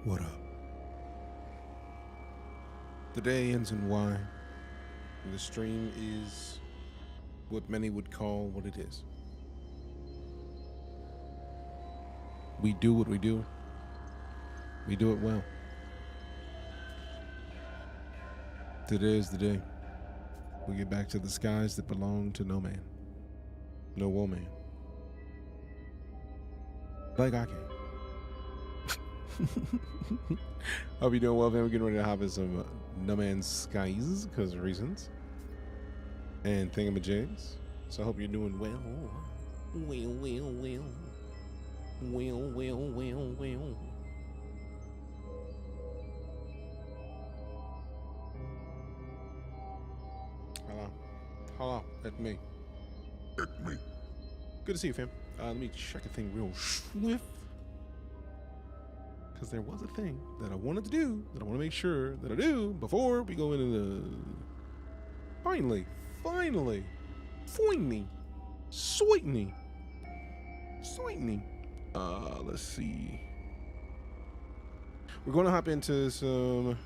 What up? The day ends in Y, and the stream is what many would call what it is. We do what we do. We do it well. Today is the day we get back to the skies that belong to no man. No woman. Like I can. Hope you're doing well, man. We're getting ready to hop in some NoMansSky's because of reasons. And thingamajigs. So I hope you're doing well. Well. Hello. That's me. Good to see you, fam. Let me check a thing real swift. Because there was a thing that I wanted to do, that I want to make sure that I do before we go into the... Finally. Sweetney. Let's see. We're going to hop into some...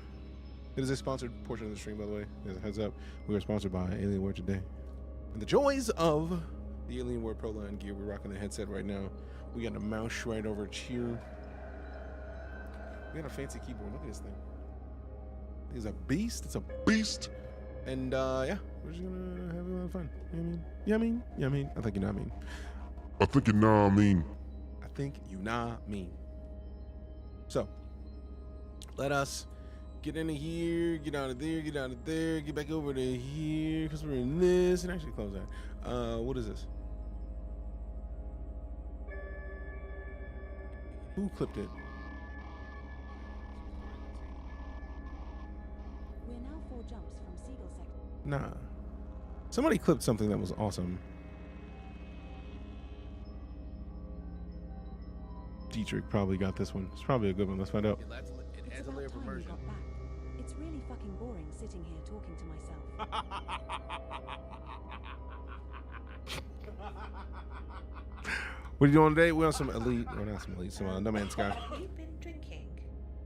It is a sponsored portion of the stream, by the way. As a heads up, we are sponsored by Alienware today. And the joys of the Alienware Pro Line gear. We're rocking the headset right now. We got a mouse right over here. We got a fancy keyboard. Look at this thing. It's a beast. And yeah, we're just gonna have a lot of fun. You know what I mean? I think you know what I mean. I think you know what I mean. I think you know what I mean. So, let us get into here, get out of there, get back over to here, because we're in this, and actually close that. What is this? Who clipped it? We're now 4 jumps from Seagull sector. Nah. Somebody clipped something that was awesome. Deejay probably got this one. It's probably a good one. Let's find out. It adds a layer of immersion. It's really fucking boring sitting here talking to myself. What are you doing today? We're on some elite, or not some elite, some NoMansSky. Have you been drinking?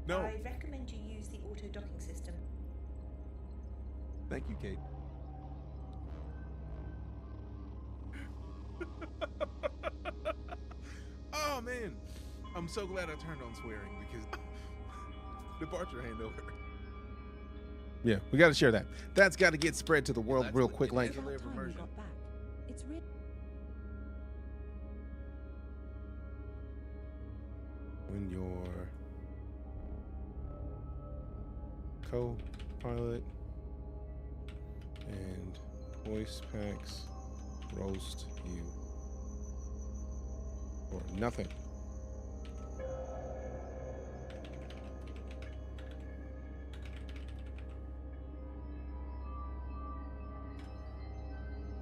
No. I recommend you use the auto docking system. Thank you, Kate. Oh man, I'm so glad I turned on swearing because departure handover. Yeah, we got to share that. That's got to get spread to the world real quick. Like, It's really when your co-pilot and voice packs roast you for nothing.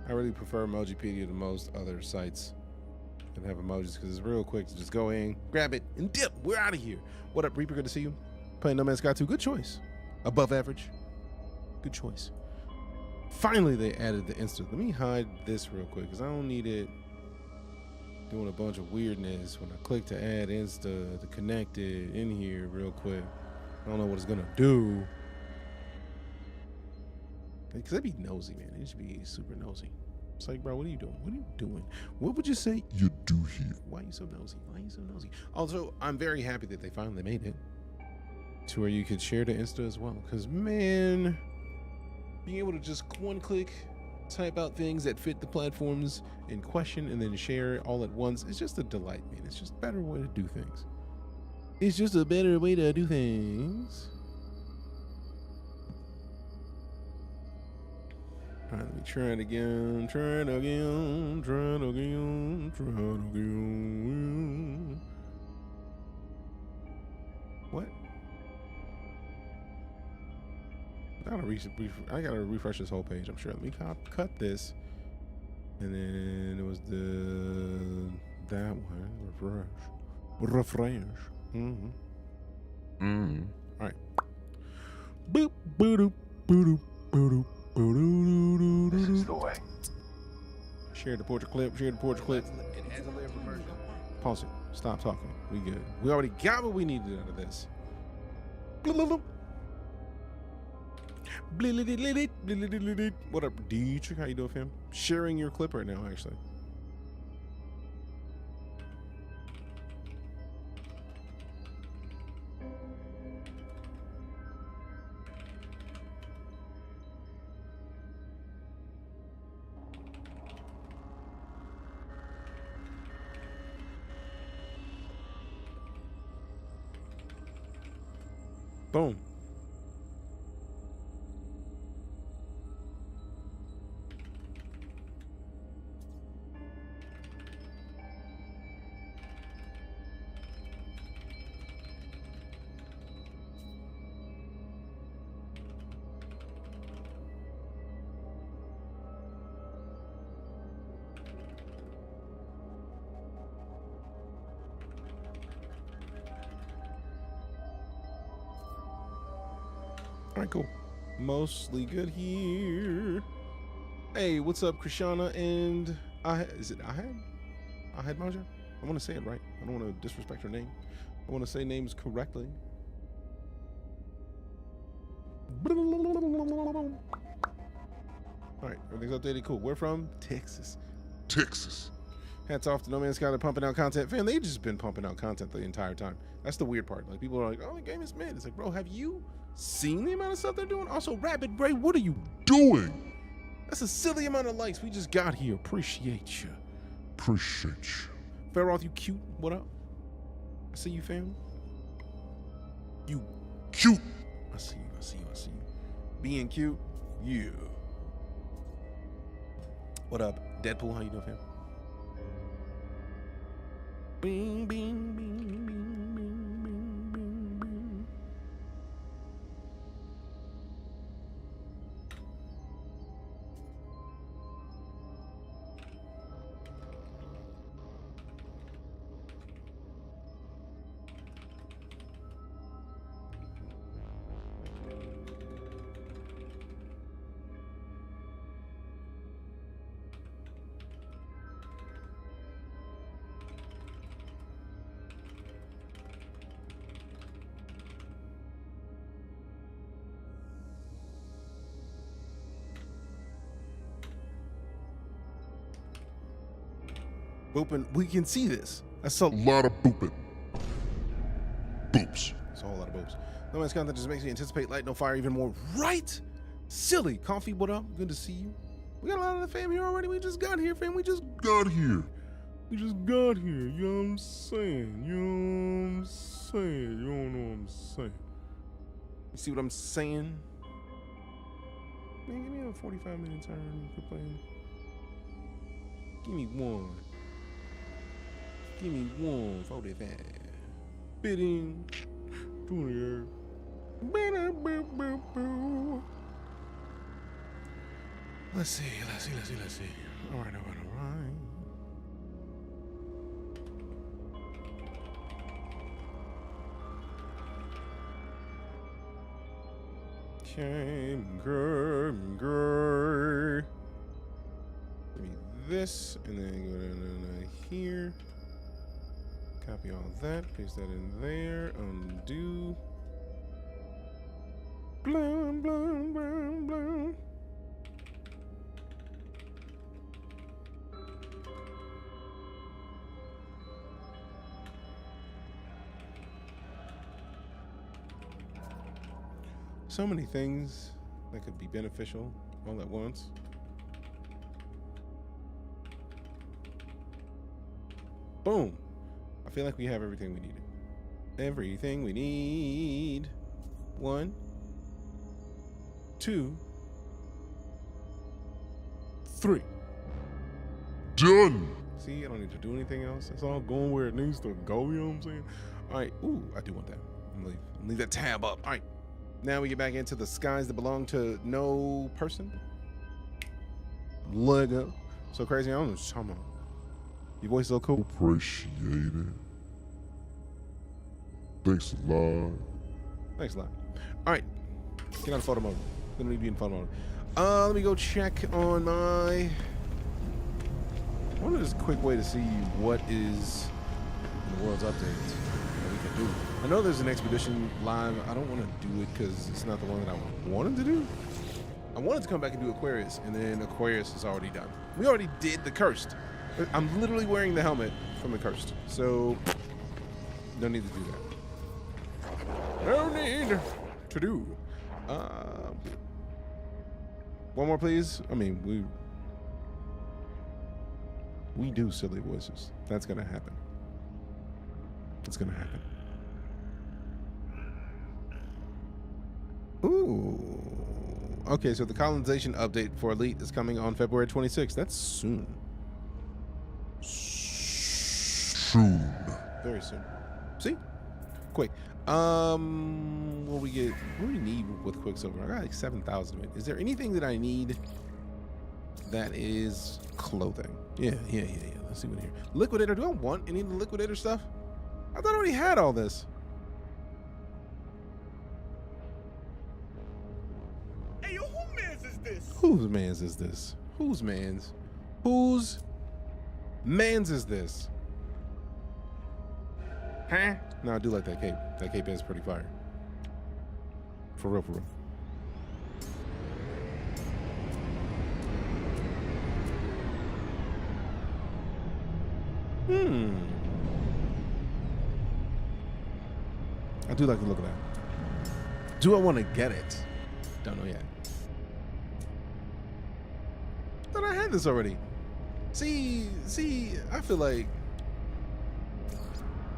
I really prefer Emojipedia to most other sites that have emojis because it's real quick to just go in, grab it, and dip. We're out of here. What up, Reaper? Good to see you. Playing NoMansSky 2. Good choice. Above average. Good choice. Finally, they added the Insta. Let me hide this real quick because I don't need it doing a bunch of weirdness when I click to add Insta to connect it in here real quick. I don't know what it's going to do. Because that'd be nosy, man. It should be super nosy. It's like, bro, what are you doing? What would you say You do here. Why are you so nosy? Also, I'm very happy that they finally made it to where you could share to Insta as well. Because, man, being able to just one click type out things that fit the platforms in question and then share all at once, it's just a delight, man. It's just a better way to do things. All right, let me try it again. What? I gotta refresh this whole page, I'm sure. Let me cut this. And then it was that one. Refresh. All right. Boop, boop, boop, boop. This is the way. Share the portrait clip. Pause it. Stop talking. We good. We already got what we needed out of this. What up, Deejay? How you doing, fam? Sharing your clip right now, actually. Boom. All right, cool. Mostly good here. Hey, what's up, Krishana and is it Ahad? Ahad Moja? I want to say it right. I don't want to disrespect her name. I want to say names correctly. All right, everything's updated. Cool. We're from Texas. Texas. Hats off to No Man's Sky. They're pumping out content. Fam, they've just been pumping out content the entire time. That's the weird part. Like, people are like, oh, the game is mid. It's like, bro, have you seen the amount of stuff they're doing? Also, Rapid Bray, what are you Doing. That's a silly amount of likes. We just got here. Appreciate you. Appreciate you. Fairroth, you cute. What up? I see you, fam. You Cute. I see you. I see you. I see you. Being cute. Yeah. What up, Deadpool? How you doing, fam? Bing, bing, bing, bing, bing, bing, bing, bing. Booping, we can see this. That's A lot of booping. Boops. It's a whole lot of boobs. No Man's content just makes me anticipate Light No Fire even more. Right? Silly. Coffee, what up? Good to see you. We got a lot of the fam here already. We just got here, fam. We just Got here. got here. You know what I'm saying? You know what I'm saying? You don't know what I'm saying. You see what I'm saying? Man, give me a 45-minute turn for playing. Give me one. Give me 145. Bidding. 20. Let's see. All right. Girl. Give me this, and then go down here. Copy all that, paste that in there, undo. Blum, blum, blum, blum. So many things that could be beneficial all at once. Boom. I feel like we have everything we needed. Everything we need. 1, 2, 3. Done. See, I don't need to do anything else. It's all going where it needs to go, you know what I'm saying? All right. Ooh, I do want that. I'm gonna leave that tab up. All right. Now we get back into the skies that belong to no person. Lego. So crazy. I don't know what you're talking about. Your voice is so cool. Appreciate it. Thanks a lot. Thanks a lot. All right. Get on photo mode. Gonna need to be in photo mode. Let me go check on my. I wonder if there's a quick way to see what is in the world's updates. we can do. I know there's an expedition live. I don't want to do it because it's not the one that I wanted to do. I wanted to come back and do Aquarius, and then Aquarius is already done. We already did the Cursed. I'm literally wearing the helmet from the Cursed, so no need to do that. No need to do. One more, please. I mean, we do silly voices. That's gonna happen. It's gonna happen. Ooh. Okay, so the colonization update for Elite is coming on February 26th. That's soon. Soon. Very soon. See? Quick. What do we need with Quicksilver? I got like 7,000 of it. Is there anything that I need that is clothing? Yeah. Let's see what here. Liquidator. Do I want any of the Liquidator stuff? I thought I already had all this. Hey, yo, who mans is this? Whose mans is this? Whose mans? Whose mans is this? Huh? No, I do like that cape. That cape is pretty fire. For real, for real. I do like the look of that. Do I want to get it? Don't know yet. Thought I had this already. See, I feel like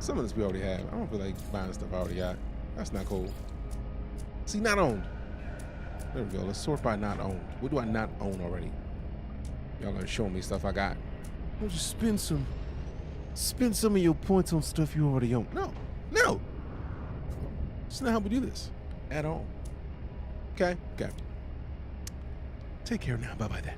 some of this we already have. I don't feel like buying stuff I already got. That's not cool. See, not owned. There we go. Let's sort by not owned. What do I not own already? Y'all gonna show me stuff I got. Don't you spend some of your points on stuff you already own. No. That's not how we do this at all. Okay. Take care now. Bye-bye then.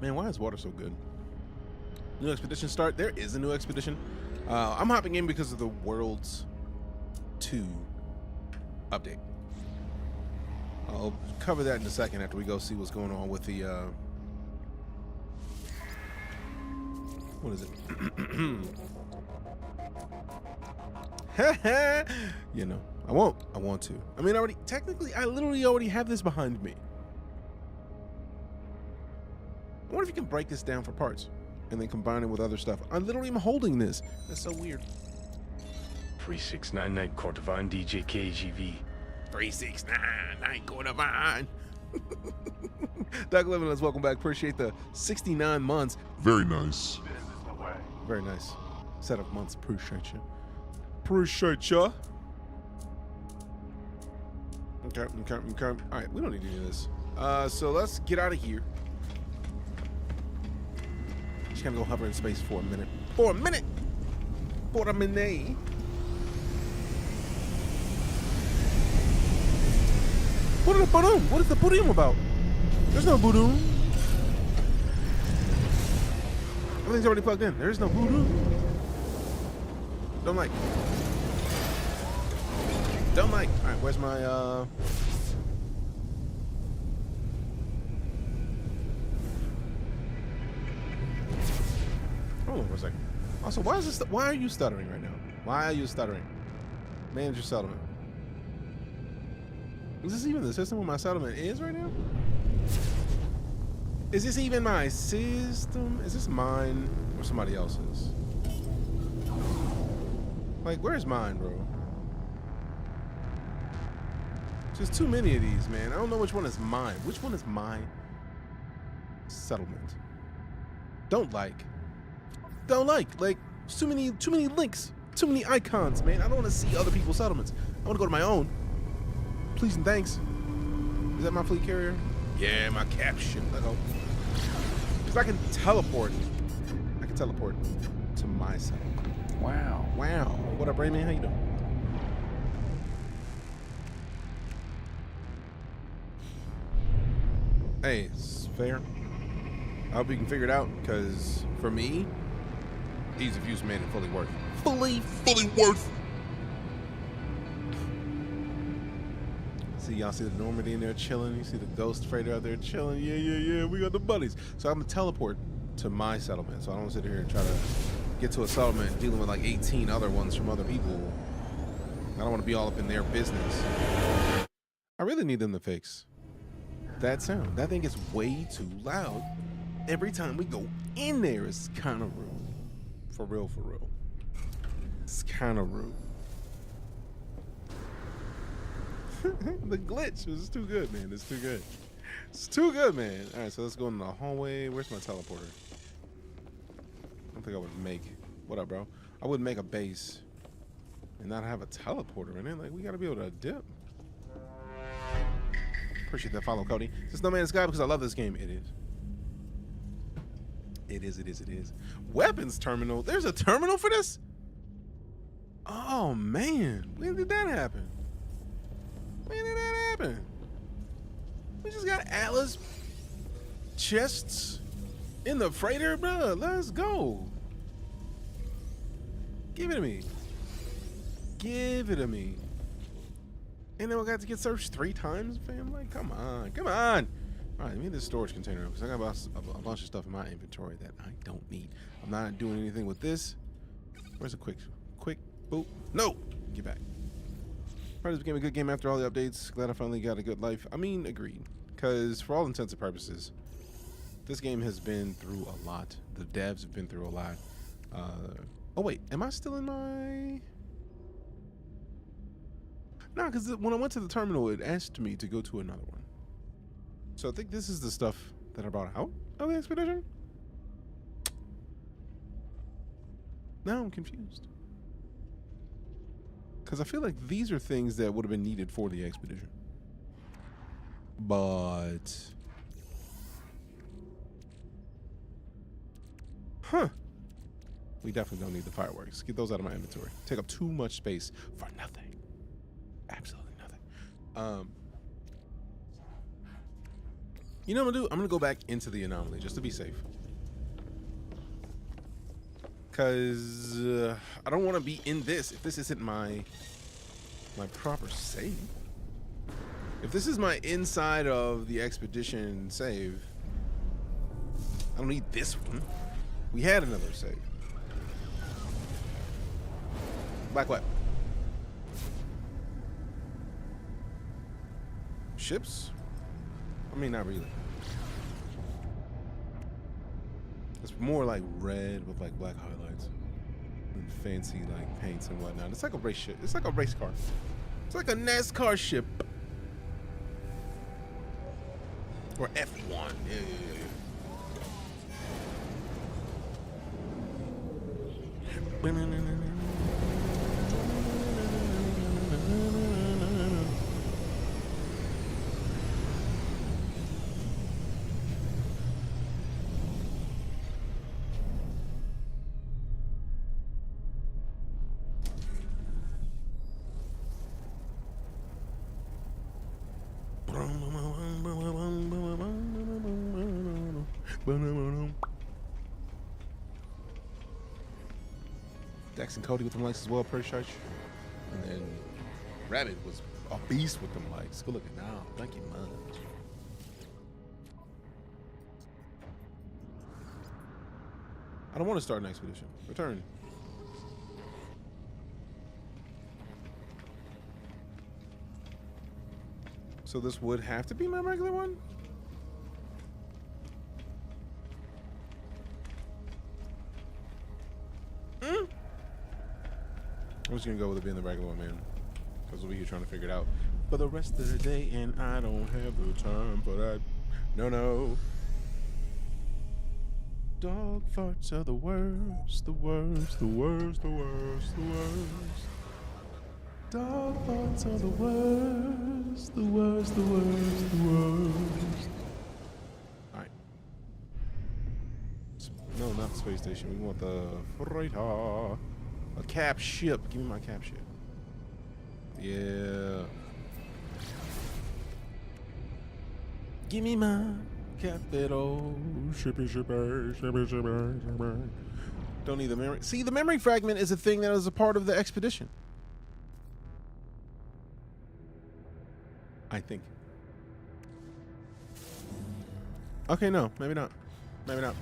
Man, why is water so good? New expedition start. There is a new expedition. I'm hopping in because of the Worlds 2 update. I'll cover that in a second after we go see what's going on with the what is it? You know, I want to. I mean, I literally already have this behind me. I wonder if you can break this down for parts and then combine it with other stuff. I literally am holding this. That's so weird. 3699 Cortavine DJ KGV. 3699 Cortavine. Doug Levinless, welcome back. Appreciate the 69 months. Very nice. This is the way. Very nice. Set of months. Appreciate you. Appreciate ya. Okay. All right, we don't need to do this. So let's get out of here. Just gonna go hover in space for a minute. For a minute. What is the boom? What is the boom about? There's no boom. Everything's already plugged in. There's no boom. Don't like. All right, where's my Hold on for a second. Also, why are you stuttering right now? Why are you stuttering? Manage your settlement. Is this even the system where my settlement is right now? Is this even my system? Is this mine or somebody else's? Like, where's mine, bro? There's too many of these, man. I don't know which one is mine. Which one is my settlement? Don't like. Like, too many links, too many icons, man. I don't want to see other people's settlements. I want to go to my own. Please and thanks. Is that my fleet carrier? Yeah, my cap ship. Let go. Because I can teleport. I can teleport to my side. Wow. Wow. What up, Rayman? How you doing? Hey, it's fair. I hope you can figure it out, because for me, ease of use made it fully worth. Fully worth. See, y'all see the Normandy in there chilling. You see the Ghost Freighter out there chilling. Yeah. We got the buddies. So I'm gonna teleport to my settlement. So I don't sit here and try to get to a settlement dealing with like 18 other ones from other people. I don't want to be all up in their business. I really need them to fix that sound. That thing is way too loud. Every time we go in there, it's kind of rude. For real. It's kind of rude. The glitch was too good, man. It's too good. It's too good, man. All right, so let's go in the hallway. Where's my teleporter? I don't think I would make. What up, bro? I wouldn't make a base and not have a teleporter in it. Like, we gotta be able to dip. Appreciate that follow, Cody. This is NoMansSky because I love this game. It is. Weapons terminal. There's a terminal for this? Oh man, when did that happen? We just got Atlas chests in the freighter, bro. Let's go. Give it to me. And then we got to get searched 3 times, fam. Like, come on. All right, let me get this storage container because I got a bunch of stuff in my inventory that I don't need. I'm not doing anything with this. Where's a quick boop? No, get back. This became a good game after all the updates. Glad I finally got a good life. I mean, agreed. Because for all intents and purposes, this game has been through a lot. The devs have been through a lot. Oh wait, am I still in my? No, because when I went to the terminal, it asked me to go to another one. So I think this is the stuff that I brought out of the expedition. Now I'm confused. Because I feel like these are things that would have been needed for the expedition. But... we definitely don't need the fireworks. Get those out of my inventory. Take up too much space for nothing. Absolutely nothing. You know what I'm gonna do? I'm gonna go back into the anomaly just to be safe. Because I don't want to be in this if this isn't my proper save. If this is my inside of the expedition save, I don't need this one. We had another save. Black what? Ships? I mean, not really. It's more like red with like black highlights and fancy like paints and whatnot. It's like a race ship. It's like a race car. It's like a NASCAR ship. Or F1. Yeah. Dex and Cody with them likes as well, per church. And then Rabbit was a beast with them likes. Good looking now. Thank you much. I don't want to start an expedition. Return. So this would have to be my regular one? I'm just gonna go with it being the regular one, man. Because we'll be here trying to figure it out for the rest of the day, and I don't have the time for that. No. Dog farts are the worst. Dog farts are the worst. space station. We want the freighter. A cap ship. Give me my cap ship. Yeah. Give me my capital. Shippy. Don't need the memory. See, the memory fragment is a thing that is a part of the expedition. I think. Okay, no, maybe not. Maybe not.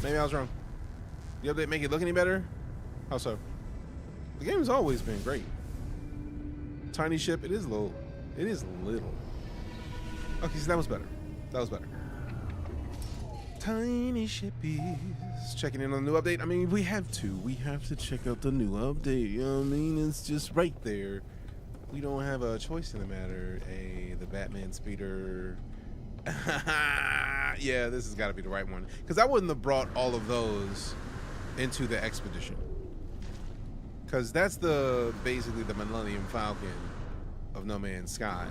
Maybe I was wrong. The update make it look any better? How so? The game's always been great. Tiny ship, it is little. It is little. Okay, so that was better. That was better. Tiny shippies. Checking in on the new update. I mean, we have to. We have to check out the new update. You know what I mean? It's just right there. We don't have a choice in the matter. The Batman speeder. Yeah, this has got to be the right one. Because I wouldn't have brought all of those into the expedition. Because that's basically the Millennium Falcon of NoMansSky.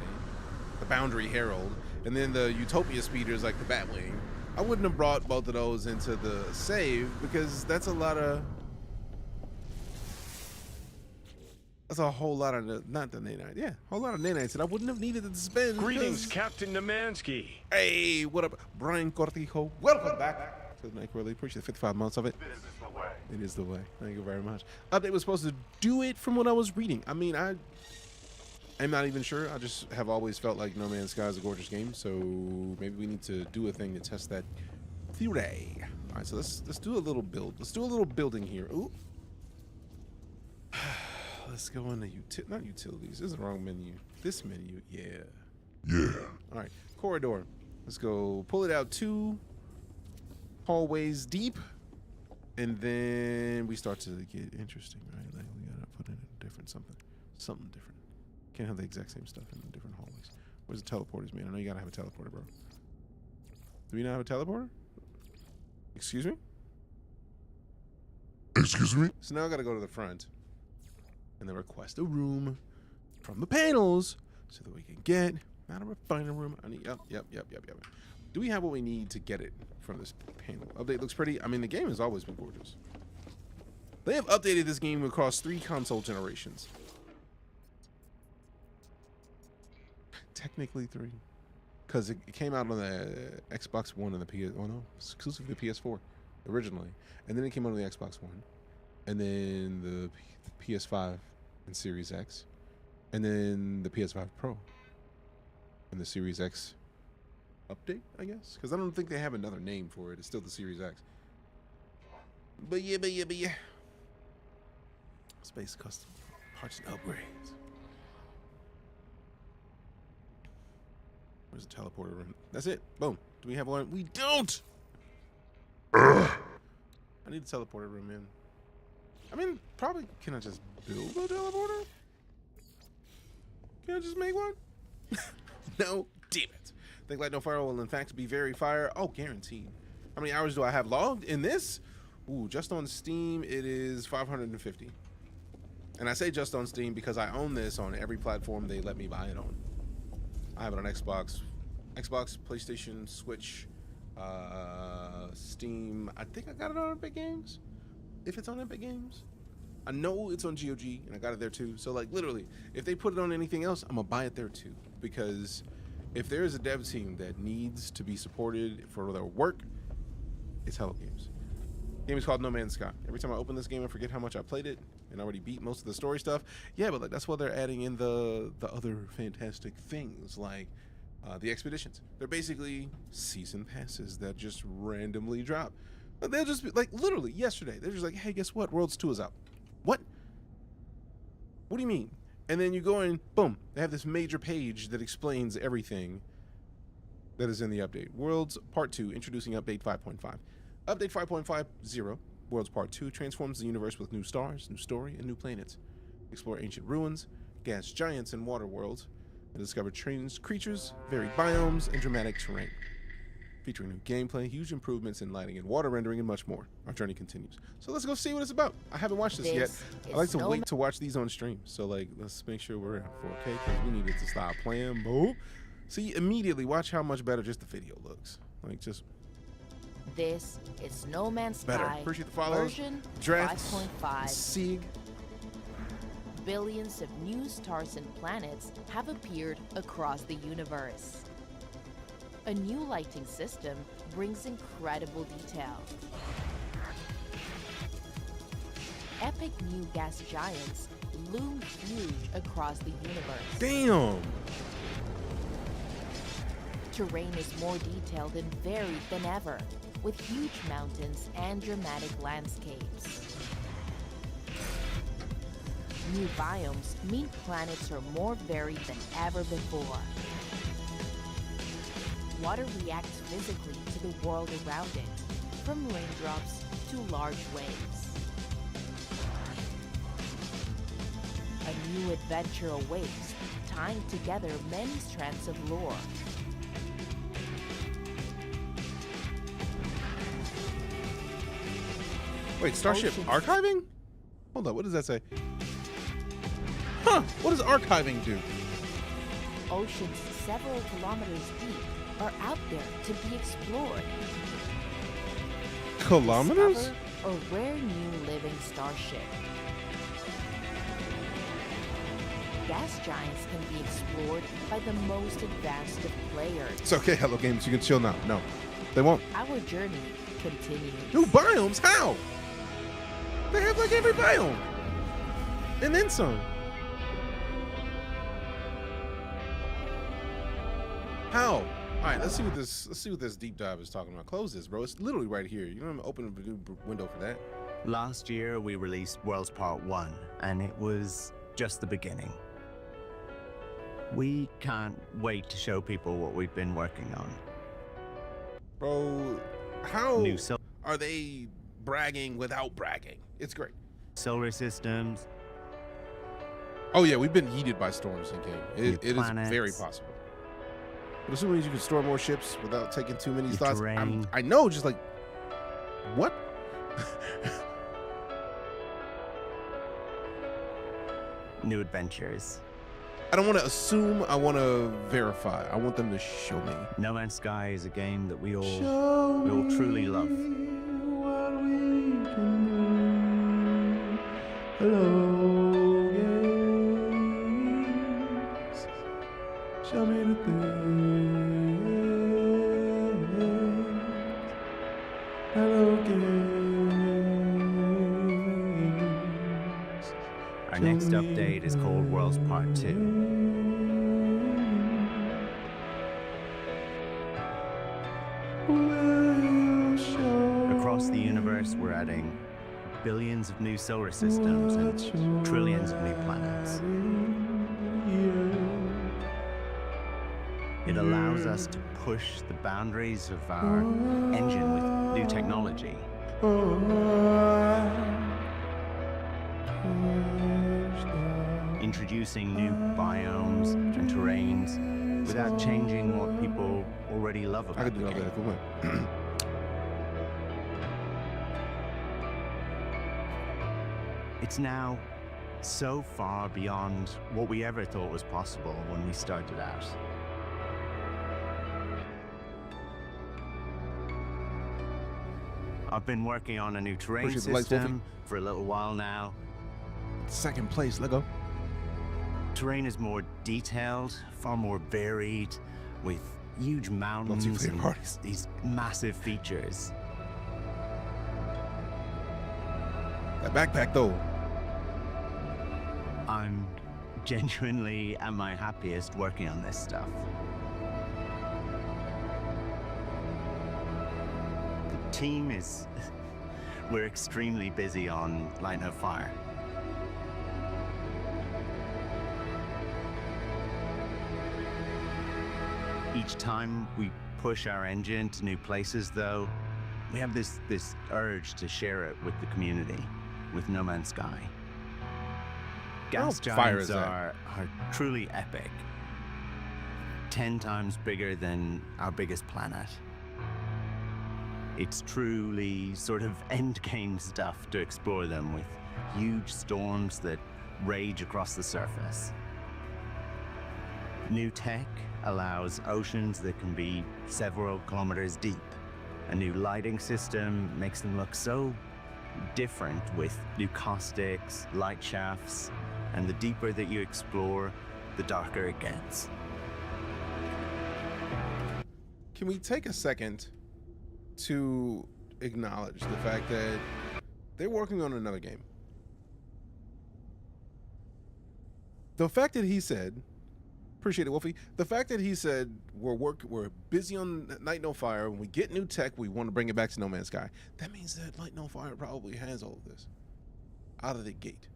The Boundary Herald. And then the Utopia speeders like the Batwing. I wouldn't have brought both of those into the save because that's a lot of... That's a whole lot of... Not the nanites. Yeah, a whole lot of nanites that I wouldn't have needed to spend. Greetings, Captain NoMansSky. Hey, what up? Brian Cortijo. Welcome back to the night. Really appreciate the 55 months of it. This is the way. It is the way. Thank you very much. Update was supposed to do it from what I was reading. I mean, I'm not even sure. I just have always felt like No Man's Sky is a gorgeous game, so maybe we need to do a thing to test that theory. All right, so let's do a little build. Let's do a little building here. Ooh. Let's go into not utilities. This is the wrong menu. This menu, yeah. Yeah. All right, corridor. Let's go pull it out 2 hallways deep, and then we start to get interesting, right? Like we gotta put in a different something different. Can't have the exact same stuff in different hallways. Where's the teleporters, man? I know you gotta have a teleporter, bro. Do we not have a teleporter? Excuse me? Excuse me? So now I gotta go to the front and then request a room from the panels so that we can get not a refiner room. I need yep. Do we have what we need to get it from this panel? Update looks pretty. I mean, the game has always been gorgeous. They have updated this game across 3 console generations. Technically 3, because it came out on the Xbox One and the PS. Oh no, exclusively the PS4 originally, and then it came out on the Xbox One, and then the PS5 and Series X, and then the PS5 Pro, and the Series X update, I guess, because I don't think they have another name for it. It's still the Series X. But yeah. Space custom parts and upgrades. Where's the teleporter room? That's it. Boom. Do we have one? We don't. I need a teleporter room, man. I mean, probably. Can I just build a teleporter? Can I just make one? No. Damn it. Think like no fire will in fact be very fire. Oh, guaranteed. How many hours do I have logged in this? Ooh, just on Steam it is 550. And I say just on Steam because I own this on every platform they let me buy it on. I have it on Xbox, PlayStation, Switch, Steam. I think I got it on Epic Games. If it's on Epic Games, I know it's on GOG, and I got it there too. So like literally, if they put it on anything else, I'm gonna buy it there too. Because if there is a dev team that needs to be supported for their work, it's Hello Games. The game is called No Man's Sky. Every time I open this game, I forget how much I played it, and I already beat most of the story stuff. Yeah, but like that's why they're adding in the other fantastic things like the expeditions. They're basically season passes that just randomly drop. They'll just be like literally yesterday. They're just like, hey, guess what? Worlds 2 is out. What? What do you mean? And then you go in, boom. They have this major page that explains everything that is in the update. Worlds Part 2, introducing Update 5.5. Update 5.50, Worlds Part 2, transforms the universe with new stars, new story, and new planets. Explore ancient ruins, gas giants, and water worlds, and discover strange creatures, varied biomes, and dramatic terrain. Featuring new gameplay, huge improvements in lighting and water rendering, and much more. Our journey continues. So let's go see what it's about. I haven't watched this yet. I like to wait to watch these on stream. So like, let's make sure we're at 4K because we needed to stop playing. Boom. See, immediately watch how much better just the video looks. Like just This is No Man's Better. Sky Appreciate the follows. version Drafts. 5.5. Sig. Billions of new stars and planets have appeared across the universe. A new lighting system brings incredible detail. Epic new gas giants loom huge across the universe. Damn. Terrain is more detailed and varied than ever, with huge mountains and dramatic landscapes. New biomes mean planets are more varied than ever before. Water reacts physically to the world around it, from raindrops to large waves. A new adventure awaits, tying together many strands of lore. Wait, Starship Oceans. archiving? Hold on, what does that say? Huh, what does archiving do? Oceans several kilometers deep are out there to be explored. Kilometers? Discover a rare new living starship. Gas giants can be explored by the most advanced of players. It's okay, Hello Games, you can chill now. No, they won't. Our journey continues. New biomes? How? They have like every biome. And then some. How? All right, let's see what this deep dive is talking about. Close this, bro. It's literally right here. You don't have to open a new window for that. Last year, we released Worlds Part 1, and it was just the beginning. We can't wait to show people what we've been working on. Bro, how New are they bragging without bragging? It's great. solar systems. Oh yeah, we've been heated by storms in game. New It is planets. very possible. But assuming you can store more ships without taking too many New thoughts, terrain. I know, just like, what? New adventures. I don't want to assume, I want to verify. I want them to show me. No Man's Sky is a game that we all truly love. Hello, games. Show me the things. Hello, games. Our next update is called Worlds Part 2. Across the universe, we're adding billions of new solar systems and trillions of new planets. It allows us to push the boundaries of our engine with new technology. Introducing new biomes and terrains without changing what people already love I about could the do all game. that if we went. It's now so far beyond what we ever thought was possible when we started out. I've been working on a new terrain Appreciate the lights, system for a little while now. Second place, let go. Terrain is more detailed, far more varied, with huge mountains favorite and parties. these massive features. That backpack though. I'm genuinely at my happiest working on this stuff. The team is... we're extremely busy on Light No Fire. Each time we push our engine to new places, though, we have this urge to share it with the community, with No Man's Sky. Gas How fire is giants that? are truly epic. 10 times bigger than our biggest planet. It's truly sort of endgame stuff to explore them, with huge storms that rage across the surface. New tech allows oceans that can be several kilometers deep, A new lighting system makes them look so different with new caustics, light shafts, and the deeper that you explore, the darker it gets. Can we take a second to acknowledge the fact that they're working on another game? The fact that he said, appreciate it, Wolfie. The fact that he said we're busy on Light No Fire. When we get new tech, we want to bring it back to No Man's Sky. That means that Light No Fire probably has all of this out of the gate.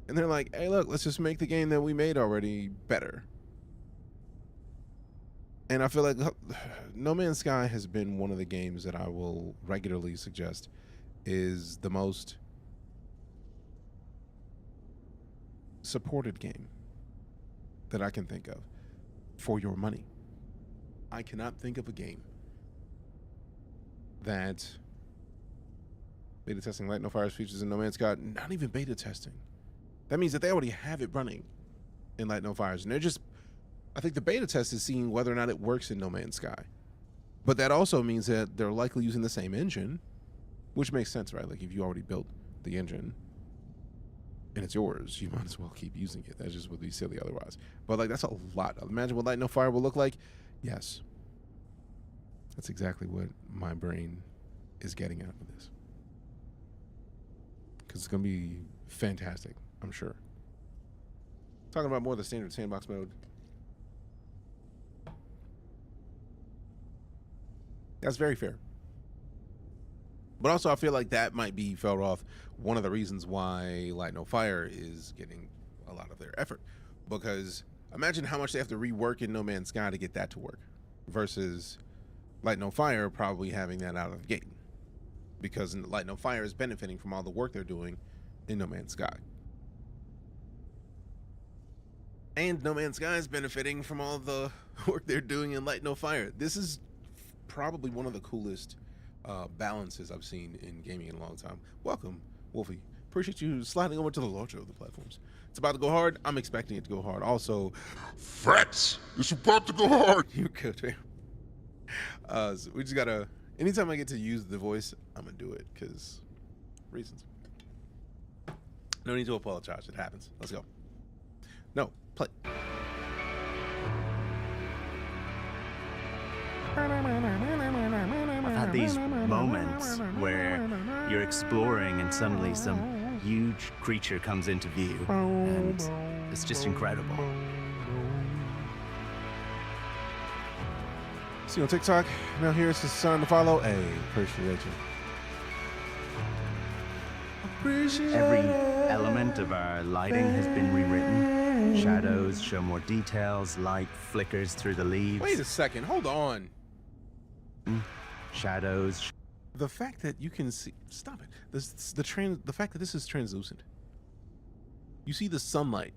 And they're like, hey, look, let's just make the game that we made already better. And I feel like No Man's Sky has been one of the games that I will regularly suggest is the most supported game that I can think of for your money. I cannot think of a game that beta testing Light No Fire's features in No Man's Sky, not even beta testing. That means that they already have it running in Light No Fires, and they're just, I think the beta test is seeing whether or not it works in No Man's Sky. But that also means that they're likely using the same engine, which makes sense, right? Like if you already built the engine and it's yours, you might as well keep using it. That just would be silly otherwise. But like, that's a lot. Imagine what Light No Fire will look like. Yes. That's exactly what my brain is getting out of this. Because it's going to be fantastic, I'm sure. Talking about more of the standard sandbox mode. That's very fair. But also, I feel like that might be felt off one of the reasons why Light No Fire is getting a lot of their effort. Because imagine how much they have to rework in No Man's Sky to get that to work. Versus Light No Fire probably having that out of the gate. Because Light No Fire is benefiting from all the work they're doing in No Man's Sky. And No Man's Sky is benefiting from all the work they're doing in Light No Fire. This is probably one of the coolest balances I've seen in gaming in a long time. Welcome, Wolfie. Appreciate you sliding over to the launcher of the platforms. It's about to go hard. I'm expecting it to go hard. Also, Facts. It's about to go hard. you good, man. So we just gotta. Anytime I get to use the voice, I'm gonna do it because reasons. No need to apologize. It happens. Let's go. No, play. I've had these moments where you're exploring and suddenly some huge creature comes into view, and it's just incredible. See you on TikTok. Now here's his son to follow. Hey, appreciate you. Every element of our lighting has been rewritten. Shadows show more details, light flickers through the leaves. Wait a second, hold on. Shadows. The fact that you can see, stop it. The fact that this is translucent. You see the sunlight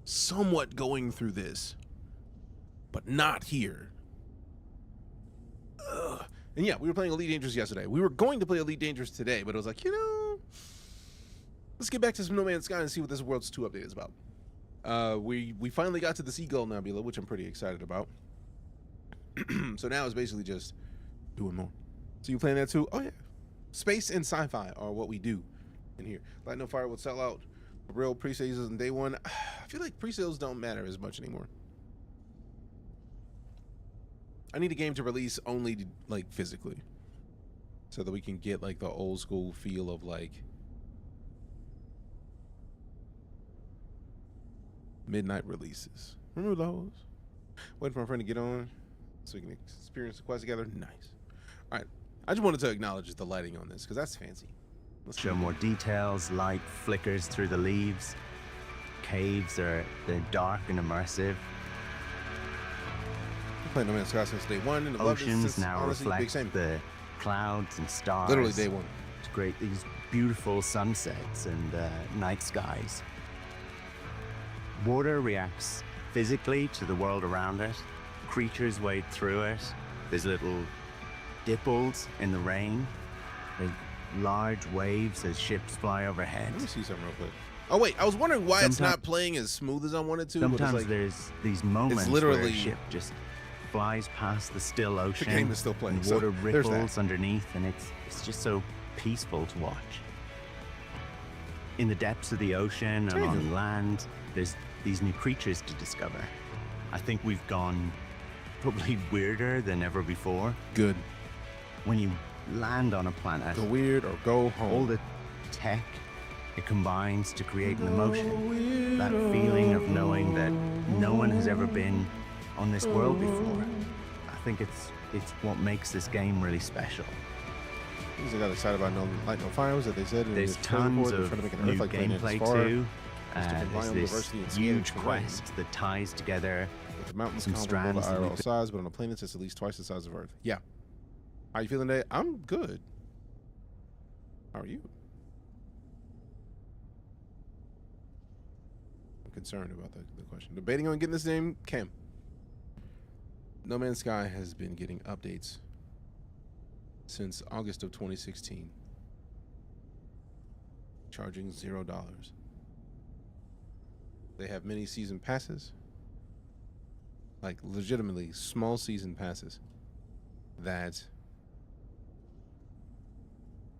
somewhat going through this, but not here. Ugh. And yeah, we were playing Elite Dangerous yesterday. We were going to play Elite Dangerous today, but it was like, you know, let's get back to some No Man's Sky and see what this Worlds 2 update is about. We finally got to the Seagull Nebula, which I'm pretty excited about. So now it's basically just doing more. So you playing that too? Oh yeah. Space and sci-fi are what we do in here. Light No Fire will sell out real pre-sales on day one. I feel like pre-sales don't matter as much anymore. I need a game to release only like physically, so that we can get like the old school feel of like midnight releases. Remember those? Waiting for my friend to get on so we can experience the quest together. Nice. All right. I just wanted to acknowledge the lighting on this because that's fancy. Let's Show more details, light flickers through the leaves. Caves they're dark and immersive. Playing No Man's Sky since day one, and the Oceans now reflect the clouds and stars. Literally day one. It's great. These beautiful sunsets and night skies. Water reacts physically to the world around it. Creatures wade through it. There's little dipples in the rain. There's large waves as ships fly overhead. Let me see something real quick. Oh wait, I was wondering why it's not playing as smooth as I wanted to. Sometimes but it's like, there's these moments literally where a ship just flies past the still ocean. The game is still playing, and so water there's that. ripples underneath, and it's just so peaceful to watch. In the depths of the ocean and on land, there's these new creatures to discover. I think we've gone probably weirder than ever before. Good. When you land on a planet, Go weird or go home. all the tech, it combines to create an emotion. That feeling of knowing that no one has ever been on this world before. I think it's what makes this game really special. I got excited about No Light No Fire, that they said. There's tons of new gameplay too. There's this huge quest that ties together the mountains some comparable strands to that IRL we've size, but on a planet that's at least twice the size of Earth. Yeah. How you feeling today? I'm good. How are you? I'm concerned about the question. Debating on getting this name, Cam. No Man's Sky has been getting updates since August of 2016. Charging $0. They have many season passes. Like legitimately small season passes that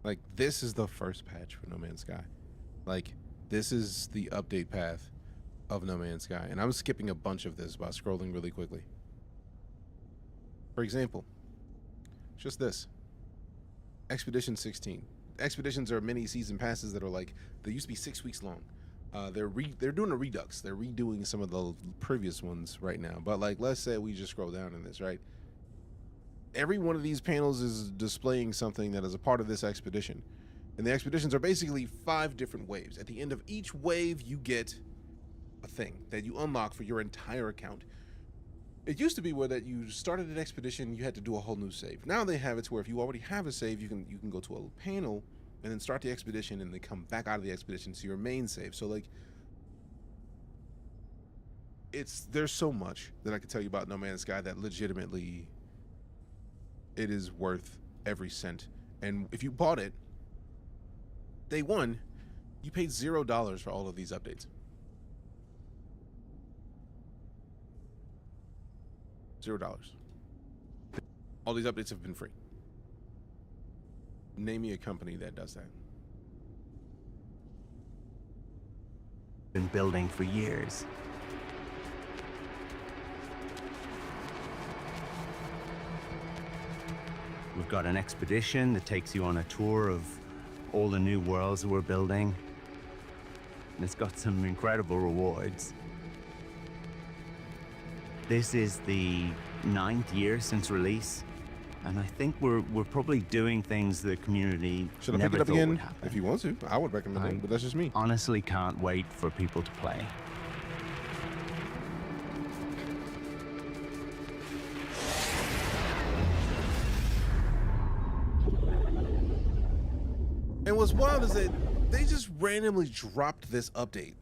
like this is the first patch for No Man's Sky. Like this is the update path of No Man's Sky, and I'm skipping a bunch of this by scrolling really quickly. For example, just this Expedition 16. Expeditions are mini season passes that are like, they used to be 6 weeks long. They're doing a redux. They're redoing some of the previous ones right now. But like, let's say we just scroll down in this, right? Every one of these panels is displaying something that is a part of this expedition. And the expeditions are basically 5 different waves. At the end of each wave, you get a thing that you unlock for your entire account. It used to be where that you started an expedition, you had to do a whole new save. Now they have it to where if you already have a save, you can go to a panel and then start the expedition and then come back out of the expedition to your main save. So like, there's so much that I can tell you about No Man's Sky that legitimately it is worth every cent. And if you bought it day one, you paid $0 for all of these updates. $0. All these updates have been free. Name me a company that does that. Been building for years. We've got an expedition that takes you on a tour of all the new worlds that we're building. And it's got some incredible rewards. This is the 9th year since release, and I think we're probably doing things the community Should I never pick it up thought again? would happen. If you want to, I would recommend it, but that's just me. Honestly can't wait for people to play. And what's wild is that they just randomly dropped this update.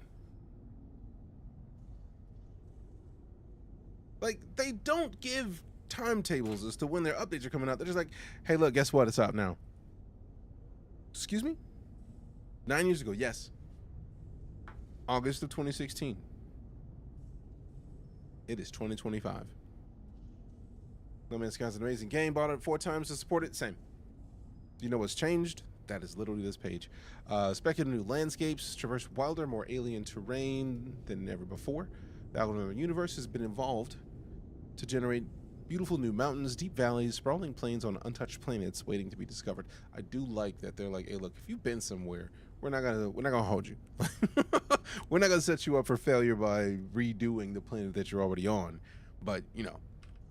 Like, they don't give timetables as to when their updates are coming out. They're just like, hey, look, guess what? It's out now. Excuse me? 9 years ago, yes. August of 2016. It is 2025. No Man's Sky is an amazing game. Bought it 4 times to support it. Same. You know what's changed? That is literally this page. Speculative new landscapes, traverse wilder, more alien terrain than ever before. The Alienware universe has been involved to generate beautiful new mountains, deep valleys, sprawling plains on untouched planets waiting to be discovered. I do like that they're like, hey, look, if you've been somewhere, we're not gonna hold you. We're not gonna set you up for failure by redoing the planet that you're already on. But you know,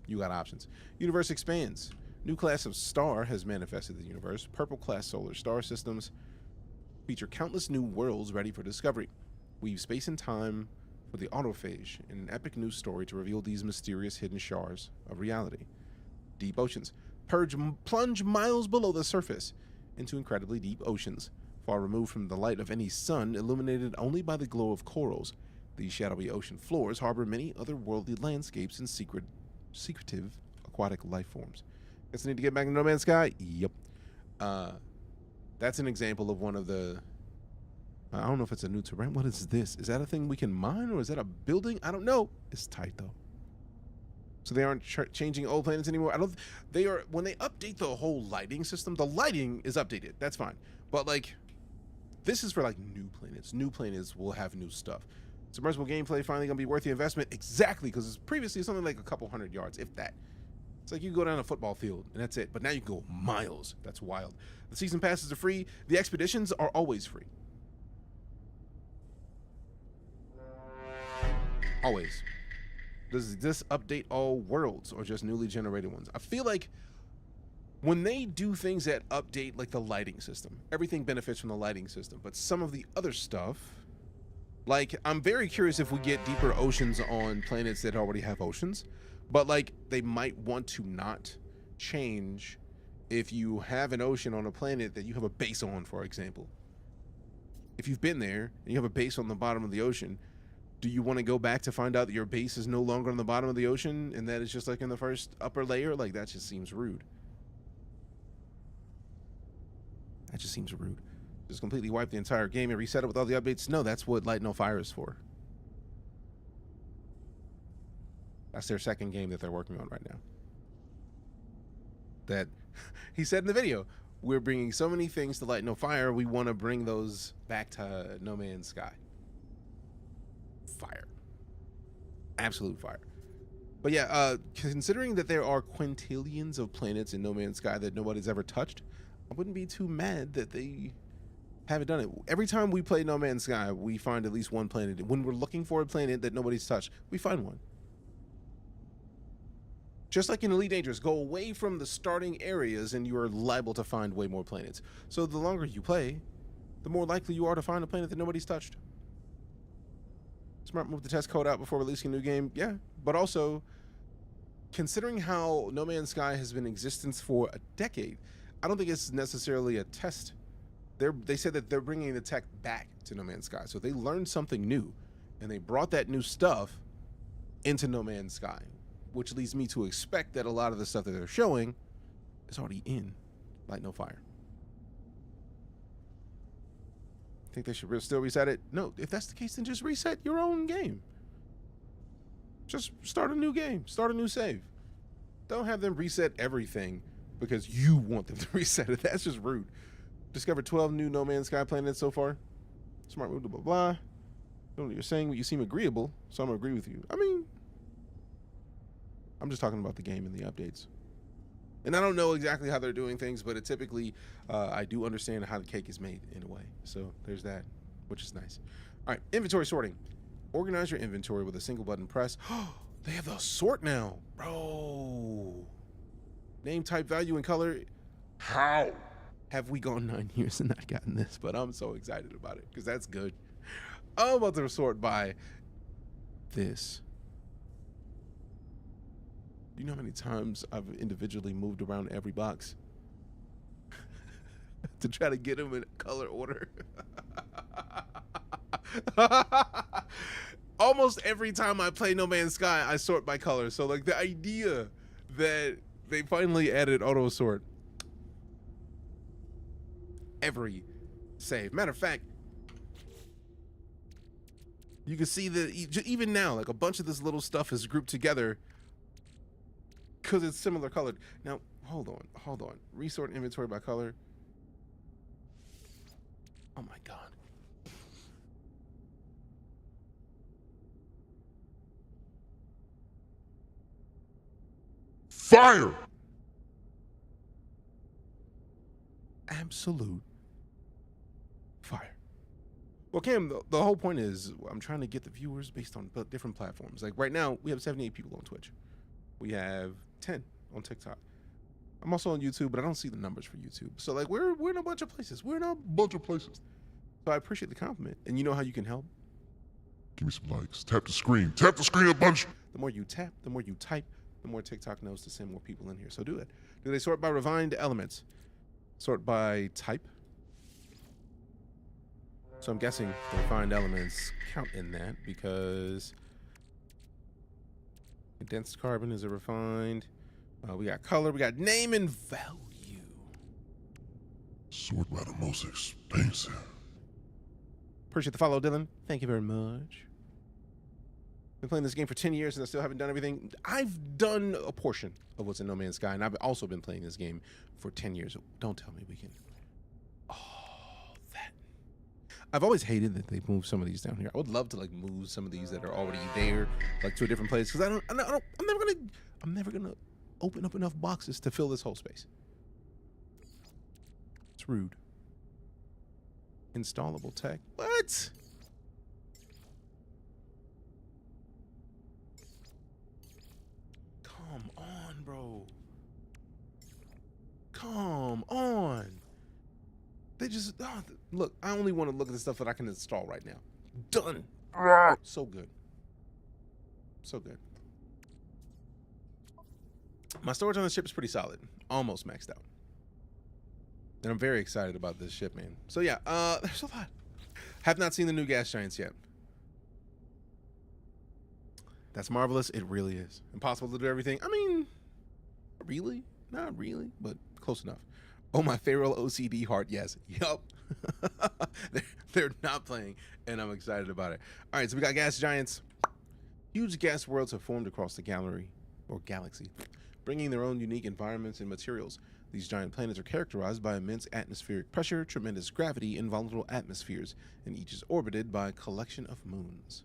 you got options. Universe expands. New class of star has manifested in the universe. Purple class solar star systems feature countless new worlds ready for discovery. Weave space and time for the autophage in an epic new story to reveal these mysterious hidden shards of reality. Deep oceans. Plunge miles below the surface into incredibly deep oceans, far removed from the light of any sun, illuminated only by the glow of corals. These shadowy ocean floors harbor many otherworldly landscapes and secretive aquatic life forms. Guess I need to get back to No Man's Sky? Yep. That's an example of one of the... I don't know if it's a new terrain. What is this? Is that a thing we can mine, or is that a building? I don't know. It's tight, though. So they aren't changing old planets anymore. I don't. They are when they update the whole lighting system. The lighting is updated. That's fine. But like, this is for like new planets. New planets will have new stuff. Submersible gameplay finally gonna be worth the investment. Exactly, because previously it's only like a couple 100 yards, if that. It's like you go down a football field and that's it. But now you can go miles. That's wild. The season passes are free. The expeditions are always free. Always. Does this update all worlds or just newly generated ones? I feel like when they do things that update like the lighting system, everything benefits from the lighting system. But some of the other stuff, like I'm very curious if we get deeper oceans on planets that already have oceans. But like they might want to not change if you have an ocean on a planet that you have a base on, for example. If you've been there and you have a base on the bottom of the ocean, do you want to go back to find out that your base is no longer on the bottom of the ocean and that is just like in the first upper layer? Like that just seems rude. That just seems rude. Just completely wipe the entire game and reset it with all the updates? No, that's what Light No Fire is for. That's their second game that they're working on right now. That he said in the video, we're bringing so many things to Light No Fire, we want to bring those back to No Man's Sky. Fire. Absolute fire. But yeah, considering that there are quintillions of planets in No Man's Sky that nobody's ever touched, I wouldn't be too mad that they haven't done it. Every time we play No Man's Sky, we find at least one planet. When we're looking for a planet that nobody's touched, we find one. Just like in Elite Dangerous, go away from the starting areas and you are liable to find way more planets. So the longer you play, the more likely you are to find a planet that nobody's touched. Smart move the test code out before releasing a new game. Yeah, but also, considering how No Man's Sky has been in existence for a decade, I don't think it's necessarily a test. They said that they're bringing the tech back to No Man's Sky. So they learned something new, and they brought that new stuff into No Man's Sky, which leads me to expect that a lot of the stuff that they're showing is already in Light No Fire. Think they should still reset it? No, if that's the case, then just reset your own game. Just start a new game, start a new save. Don't have them reset everything because you want them to reset it. That's just rude. Discovered 12 new No Man's Sky planets so far. Smart move, blah, blah, blah. Don't know what you're saying, but you seem agreeable, so I'm gonna agree with you. I mean, I'm just talking about the game and the updates. And I don't know exactly how they're doing things, but it typically, I do understand how the cake is made in a way. So there's that, which is nice. All right, inventory sorting. Organize your inventory with a single button press. They have the sort now, bro. Name, type, value, and color. How? Have we gone 9 years and not gotten this? But I'm so excited about it because that's good. I'm about to sort by this. You know how many times I've individually moved around every box to try to get them in color order? Almost every time I play No Man's Sky, I sort by color. So like the idea that they finally added auto sort every save. Matter of fact, you can see that even now, like a bunch of this little stuff is grouped together because it's similar colored. Now, hold on. Resort inventory by color. Oh my God. Fire! Absolute fire. Well, Cam, the whole point is I'm trying to get the viewers based on different platforms. Like right now, we have 78 people on Twitch. We have 10 on TikTok. I'm also on YouTube, but I don't see the numbers for YouTube. So like we're in a bunch of places. We're in a bunch of places. So I appreciate the compliment. And you know how you can help? Give me some likes. Tap the screen. Tap the screen a bunch. The more you tap, the more you type, the more TikTok knows to send more people in here. So do it. Do they sort by refined elements? Sort by type? So I'm guessing the refined elements count in that because condensed carbon is a refined. We got color, we got name and value. Sort by the most expensive. Appreciate the follow, Dylan. Thank you very much. Been playing this game for 10 years and I still haven't done everything. I've done a portion of what's in No Man's Sky, and I've also been playing this game for 10 years. Don't tell me we can. Oh, that. I've always hated that they moved some of these down here. I would love to like move some of these that are already there, like to a different place, because I'm never gonna open up enough boxes to fill this whole space. It's rude. Installable tech. What? Come on, bro. Come on. They just look. I only want to look at the stuff that I can install right now. Done. So good. So good. My storage on the ship is pretty solid. Almost maxed out. And I'm very excited about this ship, man. So yeah, there's a lot. Have not seen the new gas giants yet. That's marvelous. It really is. Impossible to do everything. I mean, really? Not really, but close enough. Oh, my feral OCD heart. Yes. Yup. they're not playing, and I'm excited about it. All right, so we got gas giants. Huge gas worlds have formed across the gallery, or galaxy, bringing their own unique environments and materials. These giant planets are characterized by immense atmospheric pressure, tremendous gravity, and volatile atmospheres, and each is orbited by a collection of moons.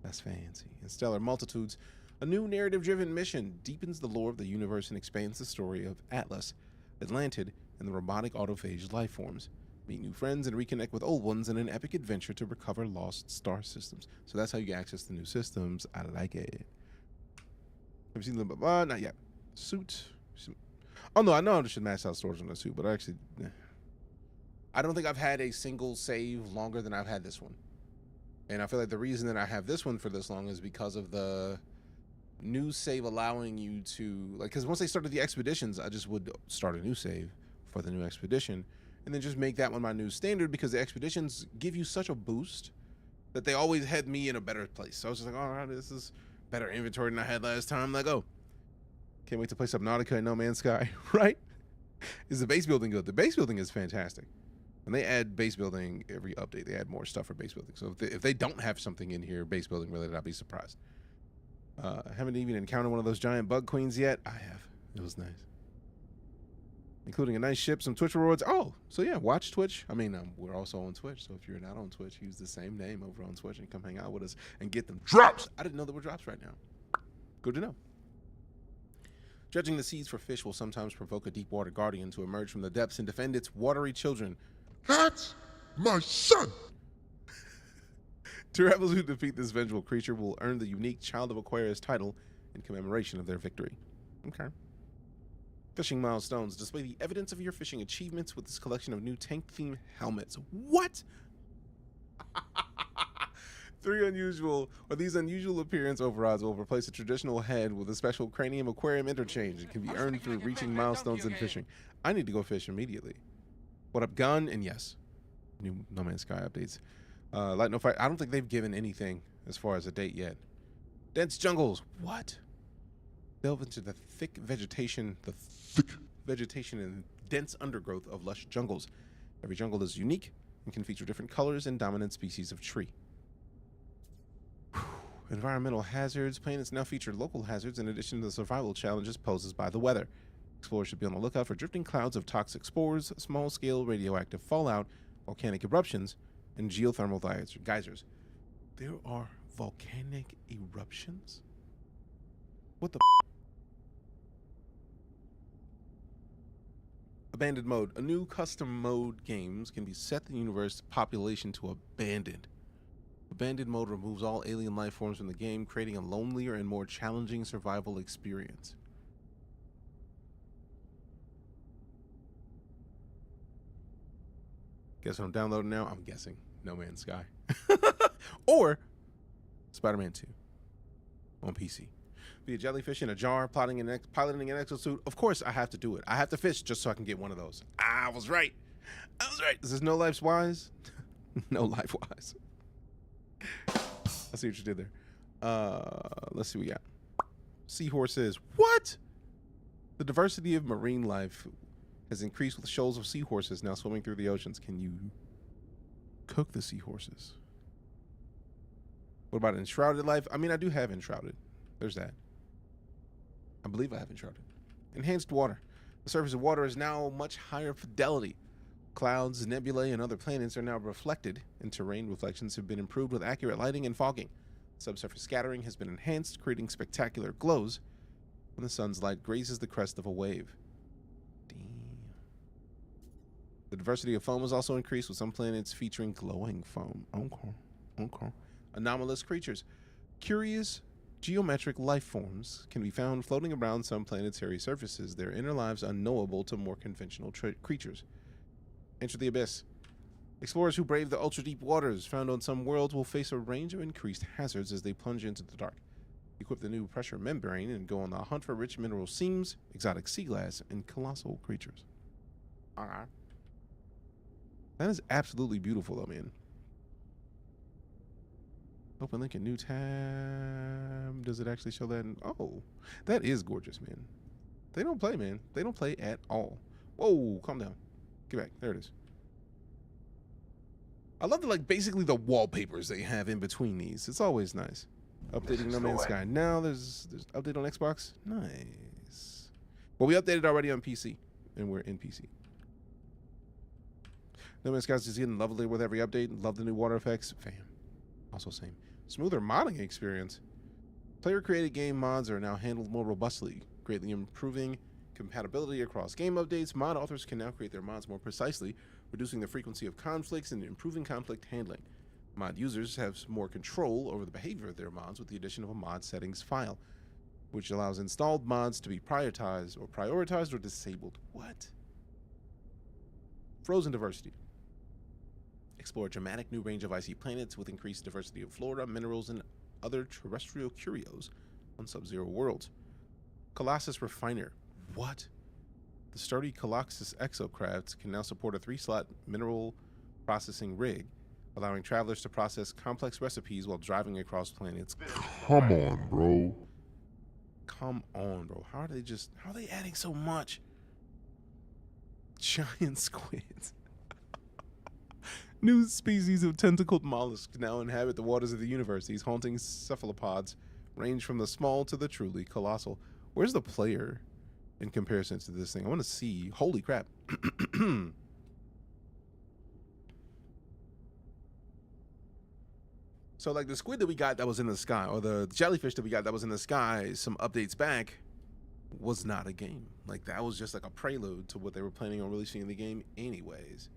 That's fancy. In stellar multitudes, a new narrative-driven mission deepens the lore of the universe and expands the story of Atlas, Atlantid, and the robotic autophage life forms. Meet new friends and reconnect with old ones in an epic adventure to recover lost star systems. So that's how you access the new systems. I like it. Have you seen the not yet. Suit. Oh no, I know I should max out storage on the suit, but I don't think I've had a single save longer than I've had this one. And I feel like the reason that I have this one for this long is because of the new save allowing you to, like, because once they started the expeditions, I just would start a new save for the new expedition and then just make that one my new standard, because the expeditions give you such a boost that they always had me in a better place. So I was just like, all right, this is better inventory than I had last time. Like, oh, can't wait to play Subnautica and No Man's Sky, right? Is the base building good? The base building is fantastic. And they add base building every update. They add more stuff for base building. So if they don't have something in here base building related, I'll be surprised. I haven't even encountered one of those giant bug queens yet. I have. It was nice. Including a nice ship, some Twitch rewards. Oh, so yeah, watch Twitch. I mean, we're also on Twitch. So if you're not on Twitch, use the same name over on Twitch and come hang out with us and get them drops. I didn't know there were drops right now. Good to know. Dredging the seas for fish will sometimes provoke a deep water guardian to emerge from the depths and defend its watery children. That's my son! Two rebels who defeat this vengeful creature will earn the unique Child of Aquarius title in commemoration of their victory. Okay. Fishing milestones. Display the evidence of your fishing achievements with this collection of new tank-themed helmets. What? These unusual appearance overrides will replace a traditional head with a special cranium aquarium interchange. It can be earned through reaching milestones in fishing. I need to go fish immediately. What up, gun? And yes, new No Man's Sky updates. Light no fight. I don't think they've given anything as far as a date yet. Dense jungles. What? Delve into the thick vegetation, and dense undergrowth of lush jungles. Every jungle is unique and can feature different colors and dominant species of tree. Environmental hazards. Planets now feature local hazards in addition to the survival challenges posed by the weather. Explorers should be on the lookout for drifting clouds of toxic spores, small-scale radioactive fallout, volcanic eruptions, and geothermal geysers. There are volcanic eruptions? What the Abandoned mode. A new custom mode games can be set the universe population to abandoned. Abandoned mode removes all alien life forms from the game, creating a lonelier and more challenging survival experience. Guess what I'm downloading now? I'm guessing No Man's Sky. Or Spider-Man 2 on PC. Be a jellyfish in a jar, piloting an exosuit. Of course I have to do it. I have to fish just so I can get one of those. I was right. Is this No Life's Wise? No Life Wise. I see what you did there. Let's see what we got. Seahorses. What? The diversity of marine life has increased with shoals of seahorses now swimming through the oceans. Can you cook the seahorses? What about Enshrouded Life? I mean, I do have Enshrouded. There's that. I believe I have Enshrouded. Enhanced water. The surface of water is now much higher fidelity. Clouds, nebulae, and other planets are now reflected, and terrain reflections have been improved with accurate lighting and fogging. Subsurface scattering has been enhanced, creating spectacular glows when the sun's light grazes the crest of a wave. Damn. The diversity of foam was also increased, with some planets featuring glowing foam. Okay. Anomalous creatures. Curious geometric life forms can be found floating around some planetary surfaces, their inner lives unknowable to more conventional creatures. Enter the abyss. Explorers who brave the ultra-deep waters found on some worlds will face a range of increased hazards as they plunge into the dark. Equip the new pressure membrane and go on the hunt for rich mineral seams, exotic sea glass, and colossal creatures. Alright. That is absolutely beautiful though, man. Open link in new tab. Does it actually show that? Oh, that is gorgeous, man. They don't play, man. They don't play at all. Whoa, calm down. Get back. There it is. I love the, like, basically the wallpapers they have in between these. It's always nice. Updating No Man's Sky. Now there's update on Xbox. Nice. Well, we updated already on PC, and we're in PC. No Man's Sky is just getting lovely with every update. Love the new water effects. Fam. Also same. Smoother modding experience. Player-created game mods are now handled more robustly, greatly improving compatibility across game updates. Mod authors can now create their mods more precisely, reducing the frequency of conflicts and improving conflict handling. Mod users have more control over the behavior of their mods with the addition of a mod settings file, which allows installed mods to be prioritized or disabled. What? Frozen diversity. Explore a dramatic new range of icy planets with increased diversity of flora, minerals, and other terrestrial curios on sub-zero worlds. Colossus Refiner. What? The sturdy Colossus exocraft can now support a 3-slot mineral processing rig, allowing travelers to process complex recipes while driving across planets. Come on, bro. Come on, bro. How are they adding so much? Giant squids. New species of tentacled mollusks now inhabit the waters of the universe. These haunting cephalopods range from the small to the truly colossal. Where's the player in comparison to this thing? I want to see. Holy crap. So, like, the squid that we got that was in the sky, or the jellyfish that we got that was in the sky some updates back, was not a game. Like, that was just like a prelude to what they were planning on releasing in the game anyways.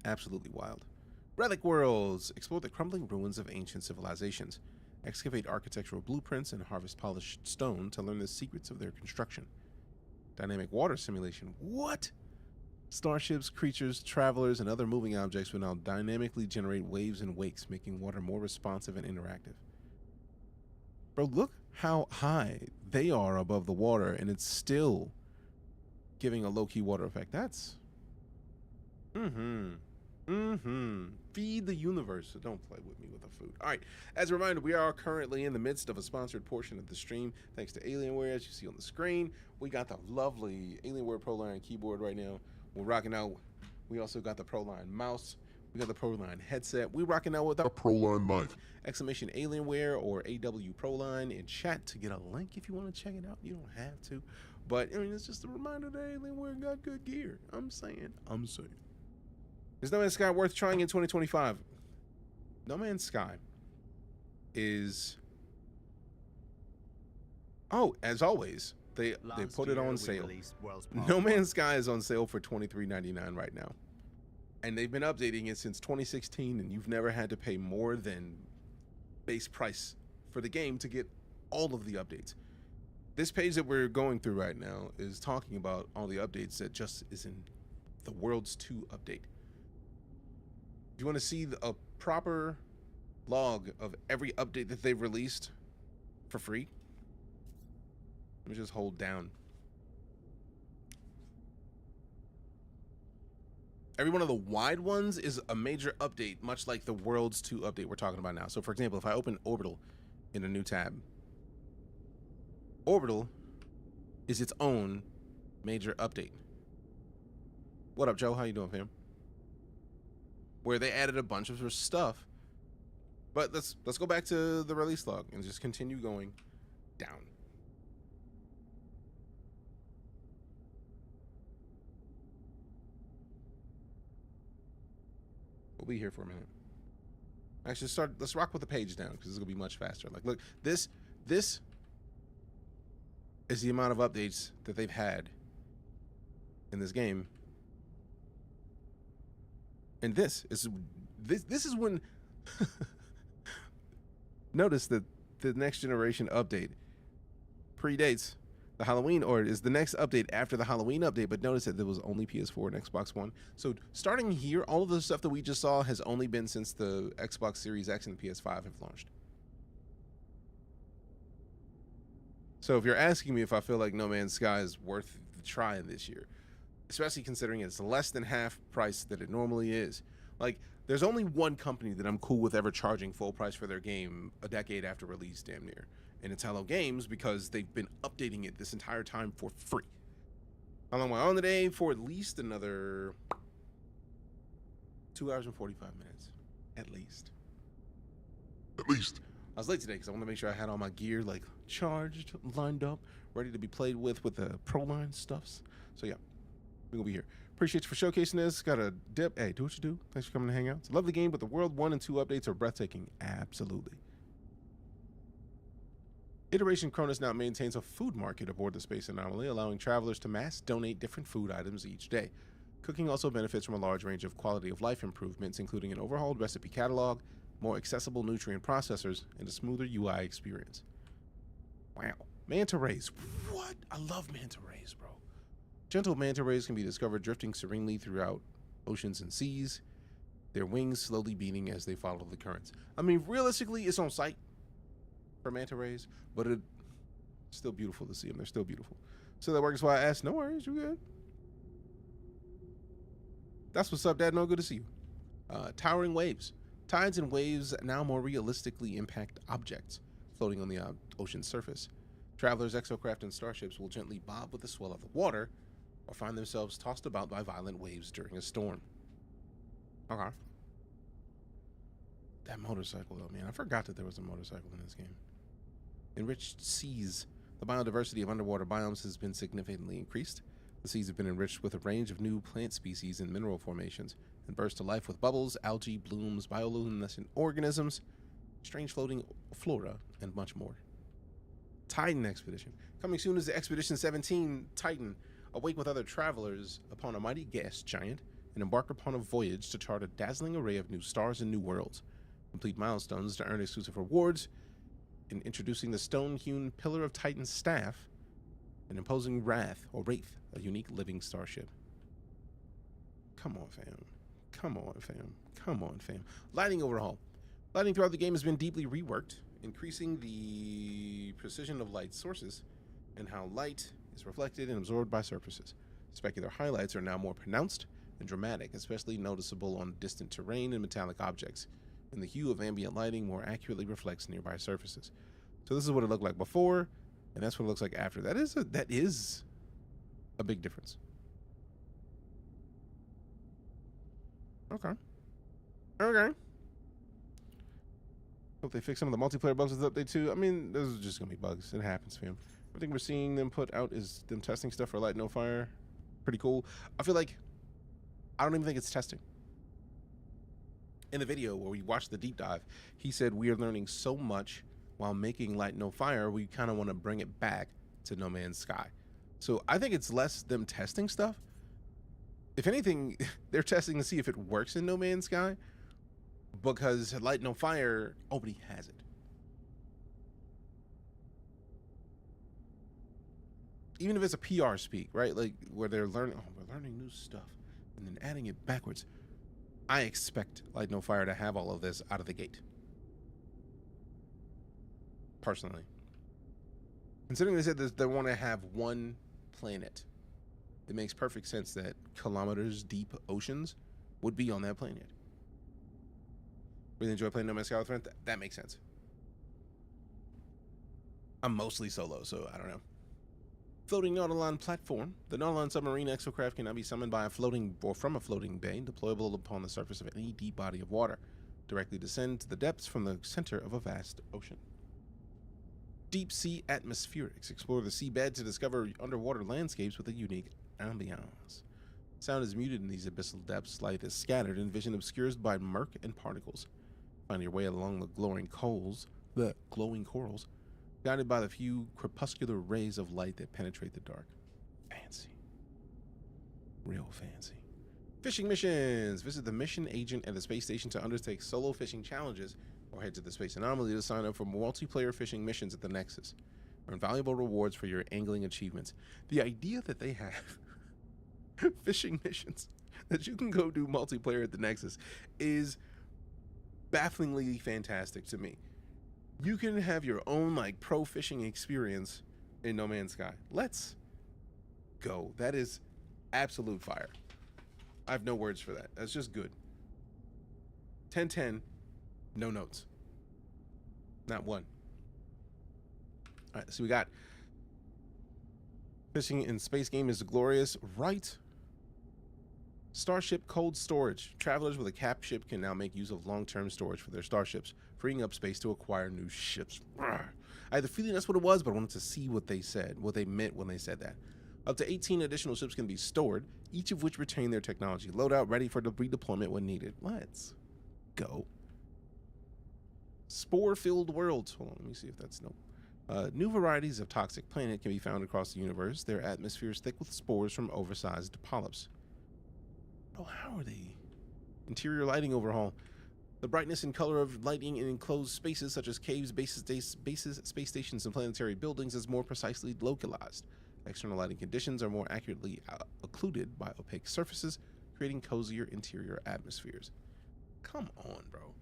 Absolutely wild. Relic Worlds. Explore the crumbling ruins of ancient civilizations. Excavate architectural blueprints and harvest polished stone to learn the secrets of their construction. Dynamic water simulation. What? Starships, creatures, travelers, and other moving objects will now dynamically generate waves and wakes, making water more responsive and interactive. Bro, look how high they are above the water, and it's still giving a low-key water effect. That's... Feed the universe. So don't play with me with the food. All right. As a reminder, we are currently in the midst of a sponsored portion of the stream. Thanks to Alienware, as you see on the screen. We got the lovely Alienware Pro Line keyboard right now. We're rocking out. We also got the Pro Line mouse. We got the Pro Line headset. We're rocking out with A our Pro Line knife. exclamation Alienware or AW Pro Line in chat to get a link if you want to check it out. You don't have to. But, I mean, it's just a reminder that Alienware got good gear. I'm saying. Is No Man's Sky worth trying in 2025? No Man's Sky is... Oh, as always, they put it on sale. No Man's Sky is on sale for $23.99 right now. And they've been updating it since 2016, and you've never had to pay more than base price for the game to get all of the updates. This page that we're going through right now is talking about all the updates that just is in the Worlds 2 update. If you want to see a proper log of every update that they've released for free, let me just hold down. Every one of the wide ones is a major update, much like the Worlds 2 update we're talking about now. So, for example, if I open Orbital in a new tab, Orbital is its own major update. What up, Joe? How you doing, fam? Where they added a bunch of stuff But let's go back to the release log and just continue going down. We'll be here for a minute. Actually, let's rock with the page down because it's gonna be much faster. Like, look, this is the amount of updates that they've had in this game. And this is when notice that the next generation update predates the Halloween, or is the next update after the Halloween update, but notice that there was only PS4 and Xbox One. So starting here, all of the stuff that we just saw has only been since the Xbox Series X and the PS5 have launched. So if you're asking me if I feel like No Man's Sky is worth the try this year, especially considering it's less than half price that it normally is. Like, there's only one company that I'm cool with ever charging full price for their game a decade after release, damn near. And it's Hello Games, because they've been updating it this entire time for free. How long am I on today? For at least another 2 hours and 45 minutes. At least. At least. I was late today because I want to make sure I had all my gear like charged, lined up, ready to be played with the Pro Line stuffs. So yeah, we're going to be here. Appreciate you for showcasing this. Got a dip. Hey, do what you do. Thanks for coming to hang out. It's a lovely game, but the World 1 and 2 updates are breathtaking. Absolutely. Iteration Cronus now maintains a food market aboard the Space Anomaly, allowing travelers to mass donate different food items each day. Cooking also benefits from a large range of quality of life improvements, including an overhauled recipe catalog, more accessible nutrient processors, and a smoother UI experience. Wow. Manta rays. What? I love manta rays, bro. Gentle manta rays can be discovered drifting serenely throughout oceans and seas, their wings slowly beating as they follow the currents. I mean, realistically, it's on site for manta rays, but it's still beautiful to see them. They're still beautiful. So that works why I asked. No worries, you good. That's what's up, Dad. No, good to see you. Towering waves. Tides and waves now more realistically impact objects floating on the ocean's surface. Travelers, exocraft, and starships will gently bob with the swell of the water or find themselves tossed about by violent waves during a storm. Okay. That motorcycle, though, man. I forgot that there was a motorcycle in this game. Enriched seas. The biodiversity of underwater biomes has been significantly increased. The seas have been enriched with a range of new plant species and mineral formations, and burst to life with bubbles, algae, blooms, bioluminescent organisms, strange floating flora, and much more. Titan Expedition. Coming soon is the Expedition 17 Titan. Awake with other travelers upon a mighty gas giant and embark upon a voyage to chart a dazzling array of new stars and new worlds. Complete milestones to earn exclusive rewards, in introducing the stone-hewn Pillar of Titan's staff, an imposing Wraith, or Wraith, a unique living starship. Come on, fam. Come on, fam. Come on, fam. Lighting overhaul. Lighting throughout the game has been deeply reworked, increasing the precision of light sources and how light is reflected and absorbed by surfaces. Specular highlights are now more pronounced and dramatic, especially noticeable on distant terrain and metallic objects, and the hue of ambient lighting more accurately reflects nearby surfaces. So this is what it looked like before, and that's what it looks like after. That is a big difference. Okay. Hope they fix some of the multiplayer bugs with the update too. I mean, those are just gonna be bugs. It happens, fam. Everything we're seeing them put out is them testing stuff for Light No Fire. Pretty cool. I feel like I don't even think it's testing. In the video where we watched the deep dive, he said we are learning so much while making Light No Fire, we kind of want to bring it back to No Man's Sky. So I think it's less them testing stuff. If anything, they're testing to see if it works in No Man's Sky, because Light No Fire, nobody has it. Even if it's a PR speak, right? Like where they're learning, we're learning new stuff and then adding it backwards. I expect Light No Fire to have all of this out of the gate. Personally. Considering they said that they want to have one planet, it makes perfect sense that kilometers deep oceans would be on that planet. Really enjoy playing No Man's Sky with friends? That makes sense. I'm mostly solo, so I don't know. Floating Nautilon platform. The Nautilon submarine exocraft can now be summoned by a floating or from a floating bay, deployable upon the surface of any deep body of water. directly descend to the depths from the center of a vast ocean. Deep sea atmospherics. Explore the seabed to discover underwater landscapes with a unique ambiance. Sound is muted in these abyssal depths, light is scattered, and vision obscured by murk and particles. Find your way along the glowing corals, guided by the few crepuscular rays of light that penetrate the dark. Fancy. Real fancy. Fishing missions. Visit the mission agent at the space station to undertake solo fishing challenges, or head to the Space Anomaly to sign up for multiplayer fishing missions at the Nexus. Earn valuable rewards for your angling achievements. The idea that they have fishing missions that you can go do multiplayer at the Nexus is bafflingly fantastic to me. You can have your own like pro fishing experience in No Man's Sky. Let's go. That is absolute fire. I have no words for that. That's just good. 10/10. No notes. Not one. All right, so we got fishing in space game is glorious, right? Starship cold storage. Travelers with a cap ship can now make use of long-term storage for their starships, freeing up space to acquire new ships. I had the feeling that's what it was, but I wanted to see what they said, what they meant when they said that. Up to 18 additional ships can be stored, each of which retain their technology loadout ready for redeployment when needed. Let's go. Spore-filled worlds. Hold on, let me see if that's no. New varieties of toxic planet can be found across the universe. Their atmospheres thick with spores from oversized polyps. Oh, how are they? Interior lighting overhaul. The brightness and color of lighting in enclosed spaces such as caves, bases, space stations, and planetary buildings is more precisely localized. External lighting conditions are more accurately occluded by opaque surfaces, creating cozier interior atmospheres. Come on, bro.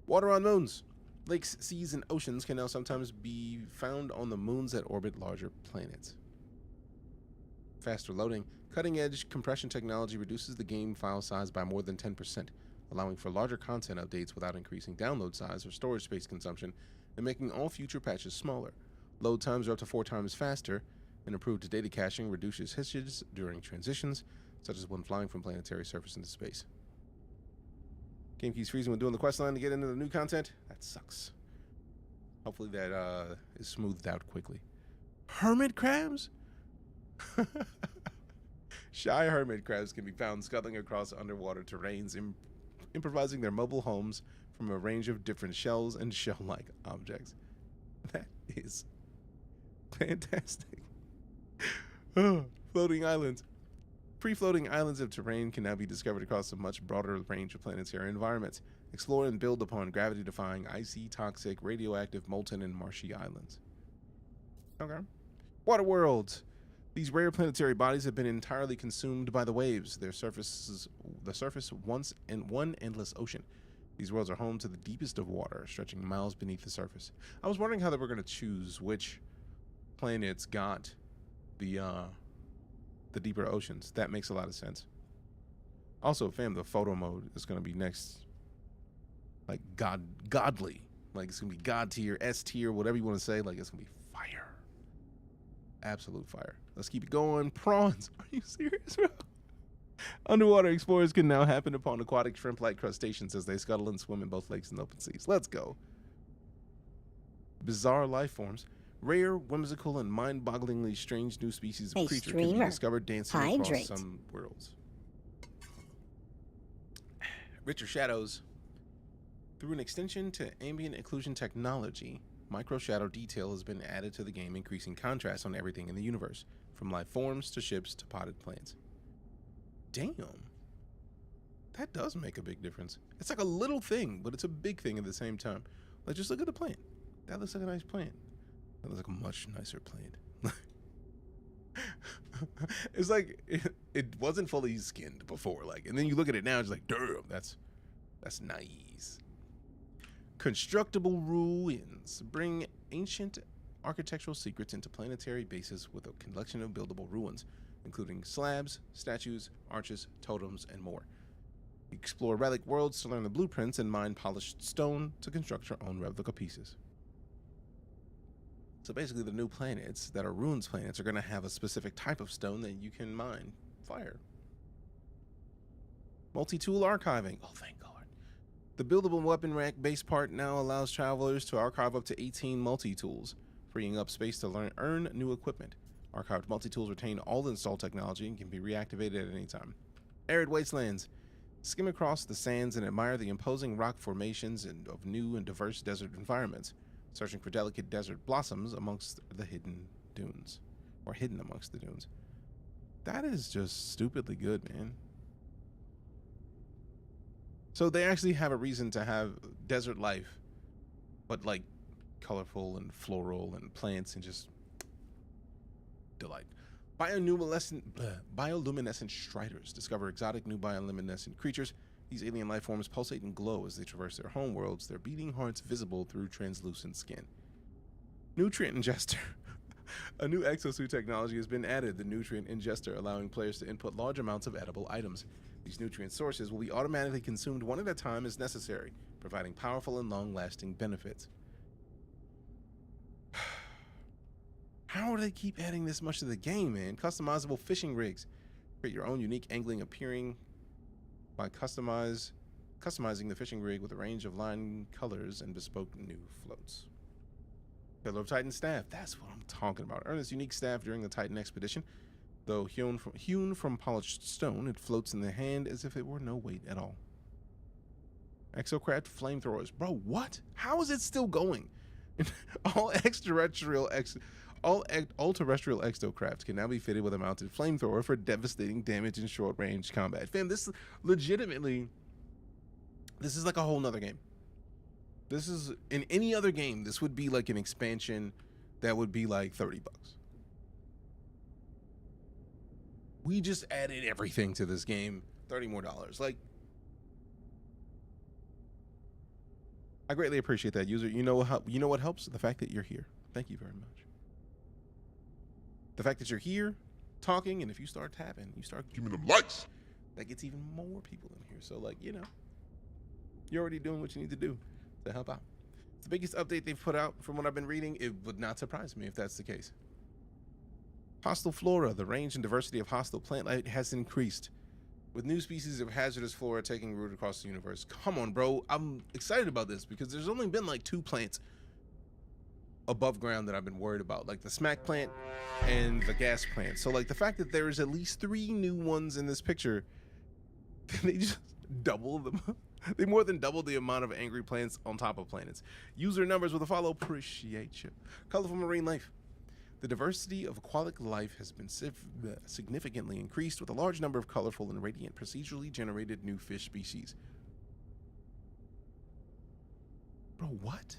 Water on moons. Lakes, seas, and oceans can now sometimes be found on the moons that orbit larger planets. Faster loading. Cutting-edge compression technology reduces the game file size by more than 10%, allowing for larger content updates without increasing download size or storage space consumption, and making all future patches smaller. Load times are up to 4 times faster, and improved data caching reduces hitches during transitions, such as when flying from planetary surface into space. Game keeps freezing when doing the quest line to get into the new content. That sucks. Hopefully that is smoothed out quickly. Hermit crabs? Shy hermit crabs can be found scuttling across underwater terrains, improvising their mobile homes from a range of different shells and shell-like objects. That is fantastic. Floating islands. Free-floating islands of terrain can now be discovered across a much broader range of planetary environments. Explore and build upon gravity-defying, icy, toxic, radioactive, molten, and marshy islands. Okay. Water worlds. These rare planetary bodies have been entirely consumed by the waves. The surface once and one endless ocean. These worlds are home to the deepest of water, stretching miles beneath the surface. I was wondering how they were going to choose which planets got the deeper oceans. That makes a lot of sense. Also, fam, the photo mode is going to be next, like godly. Like it's going to be God tier, S tier, whatever you want to say. Like it's going to be fire. Absolute fire. Let's keep it going. Prawns. Are you serious, bro? Underwater explorers can now happen upon aquatic shrimp-like crustaceans as they scuttle and swim in both lakes and open seas. Let's go. Bizarre life forms. Rare, whimsical, and mind-bogglingly strange new species of creature can be discovered dancing across some worlds. Richer shadows. Through an extension to ambient occlusion technology, micro shadow detail has been added to the game, increasing contrast on everything in the universe, from life forms to ships to potted plants. Damn. That does make a big difference. It's like a little thing, but it's a big thing at the same time. Like, just look at the plant. That looks like a nice plant. That looks like a much nicer plant. It's like it wasn't fully skinned before, like, and then you look at it now, it's like, damn, that's nice. Constructible ruins bring ancient architectural secrets into planetary bases with a collection of buildable ruins, including slabs, statues, arches, totems, and more. Explore relic worlds to learn the blueprints and mine polished stone to construct your own replica pieces. So basically the new planets that are ruins planets are going to have a specific type of stone that you can mine. Fire. Multi-tool archiving. Oh, thank God. The buildable weapon rack base part now allows travelers to archive up to 18 multi-tools, freeing up space to earn new equipment. Archived multi-tools retain all installed technology and can be reactivated at any time. Arid wastelands. Skim across the sands and admire the imposing rock formations of new and diverse desert environments, searching for delicate desert blossoms amongst the hidden dunes, or hidden amongst the dunes. That is just stupidly good, man. So they actually have a reason to have desert life, but like colorful and floral and plants and just delight. Bioluminescent striders discover exotic new bioluminescent creatures. These alien life forms pulsate and glow as they traverse their home worlds, their beating hearts visible through translucent skin. Nutrient ingester. A new exosuit technology has been added, the nutrient ingester, allowing players to input large amounts of edible items. These nutrient sources will be automatically consumed one at a time as necessary, providing powerful and long-lasting benefits. How do they keep adding this much to the game, man? Customizable fishing rigs. Create your own unique angling appearing by customizing the fishing rig with a range of line colors and bespoke new floats. Pillar of Titan staff. That's what I'm talking about. Earn this unique staff during the Titan expedition. Though hewn from polished stone, it floats in the hand as if it were no weight at all. Exocraft flamethrowers. Bro, what? How is it still going? All terrestrial exocrafts can now be fitted with a mounted flamethrower for devastating damage in short-range combat. Fam, this is legitimately, this is like a whole nother game. This is, in any other game, this would be like an expansion that would be like $30. We just added everything to this game, $30 more. Like, I greatly appreciate that, user. You know what helps? The fact that you're here. Thank you very much. The fact that you're here, talking, and if you start tapping, you start Give me them likes. that gets even more people in here. So, like, you know, you're already doing what you need to do to help out. It's the biggest update they've put out from what I've been reading. It would not surprise me if that's the case. Hostile flora. The range and diversity of hostile plant life has increased, with new species of hazardous flora taking root across the universe. Come on, bro. I'm excited about this because there's only been like 2 plants above ground that I've been worried about, like the smack plant and the gas plant. So like the fact that there is at least 3 new ones in this picture, they just double them. They more than doubled the amount of angry plants on top of planets. User numbers with a follow. Appreciate you. Colorful marine life. The diversity of aquatic life has been significantly increased, with a large number of colorful and radiant procedurally generated new fish species. Bro, what?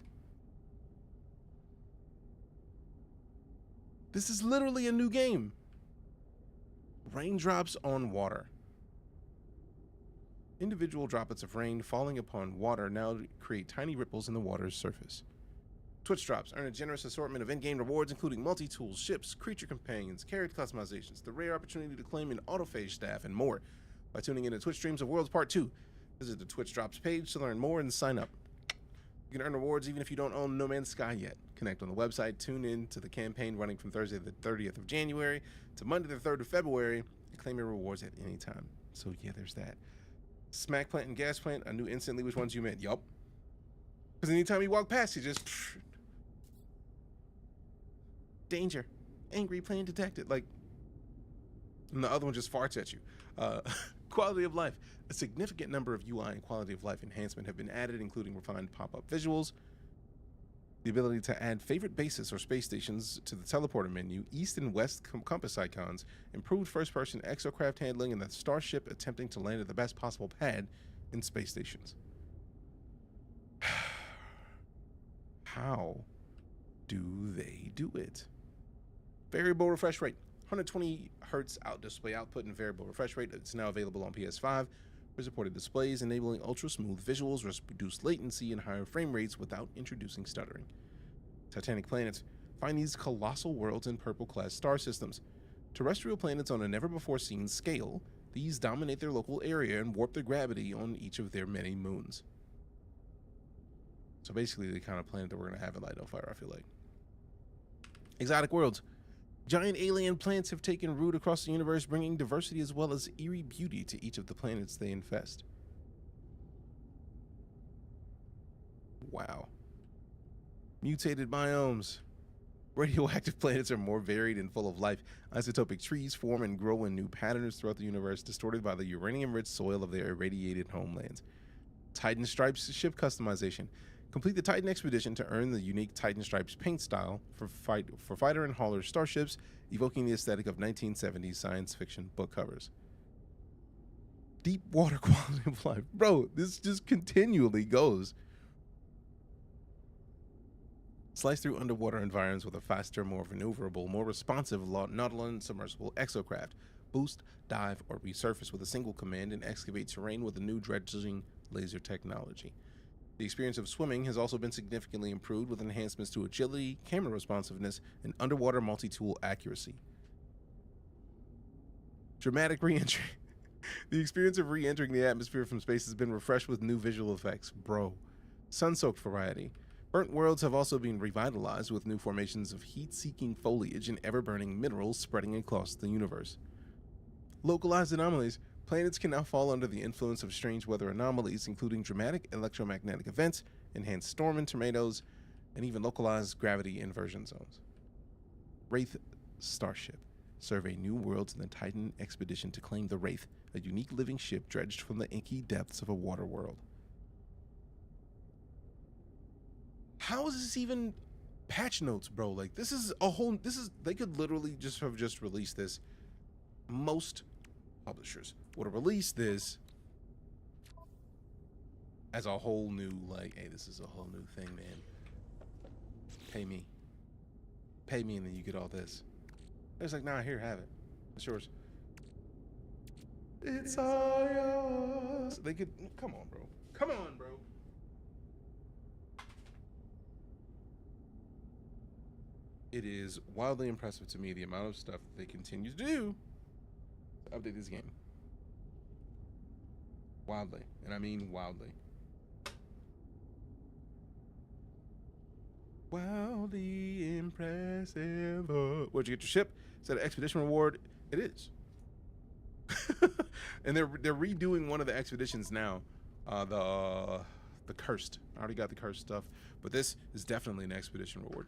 This is literally a new game. Raindrops on water. Individual droplets of rain falling upon water now create tiny ripples in the water's surface. Twitch drops earn a generous assortment of in-game rewards, including multi-tools, ships, creature companions, character customizations, the rare opportunity to claim an autophage staff, and more by tuning in to Twitch Streams of Worlds Part 2. Visit the Twitch Drops page to learn more and sign up. You can earn rewards even if you don't own NoMansSky yet. Connect on the website, tune in to the campaign running from Thursday the 30th of January to Monday the 3rd of February, and claim your rewards at any time. So yeah, there's that. Smack plant and gas plant, I knew instantly which ones you meant. Yup. Because anytime you walk past, you just... danger. Angry plant detected. Like, and the other one just farts at you. Quality of life. A significant number of UI and quality of life enhancement have been added, including refined pop-up visuals, the ability to add favorite bases or space stations to the teleporter menu, east and west compass icons, improved first-person exocraft handling, and the starship attempting to land at the best possible pad in space stations. How do they do it? Variable refresh rate. 120 hertz out display output and variable refresh rate. It's now available on PS5 for supported displays, enabling ultra smooth visuals, reduced latency, and higher frame rates without introducing stuttering. Titanic planets. Find these colossal worlds in purple class star systems. Terrestrial planets on a never before seen scale. These dominate their local area and warp their gravity on each of their many moons. So basically the kind of planet that we're going to have in Light No Fire, I feel like. Exotic worlds. Giant alien plants have taken root across the universe, bringing diversity as well as eerie beauty to each of the planets they infest. Wow. Mutated biomes. Radioactive planets are more varied and full of life. Isotopic trees form and grow in new patterns throughout the universe, distorted by the uranium-rich soil of their irradiated homelands. Titan Stripes ship customization. Complete the Titan expedition to earn the unique Titan Stripes paint style for fighter and hauler starships, evoking the aesthetic of 1970s science fiction book covers. Deep water quality of life. Bro, this just continually goes. Slice through underwater environments with a faster, more maneuverable, more responsive non-submersible exocraft. Boost, dive, or resurface with a single command and excavate terrain with a new dredging laser technology. The experience of swimming has also been significantly improved with enhancements to agility, camera responsiveness, and underwater multi-tool accuracy. Dramatic re-entry. The experience of re-entering the atmosphere from space has been refreshed with new visual effects. Bro. Sun-soaked variety. Burnt worlds have also been revitalized with new formations of heat-seeking foliage and ever-burning minerals spreading across the universe. Localized anomalies. Planets can now fall under the influence of strange weather anomalies, including dramatic electromagnetic events, enhanced storm and tornadoes, and even localized gravity inversion zones. Wraith Starship. Survey new worlds in the Titan expedition to claim the Wraith, a unique living ship dredged from the inky depths of a water world. How is this even patch notes, bro? Like, this is a whole, they could literally just have just released this. Most publishers would have released this as a whole new, like, hey, this is a whole new thing, man. Pay me, and then you get all this. It's like, nah, here, have it. It's yours. It's all yours. They could, come on, bro. Come on, bro. It is wildly impressive to me the amount of stuff that they continue to do to update this game. Wildly, and I mean wildly. Wildly impressive. Where'd you get your ship? Is that an expedition reward? It is. And they're redoing one of the expeditions now. The cursed. I already got the cursed stuff, but this is definitely an expedition reward.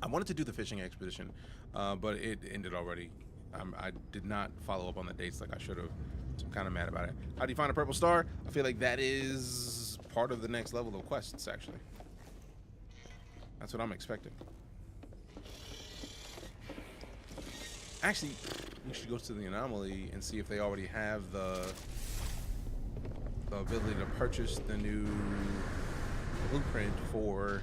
I wanted to do the fishing expedition, but it ended already. I did not follow up on the dates like I should have, so I'm kind of mad about it. How do you find a purple star? I feel like that is part of the next level of quests, actually. That's what I'm expecting. Actually, we should go to the anomaly and see if they already have the ability to purchase the new blueprint for...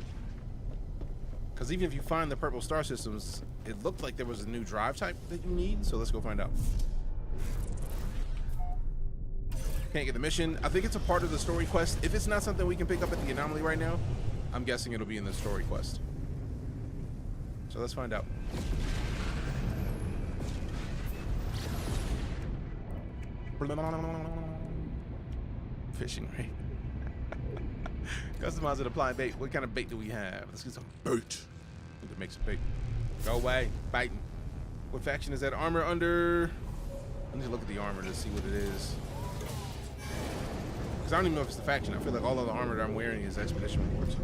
Because even if you find the purple star systems, it looked like there was a new drive type that you need, so let's go find out. Can't get the mission. I think it's a part of the story quest. If it's not something we can pick up at the anomaly right now, I'm guessing it'll be in the story quest. So let's find out. Fishing, right? Customize and apply bait. What kind of bait do we have? Let's get some bait. Need to make some bait. Go away. Biting. What faction is that armor under? I need to look at the armor to see what it is. Because I don't even know if it's the faction. I feel like all of the armor that I'm wearing is expedition rewards.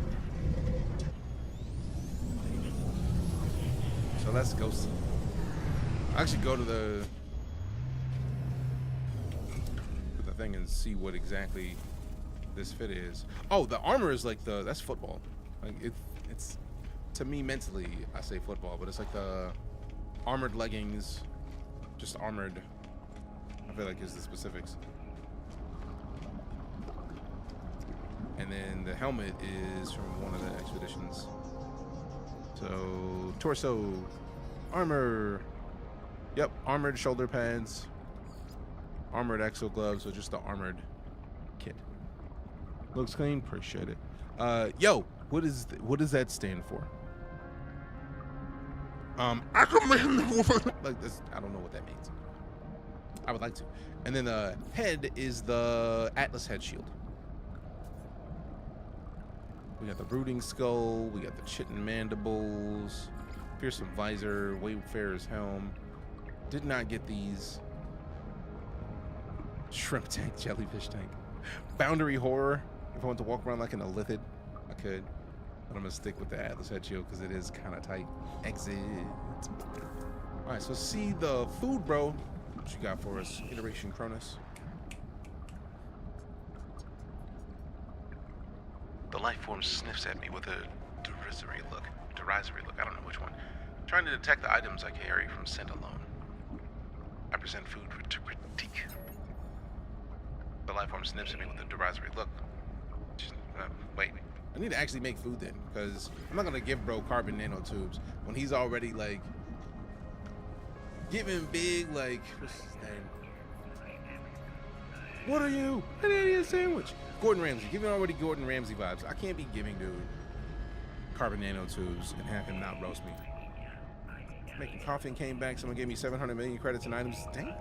So let's go see. I'll actually go to the thing and see what exactly this fit is. Oh, the armor is like that's football. Like it's to me mentally, I say football, but it's like the armored leggings, just armored. I feel like is the specifics. And then the helmet is from one of the expeditions. So torso, armor. Yep, armored shoulder pads, armored exo gloves, so just the armored kit. Looks clean, appreciate it. Yo, what does that stand for? I command the woman. Like this, I don't know what that means. I would like to. And then the head is the Atlas head shield. We got the brooding skull, we got the chitin mandibles, fearsome visor, wayfarer's helm. Did not get these. Shrimp tank, jellyfish tank. Boundary horror. If I want to walk around like an Elithid, I could. But I'm gonna stick with the Atlas head shield because it is kind of tight. Exit. All right, so see the food, bro. What you got for us? Iteration Cronus. The life form sniffs at me with a derisory look. I don't know which one. Trying to detect the items I carry from scent alone. I present food to critique. The life form sniffs at me with a derisory look. Wait, I need to actually make food then, because I'm not gonna give bro carbon nanotubes when he's already like giving big like what's his name? What are you? An idiot sandwich. Gordon Ramsay. Giving already Gordon Ramsay vibes. I can't be giving dude carbon nanotubes and have him not roast me. Making coffee and came back. Someone gave me 700 million credits and items. Dang.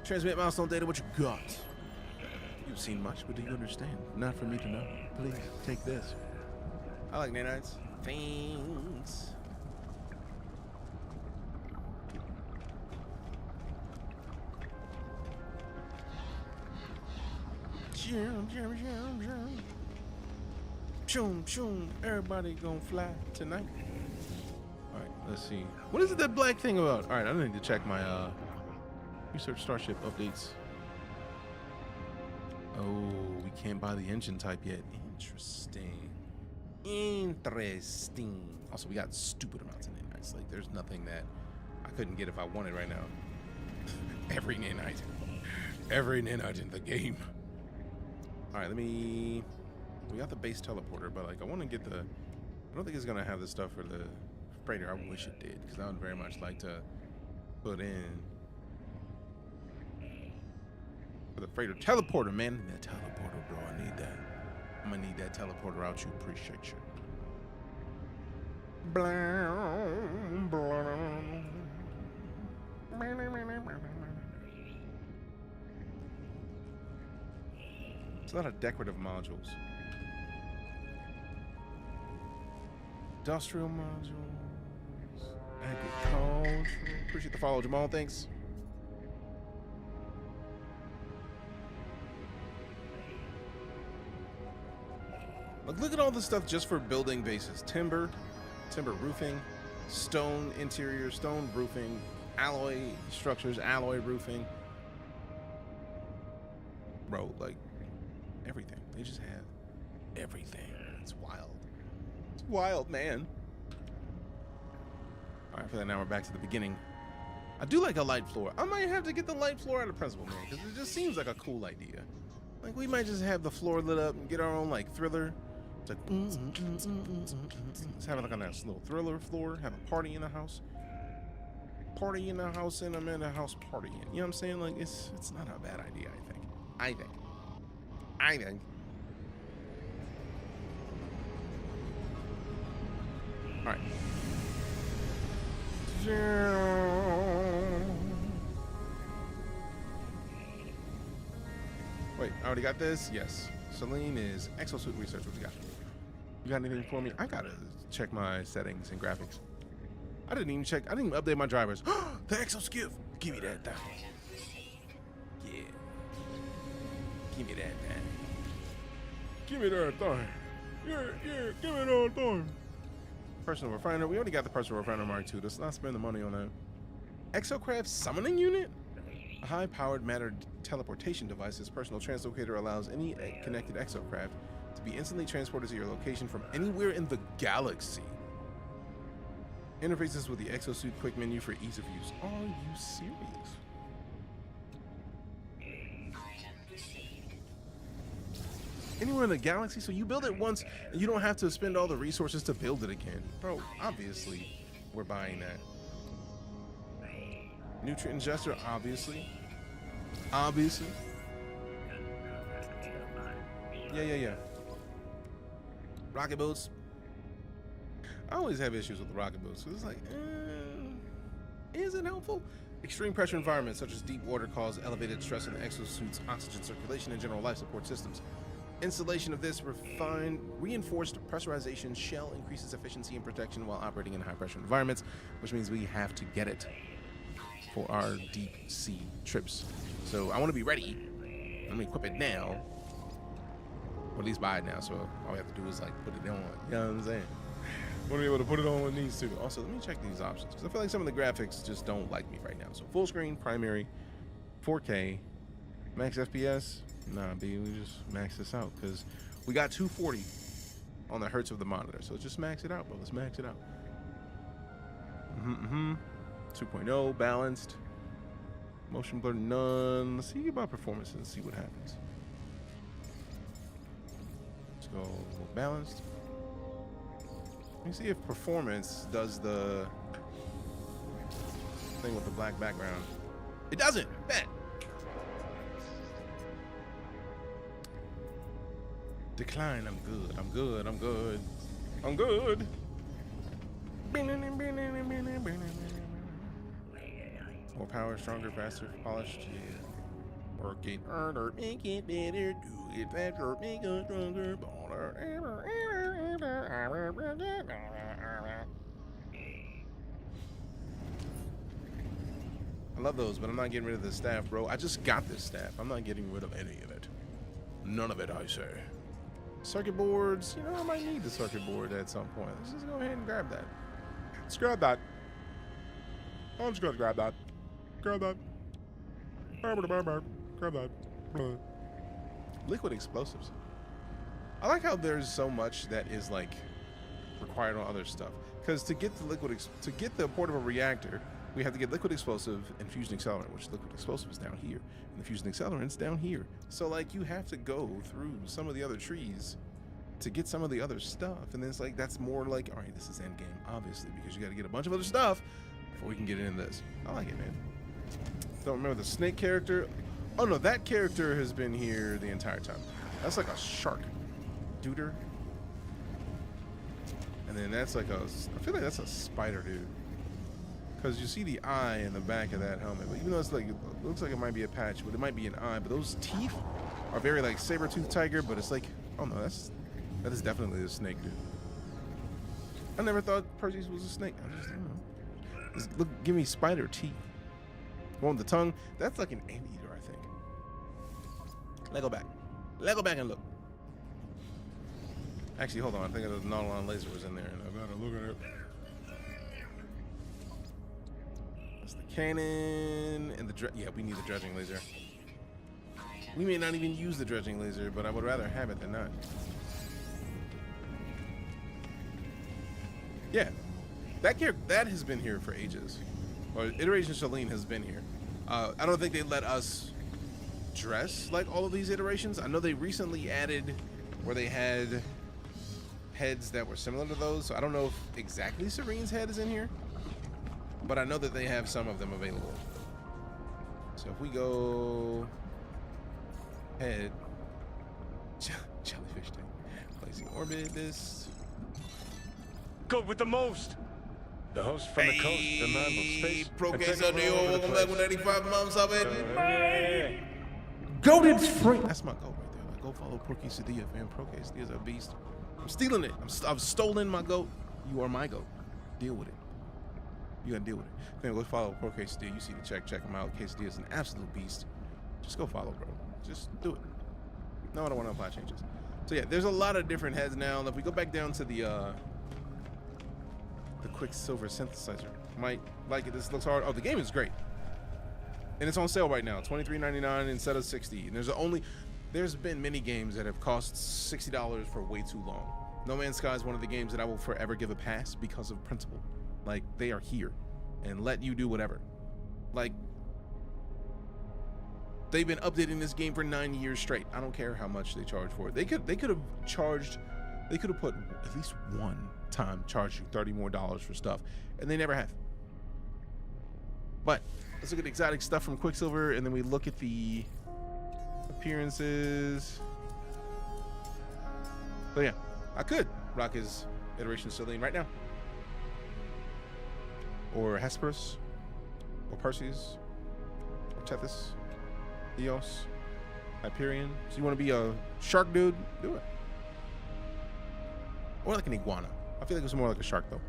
Transmit milestone data. What you got? You've seen much, but do you understand? Not for me to know. Please take this. I like nanites. Thanks. Everybody gonna fly tonight. All right, let's see. What is it that black thing about? All right, I need to check my research starship updates. Oh, we can't buy the engine type yet. Interesting. Also, we got stupid amounts of nanites. Like, there's nothing that I couldn't get if I wanted right now. Every nanite in the game. All right, we got the base teleporter, but like I want to get I don't think it's gonna have the stuff for the freighter. I wish it did, because I would very much like to put in for the freighter teleporter, man. That teleporter, bro, I need that. I'm gonna need that teleporter out. You appreciate you. It's a lot of decorative modules. Industrial modules. Agricultural. Appreciate the follow, Jamal. Thanks. Look at all the stuff just for building bases. Timber roofing, stone interior, stone roofing, alloy structures, alloy roofing. Bro, like everything. They just have everything. It's wild. It's wild, man. All right, for that, now we're back to the beginning. I do like a light floor. I might have to get the light floor out of principle, man, because it just seems like a cool idea. Like, we might just have the floor lit up and get our own, like, thriller. It's like, let's have it like a nice little thriller floor. Have a party in the house. Party in the house, and I'm in the house partying. You know what I'm saying? Like, it's not a bad idea, I think. All right. Wait, I already got this? Yes. Celine is exosuit research. What you got? You got anything for me? I gotta check my settings and graphics. I didn't even update my drivers. The exoskiff! Give me that thing. Yeah. Give me that thing. Give me that thing. Yeah, give me that thing. Personal refiner. We already got the personal refiner Mark II. Let's not spend the money on that. Exocraft summoning unit? A high-powered matter teleportation device. This personal translocator allows any connected exocraft to be instantly transported to your location from anywhere in the galaxy. Interfaces with the exosuit quick menu for ease of use. Are you serious? Anywhere in the galaxy, so you build it once and you don't have to spend all the resources to build it again. Bro, obviously we're buying that. Nutrient ingester, obviously. Yeah. Rocket boats. I always have issues with the rocket boats. So it's like, is it helpful? Extreme pressure environments such as deep water cause elevated stress in the exosuit's oxygen circulation and general life support systems. Installation of this reinforced pressurization shell increases efficiency and protection while operating in high pressure environments, which means we have to get it for our deep sea trips. So I want to be ready Let me equip it now. Or at least buy it now, so all we have to do is like put it on. You know what I'm saying? Want to be able to put it on when it needs to. Also, let me check these options because I feel like some of the graphics just don't like me right now. So full screen, primary, 4K, max FPS. Nah, B, we just max this out because we got 240 on the hertz of the monitor. So just max it out, bro. Let's max it out. 2.0 balanced. Motion blur none. Let's see about performance and see what happens. Let's go balanced. Let me see if performance does the thing with the black background. It doesn't. Bet. Decline. I'm good. I'm good. I'm good. I'm good. More power, stronger, faster, polished. Work it harder, make it better, do it faster, make it stronger, I love those, but I'm not getting rid of the staff, bro. I just got this staff. I'm not getting rid of any of it. None of it, I say. Circuit boards, you know, I might need the circuit board at some point. Let's just go ahead and grab that. Let's grab that. I'm just gonna grab that. Grab that. Grab that. Liquid explosives. I like how there's so much that is like required on other stuff. Because to get the portable reactor, we have to get liquid explosive and fusion accelerant, which liquid explosive is down here, and the fusion accelerant's down here. So like you have to go through some of the other trees to get some of the other stuff, and then it's like that's more like, all right, this is end game, obviously, because you got to get a bunch of other stuff before we can get into this. I like it, man. Don't remember the snake character. Oh no, that character has been here the entire time. That's like a shark duder. And then that's like I feel like that's a spider dude. Because you see the eye in the back of that helmet. But even though it's like, it looks like it might be a patch, but it might be an eye. But those teeth are very like saber-toothed tiger, but it's like, oh no, that is definitely a snake dude. I never thought Perseus was a snake. I just don't know. Just look, give me spider teeth. One with the tongue, that's like an anteater, I think. Let go back. Let go back and look. Actually, hold on. I think the Nautilon laser was in there, and I gotta look at it. That's the cannon and the yeah. We need the dredging laser. We may not even use the dredging laser, but I would rather have it than not. Yeah, that has been here for ages. Or Iteration Shalene has been here. I don't think they let us dress like all of these iterations. I know they recently added where they had heads that were similar to those. So I don't know if exactly Serene's head is in here, but I know that they have some of them available. So if we go head, jellyfish tank, placing orbit, this. Go with the most. The host from the coast, the Marvel space. Welcome back with 85 months of it. Goated free. That's my goat right there. Like, go follow Pro Quesadilla, man. Pro Quesadilla is a beast. I'm stealing it. I've stolen my goat. You are my goat. Deal with it. You gotta deal with it. Man, go follow Pro Quesadilla. You see the check him out. Quesadilla is an absolute beast. Just go follow, bro. Just do it. No, I don't want to apply changes. So yeah, there's a lot of different heads now. And if we go back down to the Quicksilver synthesizer, might like it. This looks hard. Oh, the game is great, and it's on sale right now, $23.99 instead of $60. And there's been many games that have cost $60 for way too long. No Man's Sky is one of the games that I will forever give a pass because of principle. Like, they are here and let you do whatever. Like, they've been updating this game for 9 years straight. I don't care how much they charge for it. They could have put at least one time charge you $30 more for stuff, and they never have. But let's look at exotic stuff from Quicksilver, and then we look at the appearances. So yeah, I could rock his Iteration Shalene right now, or Hesperus, or Perseus, or Tethys, Eos, Hyperion. So you want to be a shark dude? Do it. Or like an iguana. I feel like it's more like a shark though.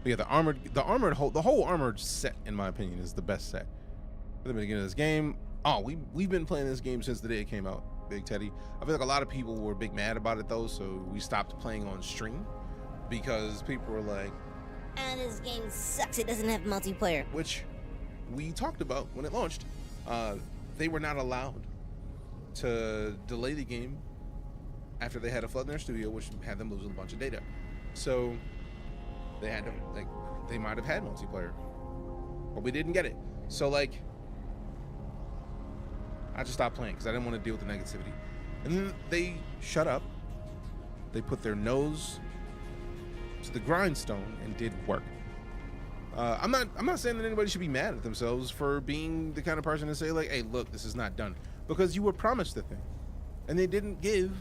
But yeah, the whole armored set, in my opinion, is the best set. At the beginning of this game, Oh, we've been playing this game since the day it came out, Big Teddy. I feel like a lot of people were big mad about it though, so we stopped playing on stream because people were like, this game sucks. It doesn't have multiplayer. which we talked about when it launched. They were not allowed to delay the game after they had a flood in their studio, which had them losing a bunch of data. So they had to, like, they might have had multiplayer, but we didn't get it. So like, I just stopped playing because I didn't want to deal with the negativity. And then they shut up. They put their nose to the grindstone and did work. I'm not saying that anybody should be mad at themselves for being the kind of person to say like, hey, look, this is not done, because you were promised the thing and they didn't give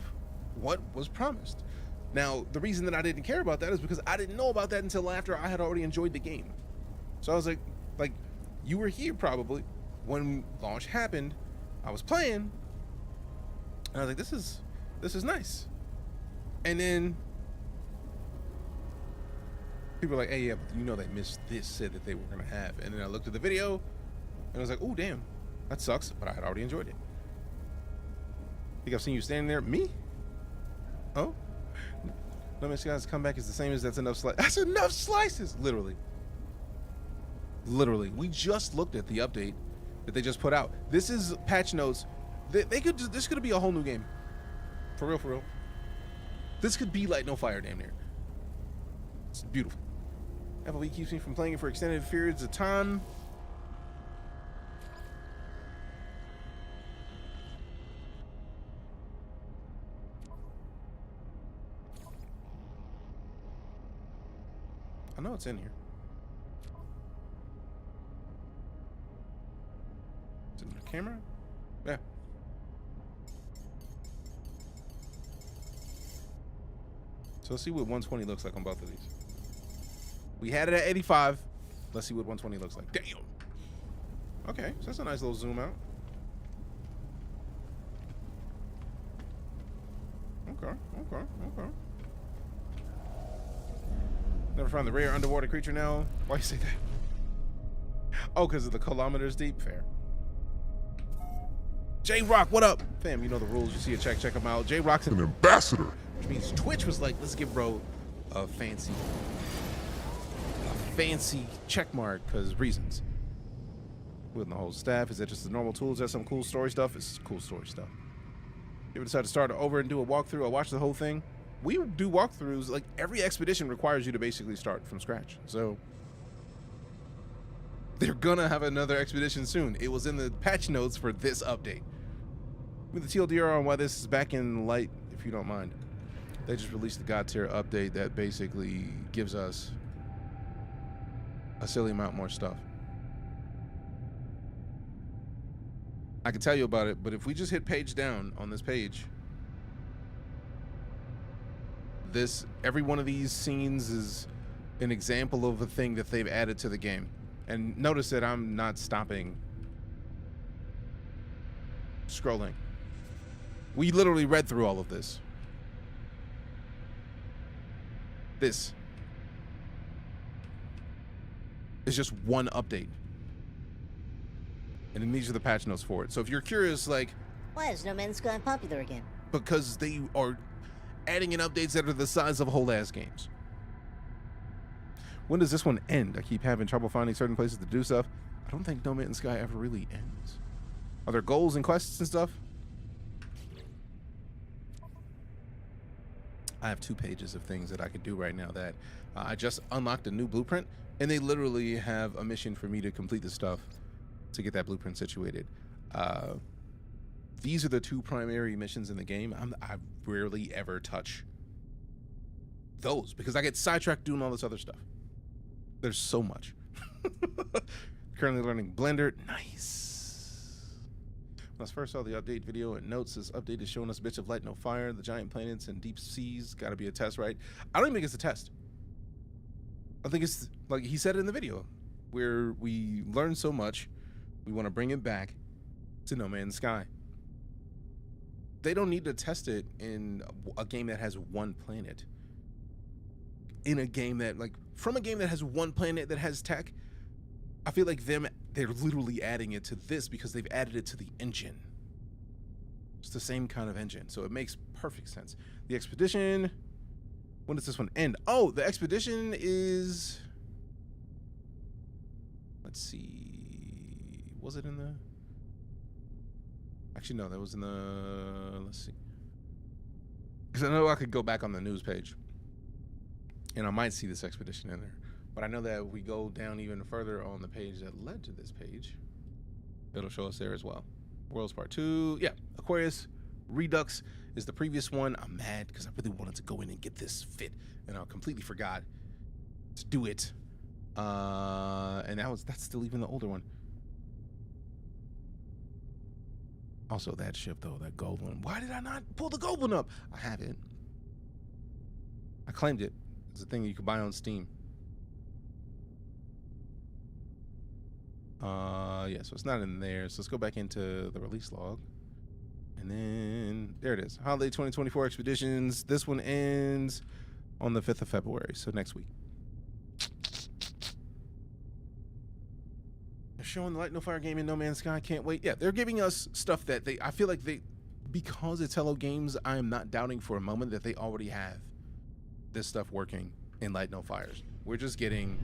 what was promised. Now, the reason that I didn't care about that is because I didn't know about that until after I had already enjoyed the game. So I was like, you were here probably when launch happened. I was playing and I was like, this is nice. And then people were like, hey, yeah, but you know they missed this set that they were gonna have. And then I looked at the video and I was like, oh damn, that sucks, but I had already enjoyed it. Think I've seen you standing there? Me? Oh? NoMansSky's comeback is the same as that's enough slices. That's enough slices! Literally. We just looked at the update that they just put out. This is patch notes. This could be a whole new game. For real. This could be Light No Fire damn near. It's beautiful. FOV keeps me from playing it for extended periods of time. I know it's in here. Is it in the camera? Yeah. So let's see what 120 looks like on both of these. We had it at 85. Let's see what 120 looks like. Damn. Okay, so that's a nice little zoom out. Okay. Never found the rare underwater creature now. Why you say that? Oh, because of the kilometers deep? Fair. J-Rock, what up? Fam, you know the rules. You see a check them out. J-Rock's An ambassador. which means Twitch was like, let's give bro a fancy check mark because reasons. With the whole staff, is that just the normal tools? Is that some cool story stuff? It's cool story stuff. You ever decide to start over and do a walkthrough or watch the whole thing? We do walkthroughs. Like every expedition requires you to basically start from scratch. So they're gonna have another expedition soon. It was in the patch notes for this update. With the TLDR on why this is back in light, if you don't mind. They just released the God tier update that basically gives us a silly amount more stuff. I can tell you about it, but if we just hit page down on this page, every one of these scenes is an example of a thing that they've added to the game. And notice that I'm not stopping scrolling. We literally read through all of this. This is just one update. And then these are the patch notes for it. So if you're curious, like, Why is NoMansSky popular again? because they are adding in updates that are the size of whole ass games. When does this one end? I keep having trouble finding certain places to do stuff. I don't think NoMansSky ever really ends. Are there goals and quests and stuff? I have 2 pages of things that I could do right now that I just unlocked a new blueprint, and they literally have a mission for me to complete the stuff to get that blueprint situated. These are the 2 primary missions in the game. I rarely ever touch those because I get sidetracked doing all this other stuff. There's so much. Currently learning Blender. Nice. When I first saw the update video, it notes this update is showing us a bitch of light, no fire, the giant planets and deep seas. Got to be a test, right? I don't even think it's a test. I think it's like he said in the video, where we learned so much, we want to bring it back to NoMansSky. They don't need to test it in a game that has 1 planet. In a game that, like, from a game that has 1 planet that has tech, I feel like them they're literally adding it to this because they've added it to the engine. It's the same kind of engine, so it makes perfect sense. The expedition, when does this one end? Oh, the expedition is, let's see, was it in the, actually no, that was in the, let's see. Because I know I could go back on the news page and I might see this expedition in there. But I know that if we go down even further on the page that led to this page, it'll show us there as well. Worlds Part 2. Yeah, Aquarius Redux is the previous one. I'm mad because I really wanted to go in and get this fit, and I completely forgot to do it. And that's still even the older one. Also, that ship though, that gold one. Why did I not pull the gold one up? I have it. I claimed it. It's a thing you can buy on Steam. Yeah, so it's not in there. So let's go back into the release log. And then there it is. Holiday 2024 Expeditions. This one ends on the 5th of February, so next week. They're showing the Light No Fire game in No Man's Sky. Can't wait. Yeah, they're giving us stuff that I feel like because it's Hello Games, I am not doubting for a moment that they already have this stuff working in Light No Fires. We're just getting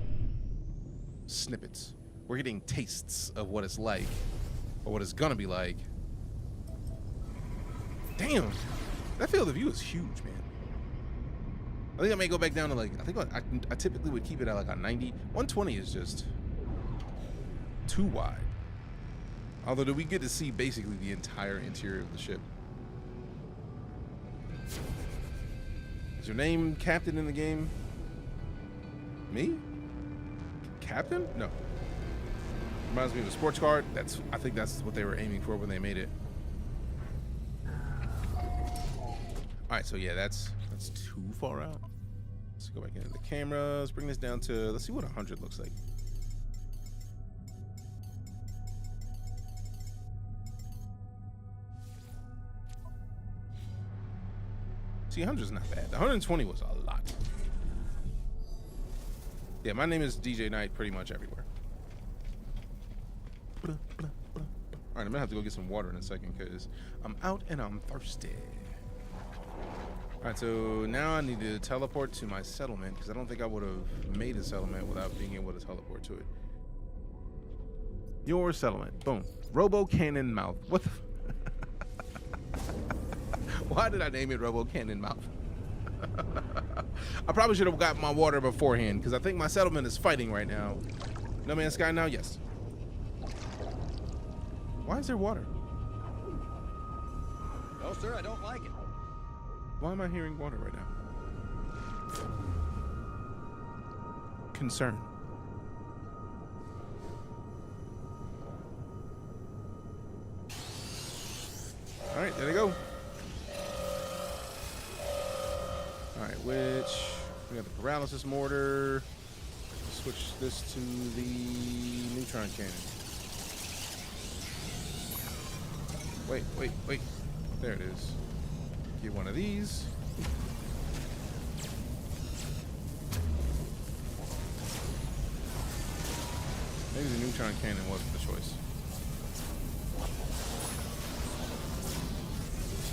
snippets. We're getting tastes of what it's like, or what it's gonna be like. Damn, that field of view is huge, man. I think I may go back down to like, I typically would keep it at like a 90. 120 is just too wide. Although, do we get to see basically the entire interior of the ship? Is your name Captain in the game? Me? Captain? No. Reminds me of a sports card. I think that's what they were aiming for when they made it. All right, so yeah, that's too far out. Let's go back into the camera. Let's bring this down to, let's see what 100 looks like. See, 100 is not bad. The 120 was a lot. Yeah, my name is DeejayKnight pretty much everywhere. All right, I'm gonna have to go get some water in a second because I'm out and I'm thirsty. All right, so now I need to teleport to my settlement because I don't think I would have made a settlement without being able to teleport to it. Your settlement, boom. Robo Cannon Mouth. What the? Why did I name it Robo Cannon Mouth? I probably should have got my water beforehand because I think my settlement is fighting right now. No Man's Sky now, yes. Why is there water? No, sir, I don't like it. Why am I hearing water right now? Concern. All right, there they go. All right, which we got the paralysis mortar. Switch this to the neutron cannon. Wait. There it is. Get one of these. Maybe the neutron cannon wasn't the choice.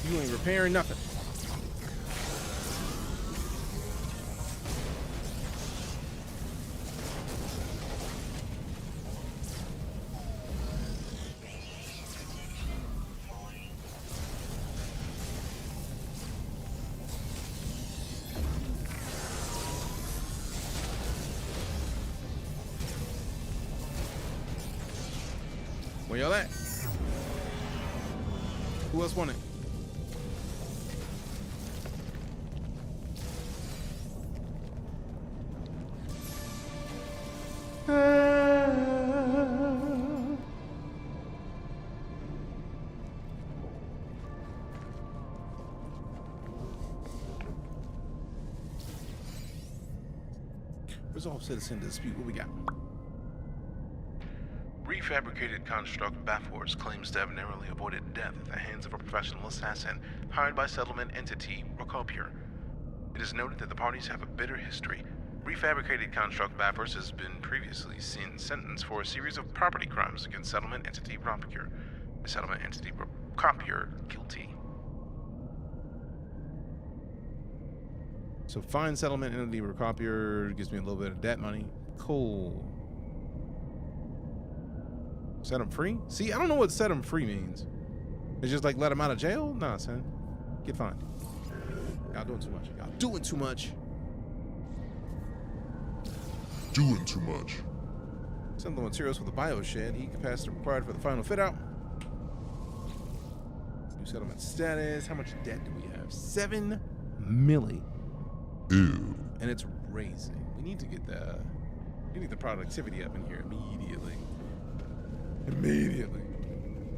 You ain't repairing nothing. Where y'all at? Who else want it? Resolve citizen dispute. What we got? Refabricated construct Baforce claims to have narrowly avoided death at the hands of a professional assassin hired by settlement entity Rocopure. It is noted that the parties have a bitter history, refabricated construct Bappers has been previously sentenced for a series of property crimes against settlement entity Rompier. The settlement entity Copier guilty. So fine settlement entity Copier gives me a little bit of debt money. Cool. Set him free? See, I don't know what set him free means. It's just like let him out of jail? Nah, son. Get fined. Y'all doing too much. Y'all doing too much. Doing too much. Assemble materials for the bioshed. Heat capacity required for the final fit out. New settlement status. How much debt do we have? 7 milli. Ew. And it's raising. We need to get the productivity up in here immediately. Immediately.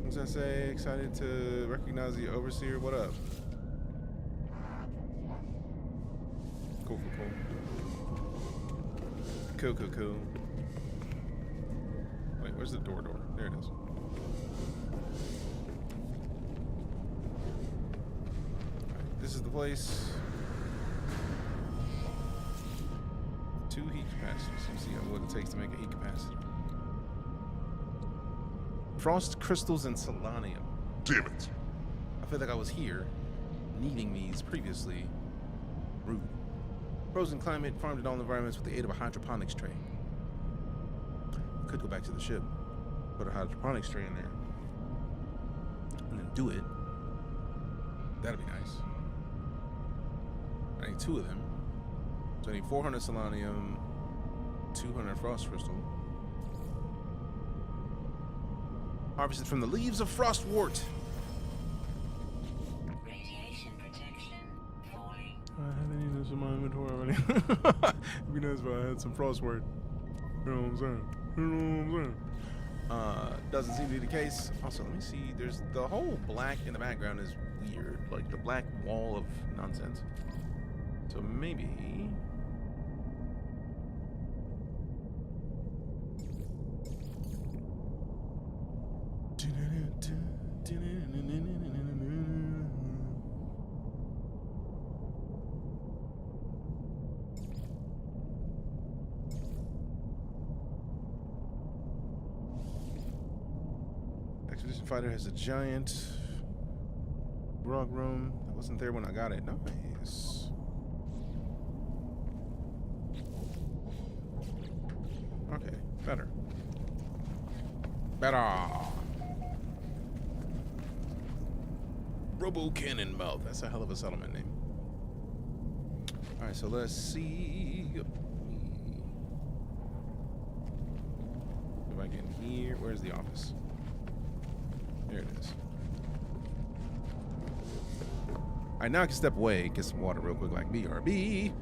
What's that say? Excited to recognize the overseer. What up? Cool. Cool. Wait, where's the door? There it is. Alright, this is the place. 2 heat capacitors. You see what it takes to make a heat capacitor. Frost crystals and selenium. Damn it. I feel like I was here, needing these previously. Rude. Frozen climate, farmed in all environments with the aid of a hydroponics tray. Could go back to the ship, put a hydroponics tray in there, and then do it. That'd be nice. I need 2 of them. So I need 400 selenium, 200 frost crystal. Harvested from the leaves of frostwort. Radiation protection falling. I have any of this in my inventory already. It'd be nice if I had some frostwort. You know what I'm saying? Doesn't seem to be the case. Also, let me see. There's the whole black in the background is weird. Like the black wall of nonsense. So maybe. Expedition fighter has a giant grog room. That wasn't there when I got it. Nice. Okay, better. Robo Cannon Mouth. That's a hell of a settlement name. Alright, so let's see. If I get in here, where's the office? There it is. Alright, now I can step away, get some water real quick like BRB.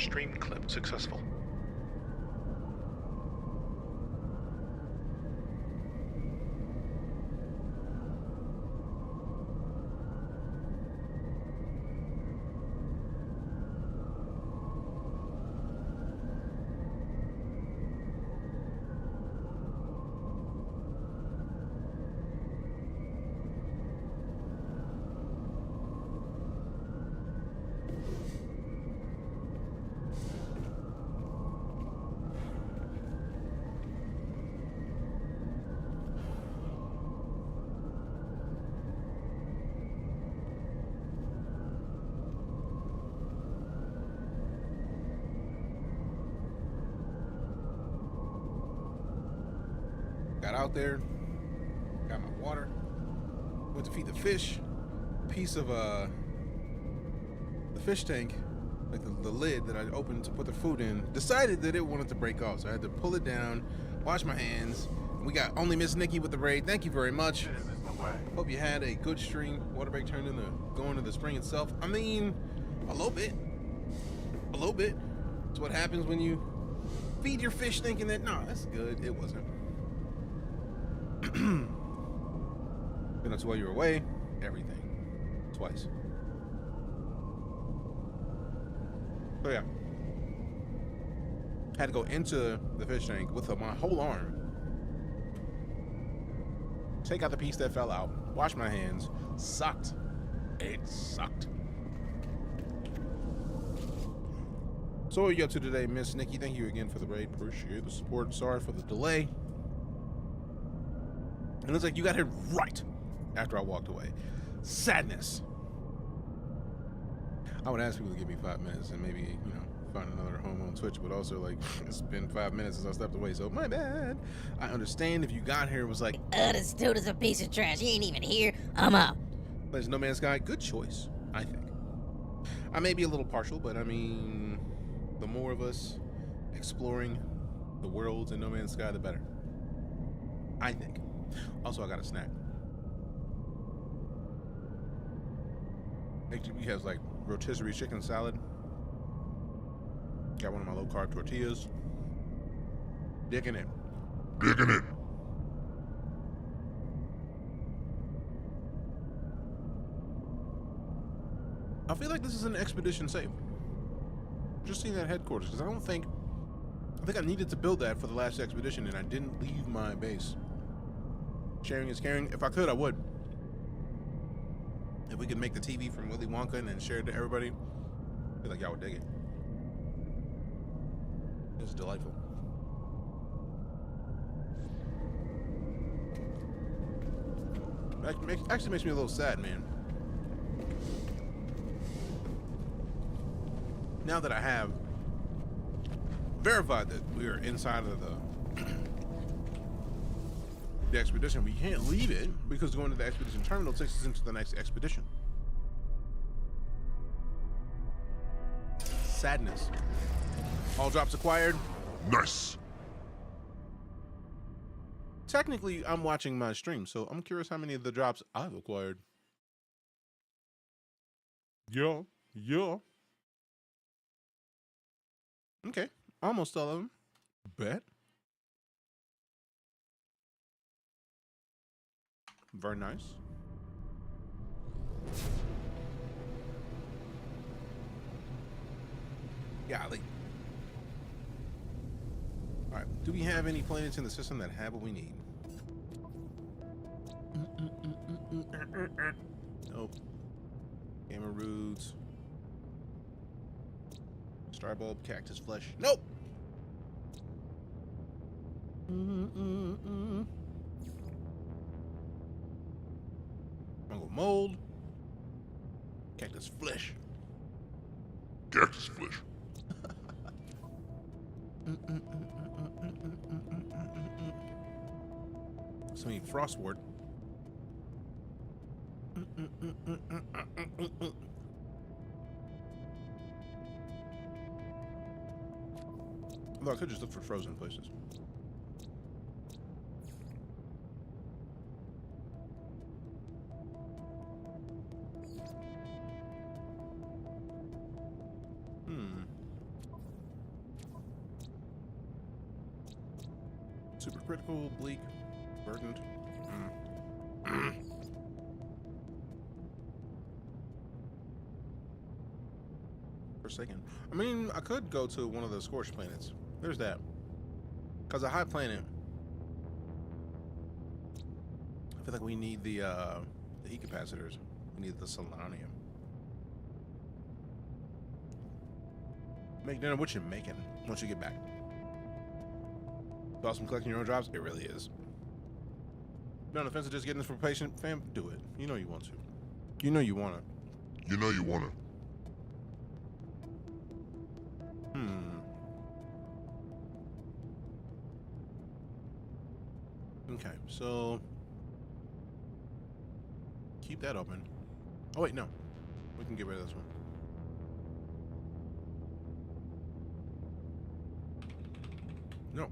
Stream clip successful. Got out there, got my water, went to feed the fish. Piece of the fish tank, like the lid that I opened to put the food in, decided that it wanted to break off, so I had to pull it down, wash my hands. We got only Miss Nikki with the raid. Thank you very much. Hope you had a good stream. Water break turned into going to the spring itself. I mean, a little bit. A little bit. It's what happens when you feed your fish thinking that, nah, that's good. It wasn't. Then that's while you're away, everything. Twice. So yeah. Had to go into the fish tank with my whole arm. Take out the piece that fell out. Wash my hands. Sucked. It sucked. So what are you up to today, Miss Nikki? Thank you again for the raid. Appreciate the support. Sorry for the delay. It looks like you got here right after I walked away. Sadness. I would ask people to give me 5 minutes and maybe, you know, find another home on Twitch, but also, like, it's been 5 minutes since I stepped away, so my bad. I understand if you got here, it was like, This dude is a piece of trash. He ain't even here. I'm out. There's NoMansSky. Good choice, I think. I may be a little partial, but I mean, the more of us exploring the worlds in NoMansSky, the better. I think. Also, I got a snack. HTV has like rotisserie chicken salad. Got one of my low carb tortillas. Digging it. Digging it. I feel like this is an expedition save. Just seeing that headquarters, because I think I needed to build that for the last expedition, and I didn't leave my base. Sharing is caring. If I could, I would. If we could make the TV from Willy Wonka and then share it to everybody, I feel like y'all would dig it. It's delightful. Actually makes me a little sad, man. Now that I have verified that we are inside of the expedition, we can't leave it because going to the expedition terminal takes us into the next expedition. Sadness. All drops acquired. Nice. Technically, I'm watching my stream, so I'm curious how many of the drops I've acquired. Yeah. Okay, almost all of them. Bet. Very nice. Golly. All right, do we have any planets in the system that have what we need? Nope. Gamma roots. Star bulb, cactus flesh. Nope. Fungal mold. Cactus flesh. Cactus flesh. So we need frostwort. Although I could just look for frozen places. Super critical, bleak, burdened. Forsaken. I mean, I could go to one of the scorched planets. There's that. Because a high planet, I feel like we need the heat capacitors. We need the selenium. Make dinner. What you making once you get back? It's awesome collecting your own jobs. It really is. Be on the fence of just getting this for patient, fam. Do it. You know you want to. You know you wanna. You know you wanna. Okay, so keep that open. Oh wait, no. We can get rid of this one. No.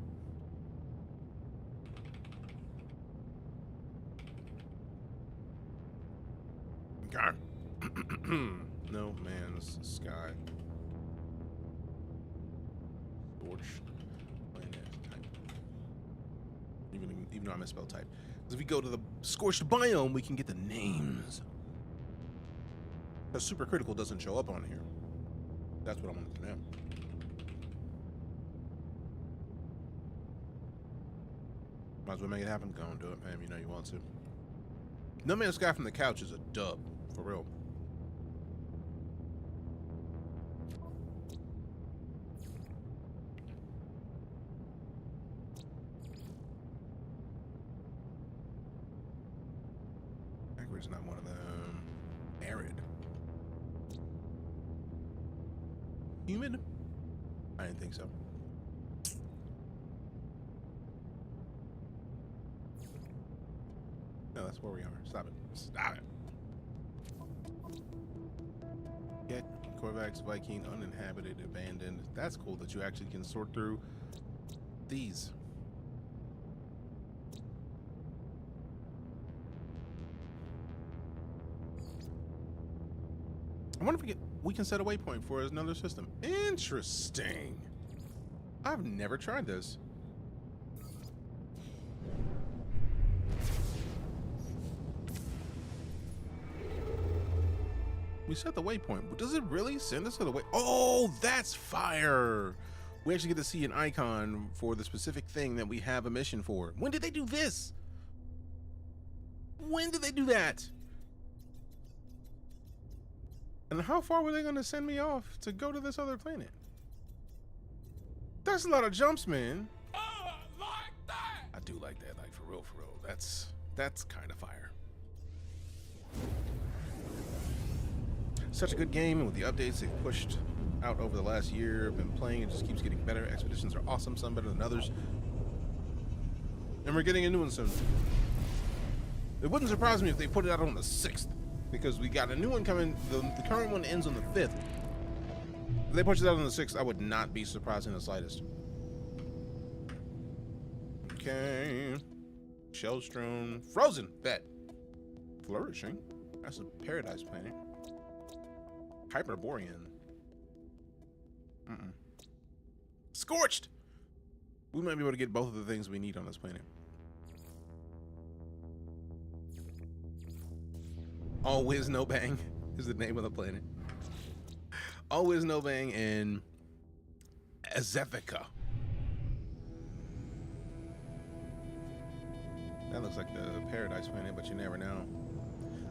Okay. No Man's Sky. Scorched planet type. Even though I misspelled type. Because if we go to the scorched biome, we can get the names. Because supercritical doesn't show up on here. That's what I wanted to know. Might as well make it happen. Go and do it, fam. You know you want to. No Man's Sky from the couch is a dub. For real. It's not one of them. Arid. Humid? I didn't think so. No, that's where we are. Stop it. Stop it. Get Corvax, Viking, uninhabited, abandoned. That's cool that you actually can sort through these. I wonder if we can set a waypoint for another system. Interesting. I've never tried this. We set the waypoint, but does it really send us to the way? Oh, that's fire. We actually get to see an icon for the specific thing that we have a mission for. When did they do this? When did they do that? And how far were they going to send me off to go to this other planet? That's a lot of jumps, man. Like that. I do like that, like for real, for real. That's kind of fire. Such a good game, and with the updates they've pushed out over the last year, I've been playing, it just keeps getting better. Expeditions are awesome, some better than others. And we're getting a new one soon. It wouldn't surprise me if they put it out on the 6th. Because we got a new one coming. The current one ends on the 5th. If they push it out on the 6th, I would not be surprised in the slightest. Okay. Shellstrom. Frozen. That. Flourishing. That's a paradise planet. Hyperborean. Scorched! We might be able to get both of the things we need on this planet. Always No Bang is the name of the planet. Always No Bang and Azephica. That looks like the paradise planet, but you never know.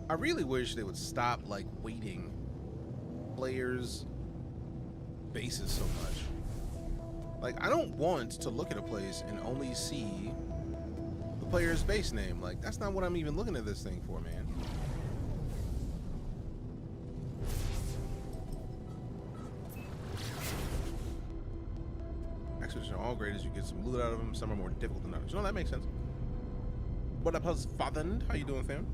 I really wish they would stop like weighting players' bases so much. Like, I don't want to look at a place and only see the player's base name. Like, that's not what I'm even looking at this thing for, man. Expeditions are all great as you get some loot out of them. Some are more difficult than others. You know, that makes sense. What up, husband? How you doing, fam?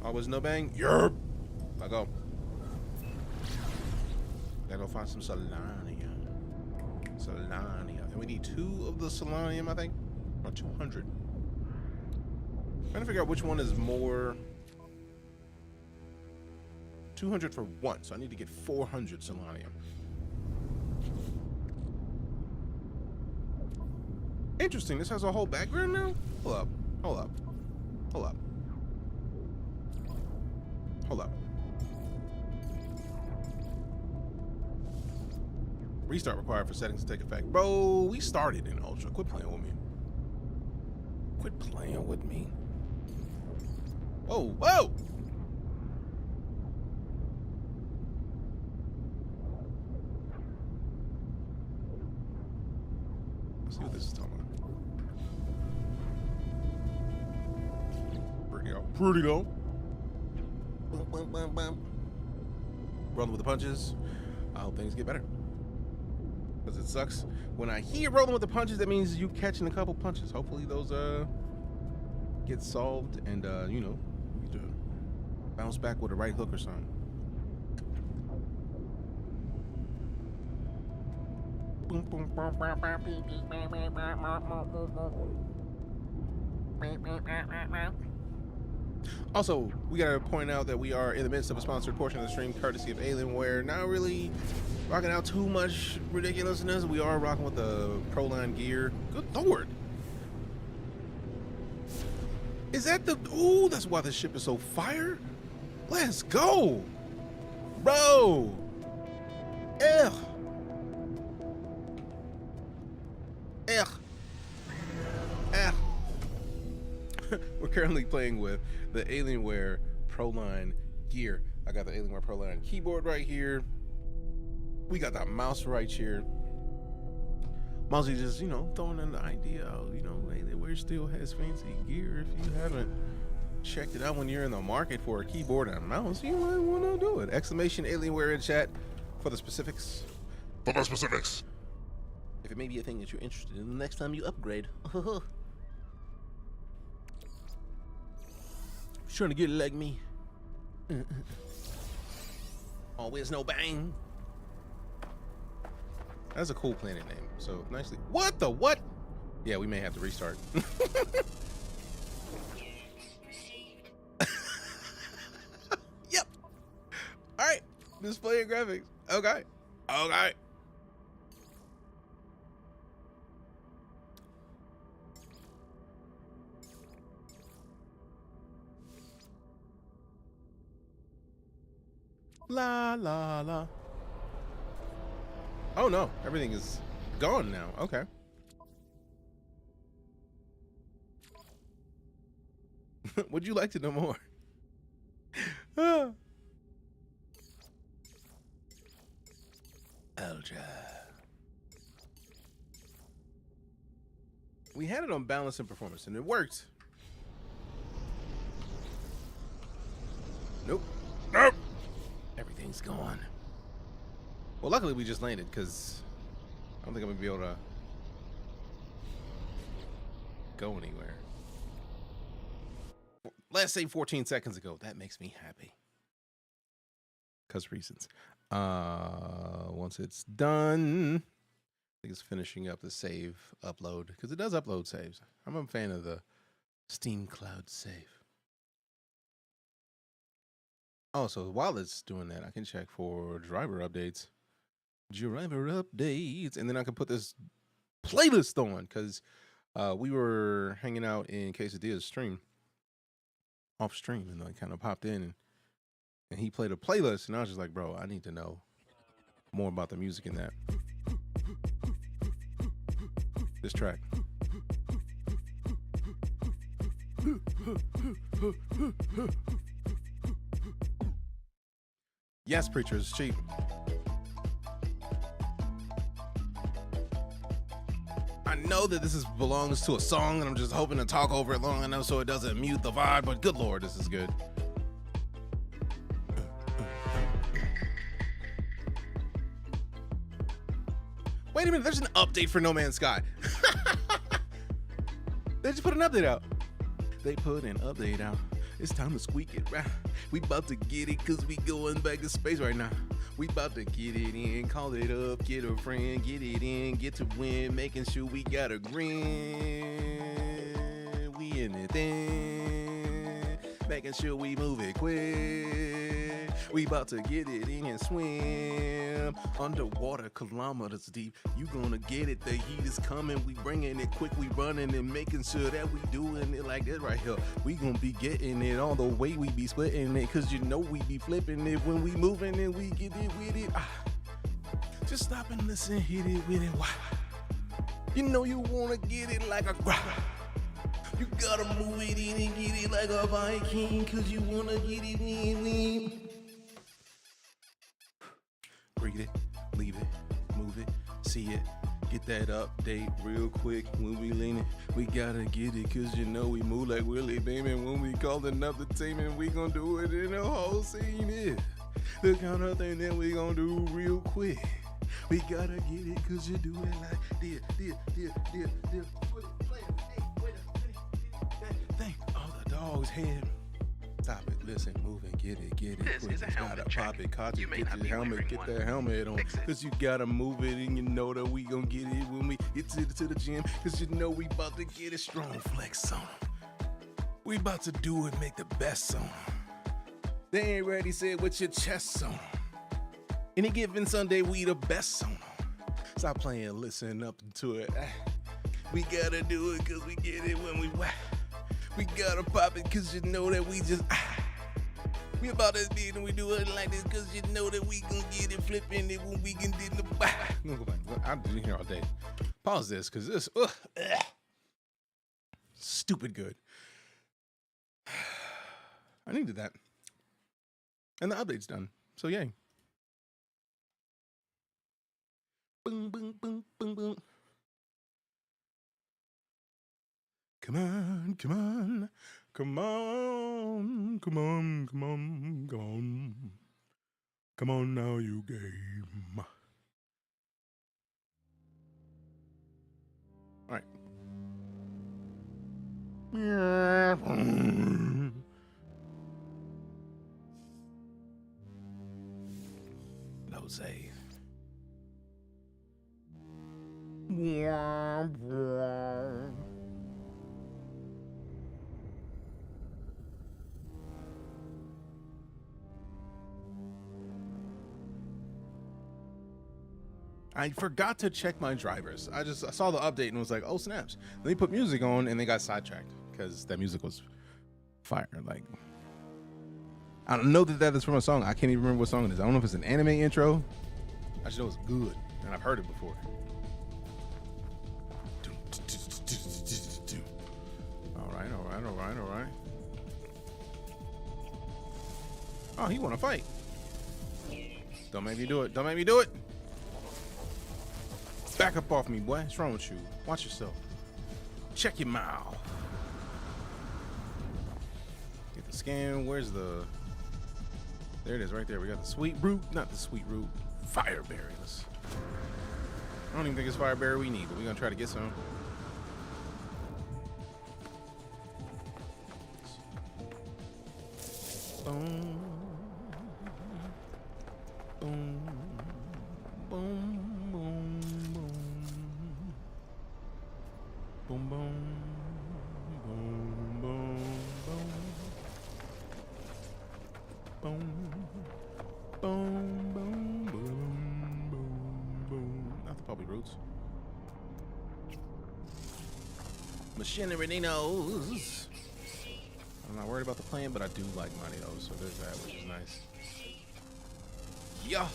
Always No Bang? Yerp! I go. Gotta go find some Solania. Solania. And we need 2 of the Solanium, I think. Or 200. Trying to figure out which one is more. 200 for one, so I need to get 400 Solanium. Interesting, this has a whole background now? Hold up, hold up, hold up. Hold up. Restart required for settings to take effect. Bro, we started in Ultra. Quit playing with me. Quit playing with me. Whoa, whoa! Let's see what this is talking about. Pretty go. Pretty go. Rolling with the punches. I hope things get better. Because it sucks. When I hear rolling with the punches, that means you catching a couple punches. Hopefully those get solved and you know, you do bounce back with a right hook or something. Also, we gotta point out that we are in the midst of a sponsored portion of the stream, courtesy of Alienware. Not really rocking out too much ridiculousness. We are rocking with the Pro Line gear. Good lord. Is that the... Ooh, that's why the ship is so fire? Let's go! Bro! Ugh! Ugh! Ugh! We're currently playing with the Alienware Pro Line gear. I got the Alienware Pro Line keyboard right here. We got the mouse right here. Mostly just, you know, throwing in the idea of, you know, Alienware still has fancy gear. If you haven't checked it out when you're in the market for a keyboard and a mouse, you might want to do it. Exclamation Alienware in chat for the specifics. For the specifics. If it may be a thing that you're interested in the next time you upgrade. Trying to get it like me. Always no bang. That's a cool planet name. So nicely. What the what? Yeah, we may have to restart. Yep. All right. Display and graphics. Okay. Okay. La la la. Oh no, everything is gone now. Okay. Would you like to know more? Ultra. We had it on balance and performance, and it worked. Nope. Nope. Everything's gone. Well, luckily we just landed because I don't think I'm gonna be able to go anywhere. Let's say 14 seconds ago. That makes me happy. Because reasons. Once it's done, I think it's finishing up the save upload because it does upload saves. I'm a fan of the Steam Cloud save. Oh, so while it's doing that, I can check for driver updates. Driver updates. And then I can put this playlist on because we were hanging out in Quesadilla's stream, off stream, and I kind of popped in and he played a playlist. And I was just like, bro, I need to know more about the music in that. This track. Yes, Preacher, it's cheap. I know that this belongs to a song, and I'm just hoping to talk over it long enough so it doesn't mute the vibe, but good lord, this is good. Wait a minute, there's an update for NoMansSky. They just put an update out. They put an update out. It's time to squeak it right. We about to get it cause we going back to space right now. We about to get it in, call it up, get a friend, get it in, get to win, making sure we got a grin. We we in it then. Making sure we move it quick. We about to get it in and swim. Underwater, kilometers deep. You gonna get it, the heat is coming. We bringing it quick, we running and making sure that we doing it like this right here. We gonna be getting it all the way, we be splitting it. Cause you know we be flipping it when we moving and we get it with it. Just stop and listen, hit it with it. Wow. You know you wanna get it like a grab. You gotta move it in and get it like a Viking, cause you wanna get it when. Breathe it, leave it, move it, see it. Get that update real quick when we lean it. We gotta get it, cause you know we move like Willie Beeman. When we calling up the team and we gon' do it in the whole scene. Yeah. The kind of thing that we gon' do real quick. We gotta get it, cause you do it like this. Oh, the dog's head. Stop it, listen, move it, get it. This quick. is a helmet Gotta check. pop it, cause You may get not your be helmet, wearing get one. that helmet on. Fix it. Cause you gotta move it and you know that we gon' get it when we get to the gym. Cause you know we about to get it strong, flex on 'em. We about to do it, make the best on 'em. They ain't ready, say it with your chest on 'em. Any given Sunday, we the best on 'em. Stop playing, listen up to it. We gotta do it cause we get it when we whack. We gotta pop it cause you know that we just we about this beat and we do it like this cause you know that we gon' get it flipping it when we can do the back. I'm gonna go back. I've been here all day. Pause this cause this stupid good. I needed that. And the update's done. So yay. Boom, boom, boom, boom, boom. Come on, come on, come on, come on, come on, come on. Come on now, you game. All right. Low save. I forgot to check my drivers. I saw the update and was like, oh snaps. Then they put music on and they got sidetracked because that music was fire. Like, I don't know that is from a song. I can't even remember what song it is. I don't know if it's an anime intro. I just know it's good and I've heard it before. All right. Oh, he want to fight. Don't make me do it. Back up off me, boy. What's wrong with you? Watch yourself. Check your mouth. Get the scan. Where's the... There it is right there. We got the sweet root. Not the sweet root. Fire berries. I don't even think it's fire berry we need, but we're going to try to get some. Boom. Boom. Boom. Boom. Boom. Boom. Boom. Boom. Boom. Boom. Boom. Boom. Boom. Boom. Boom. Not the puppy roots. Machinery they knows. I'm not worried about the plan, but I do like money though, so there's that, which is nice. Yeah.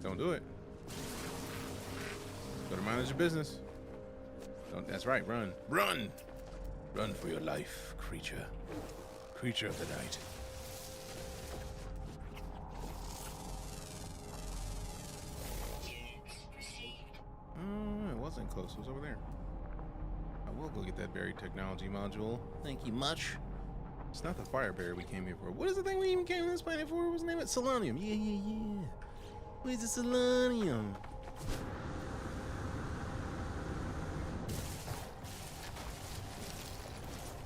Don't do it. Better manage your business. Don't. That's right. Run. Run. Run for your life, creature. Creature of the night. It wasn't close. It was over there. I will go get that berry technology module. Thank you much. It's not the fire berry we came here for. What is the thing we even came to this planet for? What's the name of it? Selenium. Yeah. Where's the selenium?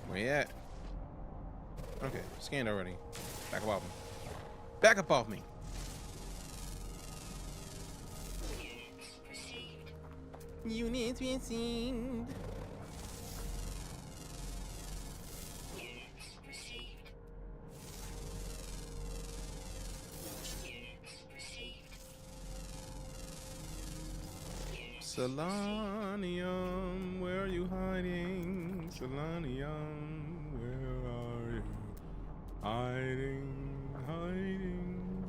Where you at? Okay, scanned already. Back up off me. Back up off me. Units received. Units received. Units received. Solanium, where are you hiding? Solanium, where are you? Hiding, hiding.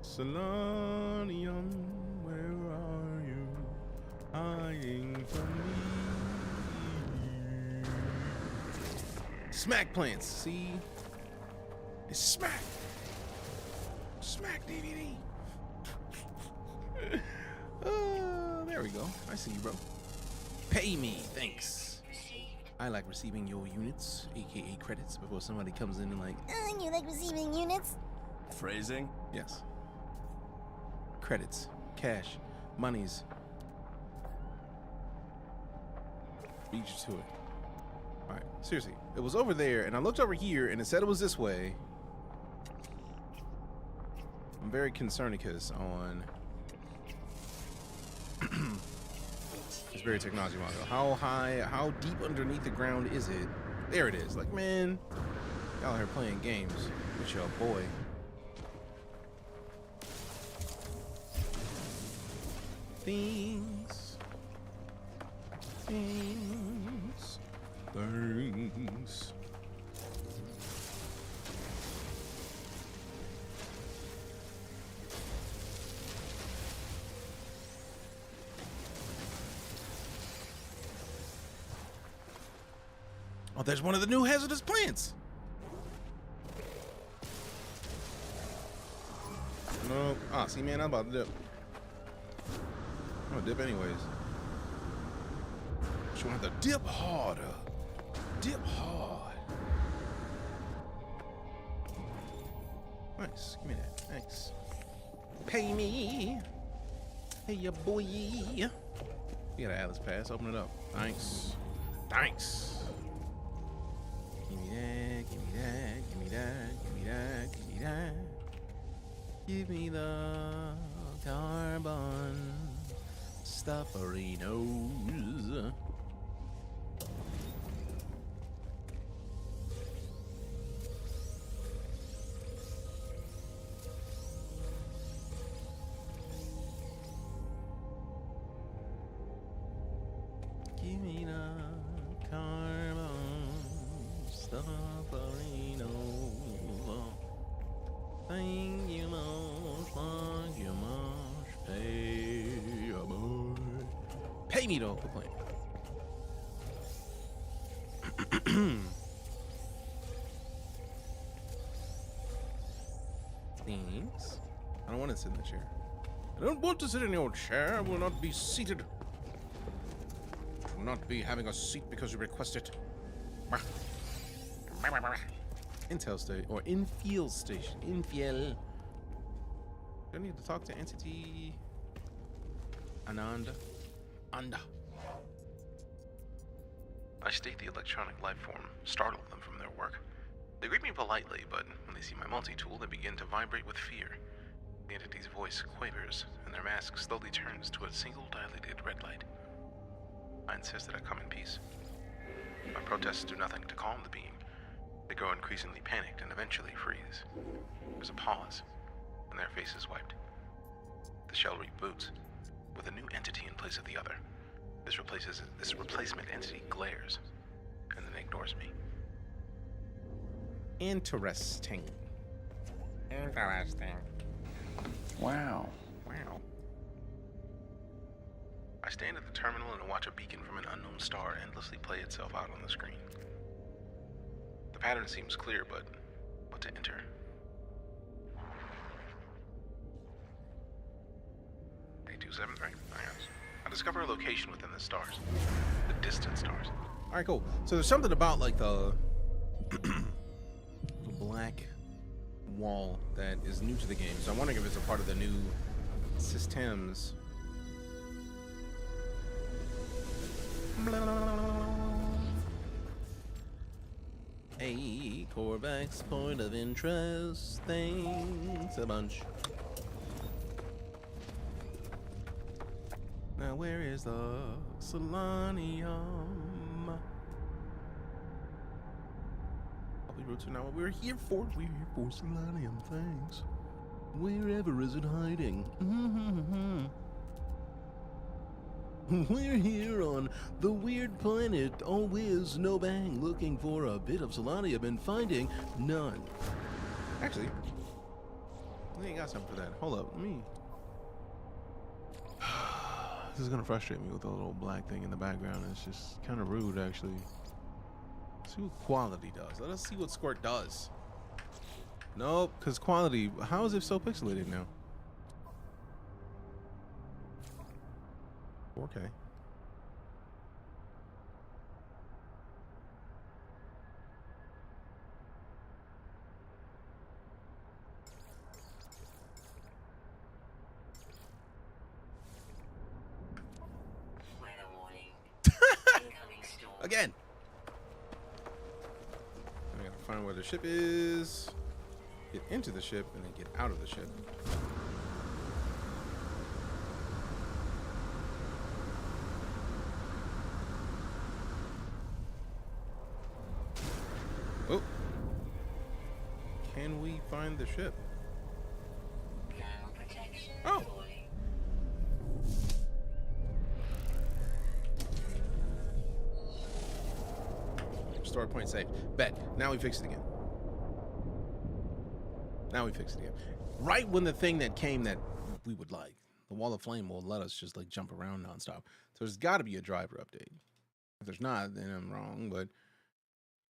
Solanium, where are you? Hiding from me. Smack plants, see? It's smack. Smack DVD. There we go. I see you, bro. Pay me, thanks. I like receiving your units, aka credits, before somebody comes in and like, You like receiving units? Phrasing? yes. Credits, cash, monies. Beat you to it. Alright, seriously. It was over there, and I looked over here, and it said it was this way. I'm very concerned because on it's very technology model. How high, how deep underneath the ground is it? There it is. Like, man, y'all here playing games with your boy. Things. Oh, there's one of the new hazardous plants. No. Ah, see, man, I'm about to dip. I'm gonna dip anyways. Just want to dip harder. Dip hard. Nice. Give me that. Thanks. Pay me. Hey, ya boy. You got an Atlas pass. Open it up. Thanks. Thanks. Give me that. Give me that. Give me that. Give me that. Give me that. Give me the carbon stufferinos. Give me the carbon stufferinos. Thank you much, thank you much, pay me though for playing. Thanks. I don't want to sit in the chair. I don't want to sit in your chair. I will not be seated. I will not be having a seat because you request it. Intel station or infield station. Infield. I need to talk to entity Ananda. Anda. I state the electronic life form startled them from their work. They greet me politely, but when they see my multi-tool, they begin to vibrate with fear. The entity's voice quavers, and their mask slowly turns to a single dilated red light. I insist that I come in peace. My protests do nothing to calm the being. They grow increasingly panicked and eventually freeze. There's a pause, and their faces wiped. The shell reboots, with a new entity in place of the other. This replacement entity glares, and then ignores me. Interesting. Interesting. Wow. Wow. I stand at the terminal and watch a beacon from an unknown star endlessly play itself out on the screen. The pattern seems clear, but what to enter? A273. I discover a location within the stars. The distant stars. Alright, cool. So there's something about like the black wall that is new to the game. So I'm wondering if it's a part of the new systems. A Corvax point of interest. Thanks a bunch. Now where is the Solanium? Probably roots are not what we're here for. We're here for Solanium, thanks. Wherever is it hiding? We're here on the weird planet, always no bang, looking for a bit of Solanium and finding none. Actually, I ain't got something for that. Hold up, let me. This is gonna frustrate me with the little black thing in the background. It's just kind of rude, actually. Let's see what quality does. Let us see what Squirt does. Nope, because quality. How is it so pixelated now? 4K. Weather warning. Incoming storm. Again. I gotta find where the ship is. Get into the ship and then get out of the ship. Oh. Can we find the ship? Thermal protection Oh. falling. Store point safe. Bet. Now we fix it again. Now we fix it again. Right when the thing that came that we would like, the wall of flame will let us just like jump around nonstop. So there's got to be a driver update. If there's not, then I'm wrong. But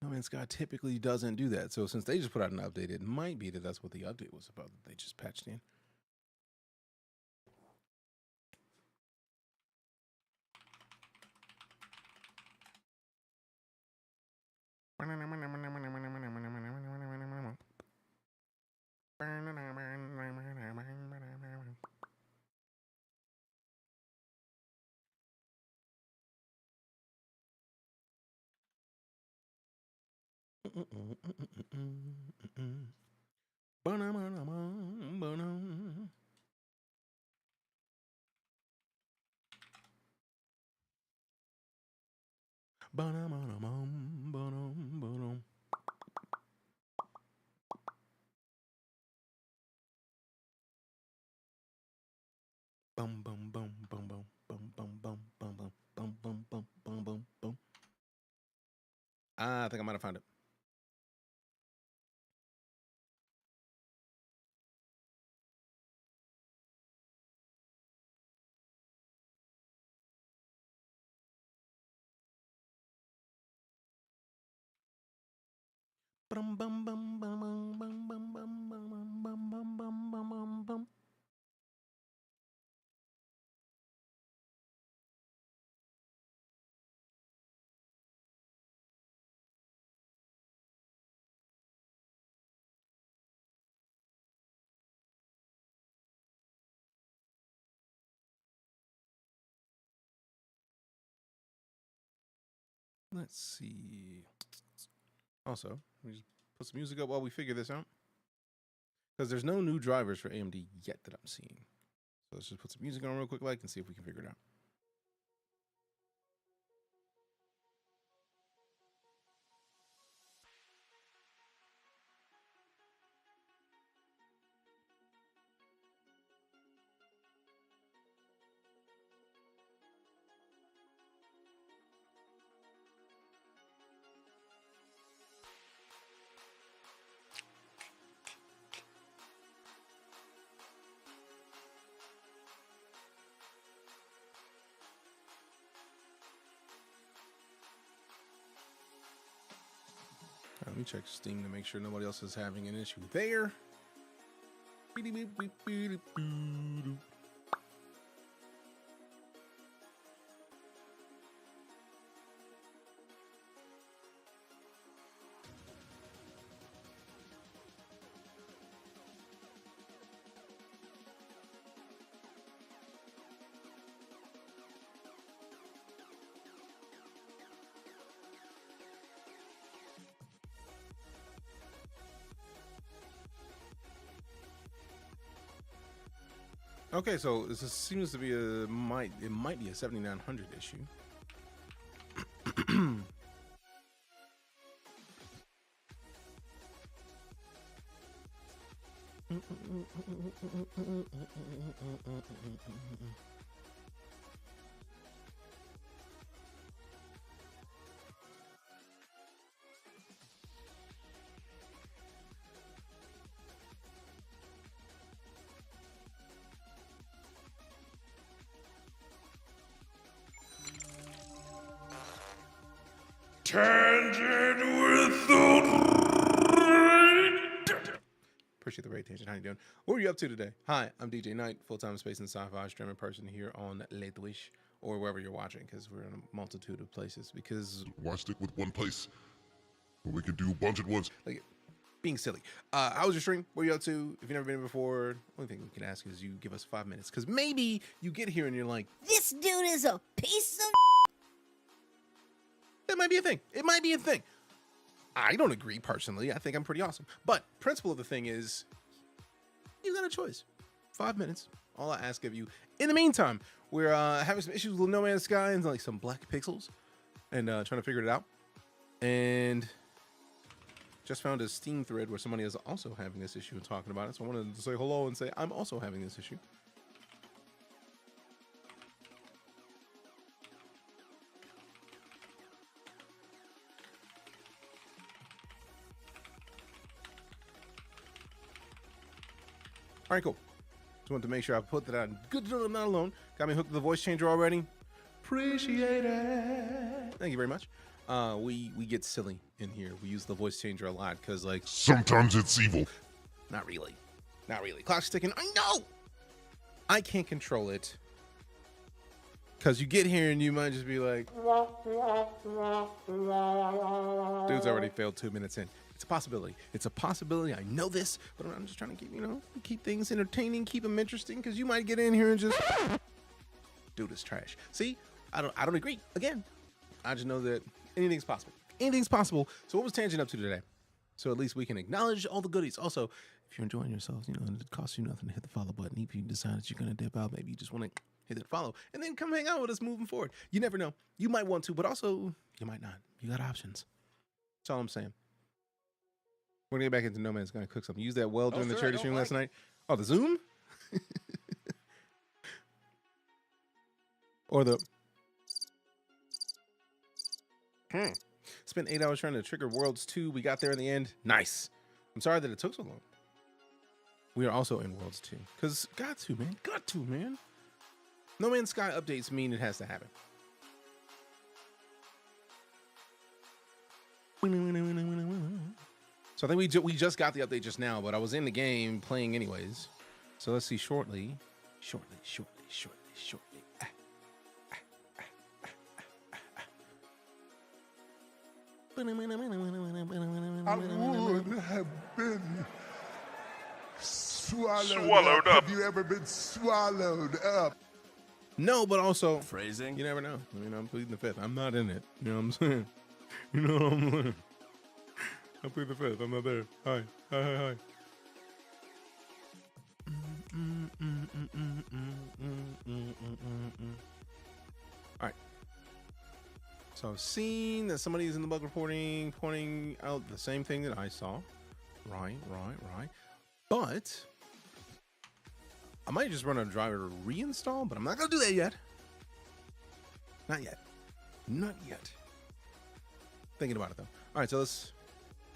NoMansSky typically doesn't do that. So since they just put out an update, it might be that that's what the update was about. That they just patched in. Bum bum bum bum bum bum bum bum bum bum bum bum bum bum bum bum. I think I might have found it. Bum bum bum bum bum bum bum bum bum bum bum bum bum bum. Let's see. Also, we just put some music up while we figure this out. Because there's no new drivers for AMD yet that I'm seeing. So let's just put some music on real quick, and see if we can figure it out. Let me check Steam to make sure nobody else is having an issue there. Okay, so this seems to be it might be a 7900 issue. Tangent with the Appreciate the great tangent. How you doing? What are you up to today? Hi, I'm DeejayKnight, full-time space and sci-fi streaming person here on Twitch or wherever you're watching, because we're in a multitude of places. Because Why stick with one place? But we can do a bunch at once. like being silly. How was your stream? What are you up to? If you've never been here before, only thing we can ask is you give us 5 minutes, because maybe you get here and you're like, This dude is a piece of. that might be a thing. It might be a thing. I don't agree personally. I think I'm pretty awesome. But principle of the thing is, you got a choice. 5 minutes. All I ask of you. In the meantime, we're having some issues with NoMansSky and like some black pixels, and trying to figure it out. And just found a Steam thread where somebody is also having this issue and talking about it. So I wanted to say hello and say I'm also having this issue. All right, cool. Just wanted to make sure I put that on. Good to know I'm not alone. Got me hooked to the voice changer already. Appreciate it. Thank you very much. We get silly in here. We use the voice changer a lot because, like, Sometimes it's evil. not really. Not really. Clock's ticking. I know. I can't control it. Because you get here and you might just be like, dude's already failed 2 minutes in. It's a possibility. It's a possibility. I know this, but I'm just trying to keep, keep things entertaining, keep them interesting, because you might get in here and just, dude is trash. See, I don't agree. Again, I just know that anything's possible. Anything's possible. So what was Tangent up to today? So at least we can acknowledge all the goodies. Also, if you're enjoying yourselves, it costs you nothing to hit the follow button. If you decide that you're going to dip out, maybe you just want to hit that follow and then come hang out with us moving forward. You never know. You might want to, but also you might not. You got options. That's all I'm saying. We're going to get back into No Man's Gonna cook something. Use that well during the charity stream last night. Oh, the Zoom? Or the... Spent 8 hours trying to trigger Worlds 2. We got there in the end. Nice. I'm sorry that it took so long. We are also in Worlds 2. Because got to, man. Got to, man. NoMansSky updates mean it has to happen. So I think we just got the update just now, but I was in the game playing anyways. So let's see shortly. Shortly. I would have been swallowed up. Have you ever been swallowed up? No, but also Phrasing? you never know. I'm pleading the fifth. I'm not in it. You know what I'm saying? You know what I'm saying? I'm pleading the fifth. I'm not there. Hi. All right. So I've seen that somebody's in the bug reporting, pointing out the same thing that I saw. Right. But I might just run a driver to reinstall, but I'm not going to do that yet. Not yet. Thinking about it, though. All right, so let's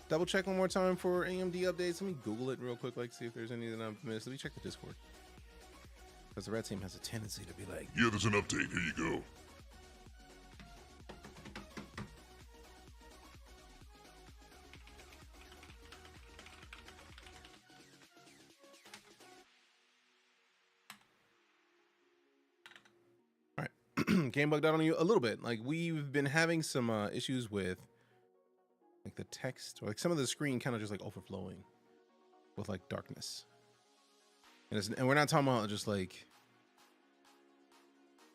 double check one more time for AMD updates. Let me Google it real quick, see if there's any that I've missed. Let me check the Discord. Because the red team has a tendency to be like, Yeah, there's an update. Here you go. game bugged out on you a little bit. Like, we've been having some issues with like the text, or like some of the screen kind of just like overflowing with like darkness. And we're not talking about just like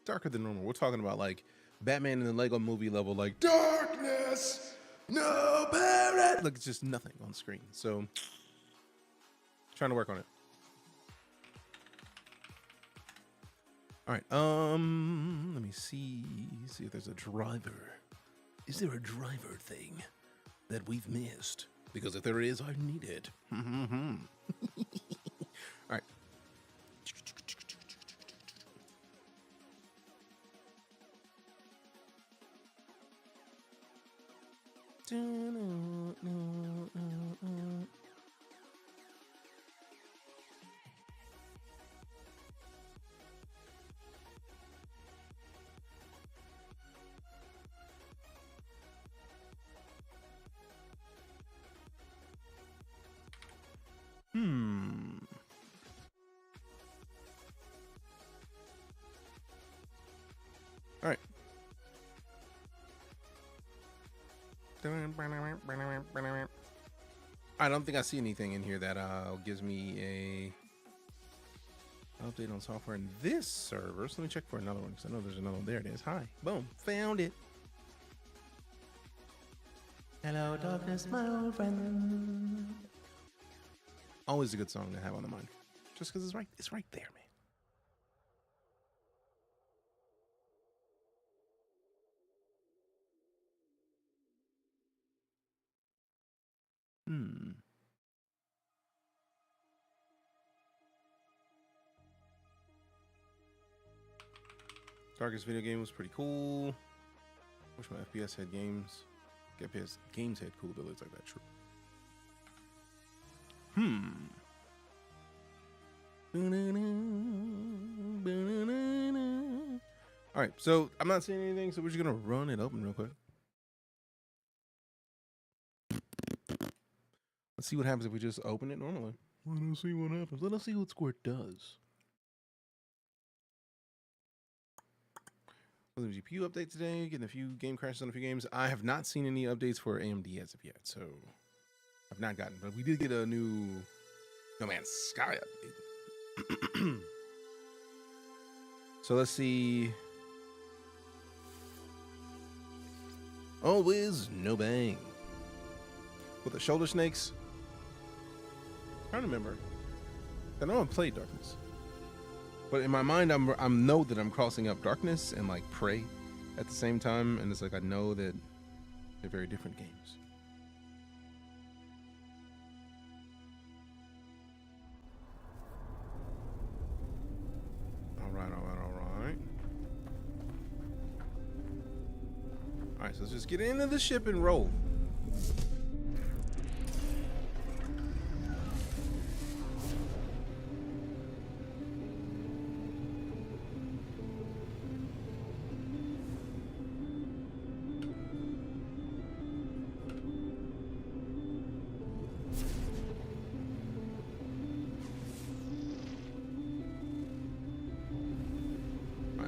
darker than normal. We're talking about like Batman in the Lego movie level, like darkness, no parent. Like, it's just nothing on screen. So trying to work on it. All right. Let me see if there's a driver. Is there a driver thing that we've missed? Because if there is, I need it. All right. All right. I don't think I see anything in here that gives me a update on software in this server. So let me check for another one because I know there's another one. There it is. Hi. Boom. Found it. Hello, darkness, my old friend. Always a good song to have on the mind. Just because it's right there, man. Darkest video game was pretty cool. Wish my FPS had games. FPS games had cool abilities like that. True. All right, so I'm not seeing anything, so we're just gonna run it open real quick. Let's see what happens if we just open it normally. Let us see what happens. Let us see what Squirt does. The GPU update today, getting a few game crashes on a few games. I have not seen any updates for AMD as of yet, so I've not gotten, but we did get a new NoMansSky update. So let's see. Always no bang. With the shoulder snakes. I don't remember. I know I played Darkness. But in my mind, I'm know that I'm crossing up Darkness and like Prey at the same time, and it's like I know that they're very different games. All right. All right, so let's just get into the ship and roll.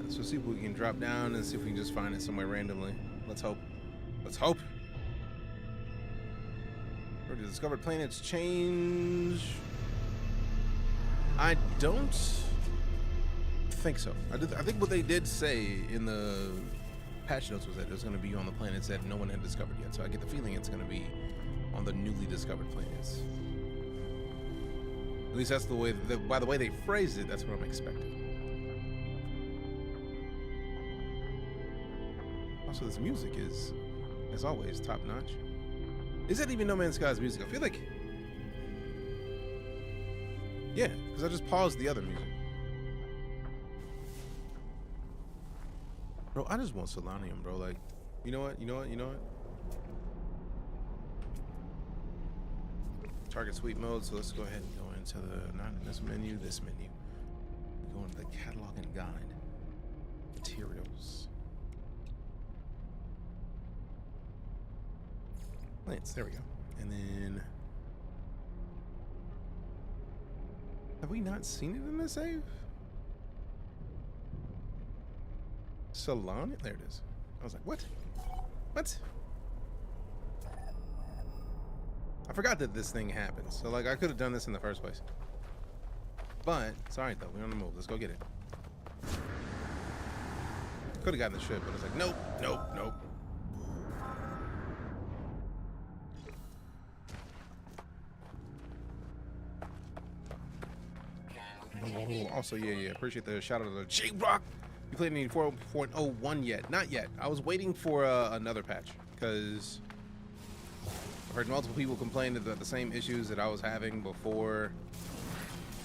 So see if we can drop down and see if we can just find it somewhere randomly. Let's hope. Let's hope. Already discovered planets change. I don't think so. I think what they did say in the patch notes was that it was going to be on the planets that no one had discovered yet. So I get the feeling it's going to be on the newly discovered planets. At least that's the way. By the way they phrased it, that's what I'm expecting. Also, this music is, as always, top notch. Is that even No Man's Sky's music? I feel like, yeah, because I just paused the other music. Bro, I just want Solanium, bro. Like, you know what? Target sweep mode. So let's go ahead and go into the, not in this menu, this menu. Go into the catalog and guide. Materials. Plants, there we go. And then, have we not seen it in the save? Salon? There it is. I was like, what? What? I forgot that this thing happens. So like I could have done this in the first place. But it's alright though, we're on the move. Let's go get it. Could have gotten the ship, but it's like, nope. Also, yeah. Appreciate the shout out to J-Rock. You played any 4.01 yet? Not yet. I was waiting for another patch because I've heard multiple people complain about the same issues that I was having before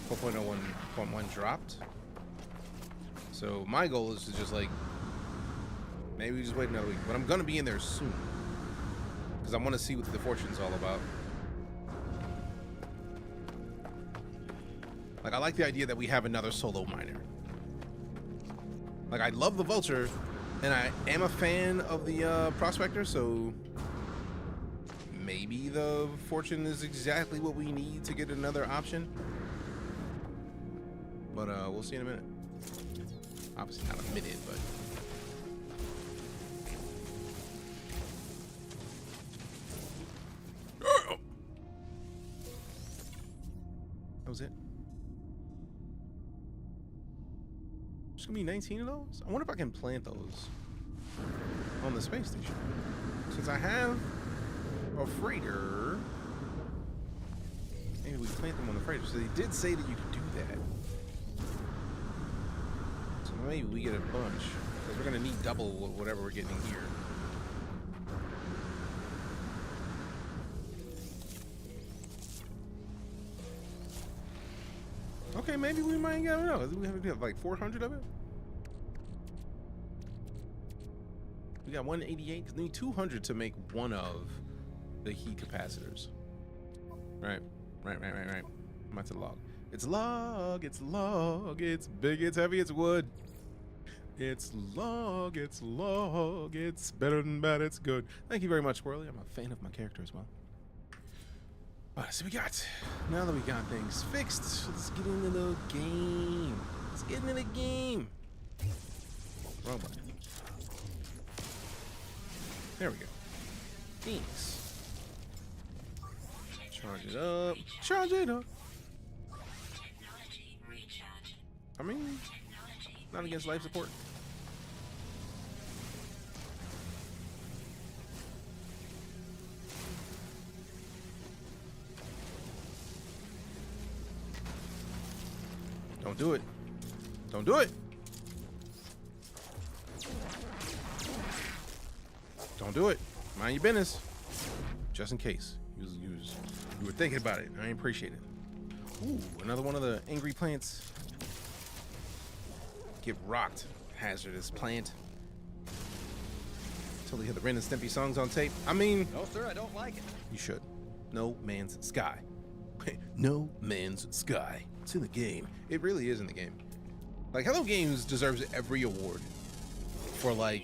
4.01.1 dropped. So my goal is to just like maybe we just wait another week, but I'm gonna be in there soon because I want to see what the fortune's all about. Like, I like the idea that we have another solo miner. Like, I love the Vulture, and I am a fan of the Prospector, so maybe the Fortune is exactly what we need to get another option. But we'll see in a minute. Obviously not a minute, but... That was it. There's gonna be 19 of those? I wonder if I can plant those on the space station. Since I have a freighter, maybe we plant them on the freighter. So they did say that you could do that. So maybe we get a bunch. Because we're gonna need double whatever we're getting here. Okay, maybe we might get, I don't know. We have like 400 of it. We got 188 because we need 200 to make one of the heat capacitors. Right. I'm at the log. It's log, it's log, it's big, it's heavy, it's wood. It's log, it's better than bad, it's good. Thank you very much, Squirrely. I'm a fan of my character as well. Alright, so now that we got things fixed, let's get into the game. Let's get into the game. Wrong button. There we go. Thanks. Charge it up. Charge it up. I mean, not against life support. Don't do it. Don't do it. Don't do it. Mind your business. Just in case. You were thinking about it. I appreciate it. Ooh, another one of the angry plants. Get rocked. Hazardous plant. Totally hit the Ren and Stimpy songs on tape. I mean... No, sir, I don't like it. You should. No Man's Sky. No Man's Sky. It's in the game. It really is in the game. Like, Hello Games deserves every award for, like,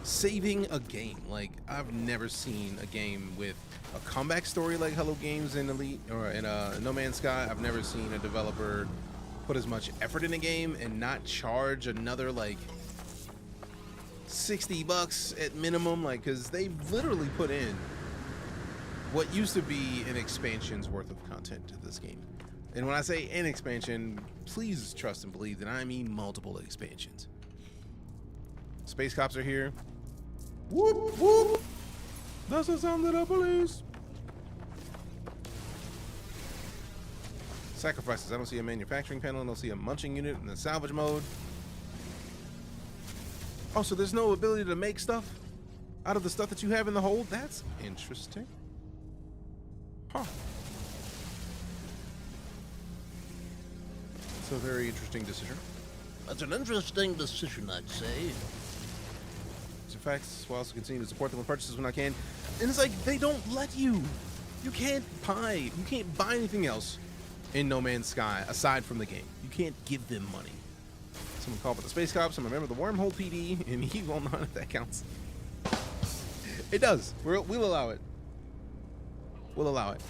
saving a game. Like, I've never seen a game with a comeback story like Hello Games in Elite or in No Man's Sky. I've never seen a developer put as much effort in a game and not charge another, like, $60 at minimum. Like, because they've literally put in what used to be an expansion's worth of content to this game. And when I say an expansion, please trust and believe that I mean multiple expansions. Space cops are here. Whoop, whoop. That's the sound of the police. Sacrifices. I don't see a manufacturing panel. I don't see a munching unit in the salvage mode. Oh, so there's no ability to make stuff out of the stuff that you have in the hold? That's interesting. Huh. It's a very interesting decision. That's an interesting decision, I'd say. It's a fact. We'll also continue to support them with purchases when I can. And it's like, they don't let you. You can't buy anything else in No Man's Sky aside from the game. You can't give them money. Someone called for the Space Cops. I'm a member of the Wormhole PD, and he will not if that counts. It does. We'll allow it. We'll allow it.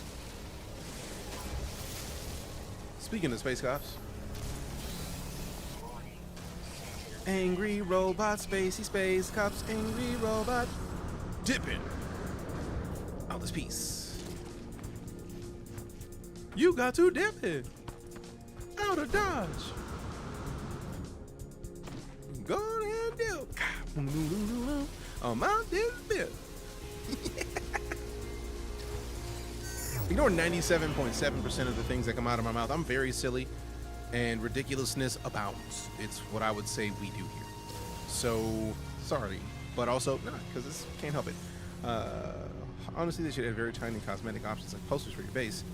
Speaking of Space Cops. Angry robot, spacey space cops, angry robot. Dipping out this piece. You got to dip it out of Dodge. Go ahead and dip. I'm out this bit. Ignore 97.7% of the things that come out of my mouth. I'm very silly, and ridiculousness abounds. It's what I would say we do here. So, sorry. But also, not, because this can't help it. Honestly, they should have very tiny cosmetic options like posters for your base.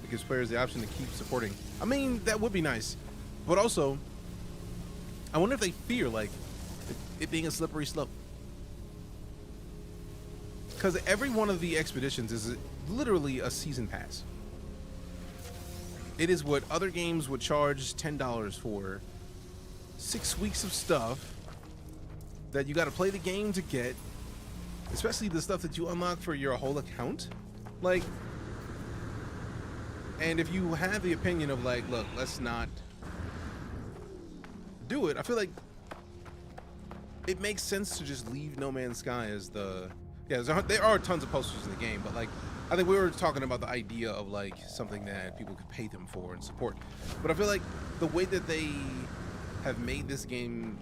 It gives players the option to keep supporting. I mean, that would be nice. But also, I wonder if they fear, like, it being a slippery slope. Because every one of the expeditions is literally a season pass. It is what other games would charge $10 for. 6 weeks of stuff that you got to play the game to get, especially the stuff that you unlock for your whole account. Like, and if you have the opinion of like, look, let's not do it, I feel like it makes sense to just leave No Man's Sky as the, yeah, there are tons of posters in the game, but like, I think we were talking about the idea of like something that people could pay them for and support. But I feel like the way that they have made this game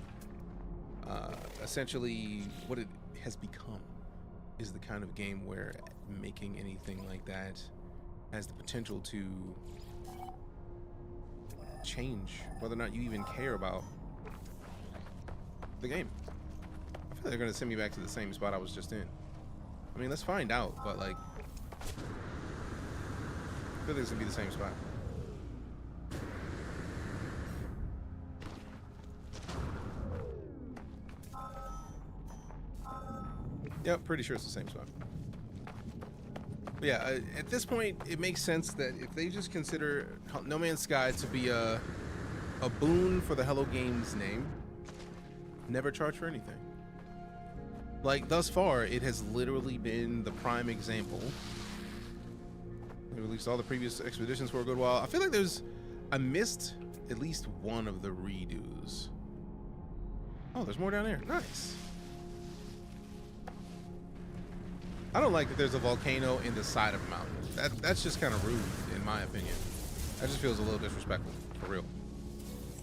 essentially what it has become is the kind of game where making anything like that has the potential to change whether or not you even care about the game. I feel like they're gonna send me back to the same spot I was just in. I mean, let's find out, but like, I feel like it's gonna be the same spot. Yep, pretty sure it's the same spot. But yeah, at this point, it makes sense that if they just consider No Man's Sky to be a boon for the Hello Games name, never charge for anything. Like, thus far, it has literally been the prime example. They released all the previous expeditions for a good while. I feel like I missed at least one of the redos. Oh, there's more down there. Nice. I don't like that there's a volcano in the side of a mountain. That's just kind of rude, in my opinion. That just feels a little disrespectful, for real.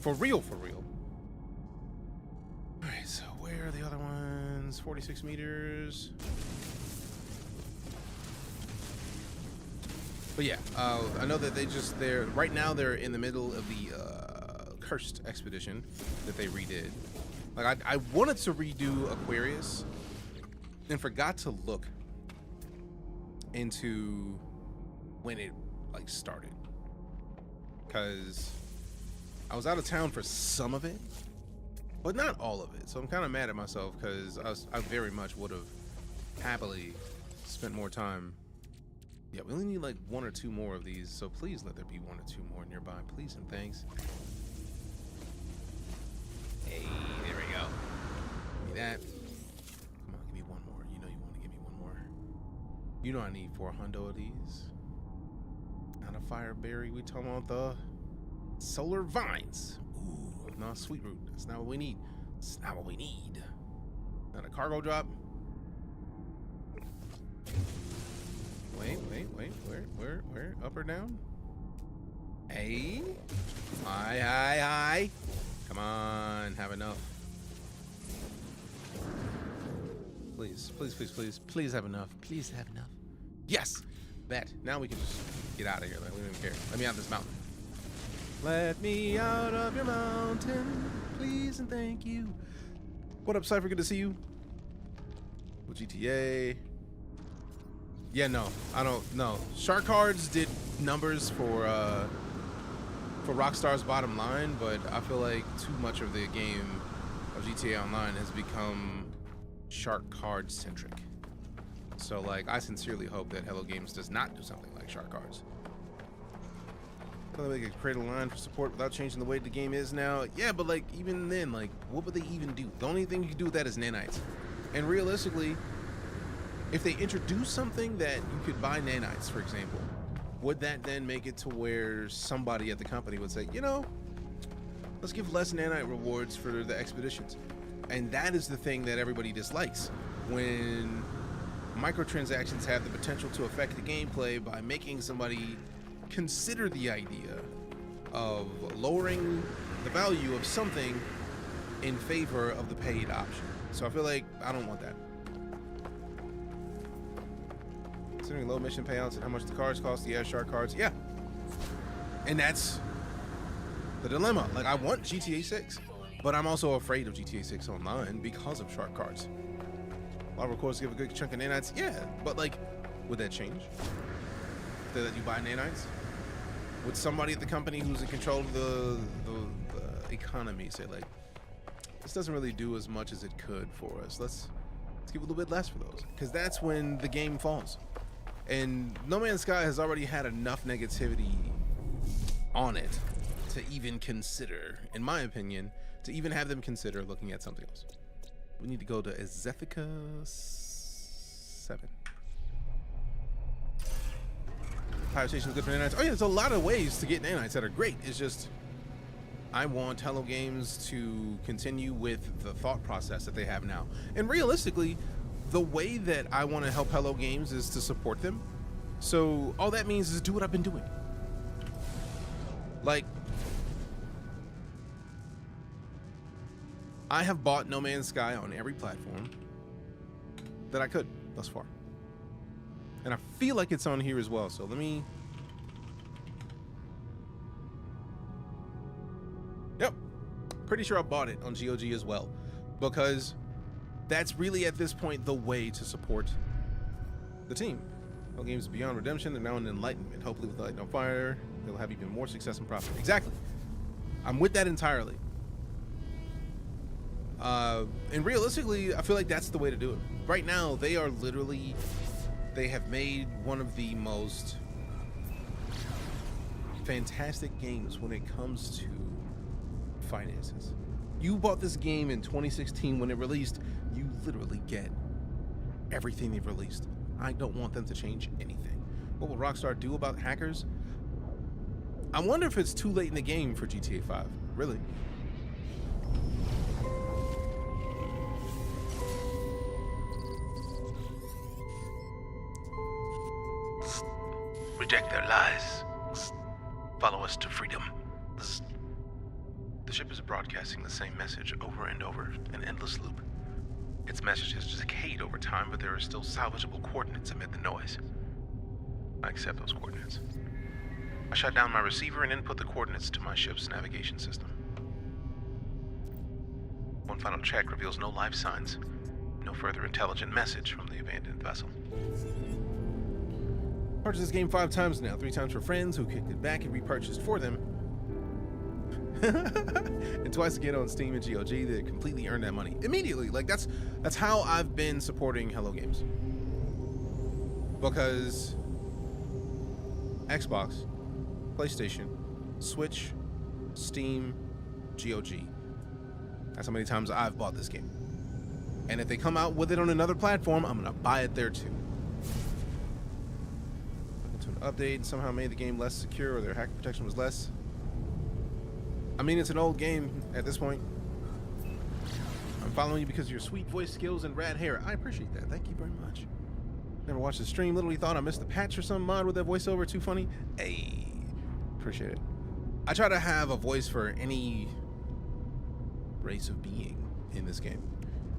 For real, for real. All right, so where are the other ones? 46 meters. But yeah, I know that right now they're in the middle of the Cursed expedition that they redid. Like, I wanted to redo Aquarius and forgot to look into when it like started, because I was out of town for some of it, but not all of it. So I'm kind of mad at myself because I very much would have happily spent more time. Yeah, we only need like 1 or 2 more of these, so please let there be 1 or 2 more nearby, please and thanks. Hey, there we go. Give me that. Come on, give me 1 more. You know you want to give me 1 more. You know I need 4 hundo of these. Not a fireberry. We talking about the solar vines. Ooh, no, sweet root. That's not what we need. That's not what we need. Not a cargo drop. Wait. Where? Up or down? Hey. Hi. Come on, have enough. Please have enough. Please have enough. Yes! That. Now we can just get out of here. Like, we don't even care. Let me out of this mountain. Let me out of your mountain. Please and thank you. What up, Cypher? Good to see you. With GTA. Yeah, no. I don't know. Shark Cards did numbers for Rockstar's bottom line, but I feel like too much of the game of GTA Online has become Shark Card centric. So like, I sincerely hope that Hello Games does not do something like Shark Cards. They could create a line for support without changing the way the game is now. Yeah, but like, even then, like, what would they even do? The only thing you can do with that is nanites. And realistically, if they introduce something that you could buy nanites, for example, would that then make it to where somebody at the company would say, you know, let's give less nanite rewards for the expeditions? And that is the thing that everybody dislikes, when microtransactions have the potential to affect the gameplay by making somebody consider the idea of lowering the value of something in favor of the paid option. So I feel like I don't want that. Considering low mission payouts and how much the cards cost, yeah, shark cards, yeah. And that's the dilemma. Like, I want GTA 6, but I'm also afraid of GTA 6 Online because of shark cards. A lot of records give a good chunk of nanites, yeah, but like, would that change? That you buy nanites? Would somebody at the company who's in control of the economy say, like, this doesn't really do as much as it could for us, let's give a little bit less for those? Because that's when the game falls. And No Man's Sky has already had enough negativity on it to even consider, in my opinion, to even have them consider looking at something else. We need to go to Ezethika 7. Fire station is good for nanites. Oh yeah, there's a lot of ways to get nanites that are great. It's just, I want Hello Games to continue with the thought process that they have now. And realistically, the way that I want to help Hello Games is to support them. So all that means is do what I've been doing. Like, I have bought No Man's Sky on every platform that I could thus far. And I feel like it's on here as well. So let me... Yep. Pretty sure I bought it on GOG as well. Because that's really, at this point, the way to support the team. No games beyond redemption, they're now in enlightenment. Hopefully with Light on Fire, they'll have even more success and profit. Exactly. I'm with that entirely. And realistically, I feel like that's the way to do it. Right now, they are literally... They have made one of the most fantastic games when it comes to finances. You bought this game in 2016 when it released, you literally get everything they've released. I don't want them to change anything. What will Rockstar do about hackers? I wonder if it's too late in the game for GTA 5, really. Reject their lies. Follow us to freedom. The ship is broadcasting the same message over and over, an endless loop. Its message has decayed over time, but there are still salvageable coordinates amid the noise. I accept those coordinates. I shut down my receiver and input the coordinates to my ship's navigation system. One final check reveals no life signs, no further intelligent message from the abandoned vessel. Purchased this game 5 times now, 3 times for friends who kicked it back and repurchased for them. And twice again on Steam and GOG that completely earned that money immediately. Like, that's how I've been supporting Hello Games. Because Xbox, PlayStation, Switch, Steam, GOG. That's how many times I've bought this game. And if they come out with it on another platform, I'm gonna buy it there too. Into an update somehow made the game less secure, or their hacker protection was less. I mean, it's an old game at this point. I'm following you because of your sweet voice skills and rad hair. I appreciate that. Thank you very much. Never watched the stream. Literally thought I missed the patch or some mod with that voiceover. Too funny. Hey, appreciate it. I try to have a voice for any race of being in this game.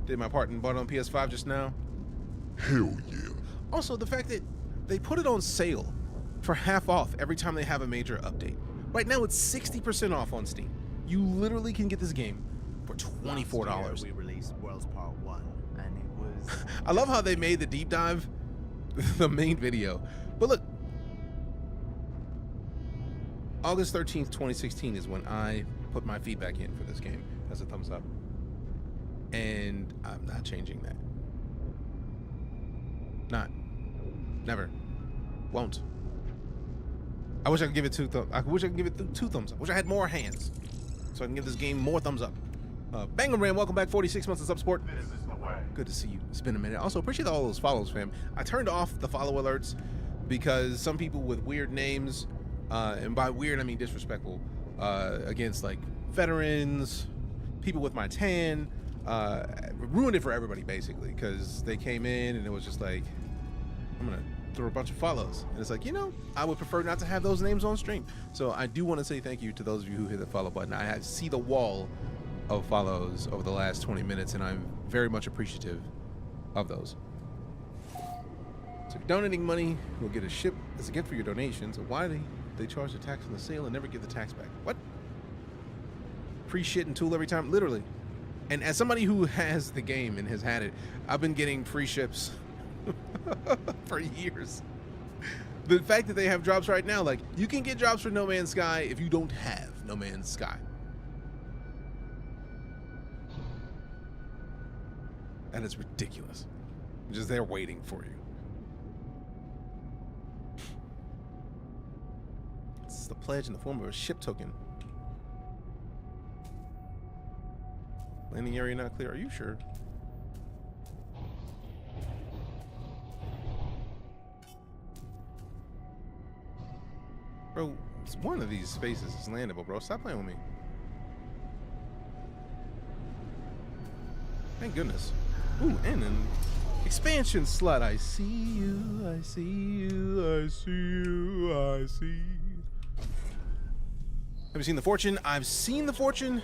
Did my part and bought it on PS5 just now. Hell yeah. Also, the fact that they put it on sale for half off every time they have a major update. Right now, it's 60% off on Steam. You literally can get this game for $24. Last year we released Worlds Part 1, and it was... I love how they made the deep dive the main video. But look, August 13th, 2016 is when I put my feedback in for this game as a thumbs up. And I'm not changing that. Not. Never. Won't. I wish I could give it two thumbs up. Wish I had more hands so I can give this game more thumbs up. Bangam Ram, welcome back. 46 months of sub support. Good to see you. It's been a minute. Also, appreciate all those follows, fam. I turned off the follow alerts because some people with weird names, and by weird I mean disrespectful, against like veterans, people with my tan, ruined it for everybody basically, because they came in and it was just like, I'm gonna throw a bunch of follows, and it's like, you know, I would prefer not to have those names on stream. So I do want to say thank you to those of you who hit the follow button. I see the wall of follows over the last 20 minutes, and I'm very much appreciative of those. So if you're donating money, you'll get a ship as a gift for your donation. So why do they charge the tax on the sale and never give the tax back? What? Free shit and tool every time? Literally. And as somebody who has the game and has had it, I've been getting free ships for years. The fact that they have drops right now, like, you can get drops for No Man's Sky if you don't have No Man's Sky. And it's ridiculous. Just they're waiting for you. It's the pledge in the form of a ship token. Landing area not clear. Are you sure? Bro, it's one of these spaces is landable, bro. Stop playing with me. Thank goodness. Ooh, and an expansion slot. I see you, I see you, I see you, I see. Have you seen The Fortune? I've seen The Fortune.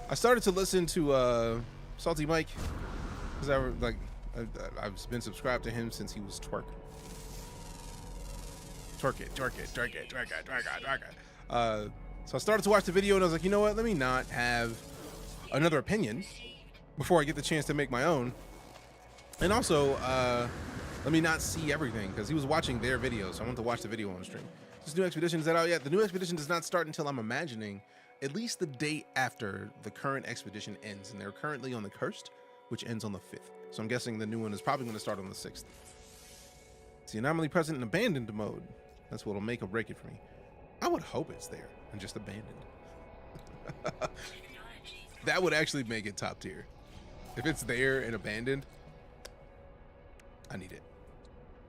I started to listen to Salty Mike because I've been subscribed to him since he was Twerk. Twerk it, twerk it, twerk it, twerk it, twerk it, twerk it. So I started to watch the video and I was like, you know what? Let me not have another opinion before I get the chance to make my own. And also, let me not see everything because he was watching their video, so I want to watch the video on stream. This new expedition, is that out yet? The new expedition does not start until, I'm imagining, at least the day after the current expedition ends, and they're currently on the Cursed, which ends on the 5th. So I'm guessing the new one is probably going to start on the 6th. It's the anomaly present in abandoned mode. That's what'll make or break it for me. I would hope it's there and just abandoned. That would actually make it top tier. If it's there and abandoned, I need it.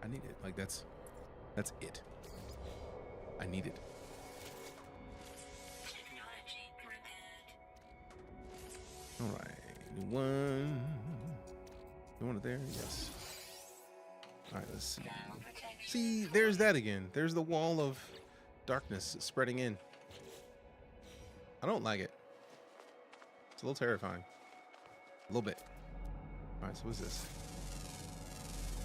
I need it. Like, that's it. I need it. All right, new one. You want it there? Yes. All right, let's see. See, there's that again. There's the wall of darkness spreading in. I don't like it. It's a little terrifying. A little bit. All right, so what's this?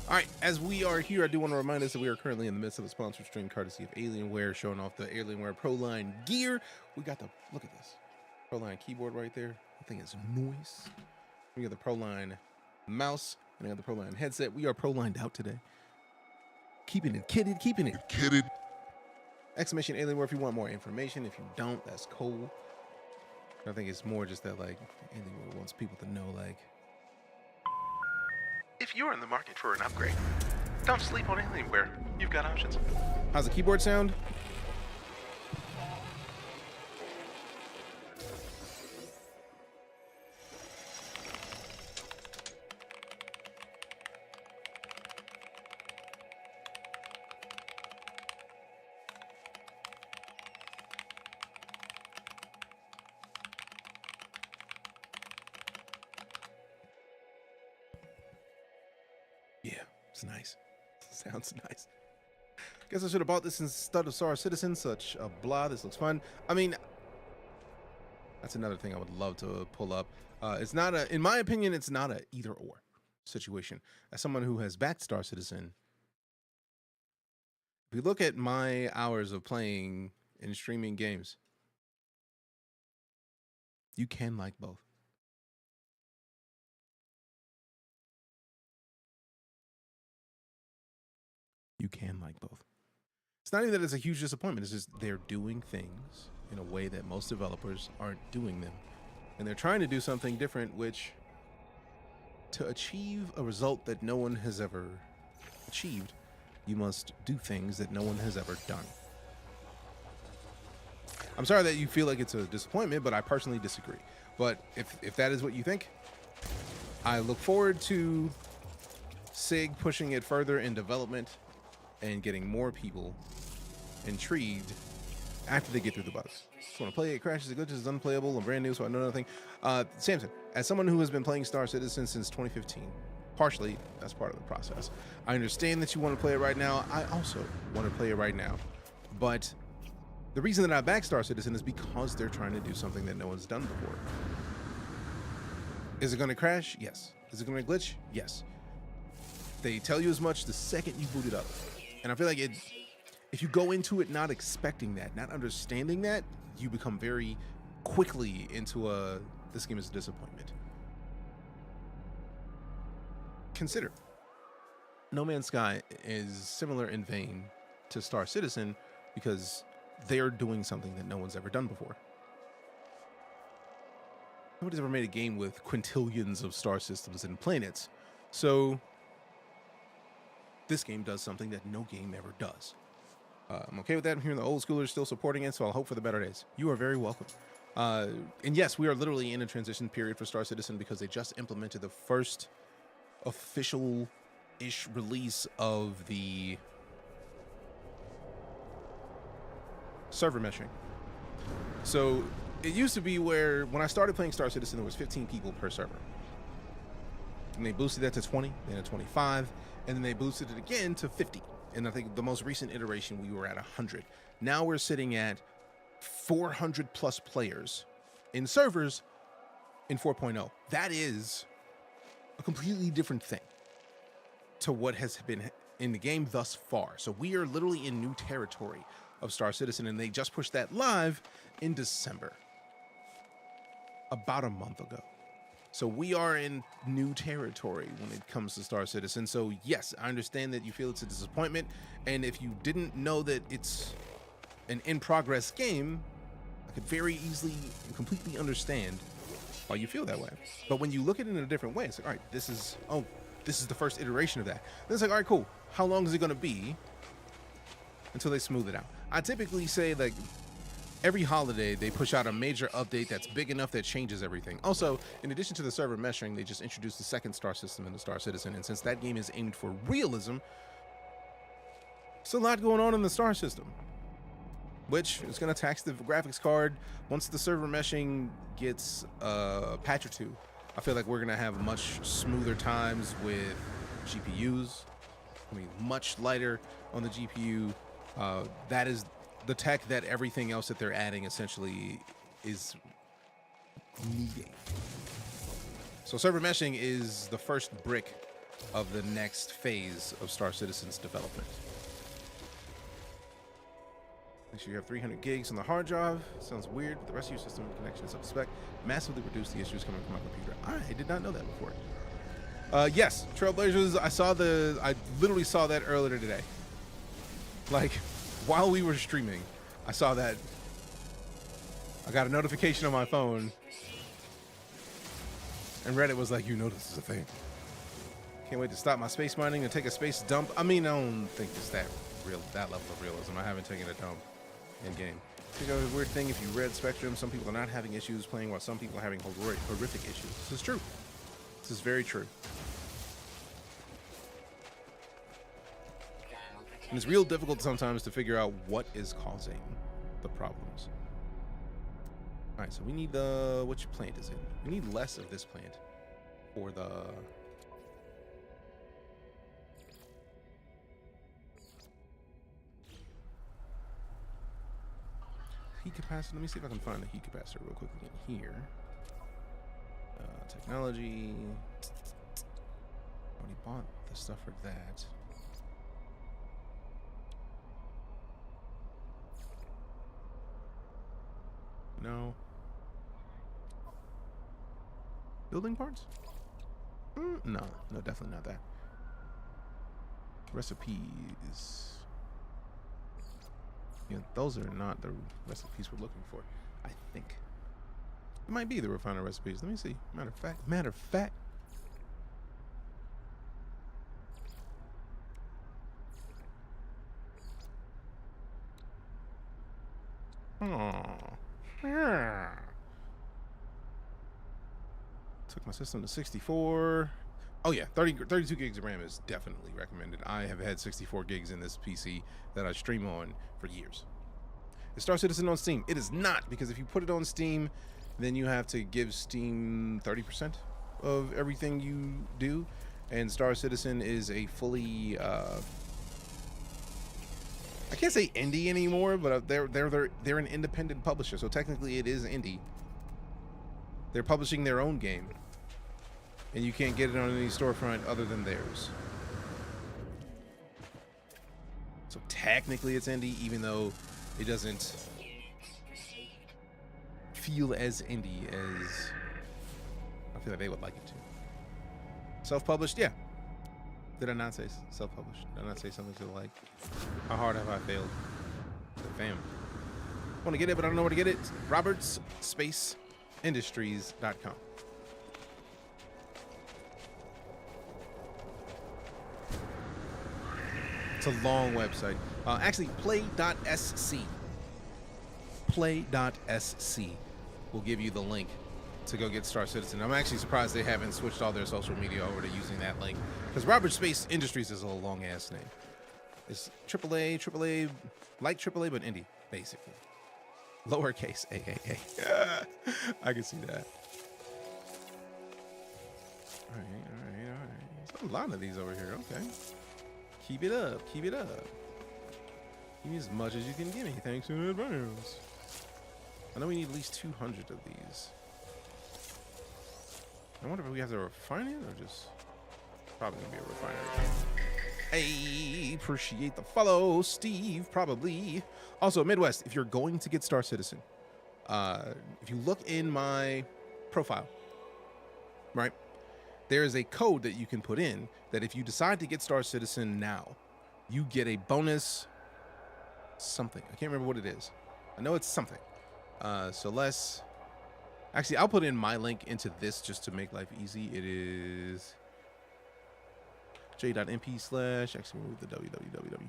All right, as we are here, I do want to remind us that we are currently in the midst of a sponsored stream courtesy of Alienware, showing off the Alienware Pro Line gear. We got the, look at this, Pro Line keyboard right there. I think it's noise. We got the Pro Line mouse, and I got the Pro Line headset. We are Pro Lined out today. Keeping it kitted, keeping it Kidded. Exclamation Alienware if you want more information. If you don't, that's cool. I think it's more just that, like, Alienware wants people to know, like, If you're in the market for an upgrade, don't sleep on Alienware. You've got options. how's the keyboard sound? Yeah, it's nice. Sounds nice. Guess I should have bought this instead of Star Citizen. Such a blah. This looks fun. I mean, that's another thing I would love to pull up. It's not a, in my opinion, it's not a either or situation. As someone who has backed Star Citizen, if you look at my hours of playing and streaming games, you can like both. You can like both. It's not even that it's a huge disappointment. It's just they're doing things in a way that most developers aren't doing them. And they're trying to do something different, which, to achieve a result that no one has ever achieved, you must do things that no one has ever done. I'm sorry that you feel like it's a disappointment, but I personally disagree. But if that is what you think, I look forward to SIG pushing it further in development and getting more people intrigued after they get through the bugs. Just want to play it, crashes, it glitches, it's unplayable, I'm brand new, so I know nothing. Samson, as someone who has been playing Star Citizen since 2015, partially that's part of the process, I understand that you want to play it right now. I also want to play it right now. But the reason that I back Star Citizen is because they're trying to do something that no one's done before. Is it going to crash? Yes. Is it going to glitch? Yes. They tell you as much the second you boot it up. And I feel like if you go into it not expecting that, not understanding that, you become very quickly into this game is a disappointment. Consider, No Man's Sky is similar in vein to Star Citizen because they're doing something that no one's ever done before. Nobody's ever made a game with quintillions of star systems and planets. So this game does something that no game ever does. I'm okay with that. I'm hearing the old schoolers still supporting it, so I'll hope for the better days. You are very welcome. And yes, we are literally in a transition period for Star Citizen because they just implemented the first official-ish release of the server meshing. So it used to be where when I started playing Star Citizen, there was 15 people per server. And they boosted that to 20, then to 25, and then they boosted it again to 50. And I think the most recent iteration, we were at 100. Now we're sitting at 400 plus players in servers in 4.0. That is a completely different thing to what has been in the game thus far. So we are literally in new territory of Star Citizen, and they just pushed that live in December, about a month ago. So we are in new territory when it comes to Star Citizen. So yes, I understand that you feel it's a disappointment, and if you didn't know that it's an in-progress game, I could very easily and completely understand why you feel that way. But when you look at it in a different way, it's like, all right, this is the first iteration of that. Then it's like, all right, cool. How long is it going to be until they smooth it out? I typically say, like, every holiday they push out a major update that's big enough that changes everything. Also, in addition to the server meshing, they just introduced the second star system in the Star Citizen, and since that game is aimed for realism, there's a lot going on in the star system, which is going to tax the graphics card. Once the server meshing gets a patch or two, I feel like we're going to have much smoother times with GPUs. I mean, much lighter on the GPU. That is the tech that everything else that they're adding essentially is needing. So server meshing is the first brick of the next phase of Star Citizen's development. Make sure you have 300 gigs on the hard drive. Sounds weird, but the rest of your system connection is up to spec. Massively reduce the issues coming from my computer. I did not know that before. Yes, Trailblazers, I literally saw that earlier today. Like, while we were streaming, I saw that. I got a notification on my phone, and Reddit was like, you know this is a thing. Can't wait to stop my space mining and take a space dump. I mean, I don't think it's that level of realism. I haven't taken a dump in game. I think it was a weird thing if you read Spectrum, some people are not having issues playing while some people are having horrific issues. This is true. This is very true. And it's real difficult sometimes to figure out what is causing the problems. All right, so we need which plant is it? We need less of this plant for the heat capacitor. Let me see if I can find the heat capacitor real quick in here. Technology. Already bought the stuff for that. No. Building parts? No, definitely not that. Recipes. Yeah, those are not the recipes we're looking for, I think. It might be the refiner recipes. Let me see. Matter of fact. Took my system to 64. Oh yeah, 32 gigs of RAM is definitely recommended. I have had 64 gigs in this PC that I stream on for years. Is Star Citizen on Steam? It is not, because if you put it on Steam, then you have to give Steam 30% of everything you do, and Star Citizen is a fully I can't say indie anymore, but they're an independent publisher, so technically it is indie. They're publishing their own game, and you can't get it on any storefront other than theirs. So technically it's indie, even though it doesn't feel as indie as I feel like they would like it to. Self-published, yeah. Did I not say self-published? Did I not say something to the like? How hard have I failed? Fam. Want to get it, but I don't know where to get it. RobertsSpaceIndustries.com. It's a long website. Actually, play.sc. Play.sc will give you the link to go get Star Citizen. I'm actually surprised they haven't switched all their social media over to using that link, because Robert Space Industries is a long ass name. It's AAA, light AAA, but indie, basically. Lowercase AAA. I can see that. All right. There's a lot of these over here. Okay. Keep it up. Give me as much as you can give me. Thanks in advance. I know we need at least 200 of these. I wonder if we have to refine it or just probably gonna be a refinery. Hey, appreciate the follow, Steve. Probably. Also, Midwest, if you're going to get Star Citizen, if you look in my profile, right, there is a code that you can put in that if you decide to get Star Citizen now, you get a bonus something. I can't remember what it is. I know it's something. So let's actually, I'll put in my link into this just to make life easy. It is j.mp/ actually remove the www.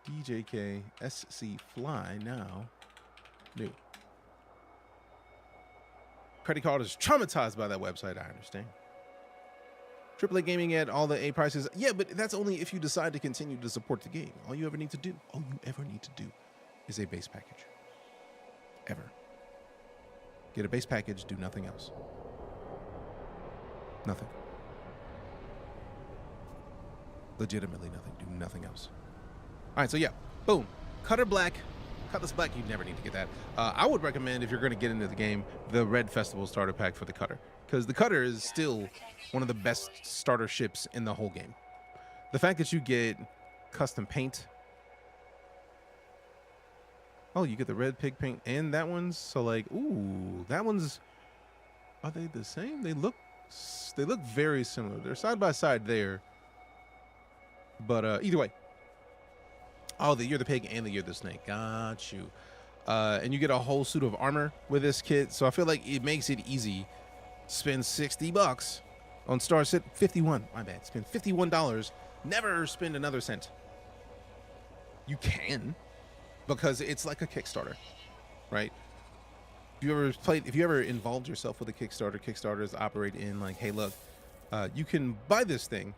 DJK SC Fly new. Credit card is traumatized by that website, I understand. AAA gaming at all the A prices. Yeah, but that's only if you decide to continue to support the game. All you ever need to do is a base package. Ever. Get a base package, do nothing else. Nothing. Legitimately nothing. Do nothing else. All right, so yeah, boom. Cutlass Black, you never need to get that. I would recommend, if you're going to get into the game, the Red Festival starter pack for the Cutter, because the Cutter is still one of the best starter ships in the whole game. The fact that you get custom paint. Oh, you get the red pig paint and that one's, so like, ooh, that one's, are they the same? They look very similar. They're side by side there. But either way. Oh, you're the pig and you're the snake. Got you. And you get a whole suit of armor with this kit. So I feel like it makes it easy. Spend $60 on Star Citizen. 51. My bad. Spend $51. Never spend another cent. You can, because it's like a Kickstarter, right? If you ever involved yourself with a Kickstarter, Kickstarters operate in like, hey, look, you can buy this thing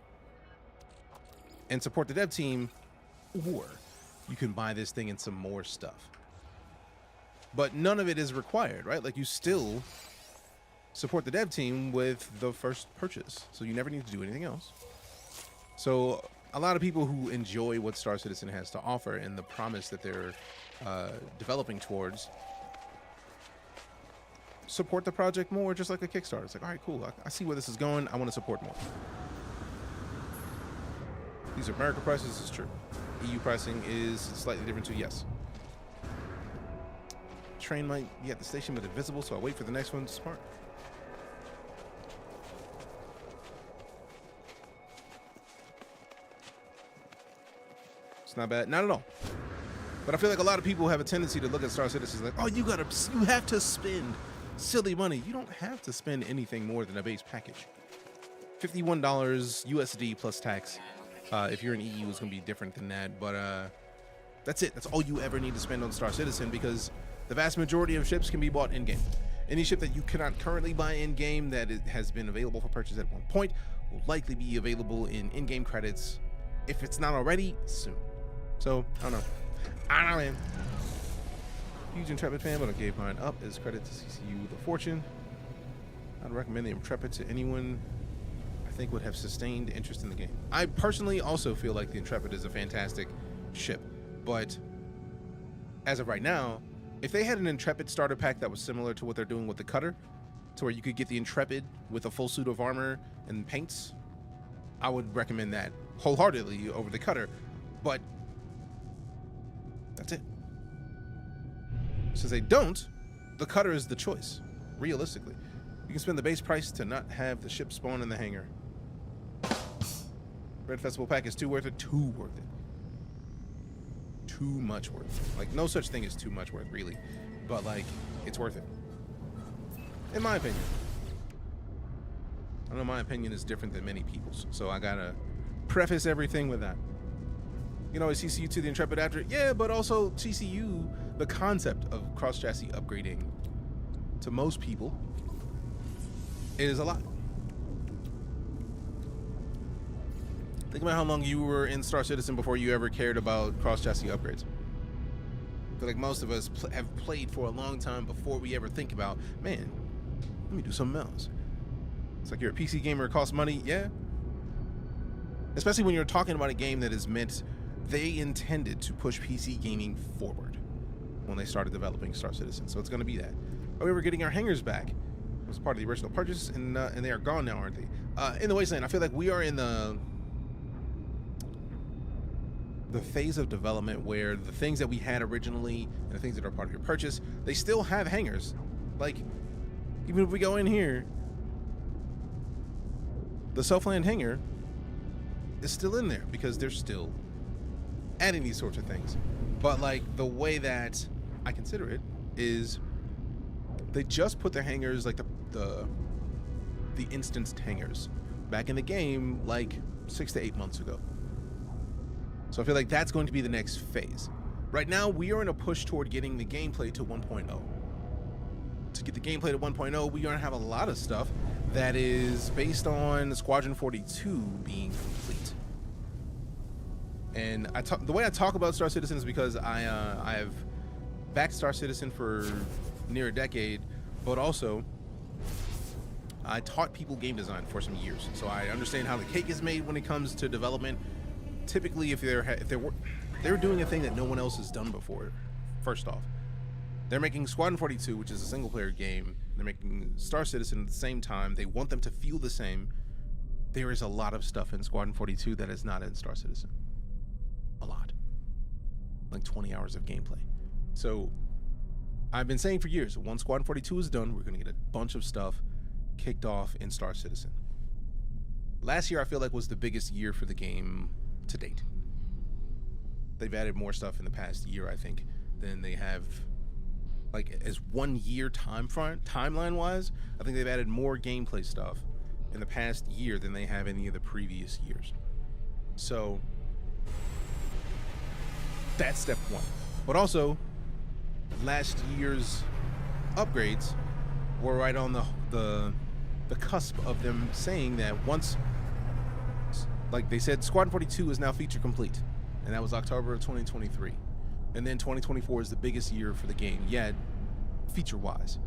and support the dev team, or you can buy this thing and some more stuff. But none of it is required, right? Like, you still support the dev team with the first purchase, so you never need to do anything else. So a lot of people who enjoy what Star Citizen has to offer and the promise that they're developing towards support the project more, just like a Kickstarter. It's like, all right, cool, I see where this is going, I want to support more. These are America prices, this is true. EU pricing is slightly different too, yes. Train might be at the station but invisible, so I wait for the next one. Smart. It's not bad, not at all. But I feel like a lot of people have a tendency to look at Star Citizen like, oh, you have to spend silly money. You don't have to spend anything more than a base package. $51 USD plus tax. If you're in EU, it's going to be different than that. But that's it. That's all you ever need to spend on Star Citizen, because the vast majority of ships can be bought in-game. Any ship that you cannot currently buy in-game that has been available for purchase at one point will likely be available in-game credits, if it's not already, soon. So, I don't know, man. Huge Intrepid fan, but I gave mine up as credit to CCU The Fortune. I'd recommend the Intrepid to anyone I think would have sustained interest in the game. I personally also feel like the Intrepid is a fantastic ship, but as of right now, if they had an Intrepid starter pack that was similar to what they're doing with the Cutter, to where you could get the Intrepid with a full suit of armor and paints, I would recommend that wholeheartedly over the cutter, but that's it. Since they don't, the cutter is the choice, realistically. You can spend the base price to not have the ship spawn in the hangar. Red Festival pack is too worth it, too worth it. Too much worth it. Like, no such thing as too much worth, really. But, like, it's worth it. In my opinion. I know my opinion is different than many people's, so I gotta preface everything with that. You know, CCU to the Intrepid after, yeah, but also CCU, the concept of cross-chassis upgrading to most people is a lot. Think about how long you were in Star Citizen before you ever cared about cross-chassis upgrades. I feel like most of us have played for a long time before we ever think about, man, let me do something else. It's like you're a PC gamer, it costs money, yeah. Especially when you're talking about a game that is meant, they intended to push PC gaming forward when they started developing Star Citizen. So it's going to be that. Oh, we were getting our hangars back. It was part of the original purchase, and they are gone now, aren't they? In the Wasteland, I feel like we are in the phase of development where the things that we had originally and the things that are part of your purchase, they still have hangars. Like, even if we go in here, the Southland hangar is still in there because they're still adding these sorts of things. But like, the way that I consider it is they just put the hangars, like the instanced hangars, back in the game like 6 to 8 months ago. So I feel like that's going to be the next phase. Right now, we are in a push toward getting the gameplay to 1.0. To get the gameplay to 1.0, we are going to have a lot of stuff that is based on Squadron 42 being complete. And the way I talk about Star Citizen is because I have backed Star Citizen for near a decade, but also I taught people game design for some years. So I understand how the cake is made when it comes to development. Typically, if they're doing a thing that no one else has done before, first off, they're making Squadron 42, which is a single-player game. They're making Star Citizen at the same time. They want them to feel the same. There is a lot of stuff in Squadron 42 that is not in Star Citizen. A lot. Like 20 hours of gameplay. So I've been saying for years, once Squadron 42 is done, we're going to get a bunch of stuff kicked off in Star Citizen. Last year, I feel like, was the biggest year for the game to date. They've added more stuff in the past year, I think, than they have, like, as 1 year timeline wise. I think they've added more gameplay stuff in the past year than they have any of the previous years. So that's step one. But also, last year's upgrades were right on the cusp of them saying that once, like they said, Squadron 42 is now feature complete, and that was October of 2023. And then 2024 is the biggest year for the game yet, feature-wise.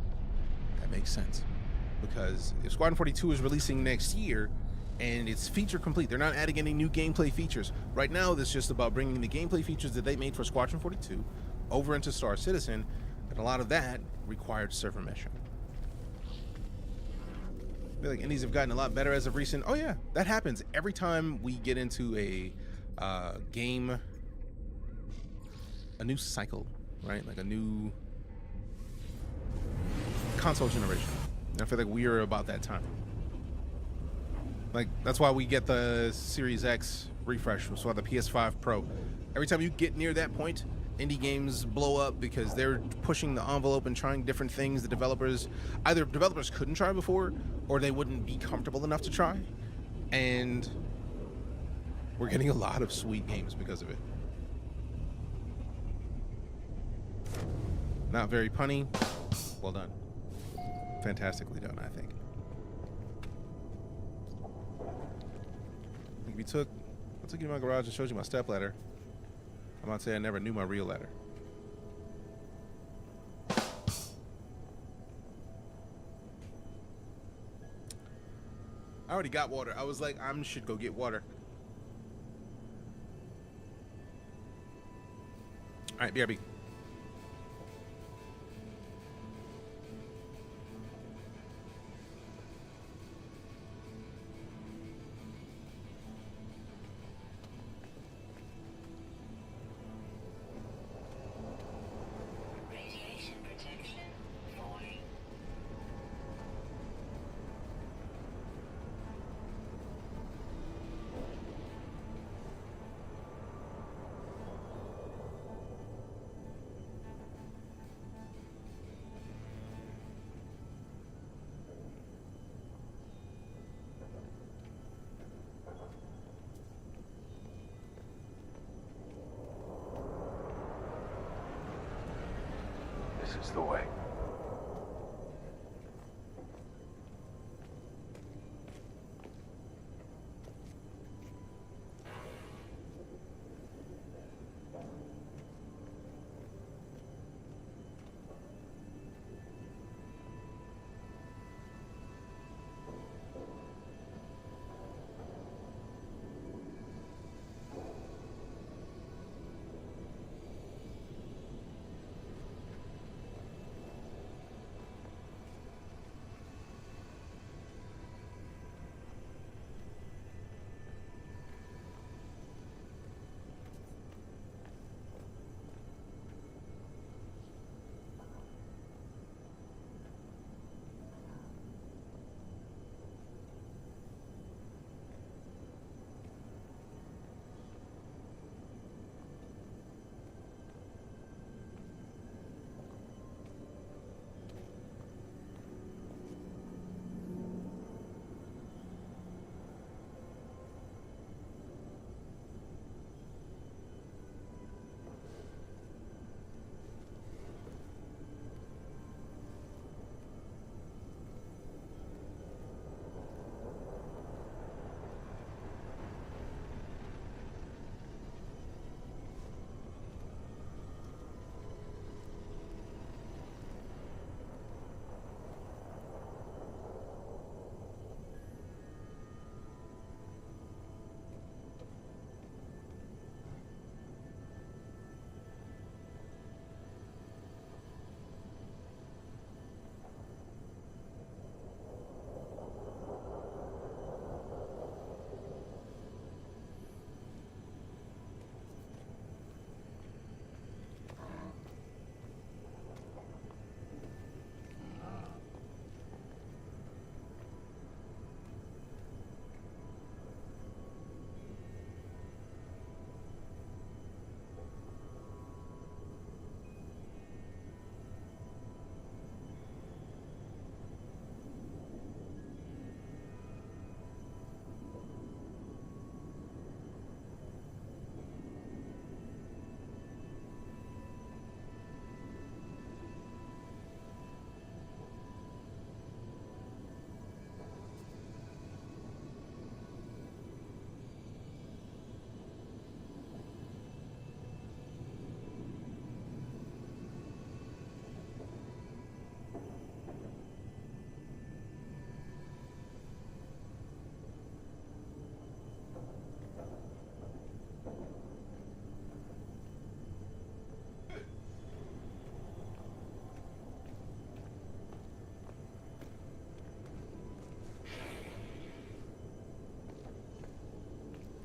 That makes sense, because if Squadron 42 is releasing next year and it's feature complete, they're not adding any new gameplay features. Right now, it's just about bringing the gameplay features that they made for Squadron 42 over into Star Citizen, and a lot of that required server meshing. I feel like indies have gotten a lot better as of recent. Oh yeah, that happens every time we get into a game, a new cycle, right? Like a new console generation. And I feel like we are about that time. Like, that's why we get the Series X refresh, that's why the PS5 Pro. Every time you get near that point, indie games blow up because they're pushing the envelope and trying different things that either developers couldn't try before, or they wouldn't be comfortable enough to try. And we're getting a lot of sweet games because of it. Not very punny. Well done. Fantastically done, I think. I took you to my garage and showed you my step ladder. I'm about to say I never knew my real ladder. I already got water. I was like, I should go get water. All right, BRB. This is the way.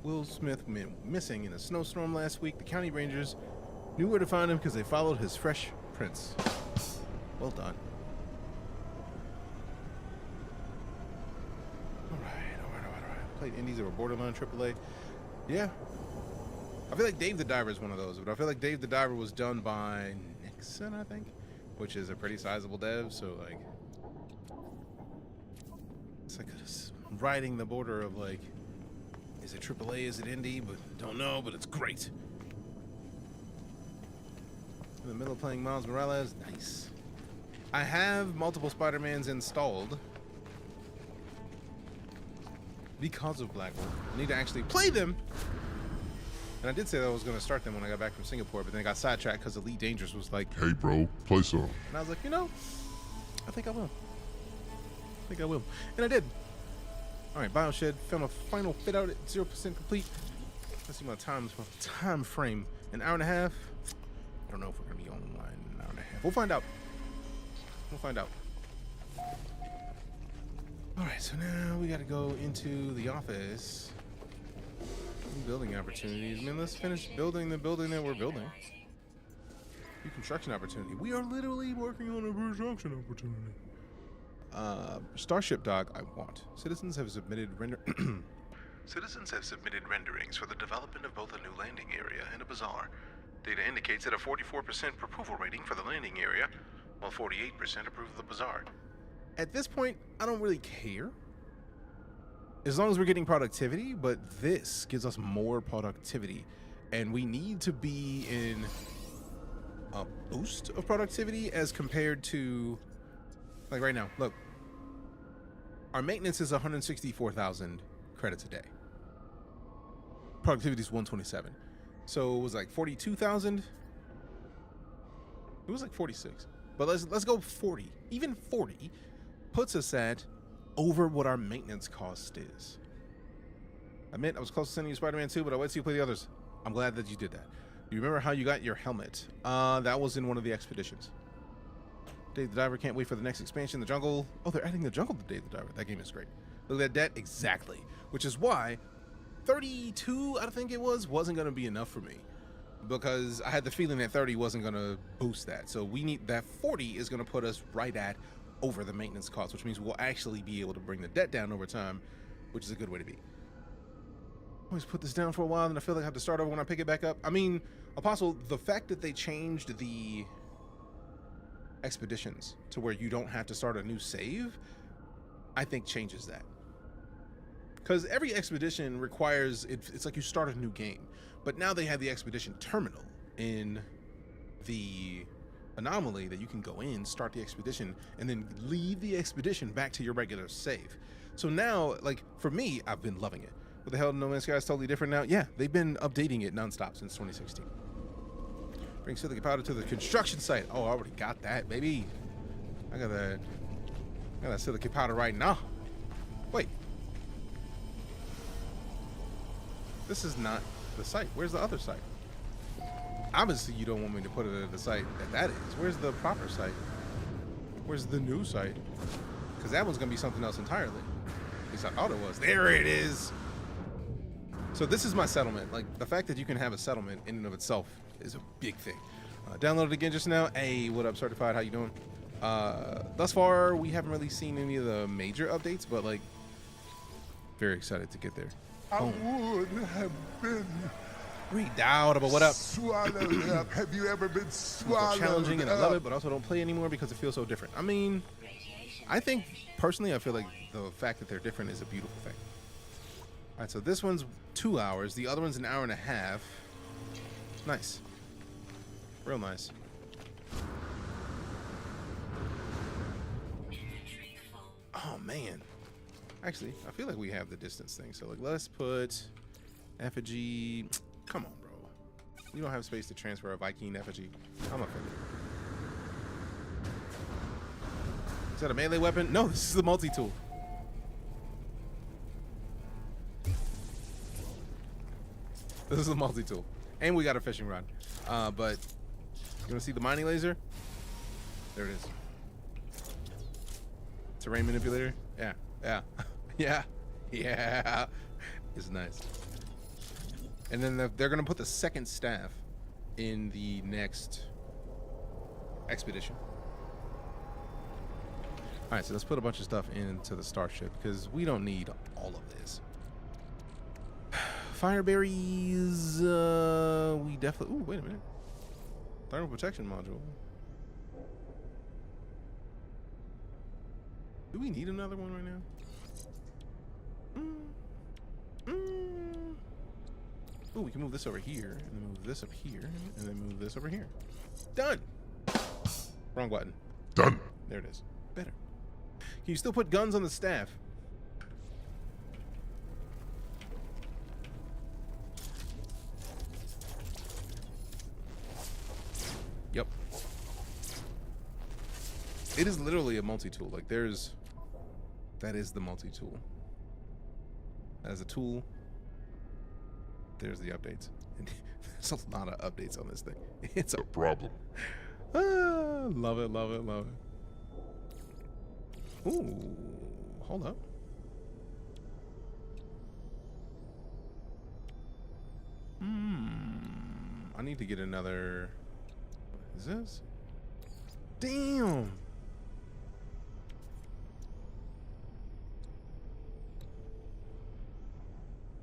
Will Smith missing in a snowstorm last week. The county rangers knew where to find him because they followed his fresh prints. Well done. All right. Played indies over borderline AAA. Yeah. I feel like Dave the Diver is one of those, but I feel like Dave the Diver was done by Nixon, I think, which is a pretty sizable dev. So like, it's like riding the border of like, is it AAA? Is it indie? But don't know. But it's great. In the middle of playing Miles Morales, nice. I have multiple Spider-Mans installed because of Black Wolf. I need to actually play them. And I did say that I was going to start them when I got back from Singapore, but then I got sidetracked because Elite Dangerous was like, hey bro, play some. And I was like, you know, I think I will. And I did. All right, BioShed found a final fit out at 0% complete. Let's see my time frame. An hour and a half. I don't know if we're gonna be online in an hour and a half. We'll find out. All right, so now we got to go into the office. Building opportunities. Man, let's finish building the building that we're building. New construction opportunity. We are literally working on a construction opportunity. Starship Dock, I want. Citizens have submitted renderings for the development of both a new landing area and a bazaar. Data indicates that a 44% approval rating for the landing area, while 48% approve of the bazaar. At this point, I don't really care. As long as we're getting productivity, but this gives us more productivity. And we need to be in a boost of productivity as compared to, like right now, look, our maintenance is 164,000 credits a day. Productivity is 127. So it was like 42,000. It was like 46. But let's go 40. Even 40 puts us at over what our maintenance cost is. I admit I was close to sending you Spider-Man 2, but I wait till you play the others. I'm glad that you did that. You remember how you got your helmet? That was in one of the expeditions. Dave the Diver, can't wait for the next expansion, the jungle. Oh, they're adding the jungle to Dave the Diver. That game is great. Look at that debt. Exactly. Which is why 32, I think it wasn't going to be enough for me. Because I had the feeling that 30 wasn't going to boost that. So we need that 40 is going to put us right at over the maintenance cost, which means we'll actually be able to bring the debt down over time, which is a good way to be. Always put this down for a while, and I feel like I have to start over when I pick it back up. I mean, Apostle, the fact that they changed the expeditions to where you don't have to start a new save, I think changes that. Because every expedition requires, it's like you start a new game. But now they have the expedition terminal in the anomaly that you can go in, start the expedition, and then leave the expedition back to your regular save. So now, like, for me, I've been loving it. What the hell, No Man's Sky is totally different now? Yeah, they've been updating it nonstop since 2016. Bring silicon powder to the construction site. Oh, I already got that, baby. I got that silicon powder right now. Wait. This is not the site. Where's the other site? Obviously, you don't want me to put it at the site that is. Where's the proper site? Where's the new site? Because that one's going to be something else entirely. At least I thought it was. There it is. So this is my settlement. Like, the fact that you can have a settlement in and of itself is a big thing. Downloaded again just now. Hey, what up, Certified? How you doing? Thus far, we haven't really seen any of the major updates, but, like, very excited to get there. I would have been Redoubtable. What up? swallowed up. Have you ever been swallowed It's challenging, and I up? love it, but also don't play anymore because it feels so different. I mean, I think, personally, I feel like the fact that they're different is a beautiful thing. All right, so this one's 2 hours. The other one's an hour and a half. Nice. Real nice. Oh, man. Actually, I feel like we have the distance thing. So, like, let's put effigy. Come on, bro. You don't have space to transfer a Viking effigy. I'm offended. Is that a melee weapon? No, this is a multi-tool. This is a multi-tool. And we got a fishing rod. But you want to see the mining laser? There it is. Terrain manipulator? Yeah. Yeah. Yeah. Yeah. It's nice. And then they're going to put the second staff in the next expedition. All right, so let's put a bunch of stuff into the starship because we don't need all of this. Fire berries, we definitely. Ooh, wait a minute. Thermal protection module. Do we need another one right now? Ooh, we can move this over here, and then move this up here, and then move this over here. Done. Wrong button. Done. There it is. Better. Can you still put guns on the staff? Yep. It is literally a multi-tool. Like, that is the multi-tool. As a tool, there's the updates. And there's a lot of updates on this thing. It's a problem. Love it, love it, love it. Ooh, hold up. I need to get another. What is this? Damn.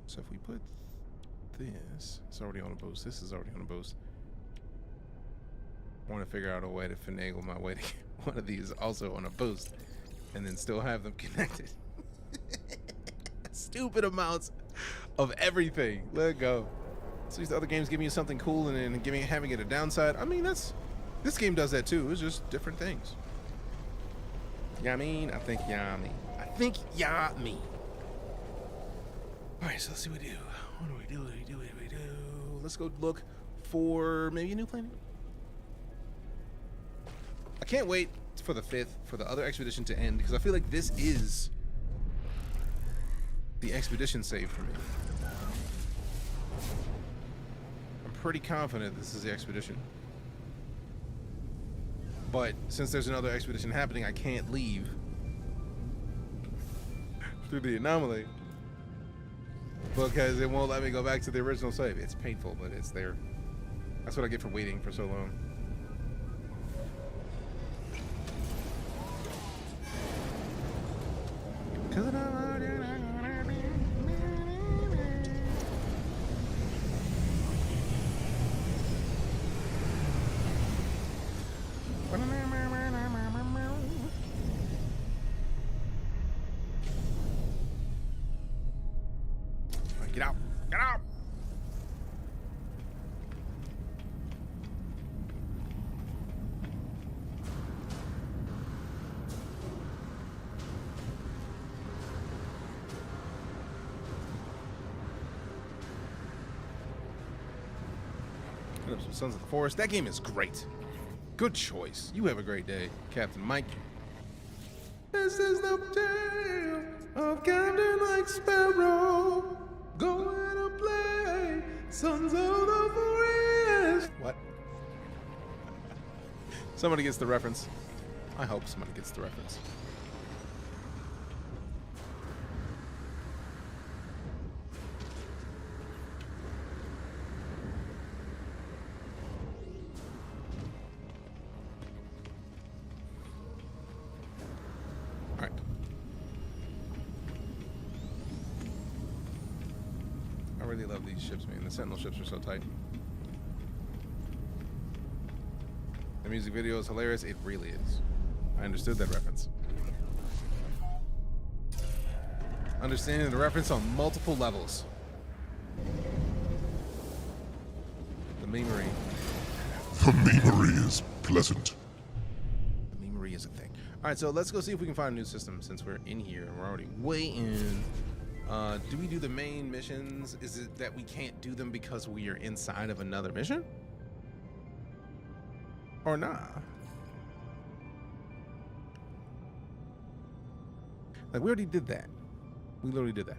So if we put this, it's already on a boost. This is already on a boost. I want to figure out a way to finagle my way to get one of these also on a boost and then still have them connected. Stupid amounts of everything. Let it go. So these other games giving you something cool and then having it a downside. I mean, that's This game does that too. It's just different things. Yeah, I mean, I think yeah, me. I think yeah, me. All right, so let's see what we do. What do we do? What do we do? What do we do? Let's go look for maybe a new planet. I can't wait for the 5th for the other expedition to end because I feel like this is the expedition save for me. I'm pretty confident this is the expedition. But since there's another expedition happening, I can't leave through the anomaly because it won't let me go back to the original save. It's painful, but it's there. That's what I get for waiting for so long. Get out! Get out! Some Sons of the Forest. That game is great. Good choice. You have a great day, Captain Mike. This is the tale of Captain Mike Sparrow going to play Sons of the Forest. What? Somebody gets the reference. I hope somebody gets the reference. I really love these ships, man. The Sentinel ships are so tight. The music video is hilarious. It really is. I understood that reference. Understanding the reference on multiple levels. The memery. The memery is pleasant. The memery is a thing. All right, so let's go see if we can find a new system since we're in here and we're already way in. Do we do the main missions? Is it that we can't do them because we are inside of another mission? Or not? Like, we already did that. We literally did that.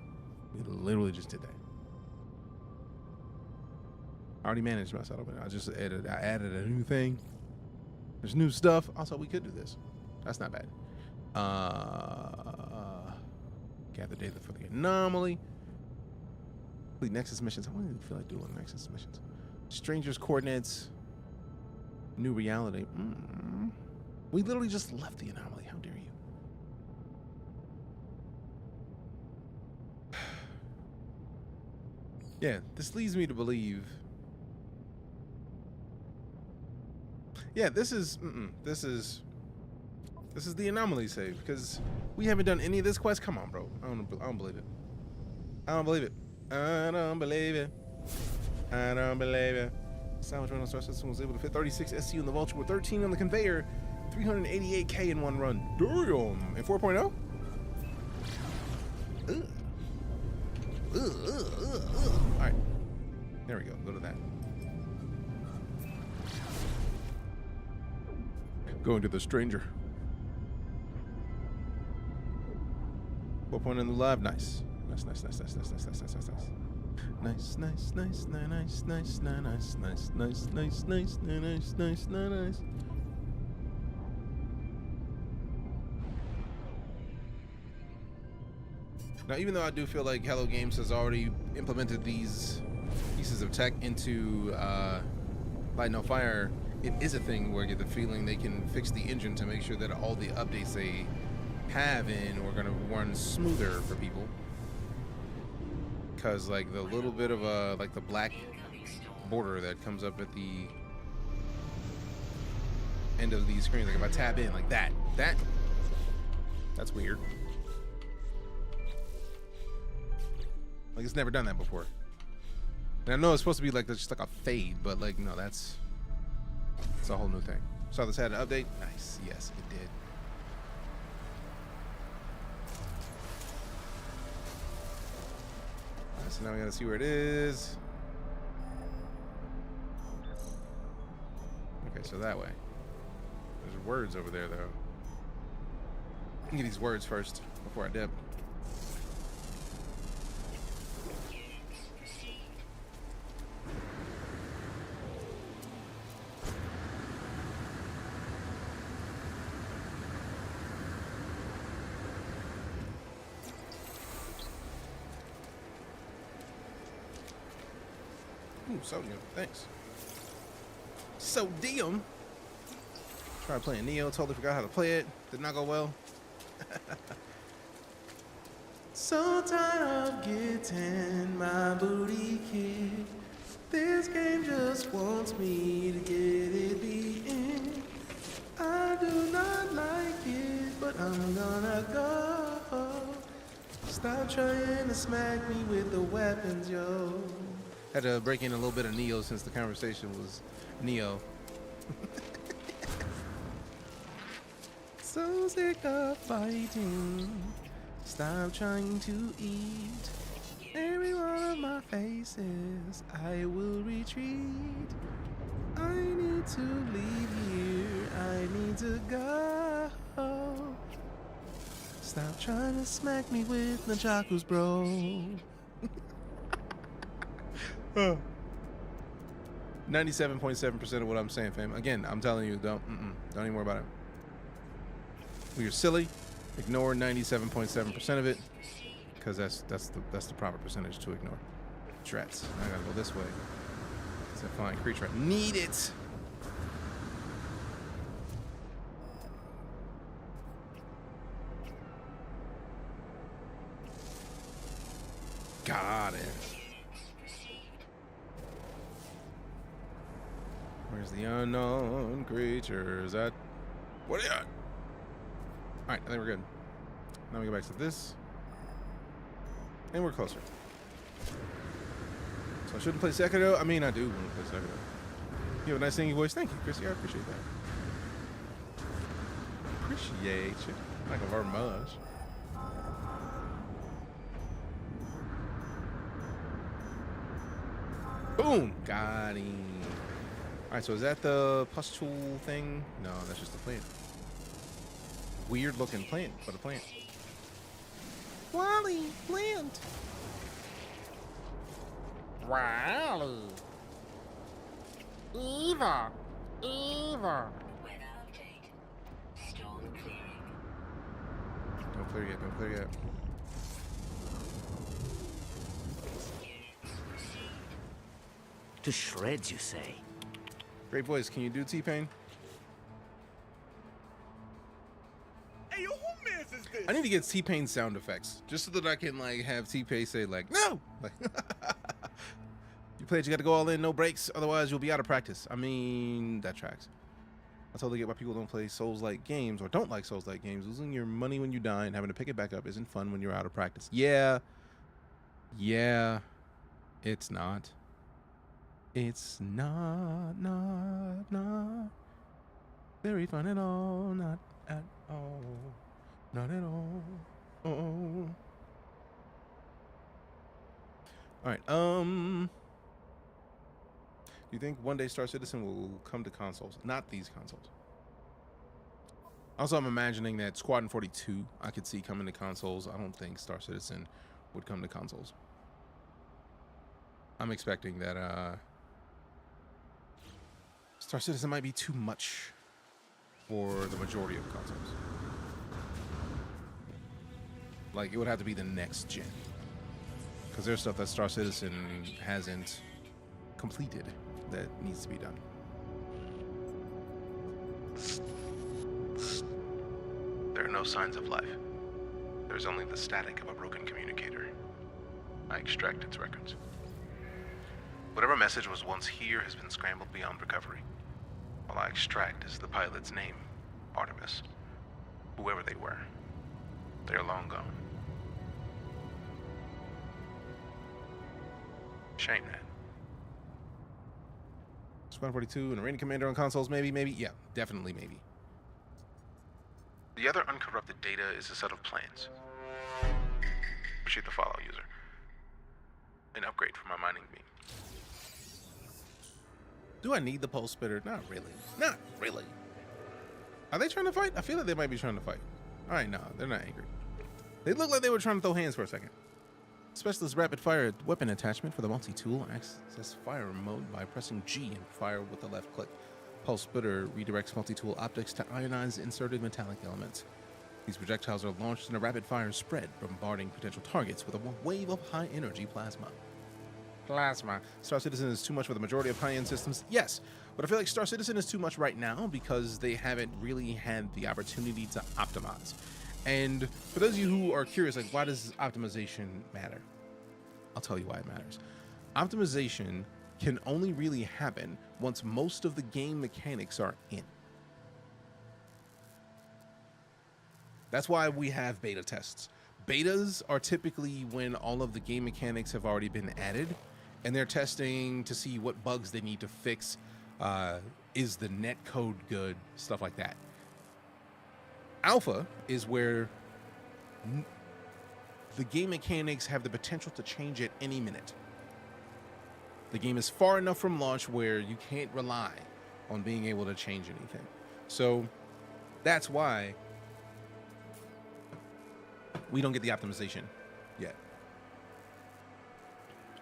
We literally just did that. I already managed my settlement. I just added a new thing. There's new stuff. Also, we could do this. That's not bad. Gather data for the anomaly. Complete Nexus missions. I don't even feel like doing Nexus missions. Strangers coordinates. New reality. We literally just left the anomaly. How dare you? Yeah, this leads me to believe. Yeah, this is the anomaly save because we haven't done any of this quest. Come on, bro. I don't believe it. I don't believe it. I don't believe it. I don't believe it. Salvage rental star system was able to fit 36 SCU in the Vulture with 13 on the conveyor, 388K in one run. Damn. In 4.0? All right. There we go. Go to that. Going to the stranger. 4.0 in the live. Nice. Nice. Now, even though I do feel like Hello Games has already implemented these pieces of tech into Light No Fire, it is a thing where I get the feeling they can fix the engine to make sure that all the updates they have in are going to run smoother for people. Because like the little bit of like the black border that comes up at the end of these screens, like if I tap in like that's weird. Like it's never done that before. And I know it's supposed to be like just like a fade, but like no, that's a whole new thing. Saw this had an update. Nice. Yes, it did. All right, so now we gotta see where it is. Okay, so that way. There's words over there, though. Let me get these words first before I dip. Ooh, sodium. Thanks. Sodium. Tried playing Neo. Totally forgot how to play it. Did not go well. So tired of getting my booty kicked. This game just wants me to get it beaten. I do not like it, but I'm gonna go. Stop trying to smack me with the weapons, yo. Had to break in a little bit of Neo since the conversation was Neo. So sick of fighting. Stop trying to eat every one of my faces. I will retreat. I need to leave here. I need to go. Stop trying to smack me with nunchakus, bro. 97.7% of what I'm saying, fam. Again, I'm telling you, don't even worry about it. When you're silly, ignore 97.7% of it, because that's the proper percentage to ignore. Drats. I gotta go this way. It's a flying creature. I need it. Got it. Where's the unknown creature? Is that what are you? Alright, I think we're good. Now we go back to this. And we're closer. So I shouldn't play Sekiro. I mean, I do want to play Sekiro. You have a nice singing voice. Thank you, Chrissy. I appreciate that. Appreciate you. Like a very much. Boom! Got him. Alright, so is that the pustule thing? No, that's just a plant. Weird looking plant, but a plant. Wally, plant! Wally. Eva. Weather update. Storm clearing. Don't clear yet, don't clear yet. To shreds, you say? Great voice, can you do T-Pain? Hey, yo, who mans is this? I need to get T-Pain sound effects, just so that I can like have T-Pain say like, no! Like, you play it, you gotta go all in, no breaks, otherwise you'll be out of practice. I mean, that tracks. I totally get why people don't play Souls-like games, or don't like Souls-like games. Losing your money when you die and having to pick it back up isn't fun when you're out of practice. Yeah, it's not. It's not very fun at all, not at all, not at all. Oh. All right. Do you think one day Star Citizen will come to consoles? Not these consoles. Also, I'm imagining that Squadron 42 I could see coming to consoles. I don't think Star Citizen would come to consoles. I'm expecting that Star Citizen might be too much for the majority of consoles. Like, it would have to be the next gen. Because there's stuff that Star Citizen hasn't completed that needs to be done. There are no signs of life. There's only the static of a broken communicator. I extract its records. Whatever message was once here has been scrambled beyond recovery. All I extract is the pilot's name, Artemis. Whoever they were, they're long gone. Shame that. Squadron 42 and Arena Commander on consoles, maybe, yeah, definitely maybe. The other uncorrupted data is a set of plans. Appreciate the follow, user. An upgrade for my mining beam. Do I need the pulse spitter? Not really. Not really. Are they trying to fight? I feel like they might be trying to fight. All right, no, they're not angry. They look like they were trying to throw hands for a second. Specialist rapid fire weapon attachment for the multi-tool. Access fire mode by pressing G and fire with the left click. Pulse splitter redirects multi-tool optics to ionize inserted metallic elements. These projectiles are launched in a rapid fire spread, bombarding potential targets with a wave of high energy plasma. Star Citizen is too much for the majority of high-end systems, yes, but I feel like Star Citizen is too much right now because they haven't really had the opportunity to optimize. And for those of you who are curious, like, why does optimization matter? I'll tell you why it matters. Optimization can only really happen once most of the game mechanics are in. That's why we have beta tests. Betas are typically when all of the game mechanics have already been added, and they're testing to see what bugs they need to fix. Is the net code good? Stuff like that. Alpha is where the game mechanics have the potential to change at any minute. The game is far enough from launch where you can't rely on being able to change anything. So that's why we don't get the optimization yet.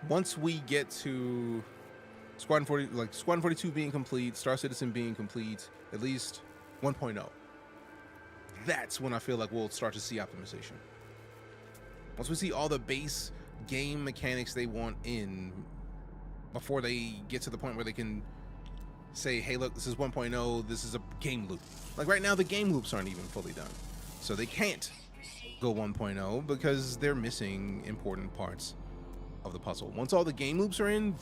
Once we get to Squadron 42 being complete, Star Citizen being complete, at least 1.0, that's when I feel like we'll start to see optimization. Once we see all the base game mechanics they want in, before they get to the point where they can say, hey, look, this is 1.0, this is a game loop. Like right now, the game loops aren't even fully done. So they can't go 1.0 because they're missing important parts of the puzzle. Once all the game loops are in,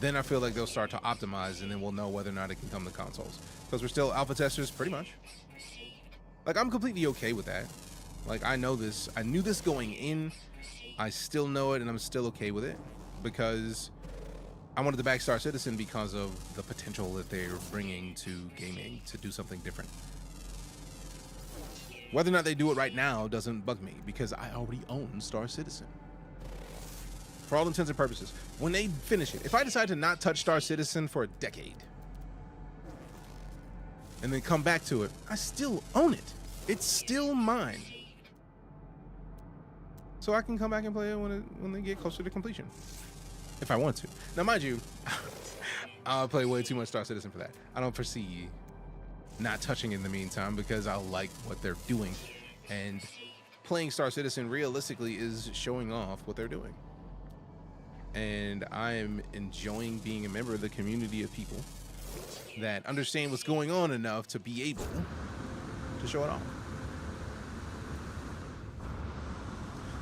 then I feel like they'll start to optimize, and then we'll know whether or not it can come to consoles. Because we're still alpha testers, pretty much. Like, I'm completely okay with that. Like, I know this. I knew this going in. I still know it, and I'm still okay with it. Because I wanted to back Star Citizen because of the potential that they're bringing to gaming to do something different. Whether or not they do it right now doesn't bug me, because I already own Star Citizen. For all intents and purposes, when they finish it, if I decide to not touch Star Citizen for a decade and then come back to it, I still own it. It's still mine. So I can come back and play it when they get closer to completion, if I want to. Now, mind you, I'll play way too much Star Citizen for that. I don't foresee not touching in the meantime because I like what they're doing, and playing Star Citizen realistically is showing off what they're doing. And I am enjoying being a member of the community of people that understand what's going on enough to be able to show it off.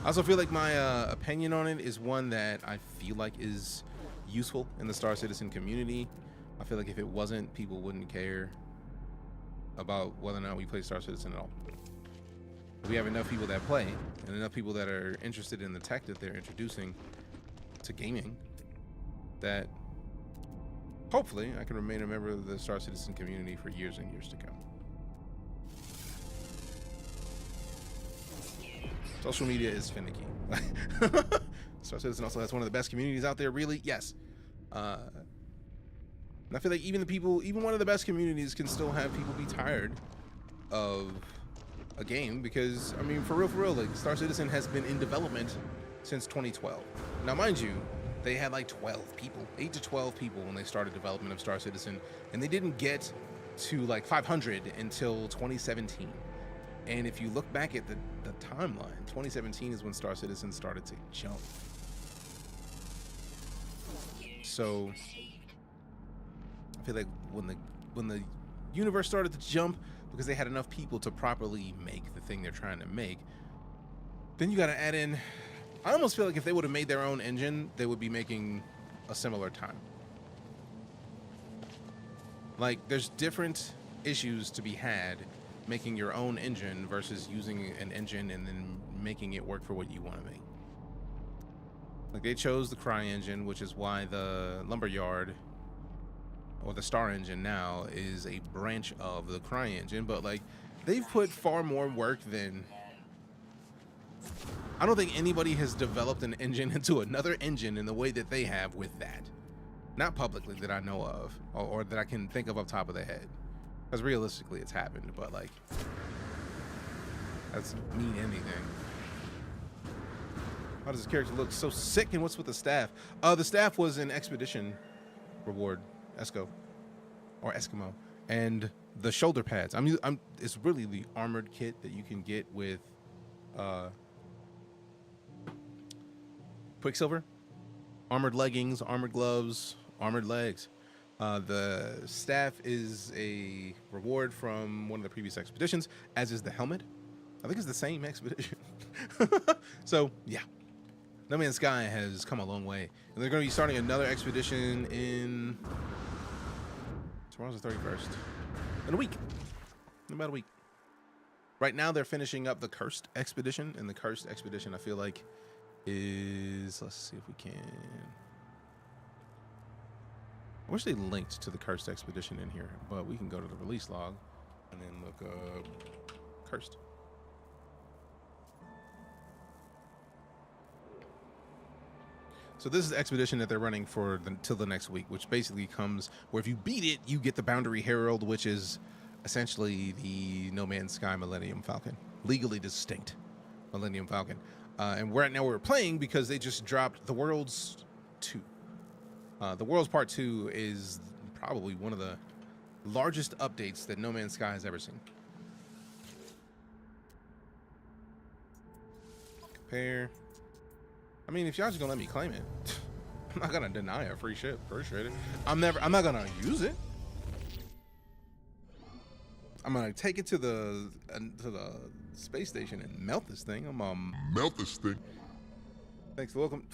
I also feel like my opinion on it is one that I feel like is useful in the Star Citizen community. I feel like if it wasn't, people wouldn't care about whether or not we play Star Citizen at all. We have enough people that play and enough people that are interested in the tech that they're introducing to gaming that hopefully I can remain a member of the Star Citizen community for years and years to come. Social media is finicky. Star Citizen also has one of the best communities out there, really. Yes. And I feel like even one of the best communities can still have people be tired of a game because, I mean, for real, like, Star Citizen has been in development since 2012. Now, mind you, they had like 12 people, 8 to 12 people when they started development of Star Citizen, and they didn't get to like 500 until 2017. And if you look back at the timeline, 2017 is when Star Citizen started to jump. So I feel like when the universe started to jump because they had enough people to properly make the thing they're trying to make, then you got to add in. I almost feel like if they would have made their own engine, they would be making a similar time. Like, there's different issues to be had making your own engine versus using an engine and then making it work for what you want to make. Like they chose the Cry engine, which is why the Lumberyard or the Star engine now is a branch of the Cry engine. But like they've put far more work than, I don't think anybody has developed an engine into another engine in the way that they have with that. Not publicly that I know of, or that I can think of off top of the head. Because realistically it's happened, but like, that's mean anything. Why does this character look so sick, and what's with the staff? The staff was an expedition reward, Esco, or Eskimo. And the shoulder pads, it's really the armored kit that you can get with Quicksilver. Armored leggings, armored gloves, armored legs. The staff is a reward from one of the previous expeditions, as is the helmet. I think it's the same expedition. So yeah, No Man's Sky has come a long way, and they're going to be starting another expedition in, tomorrow's the 31st, in a week, in about a week. Right now they're finishing up the Cursed expedition, and the Cursed expedition I feel like is, let's see if we can, I wish they linked to the Cursed expedition in here, but we can go to the release log and then look up Cursed. So this is the expedition that they're running for till the next week, which basically comes where if you beat it, you get the Boundary Herald, which is essentially the No Man's Sky Millennium Falcon, legally distinct Millennium Falcon. And right now we're playing because they just dropped the Worlds 2. The Worlds Part 2 is probably one of the largest updates that No Man's Sky has ever seen. Compare. I mean, if y'all just gonna let me claim it, I'm not gonna deny a free ship. Appreciate it. I'm not gonna use it. I'm gonna take it to the space station and melt this thing. Melt this thing. Thanks for welcome.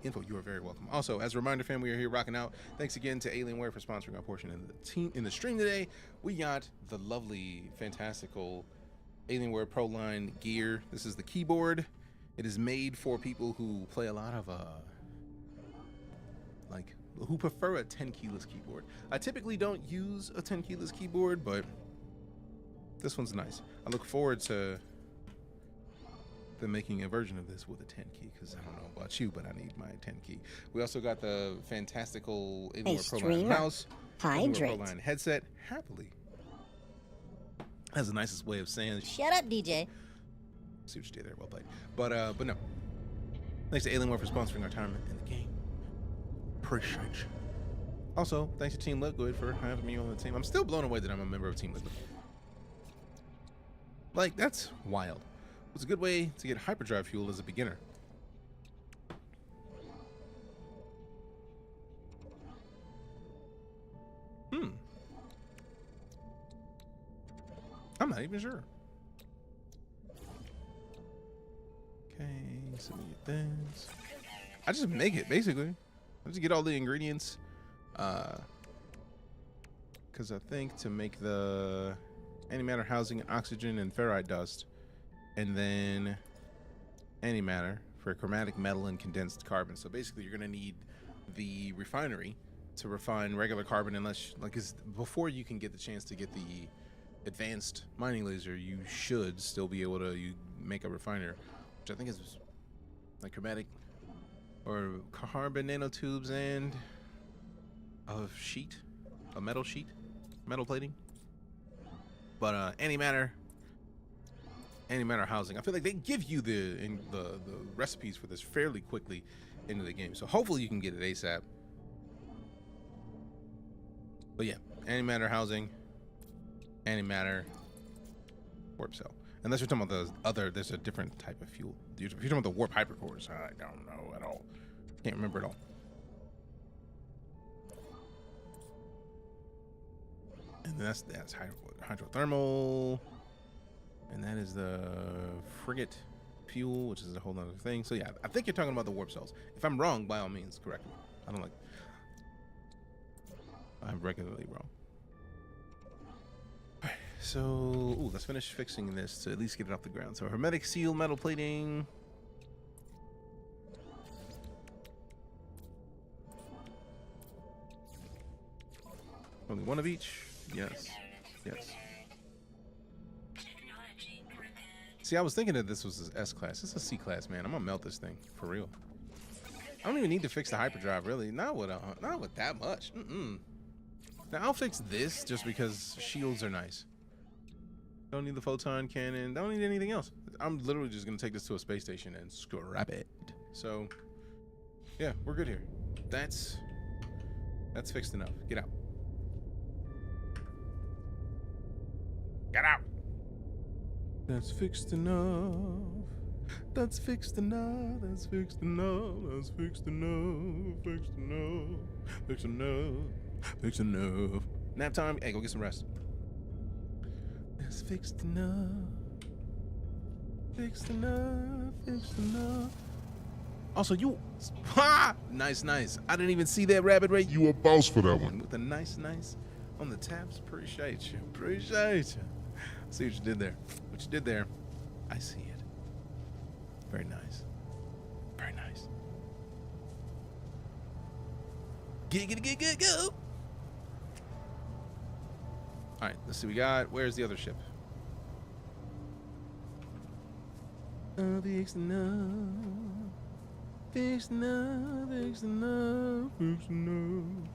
Info, you are very welcome. Also, as a reminder, fam, we are here rocking out. Thanks again to Alienware for sponsoring our portion of the team in the stream today. We got the lovely, fantastical Alienware Pro Line gear. This is the keyboard. It is made for people who play a lot of who prefer a 10 keyless keyboard. I typically don't use a 10 keyless keyboard, but this one's nice. I look forward to them making a version of this with a 10 key, because I don't know about you, but I need my 10 key. We also got the fantastical Alienware Pro Line mouse, Alienware Pro Line headset. Happily. That's the nicest way of saying it. Shut up, DJ. See what you did there, well played. But no. Thanks to Alienware for sponsoring our time in the game. Appreciate you. Also, thanks to Team Liquid for having me on the team. I'm still blown away that I'm a member of Team Liquid. Like, that's wild. It's a good way to get hyperdrive fuel as a beginner. I'm not even sure. Okay, so we get this. I just make it, basically. I just get all the ingredients. Because I think to make the antimatter housing, oxygen, and ferrite dust, and then antimatter for chromatic metal and condensed carbon. So basically, you're going to need the refinery to refine regular carbon, unless, like, before you can get the chance to get the advanced mining laser, you should still be able to make a refiner, which I think is like chromatic or carbon nanotubes and a metal sheet, metal plating. But antimatter housing, I feel like they give you the recipes for this fairly quickly into the game, so hopefully you can get it ASAP. But yeah, antimatter housing, antimatter, warp cell. Unless you're talking about there's a different type of fuel. If you're talking about the warp hypercores, I don't know at all. Can't remember at all. And that's hydrothermal. And that is the frigate fuel, which is a whole other thing. So yeah, I think you're talking about the warp cells. If I'm wrong, by all means, correct me. I'm regularly wrong. Alright, so let's finish fixing this to at least get it off the ground. So hermetic seal, metal plating. Only one of each? Yes. Yes. See, I was thinking that this was an S class. This is a C class, man. I'm gonna melt this thing for real. I don't even need to fix the hyperdrive, really. Not with that much. Now I'll fix this just because shields are nice. Don't need the photon cannon. Don't need anything else. I'm literally just gonna take this to a space station and scrap it. So, yeah, we're good here. That's fixed enough. Get out. Get out. That's fixed enough. That's fixed enough. That's fixed enough. That's fixed enough. Fixed enough. Fixed enough. Fixed enough. Nap time. Hey, go get some rest. That's fixed enough. Fixed enough. Fixed enough. Also, you. Ha! Nice, nice. I didn't even see that rabbit rate. You a boss for that one. With the nice on the tabs. Appreciate you. Appreciate you. See what you did there. What you did there. I see it. Very nice. Very nice. Get, go. All right, let's see what we got. Where's the other ship? Fixed enough. Fixed enough. Fixed enough. Fixed enough.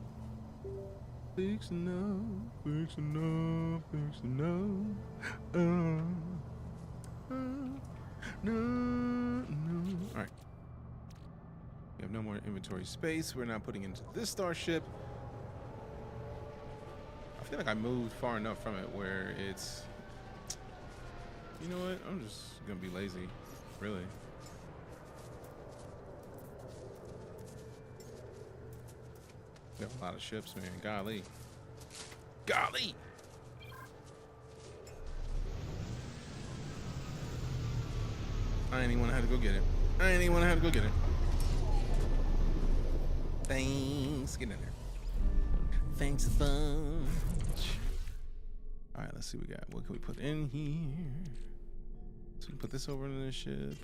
Fixed enough. Fixed enough. Fixed enough. No. All right. We have no more inventory space. We're not putting into this starship. I feel like I moved far enough from it where it's. You know what? I'm just gonna be lazy, really. We have a lot of ships, man. Golly. Golly. I ain't even want to have to go get it. I ain't even want to have to go get it. Thanks. Get in there. Thanks a bunch. All right, let's see what we got. What can we put in here? So we can put this over in the ship.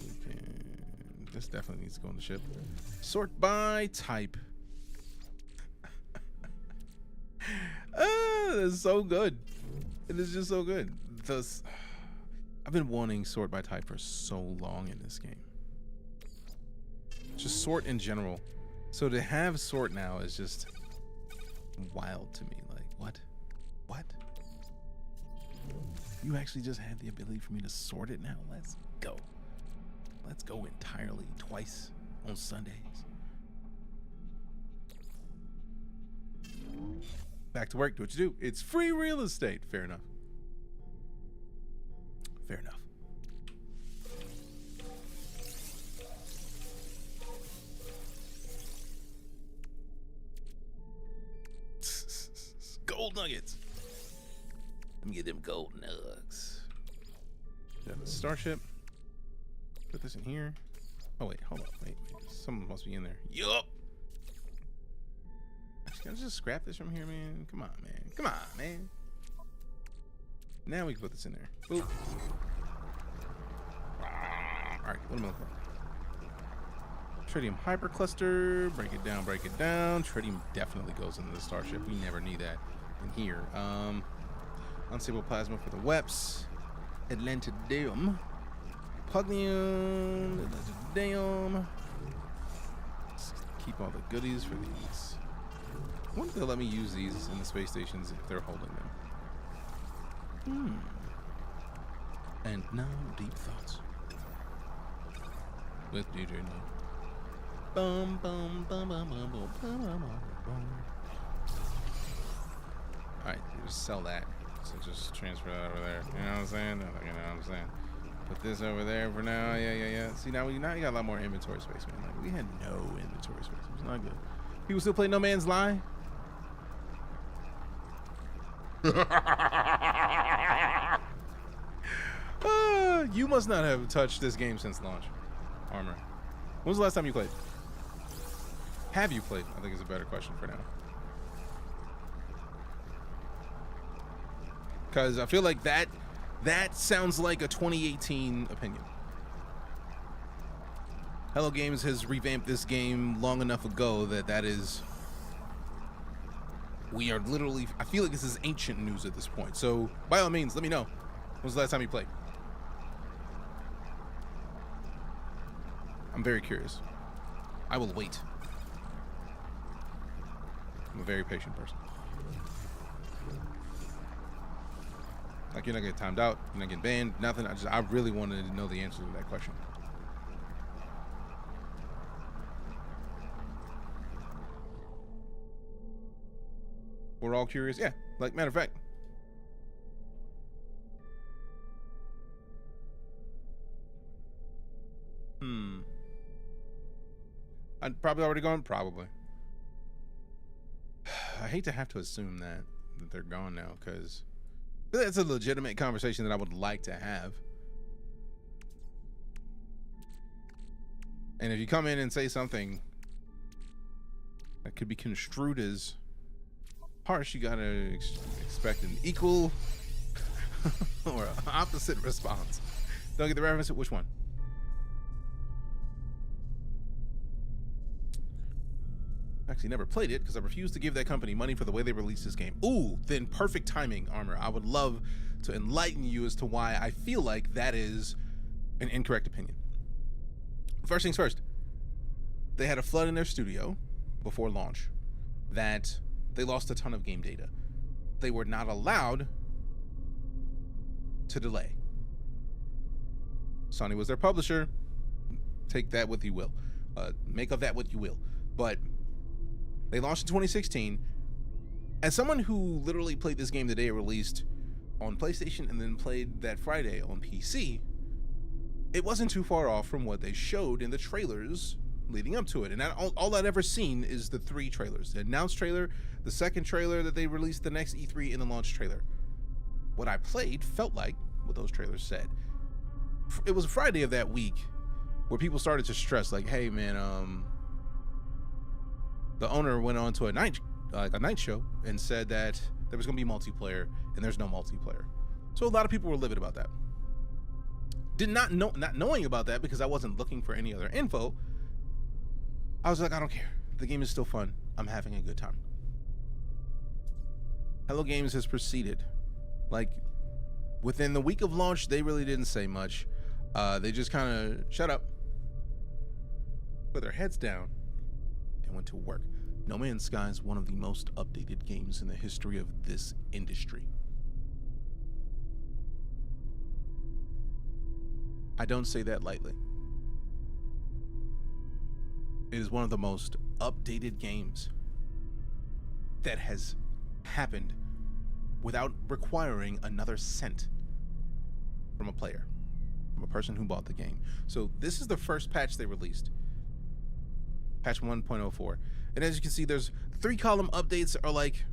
We can. This definitely needs to go on the ship. Sort by type. It's so good. It is just so good. I've been wanting sort by type for so long in this game. Just sort in general. So to have sort now is just wild to me. Like, what? What? You actually just have the ability for me to sort it now? Let's go. Let's go entirely twice on Sundays. Back to work, do what you do. It's free real estate. Fair enough. Fair enough. Gold nuggets. Let me get them gold nugs. Got the starship. Put this in here. Oh wait, hold on. Wait. Someone must be in there. Yup. Can I just scrap this from here, man? Come on, man. Come on, man. Now we can put this in there. Boop. All right, what am I looking for? Tritium hypercluster. Break it down, break it down. Tritium definitely goes into the starship. We never need that in here. Unstable plasma for the WEPs. Atlantidium. Puglium. Atlantidium. Let's keep all the goodies for these. I wonder if they'll let me use these in the space stations if they're holding them. And now, deep thoughts with DeejayKnight. Bum bum bum bum bum bum bum bum. All right, just sell that. So just transfer that over there. You know what I'm saying? You know what I'm saying? Put this over there for now. Yeah. See, now you got a lot more inventory space, man. Like we had no inventory space. It was not good. People still play No Man's Lie. You must not have touched this game since launch. Armor. When was the last time you played? Have you played? I think is a better question for now. Because I feel like that sounds like a 2018 opinion. Hello Games has revamped this game long enough ago that is We are literally, I feel like this is ancient news at this point. So by all means, let me know. When was the last time you played? I'm very curious. I will wait. I'm a very patient person. Like, you're not getting timed out, you're not getting banned, nothing. I really wanted to know the answer to that question. We're all curious. Yeah, like, matter of fact. I'd probably already gone. Probably. I hate to have to assume that they're gone now, because that's a legitimate conversation that I would like to have. And if you come in and say something that could be construed as harsh, you gotta expect an equal or opposite response. Don't get the reference. Which one? Actually never played it because I refuse to give that company money for the way they released this game. Ooh, then perfect timing, Armor. I would love to enlighten you as to why I feel like that is an incorrect opinion. First things first, they had a flood in their studio before launch that they lost a ton of game data. They were not allowed to delay. Sony was their publisher. Take that what you will. Make of that what you will. But they launched in 2016. As someone who literally played this game the day it released on PlayStation and then played that Friday on PC, it wasn't too far off from what they showed in the trailers leading up to it. And all I'd ever seen is the 3 trailers. The announced trailer, the second trailer that they released the next E3, and the launch trailer. What I played felt like what those trailers said. It was Friday of that week where people started to stress, like, hey man, the owner went on to a night show and said that there was going to be multiplayer, and there's no multiplayer. So a lot of people were livid about that. Not knowing about that because I wasn't looking for any other info, I was like, I don't care. The game is still fun. I'm having a good time. Hello Games has proceeded. Like, within the week of launch, they really didn't say much. They just kind of shut up, put their heads down, and went to work. No Man's Sky is one of the most updated games in the history of this industry. I don't say that lightly. It is one of the most updated games that has happened without requiring another cent from a player, from a person who bought the game. So this is the first patch they released. Patch 1.04. And as you can see, there's 3-column updates are like,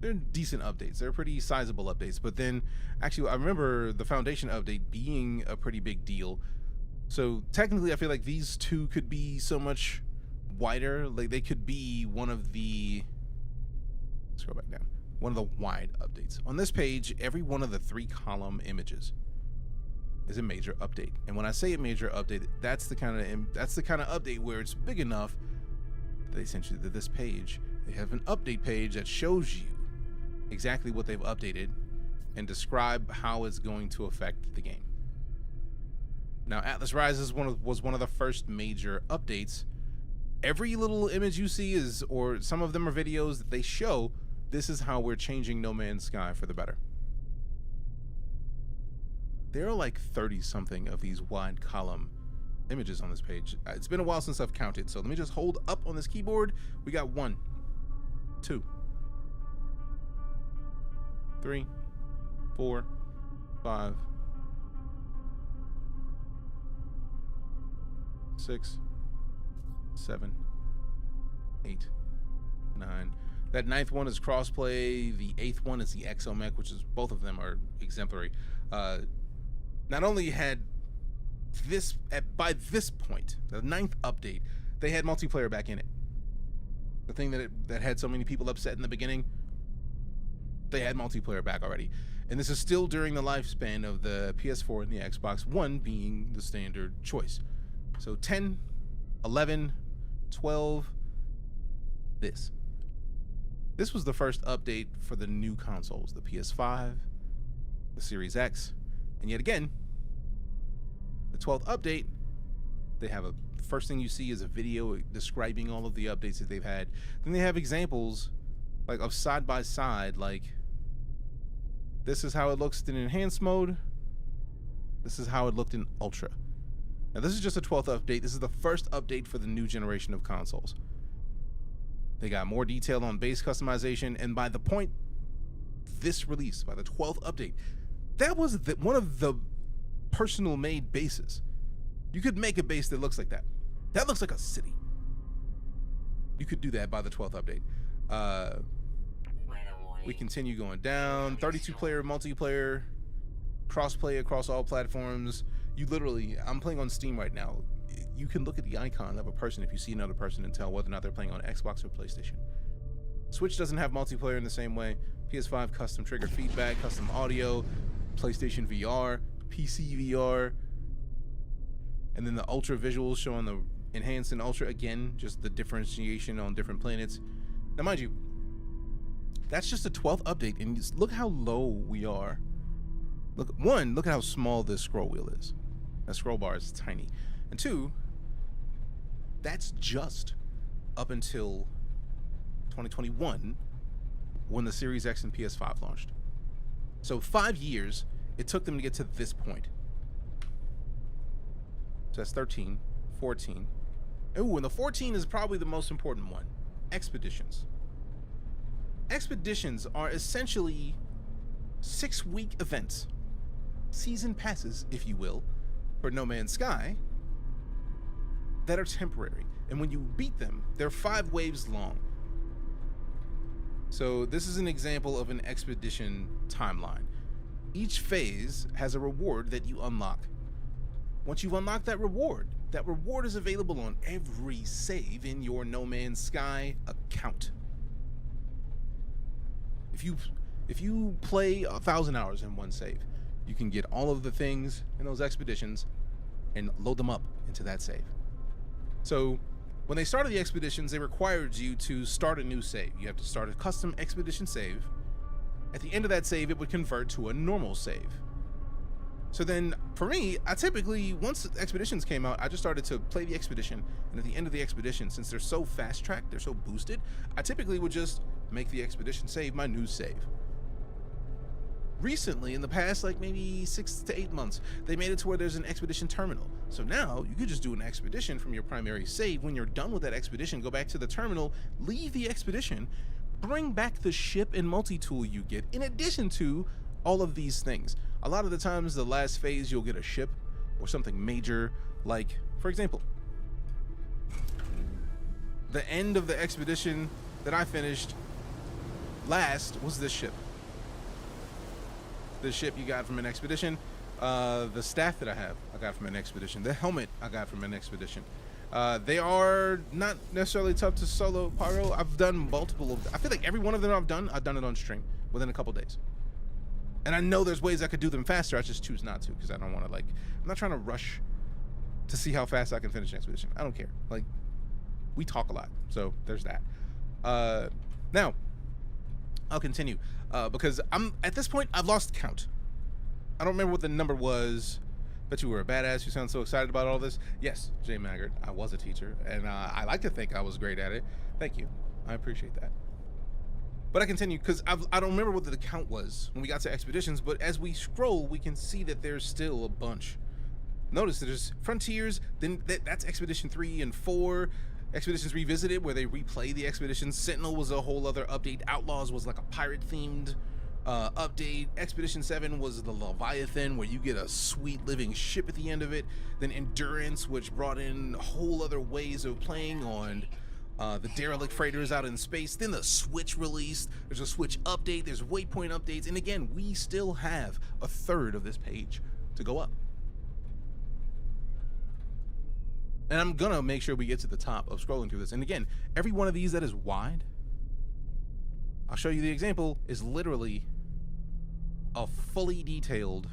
they're decent updates. They're pretty sizable updates. But then, actually, I remember the Foundation update being a pretty big deal. So technically, I feel like these 2 could be so much wider. Like, they could be one of the, scroll back down, one of the wide updates. On this page, every one of the 3-column images is a major update. And when I say a major update, that's the kind of update where it's big enough that they sent you to this page. They have an update page that shows you exactly what they've updated and describe how it's going to affect the game. Now, Atlas Rises was one of the first major updates. Every little image you see is, or some of them are videos that they show, this is how we're changing No Man's Sky for the better. There are like 30-something of these wide column images on this page. It's been a while since I've counted, so let me just hold up on this keyboard. We got 1, 2, 3, 4, 5, 6, 7, 8, 9. That 9th one is crossplay. The 8th one is the Exomech, which is, both of them are exemplary. Not only had this, by this point, the 9th update, they had multiplayer back in it. The thing that had so many people upset in the beginning, they had multiplayer back already. And this is still during the lifespan of the PS4 and the Xbox One being the standard choice. So 10, 11, 12, this. This was the first update for the new consoles, the PS5, the Series X, and yet again, the 12th update, they have a first thing you see is a video describing all of the updates that they've had. Then they have examples like of side by side, like this is how it looks in enhanced mode. This is how it looked in ultra. Now this is just a 12th update. This is the first update for the new generation of consoles. They got more detail on base customization, and by the point this release, by the 12th update, that was one of the personal made bases. You could make a base that looks like that. That looks like a city. You could do that by the 12th update. We continue going down. 32-player multiplayer, cross-play across all platforms. You literally, I'm playing on Steam right now. You can look at the icon of a person if you see another person and tell whether or not they're playing on Xbox or PlayStation. Switch doesn't have multiplayer in the same way. PS5 custom trigger feedback, custom audio, PlayStation VR, PC VR, and then the ultra visuals showing the enhanced and ultra again, just the differentiation on different planets. Now, mind you, that's just a 12th update, and just look how low we are. Look at how small this scroll wheel is. That scroll bar is tiny. And two, that's just up until 2021 when the Series X and PS5 launched. So 5 years it took them to get to this point. So that's 13, 14. Ooh, and the 14 is probably the most important one. Expeditions. Expeditions are essentially 6-week events. Season passes, if you will, for No Man's Sky that are temporary. And when you beat them, they're 5 waves long. So this is an example of an expedition timeline. Each phase has a reward that you unlock. Once you've unlocked that reward is available on every save in your No Man's Sky account. If you play 1,000 hours in one save, you can get all of the things in those expeditions and load them up into that save. So when they started the expeditions, they required you to start a new save. You have to start a custom expedition save. At the end of that save, it would convert to a normal save. So then for me, I typically, once expeditions came out, I just started to play the expedition. And at the end of the expedition, since they're so fast tracked, they're so boosted, I typically would just make the expedition save my new save. Recently, in the past like maybe 6 to 8 months, they made it to where there's an expedition terminal. So now you could just do an expedition from your primary save. When you're done with that expedition, go back to the terminal, leave the expedition, bring back the ship and multi-tool you get, in addition to all of these things. A lot of the times, the last phase, you'll get a ship or something major, like, for example, the end of the expedition that I finished last was this ship. The ship you got from an expedition. The staff that I got from an expedition. The helmet I got from an expedition. They are not necessarily tough to solo pyro. I've done multiple of them. I feel like every one of them I've done it on stream within a couple days. And I know there's ways I could do them faster. I just choose not to because I don't want to, like, I'm not trying to rush to see how fast I can finish an expedition. I don't care. Like, we talk a lot, so there's that. Now, I'll continue because at this point, I've lost count. I don't remember what the number was. Bet you were a badass. You sound so excited about all this. Yes, Jay Maggard, I was a teacher, and I like to think I was great at it. Thank you. I appreciate that. But I continue because I don't remember what the count was when we got to expeditions, but as we scroll, we can see that there's still a bunch. Notice that there's Frontiers, then that's Expedition 3 and 4, Expeditions Revisited, where they replay the expeditions. Sentinel was a whole other update. Outlaws was like a pirate-themed update. Expedition 7 was the Leviathan, where you get a sweet living ship at the end of it. Then Endurance, which brought in whole other ways of playing on the derelict freighters out in space. Then the Switch released. There's a Switch update. There's waypoint updates. And again, we still have a third of this page to go up. And I'm gonna make sure we get to the top of scrolling through this. And again, every one of these that is wide, I'll show you the example, is literally a fully detailed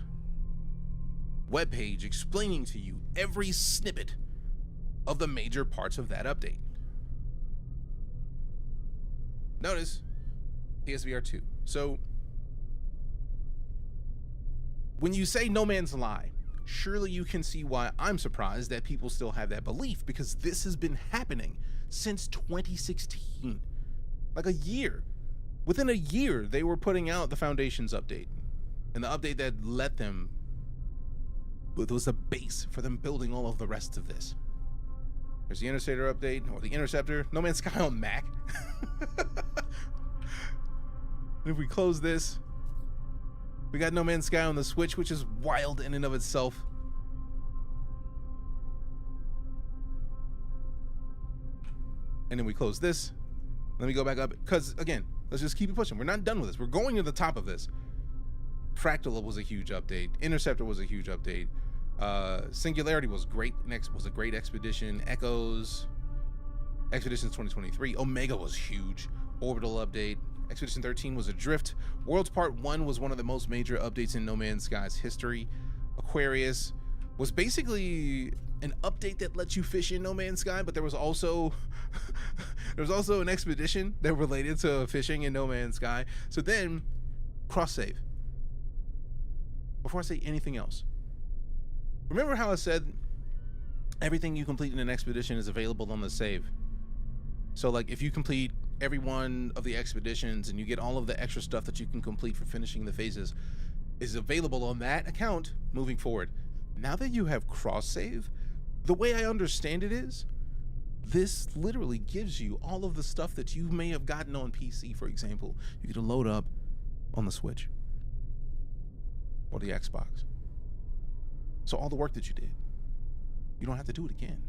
web page explaining to you every snippet of the major parts of that update. Notice PSVR 2. So when you say No Man's Lie, surely you can see why I'm surprised that people still have that belief, because this has been happening since 2016. Like a year. Within a year, they were putting out the Foundations update. And the update that let them, it was the base for them building all of the rest of this. There's the Interceptor update, or the Interceptor. No Man's Sky on Mac. And if we close this, we got No Man's Sky on the Switch, which is wild in and of itself. And then we close this. Let me go back up, because again, let's just keep it pushing. We're not done with this. We're going to the top of this. Fractal was a huge update. Interceptor was a huge update. Singularity was great. Next was a great expedition. Echoes. Expeditions 2023. Omega was huge. Orbital update. Expedition 13 was Adrift. Worlds Part 1 was one of the most major updates in No Man's Sky's history. Aquarius was basically an update that lets you fish in No Man's Sky, but there was also an expedition that related to fishing in No Man's Sky. So then, cross save. Before I say anything else, remember how I said everything you complete in an expedition is available on the save? So like if you complete every one of the expeditions and you get all of the extra stuff that you can complete for finishing the phases is available on that account moving forward. Now that you have cross save, the way I understand it is this literally gives you all of the stuff that you may have gotten on PC, for example. You get to load up on the Switch or the Xbox. So all the work that you did, you don't have to do it again.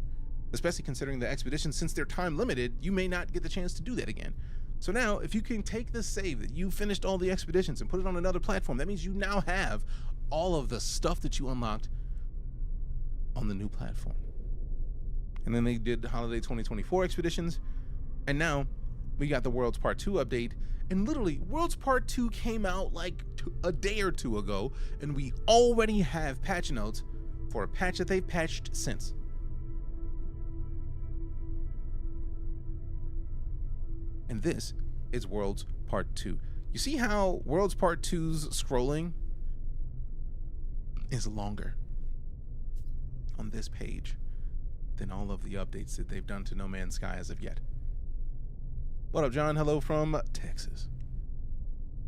Especially considering the expeditions, since they're time limited, you may not get the chance to do that again. So now, if you can take the save that you finished all the expeditions and put it on another platform, that means you now have all of the stuff that you unlocked on the new platform. And then they did Holiday 2024 expeditions, and now we got the Worlds Part 2 update, and literally, Worlds Part 2 came out like a day or two ago, and we already have patch notes for a patch that they've patched since. And this is Worlds Part 2. You see how Worlds Part 2's scrolling is longer on this page than all of the updates that they've done to No Man's Sky as of yet. What up, John? Hello from Texas.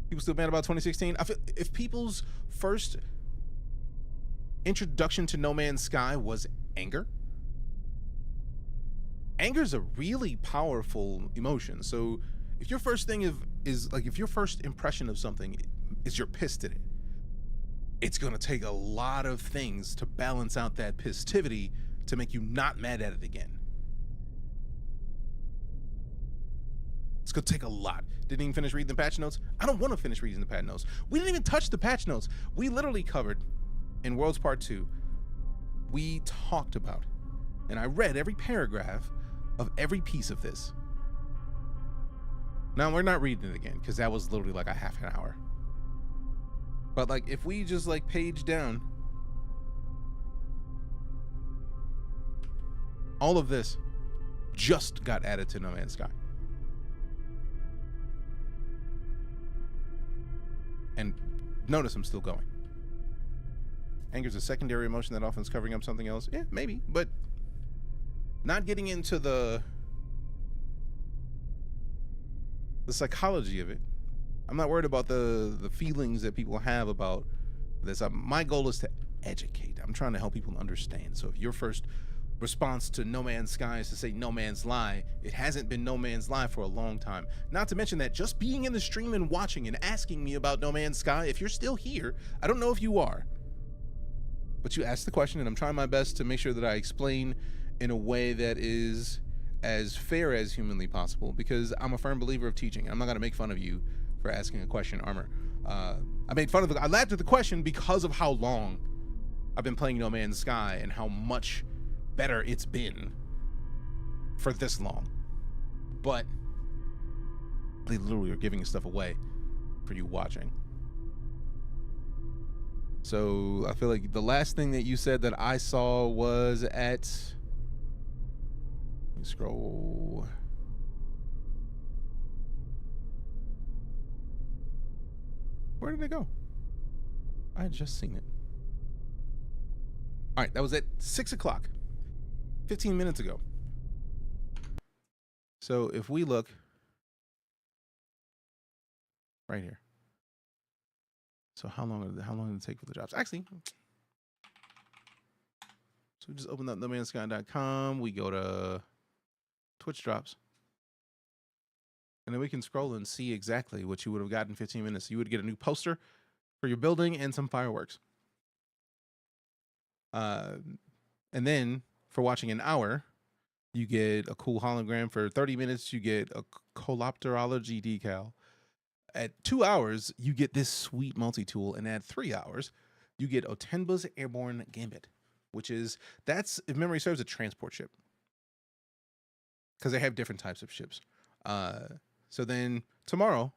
People still mad about 2016? I feel if people's first introduction to No Man's Sky was anger, anger is a really powerful emotion. So if your first thing if your first impression of something is you're pissed at it, it's gonna take a lot of things to balance out that pissivity to make you not mad at it again. It's gonna take a lot. Didn't even finish reading the patch notes. I don't want to finish reading the patch notes. We didn't even touch the patch notes. We literally covered in Worlds Part 2. We talked about, and I read every paragraph of every piece of this. Now we're not reading it again because that was literally like a half an hour. But like if we just like page down, all of this just got added to No Man's Sky. And notice I'm still going. Anger is a secondary emotion that often is covering up something else. Yeah, maybe, but not getting into the psychology of it. I'm not worried about the feelings that people have about this. My goal is to educate. I'm trying to help people understand. So if your first response to No Man's Sky is to say No Man's Lie, it hasn't been No Man's Lie for a long time. Not to mention that just being in the stream and watching and asking me about No Man's Sky, if you're still here, I don't know if you are, but you asked the question, and I'm trying my best to make sure that I explain in a way that is as fair as humanly possible, because I'm a firm believer of teaching. I'm not going to make fun of you for asking a question, Armor. I laughed at the question because of how long I've been playing No Man's Sky and how much better it's been for this long. But they literally are giving stuff away for you watching. So I feel like the last thing that you said that I saw was at, let me scroll. Where did they go? I had just seen it. All right, that was at 6 o'clock, 15 minutes ago. So if we look right here. So how long did it take for the drops? Actually, so we just open up NoMansSky.com. We go to Twitch drops. And then we can scroll and see exactly what you would have gotten in 15 minutes. You would get a new poster for your building and some fireworks. And then for watching an hour, you get a cool hologram. For 30 minutes, you get a Colopterology decal. At 2 hours, you get this sweet multi-tool. And at 3 hours, you get Otenba's Airborne Gambit, which is, that's, if memory serves, a transport ship. Because they have different types of ships. So then tomorrow,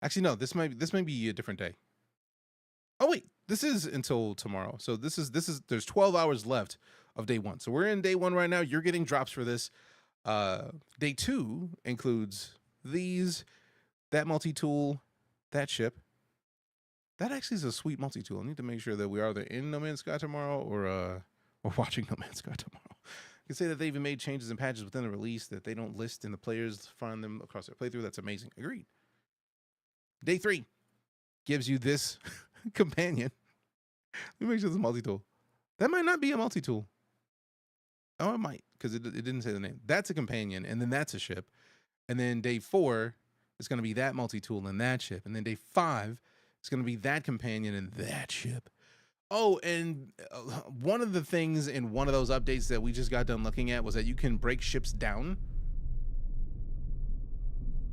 actually no, this might be a different day. Oh wait, this is until tomorrow. So this is there's 12 hours left of day 1. So we're in day 1 right now. You're getting drops for this. Day 2 includes these, that multi-tool, that ship. That actually is a sweet multi-tool. I need to make sure that we are either in No Man's Sky tomorrow or watching No Man's Sky tomorrow. You can say that they even made changes and patches within the release that they don't list and the players find them across their playthrough. That's amazing. Agreed. Day 3 gives you this companion. Let me make sure it's a multi-tool. That might not be a multi-tool. Oh, it might, because it didn't say the name. That's a companion, and then that's a ship. And then day 4 is going to be that multi-tool and that ship. And then day 5 is going to be that companion and that ship. Oh, and one of the things in one of those updates that we just got done looking at was that you can break ships down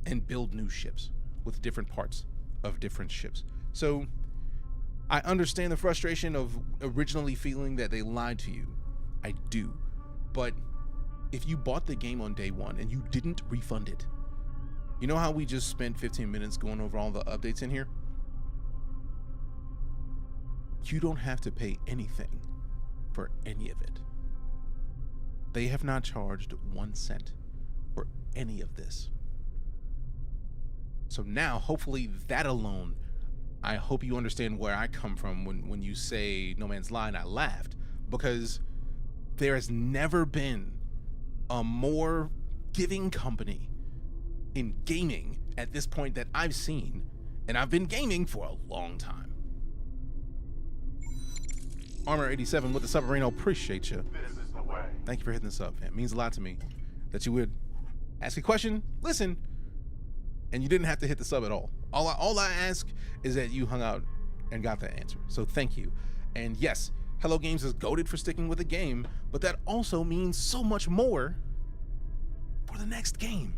and build new ships with different parts of different ships. So I understand the frustration of originally feeling that they lied to you. I do. But if you bought the game on day 1 and you didn't refund it, you know how we just spent 15 minutes going over all the updates in here? You don't have to pay anything for any of it. They have not charged 1 cent for any of this. So now, hopefully that alone, I hope you understand where I come from when you say No Man's Line. I laughed because there has never been a more giving company in gaming at this point that I've seen, and I've been gaming for a long time. Armor87 with the submarine, appreciate you. This is the way. Thank you for hitting this up, man. It means a lot to me that you would ask a question, listen, and you didn't have to hit the sub at all. All I ask is that you hung out and got that answer. So thank you. And yes, Hello Games is goated for sticking with the game, but that also means so much more for the next game.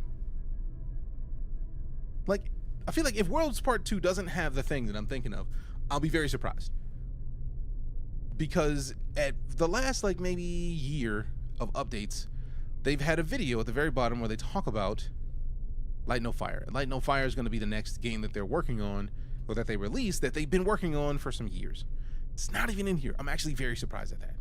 Like, I feel like if Worlds Part 2 doesn't have the thing that I'm thinking of, I'll be very surprised. Because at the last, like, maybe year of updates, they've had a video at the very bottom where they talk about Light No Fire. And Light No Fire is going to be the next game that they're working on, or that they released, that they've been working on for some years. It's not even in here. I'm actually very surprised at that.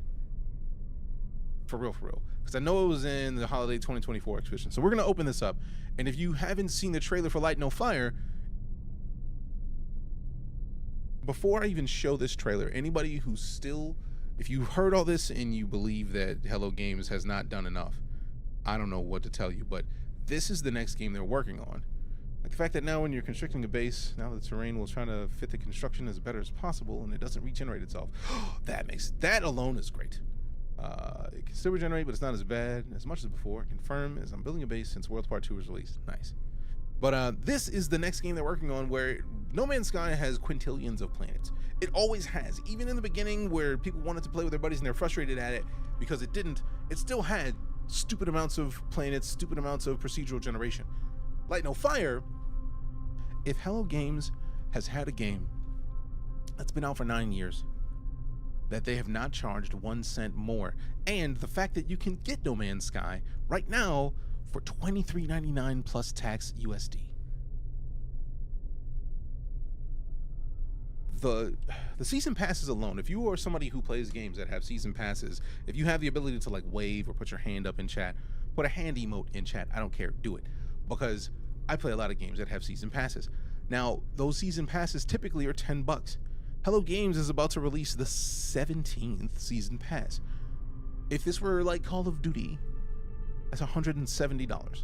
For real, because I know it was in the holiday 2024 exhibition. So we're going to open this up. And if you haven't seen the trailer for Light No Fire, before I even show this trailer, anybody who's still, if you heard all this and you believe that Hello Games has not done enough, I don't know what to tell you, but this is the next game they're working on. Like the fact that now when you're constructing a base, now the terrain will try to fit the construction as better as possible and it doesn't regenerate itself. That alone is great. It can still regenerate, but it's not as bad as much as before. Confirm as I'm building a base since Worlds Part 2 was released. Nice. But this is the next game they're working on, where No Man's Sky has quintillions of planets. It always has. Even in the beginning where people wanted to play with their buddies and they're frustrated at it because it didn't, it still had stupid amounts of planets, stupid amounts of procedural generation. Light No Fire, if Hello Games has had a game that's been out for 9 years, that they have not charged 1 cent more, and the fact that you can get No Man's Sky right now for $23.99 plus tax USD. The season passes alone, if you are somebody who plays games that have season passes, if you have the ability to like wave or put your hand up in chat, put a hand emote in chat, I don't care, do it. Because I play a lot of games that have season passes. Now, those season passes typically are $10. Hello Games is about to release the 17th season pass. If this were like Call of Duty, that's $170.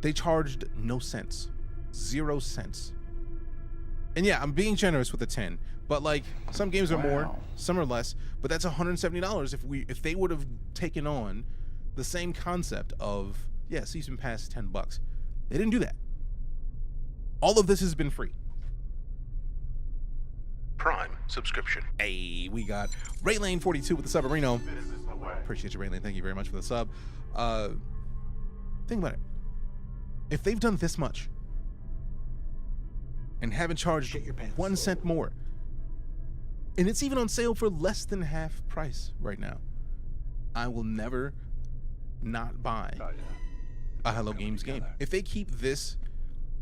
They charged no cents, 0 cents. And yeah, I'm being generous with the 10, but like some games are more, some are less, but that's $170 if they would have taken on the same concept of, yeah, season pass $10. They didn't do that. All of this has been free. Prime subscription. Hey, we got Raylane42 with the sub, Reno. Appreciate you, Raylane. Thank you very much for the sub. Think about it. If they've done this much and haven't charged 1 cent more, and it's even on sale for less than half price right now, I will never not buy a Hello Games game. If they keep this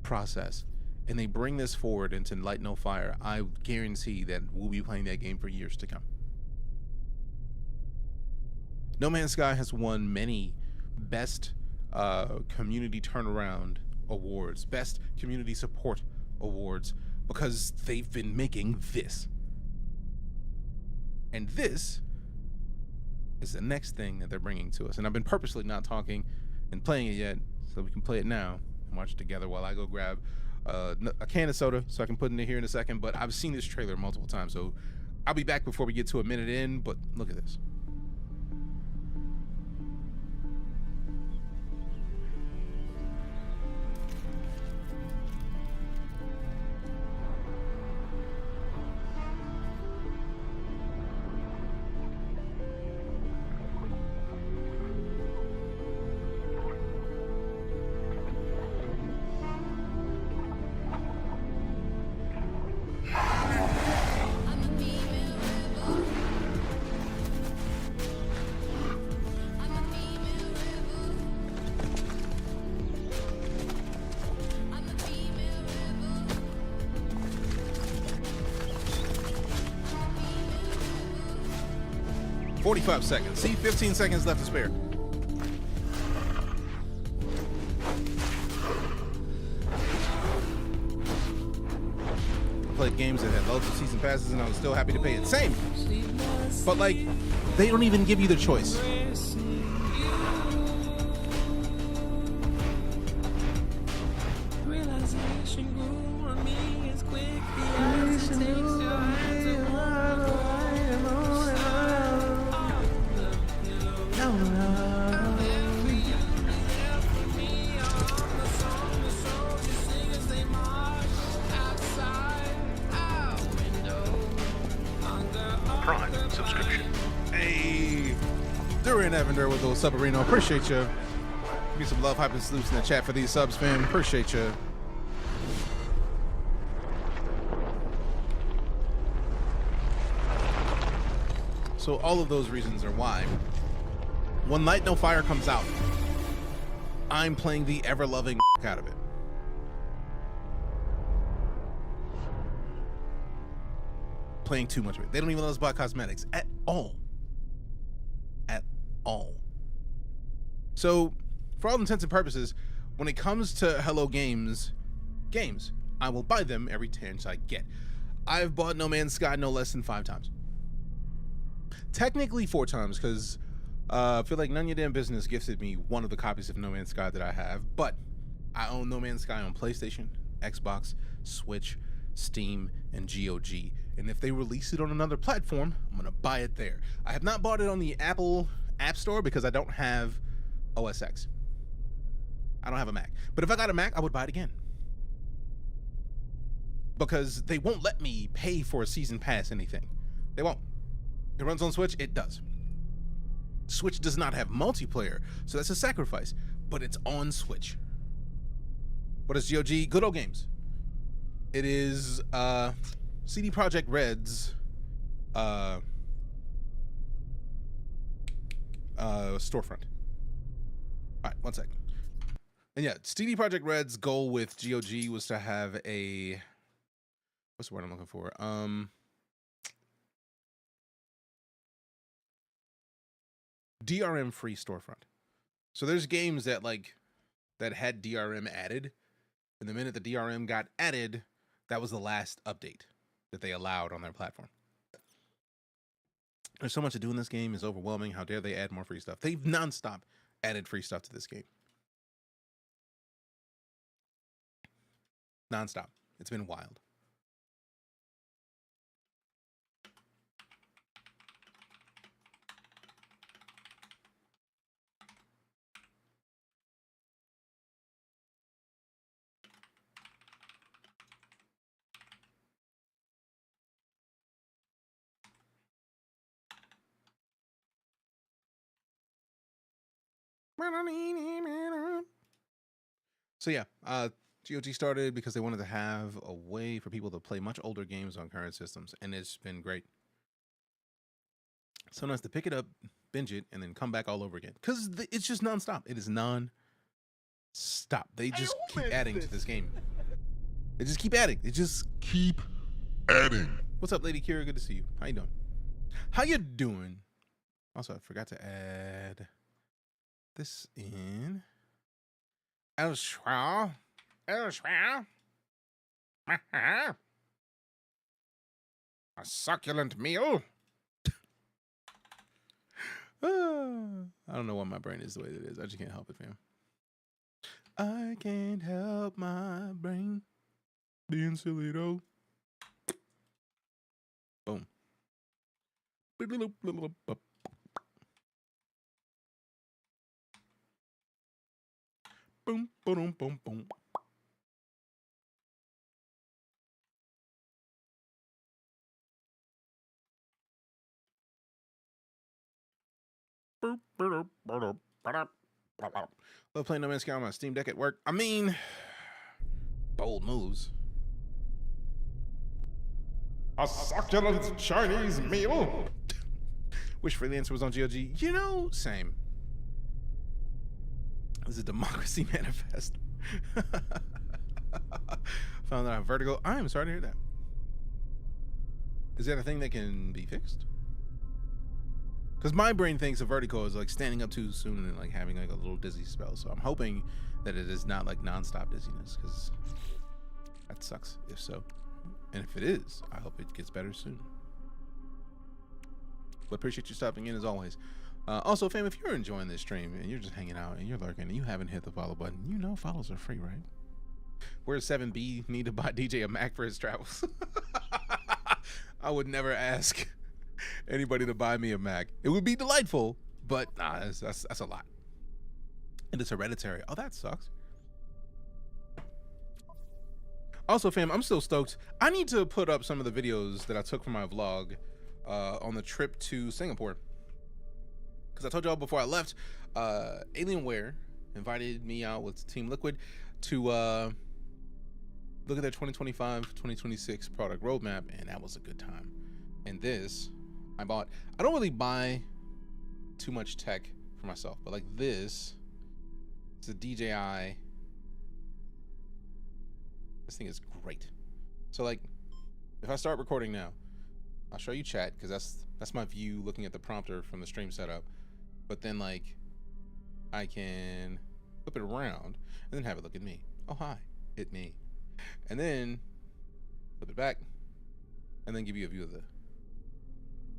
process and they bring this forward into Light No Fire, I guarantee that we'll be playing that game for years to come. NoMansSky has won many best community turnaround awards, best community support awards, because they've been making this. And this is the next thing that they're bringing to us. And I've been purposely not talking and playing it yet, so we can play it now and watch it together while I go grab a can of soda so I can put it in here in a second. But I've seen this trailer multiple times, so I'll be back before we get to a minute in, but look at this. $45 seconds. See, 15 seconds left to spare. I played games that had loads of season passes and I was still happy to pay it. Same. But like, they don't even give you the choice. Prime subscription. Hey, Durian Evander with those Subarino. Appreciate you. Give me some love, hype, and salutes in the chat for these subs, fam. Appreciate you. So all of those reasons are why, when Light No Fire comes out, I'm playing the ever-loving out of it. Playing too much of it. They don't even let us buy cosmetics at all. At all. So, for all intents and purposes, when it comes to Hello Games, I will buy them every chance I get. I've bought NoMansSky no less than 5 times. Technically 4 times, because I feel like none of your damn business gifted me one of the copies of NoMansSky that I have, but I own NoMansSky on PlayStation, Xbox, Switch, Steam, and GOG. And if they release it on another platform, I'm gonna buy it there. I have not bought it on the Apple App Store because I don't have OS X. I don't have a Mac. But if I got a Mac, I would buy it again. Because they won't let me pay for a season pass anything. They won't. It runs on Switch, it does. Switch does not have multiplayer, so that's a sacrifice, but it's on Switch. What is GOG? Good old games. It is CD Projekt Red's storefront. All right, 1 second. And yeah, CD Projekt Red's goal with GOG was to have a, what's the word I'm looking for? DRM free storefront. So there's games that like that had DRM added And the minute the DRM got added, that was the last update that they allowed on their platform. There's so much to do in this game. It's overwhelming. How dare they add more free stuff? They've nonstop added free stuff to this game. Nonstop. It's been wild. So yeah, GOG started because they wanted to have a way for people to play much older games on current systems, and it's been great. Sometimes to pick it up, binge it, and then come back all over again, because it's just nonstop. It is non-stop. They just keep adding to this game. They just keep adding. They just keep adding. What's up, Lady Kira? Good to see you. How you doing? How you doing? Also, I forgot to add this in. Elsewhere. A succulent meal. I don't know why my brain is the way that it is. I just can't help it, fam. I can't help my brain being silly though. Boom. Boom, boom, boom, boom. Love playing No Man's Sky on my Steam Deck at work. I mean, bold moves. A succulent Chinese meal. Wish Freelancer was on GOG. You know, same. This is a democracy manifest. Found that on Vertigo. I am sorry to hear that. Is that a thing that can be fixed? Because my brain thinks of Vertigo as like standing up too soon and like having like a little dizzy spell. So I'm hoping that it is not like nonstop dizziness, because that sucks if so. And if it is, I hope it gets better soon. But appreciate you stopping in as always. Also, fam, if you're enjoying this stream and you're just hanging out and you're lurking and you haven't hit the follow button, you know follows are free, right? Where's 7B need to buy DJ a Mac for his travels? I would never ask anybody to buy me a Mac. It would be delightful, but nah, that's a lot. And it's hereditary. Oh, that sucks. Also, fam, I'm still stoked. I need to put up some of the videos that I took from my vlog on the trip to Singapore. Because I told y'all before I left, Alienware invited me out with Team Liquid to look at their 2025-2026 product roadmap, and that was a good time. And this, I bought. I don't really buy too much tech for myself, but like this, it's a DJI. This thing is great. So like, if I start recording now, I'll show you chat, because that's my view looking at the prompter from the stream setup. But then like, I can flip it around and then have it look at me. Oh, hi, hit me. And then flip it back and then give you a view of the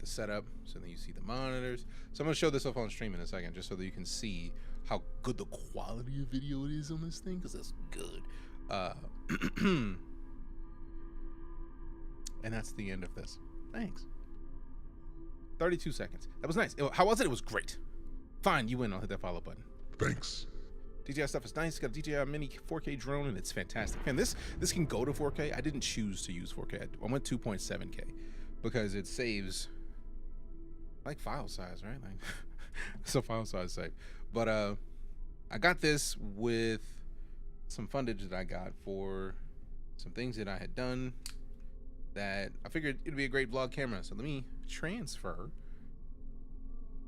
setup. So then you see the monitors. So I'm gonna show this up on stream in a second, just so that you can see how good the quality of video it is on this thing, because it's good. And that's the end of this. Thanks. 32 seconds. That was nice. How was it? It was great. Fine, you win. I'll hit that follow button. Thanks. DJI stuff is nice. Got a DJI mini 4K drone, and it's fantastic. Man, this can go to 4K. I didn't choose to use 4K. I went 2.7K because it saves like file size, right? Like it's a file size site. But I got this with some fundage that I got for some things that I had done that I figured it'd be a great vlog camera. So let me transfer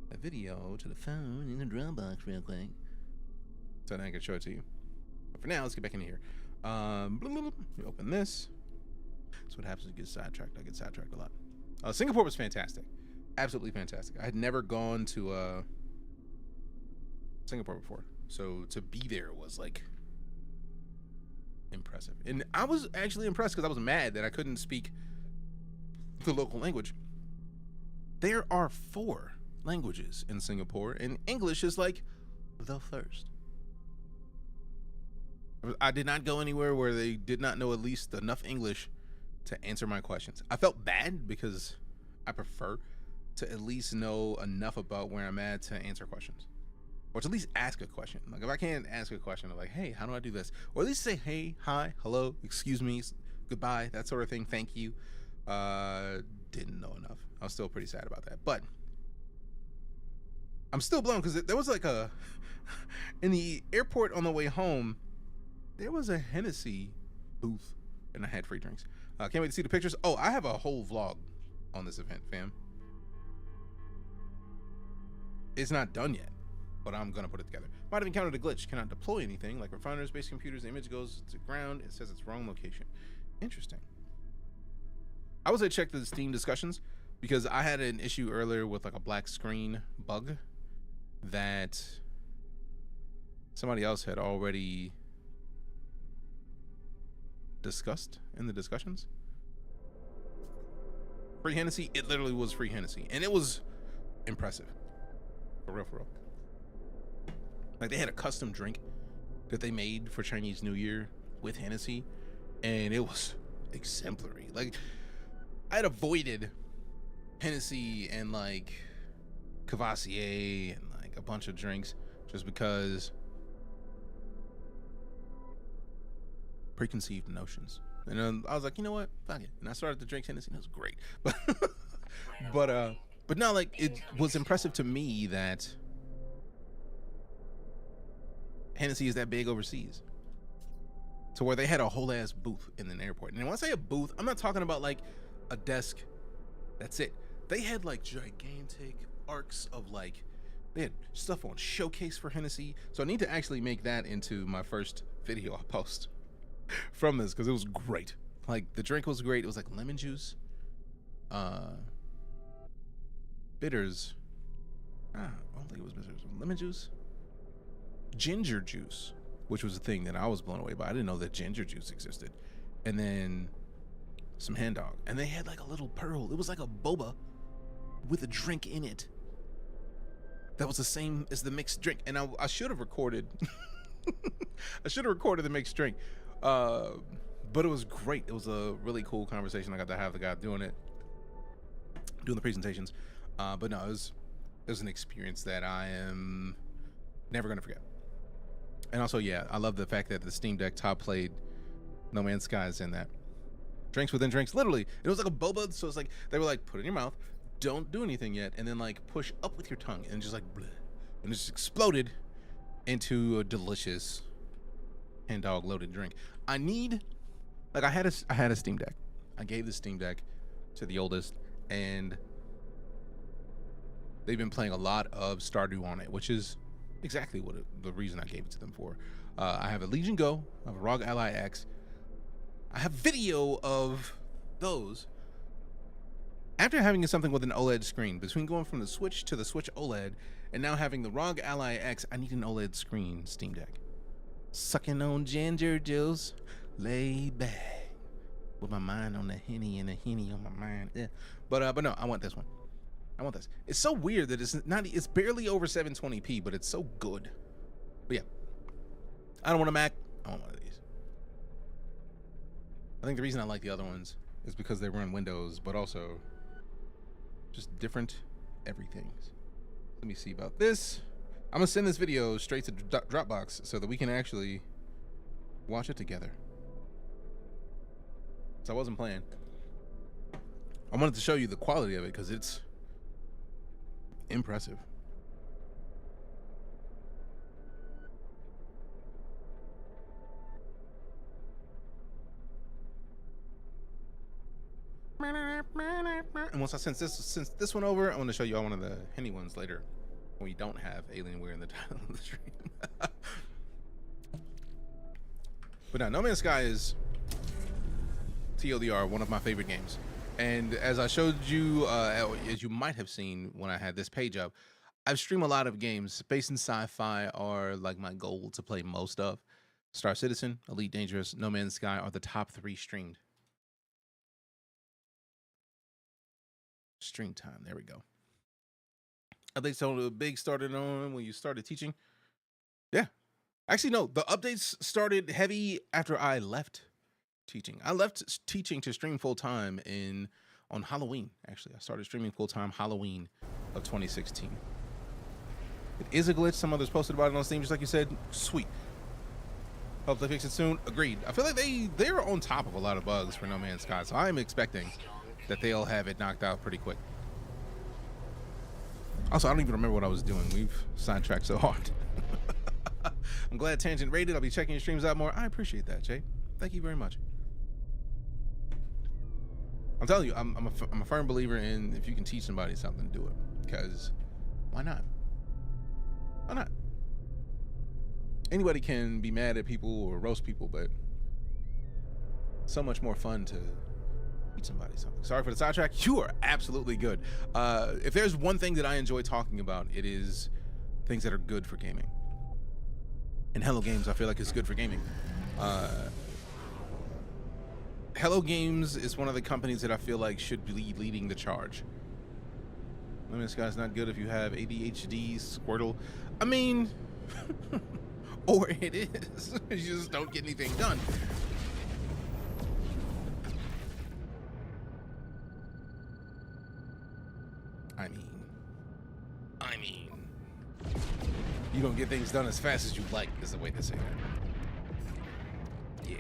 a video to the phone in the Dropbox real quick, so then I can show it to you. But for now, let's get back in here. We open this. That's what happens when you get sidetracked. I get sidetracked a lot. Singapore was fantastic. Absolutely fantastic. I had never gone to Singapore before. So to be there was like impressive. And I was actually impressed because I was mad that I couldn't speak the local language. There are 4 languages in Singapore, and English is like the first. I did not go anywhere where they did not know at least enough English to answer my questions. I felt bad because I prefer to at least know enough about where I'm at to answer questions, or to at least ask a question. Like if I can't ask a question, I'm like, hey, how do I do this? Or at least say, hey, hi, hello, excuse me, goodbye, that sort of thing. Thank you. Didn't know enough. I was still pretty sad about that, but I'm still blown because there was like a in the airport on the way home, there was a Hennessy booth and I had free drinks. Can't wait to see the pictures. Oh, I have a whole vlog on this event, fam. It's not done yet, but I'm gonna put it together. Might have encountered a glitch. Cannot deploy anything like refiners, base computers. The image goes to ground. It says it's wrong location. Interesting. I was gonna check the Steam discussions because I had an issue earlier with like a black screen bug that somebody else had already discussed in the discussions. Free Hennessy, it literally was free Hennessy, and it was impressive. For real, for real. Like they had a custom drink that they made for Chinese New Year with Hennessy, and it was exemplary. Like I had avoided Hennessy and like Cavassier and like a bunch of drinks just because preconceived notions. And then I was like, you know what, fuck it. And I started to drink Hennessy, and it was great. But no, like it was impressive to me that Hennessy is that big overseas, to where they had a whole ass booth in an airport. And when I say a booth, I'm not talking about like a desk. That's it. They had like gigantic arcs of like, they had stuff on showcase for Hennessy. So I need to actually make that into my first video I'll post from this, because it was great. Like the drink was great. It was like lemon juice, bitters. I don't think it was bitters. Lemon juice, ginger juice, which was a thing that I was blown away by. I didn't know that ginger juice existed. And then some hand dog, and they had like a little pearl. It was like a boba with a drink in it that was the same as the mixed drink. And I should have recorded I should have recorded the mixed drink, but it was great. It was a really cool conversation. I got to have the guy doing the presentations, but no, it was an experience that I am never gonna forget. And also, yeah, I love the fact that the Steam Deck top played NoMansSky is in that. Drinks within drinks, literally. It was like a boba, so it's like they were like, put it in your mouth, don't do anything yet, and then like push up with your tongue, and just like bleh, and it just exploded into a delicious hand dog loaded drink. I need, like, I had a Steam Deck. I gave the Steam Deck to the oldest, and they've been playing a lot of Stardew on it, which is exactly what the reason I gave it to them for. I have a Legion Go, I have a ROG Ally X. I have video of those. After having something with an OLED screen, between going from the Switch to the Switch OLED, and now having the ROG Ally X, I need an OLED screen Steam Deck. Sucking on ginger juice, lay back, with my mind on the Henny and the Henny on my mind. Yeah. But no, I want this one. I want this. It's so weird that it's barely over 720p, but it's so good. But yeah, I don't want a Mac. I want one of these. I think the reason I like the other ones is because they run Windows, but also just different everythings. Let me see about this. I'm gonna send this video straight to Dropbox so that we can actually watch it together. So I wasn't playing. I wanted to show you the quality of it because it's impressive. And once I sense this one over, I'm going to show you all one of the Henny ones later when we don't have Alienware in the title of the stream. But now, No Man's Sky is TLDR, one of my favorite games. And as I showed you, as you might have seen when I had this page up, I've streamed a lot of games. Space and sci-fi are like my goal to play most of. Star Citizen, Elite Dangerous, No Man's Sky are the top 3 streamed. Stream time. There we go. Updates so the big started on when you started teaching. Yeah. Actually, no. The updates started heavy after I left teaching. I left teaching to stream full time on Halloween. Actually, I started streaming full time Halloween of 2016. It is a glitch. Some others posted about it on Steam, just like you said. Sweet. Hope they fix it soon. Agreed. I feel like they're on top of a lot of bugs for No Man's Sky, so I'm expecting that they'll have it knocked out pretty quick. Also, I don't even remember what I was doing. We've sidetracked so hard. I'm glad Tangent rated. I'll be checking your streams out more. I appreciate that, Jay. Thank you very much. I'm telling you, I'm a firm believer in if you can teach somebody something, do it. Because why not? Why not? Anybody can be mad at people or roast people, but so much more fun to teach somebody something. Sorry for the sidetrack. You are absolutely good. If there's one thing that I enjoy talking about, it is things that are good for gaming. And Hello Games, I feel like, is good for gaming. Hello Games is one of the companies that I feel like should be leading the charge. I mean, this guy's not good if you have ADHD, Squirtle. I mean, or it is. You just don't get anything done. I mean, you don't get things done as fast as you like, is the way to say that. Yeah.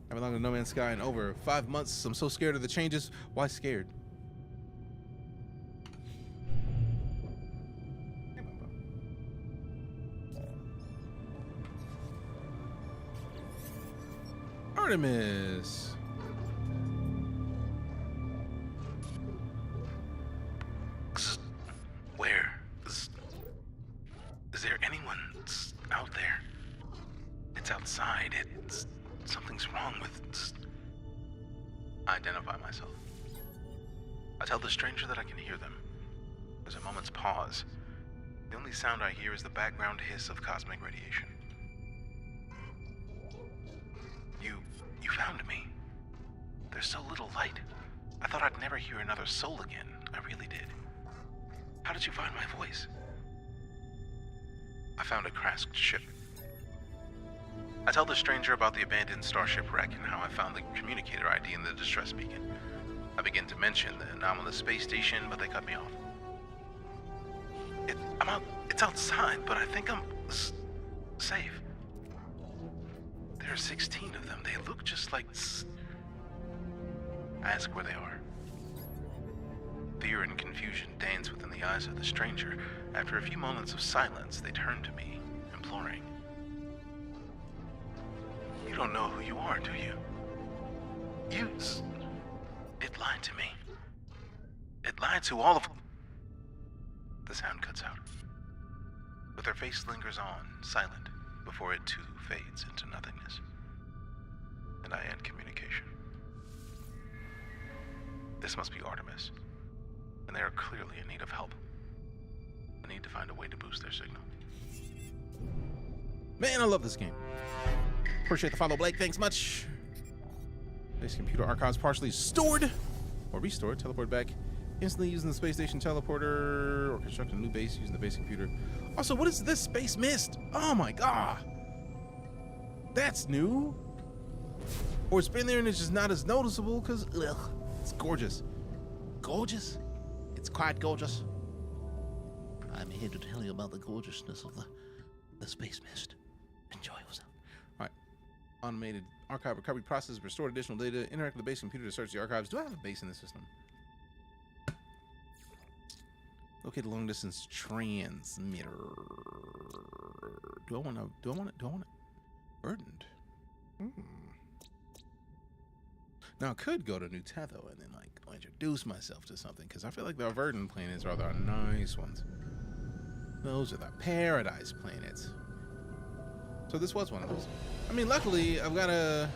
I've been long in No Man's Sky in over 5 months. I'm so scared of the changes. Why scared? Artemis. Where? Is there anyone out there? It's outside. Something's wrong with... I identify myself. I tell the stranger that I can hear them. There's a moment's pause. The only sound I hear is the background hiss of cosmic radiation. You found me. There's so little light. I thought I'd never hear another soul again. I really did. How did you find my voice? I found a crashed ship. I tell the stranger about the abandoned starship wreck and how I found the communicator ID in the distress beacon. I begin to mention the anomalous space station, but they cut me off. It's outside, but I think I'm safe. There are 16 of them. They look just like... I ask where they are. Fear and confusion dance within the eyes of the stranger. After a few moments of silence, they turn to me, imploring. You don't know who you are, do you? It lied to me. It lied to all of... The sound cuts out. But their face lingers on, silent, before it too fades into nothingness. And I end communication. This must be Artemis. And they are clearly in need of help. I need to find a way to boost their signal. Man, I love this game. Appreciate the follow, Blake. Thanks much. Base computer archives partially stored or restored. Teleport back instantly using the space station teleporter, or construct a new base using the base computer. Also, what is this space mist? Oh my god. That's new. Or it's been there and it's just not as noticeable because it's gorgeous. Gorgeous? It's quite gorgeous. I'm here to tell you about the gorgeousness of the space mist. Enjoy yourself. All right. Automated archive recovery process, restored additional data, interact with the base computer to search the archives. Do I have a base in the system? Locate a long distance transmitter. Do I want it burdened? Now I could go to New Tetho and then like introduce myself to something, because I feel like the verdant planets are the nice ones. Those are the paradise planets. So this was one of those. I mean, luckily I've got a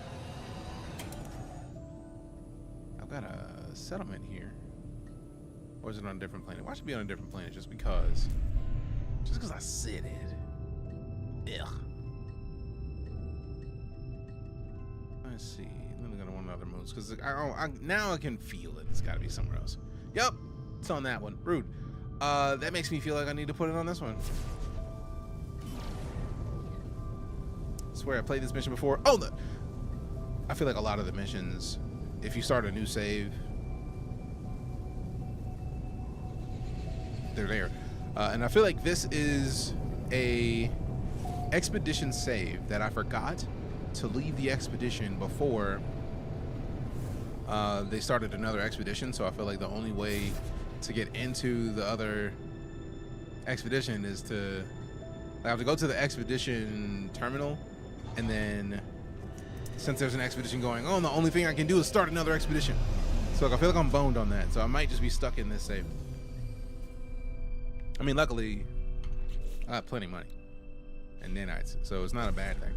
settlement here. Or is it on a different planet? Why should it be on a different planet? Just because Just because I said it. Ugh. Let's see. Then we're gonna want other moves because now I can feel it. It's got to be somewhere else. Yep, it's on that one. Rude. That makes me feel like I need to put it on this one. I swear I played this mission before. Oh, I feel like a lot of the missions, if you start a new save, they're there. And I feel like this is a expedition save that I forgot to leave the expedition before they started another expedition. So I feel like the only way to get into the other expedition is to, I have to go to the expedition terminal, and then since there's an expedition going on, the only thing I can do is start another expedition. So I feel like I'm boned on that. So I might just be stuck in this save. I mean, luckily, I have plenty of money and nanites, so it's not a bad thing.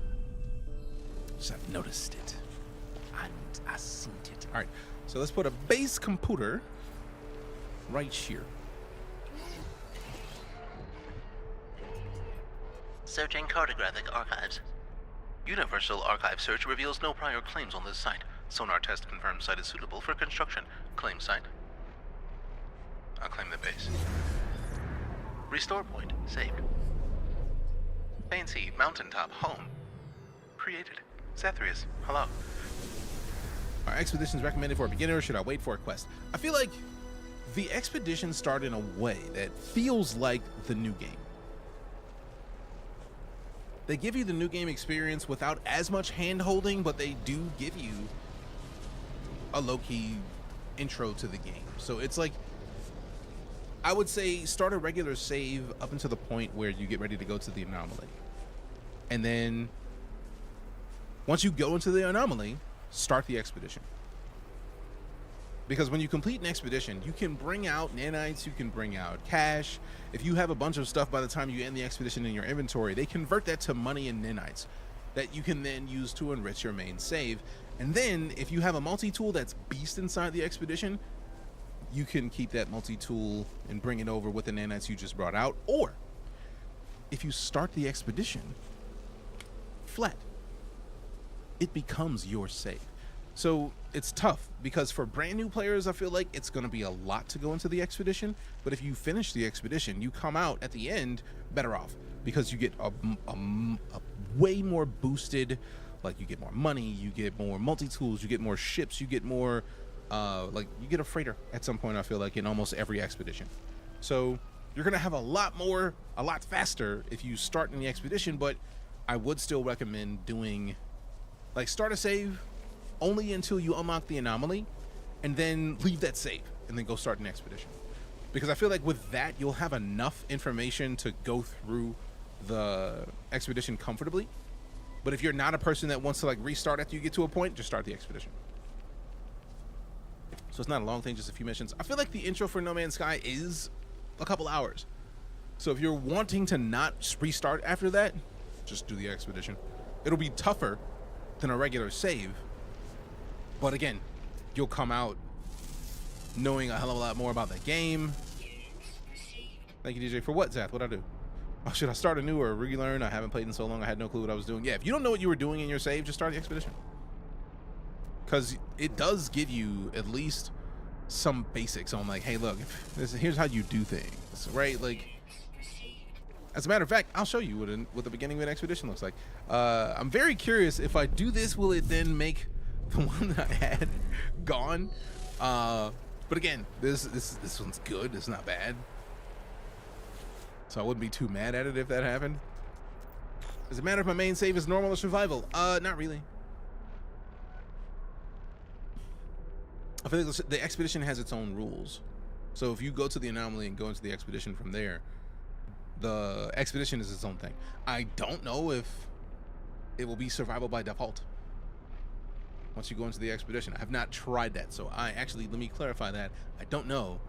Just have noticed it, and I seen it. All right, so let's put a base computer right here. Searching cartographic archives. Universal Archive search reveals no prior claims on this site. Sonar test confirms site is suitable for construction. Claim site. I'll claim the base. Restore point. Saved. Fancy mountaintop home. Created. Zethrius. Hello. Are expeditions recommended for a beginner, or should I wait for a quest? I feel like the expeditions start in a way that feels like the new game. They give you the new game experience without as much hand-holding, but they do give you a low-key intro to the game. So it's like, I would say start a regular save up until the point where you get ready to go to the anomaly. And then once you go into the anomaly, start the expedition. Because when you complete an expedition, you can bring out nanites, you can bring out cash. If you have a bunch of stuff by the time you end the expedition in your inventory, they convert that to money and nanites that you can then use to enrich your main save. And then if you have a multi-tool that's beast inside the expedition, you can keep that multi-tool and bring it over with the nanites you just brought out. Or if you start the expedition flat, it becomes your save. So it's tough because for brand new players, I feel like it's going to be a lot to go into the expedition. But if you finish the expedition, you come out at the end better off because you get a way more boosted, like you get more money, you get more multi-tools, you get more ships, you get more, like you get a freighter at some point, I feel like, in almost every expedition. So you're going to have a lot faster if you start in the expedition, but I would still recommend doing, like, start a save only until you unlock the anomaly, and then leave that save, and then go start an expedition. Because I feel like with that, you'll have enough information to go through the expedition comfortably. But if you're not a person that wants to like restart after you get to a point, just start the expedition. So it's not a long thing, just a few missions. I feel like the intro for No Man's Sky is a couple hours. So if you're wanting to not restart after that, just do the expedition. It'll be tougher than a regular save. But again, you'll come out knowing a hell of a lot more about the game. Thank you, DJ. For what, Zath? What'd I do? Oh, should I start anew or relearn? I haven't played in so long, I had no clue what I was doing. Yeah, if you don't know what you were doing in your save, just start the expedition. Because it does give you at least some basics on like, hey, look, here's how you do things, right? Like, as a matter of fact, I'll show you what the beginning of an expedition looks like. I'm very curious, if I do this, will it then make the one that I had gone? But again, this one's good. It's not bad, so I wouldn't be too mad at it if that happened. Does it matter if my main save is normal or survival? Not really. I feel like the expedition has its own rules. So if you go to the anomaly and go into the expedition from there, the expedition is its own thing. I don't know if it will be survival by default once you go into the expedition. I have not tried that, so let me clarify that. I don't know,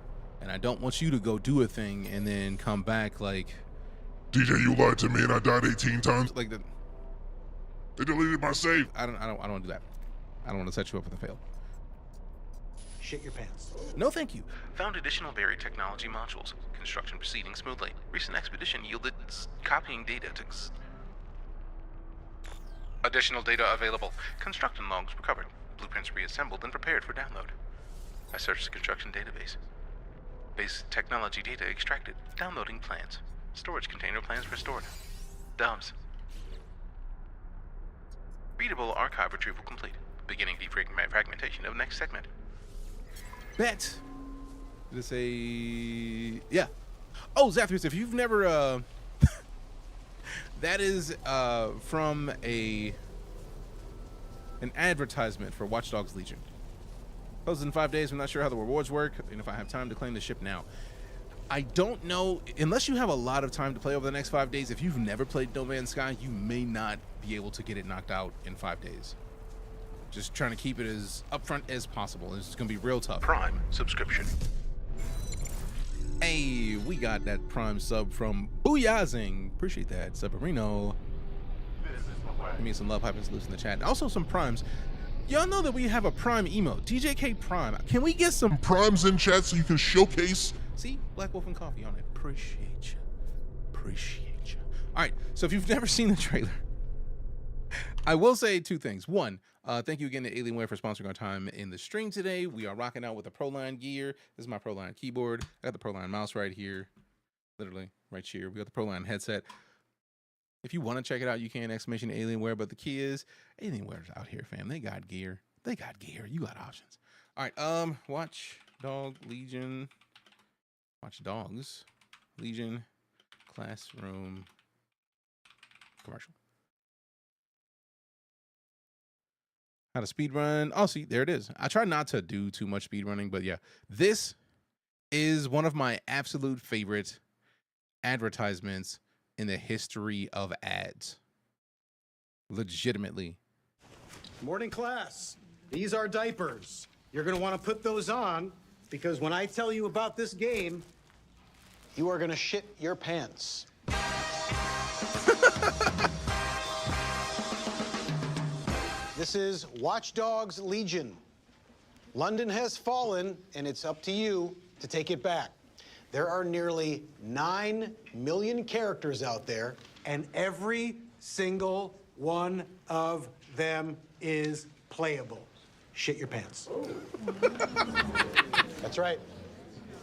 and I don't want you to go do a thing and then come back like, DJ, you lied to me and I died 18 times. Like they deleted my save. I don't want to do that. I don't want to set you up with a fail. Shit your pants. No, thank you. Found additional buried technology modules. Construction proceeding smoothly. Recent expedition yielded copying data to additional data available. Construction logs recovered. Blueprints reassembled and prepared for download. I searched the construction database. Base technology data extracted. Downloading plans. Storage container plans restored. Dubs. Readable archive retrieval complete. Beginning defragmentation of next segment. Bet. Did it say? Yeah. Oh, Zathras, if you've never, that is from an advertisement for Watch Dogs Legion. Posted in 5 days. I'm not sure how the rewards work, and if I have time to claim the ship now. I don't know, unless you have a lot of time to play over the next 5 days. If you've never played NoMansSky, you may not be able to get it knocked out in 5 days. Just trying to keep it as upfront as possible. It's going to be real tough. Prime subscription. Hey, we got that Prime sub from Booyahzing. Appreciate that, Submarino. Give me some love, hype and salutes in the chat. Also some Primes. Y'all know that we have a Prime emote, DJK Prime. Can we get some Primes in chat so you can showcase? See, Black Wolf and Coffee on it. Appreciate you. Appreciate you. All right, so if you've never seen the trailer, I will say 2 things. One, thank you again to Alienware for sponsoring our time in the stream today. We are rocking out with the Pro Line gear. This is my Pro Line keyboard. I got the Pro Line mouse right here, literally right here. We got the Pro Line headset. If you want to check it out, you can, exclamation Alienware. But the key is, Alienware's out here, fam. They got gear. They got gear. You got options. All right, Watch Dog Legion. Watch Dogs Legion Classroom commercial. How to speed run. Oh, see, there it is. I try not to do too much speed running, but yeah, this is one of my absolute favorite advertisements in the history of ads. Legitimately. Morning class. These are diapers. You're going to want to put those on because when I tell you about this game, you are going to shit your pants. This is Watch Dogs Legion. London has fallen, and it's up to you to take it back. There are nearly 9 million characters out there, and every single one of them is playable. Shit your pants. That's right.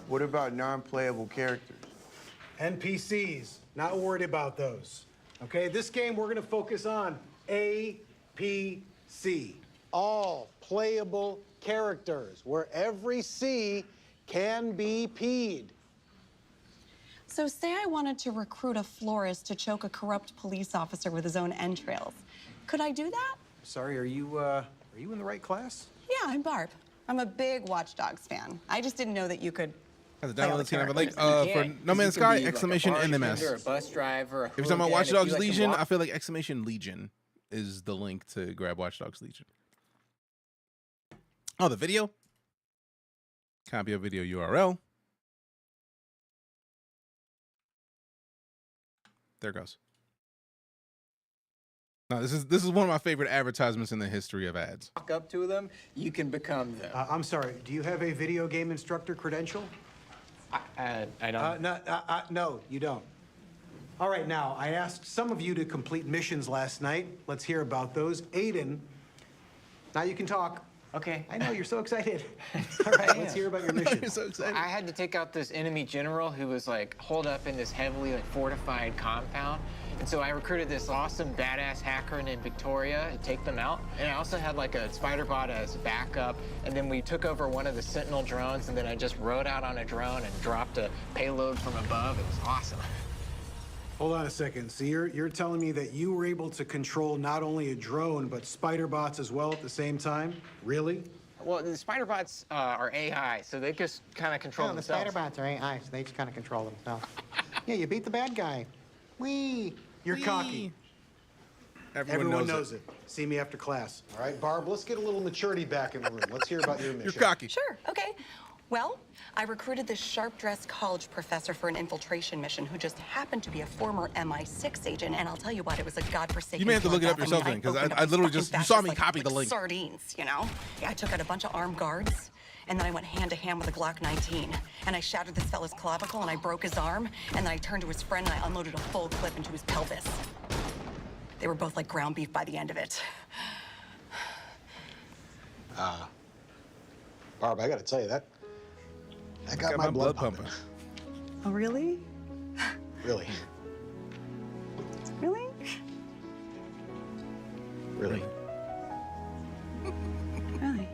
What about non-playable characters? NPCs, not worried about those. Okay, this game we're gonna focus on APC, all playable characters, where every C can be P'd. So say I wanted to recruit a florist to choke a corrupt police officer with his own entrails. Could I do that? Sorry, are you in the right class? Yeah, I'm Barb. I'm a big Watch Dogs fan. I just didn't know that you could. Has a download team. Like for NoMansSky, exclamation NMS. A bus driver. If you're talking about Watch Dogs Legion, I feel like exclamation Legion is the link to grab Watch Dogs Legion. Oh, the video. Copy of video URL. There it goes. Now, this is one of my favorite advertisements in the history of ads. Walk up to them, you can become them. I'm sorry, do you have a video game instructor credential? I don't. No, you don't. All right, now, I asked some of you to complete missions last night. Let's hear about those. Aiden, now you can talk. Okay. I know, you're so excited. All right, let's hear about your mission. You're so excited. I had to take out this enemy general who was like holed up in this heavily fortified compound. And so I recruited this awesome badass hacker named Victoria to take them out. And I also had like a spider bot as backup. And then we took over one of the Sentinel drones, and then I just rode out on a drone and dropped a payload from above. It was awesome. Hold on a second. So you're telling me that you were able to control not only a drone, but spider bots as well at the same time? Really? Well, the spider bots are AI, so they just kind of control themselves. The spider bots are AI, so they just kind of control themselves. Yeah, you beat the bad guy. Whee! You're cocky. Everyone knows it. See me after class. All right, Barb, let's get a little maturity back in the room. Let's hear about your mission. You're cocky. Sure, okay. Well, I recruited this sharp-dressed college professor for an infiltration mission who just happened to be a former MI6 agent, and I'll tell you what, it was a godforsaken. You may have to look it up yourself then, because I literally just, you saw me copy the link. Sardines, you know? Yeah, I took out a bunch of armed guards, And then I went hand to hand with a Glock 19. And I shattered this fella's clavicle and I broke his arm. And then I turned to his friend and I unloaded a full clip into his pelvis. They were both like ground beef by the end of it. Barb, I gotta tell you, that got my blood pumping. Oh, really? Really? Really? Really? Really? Really?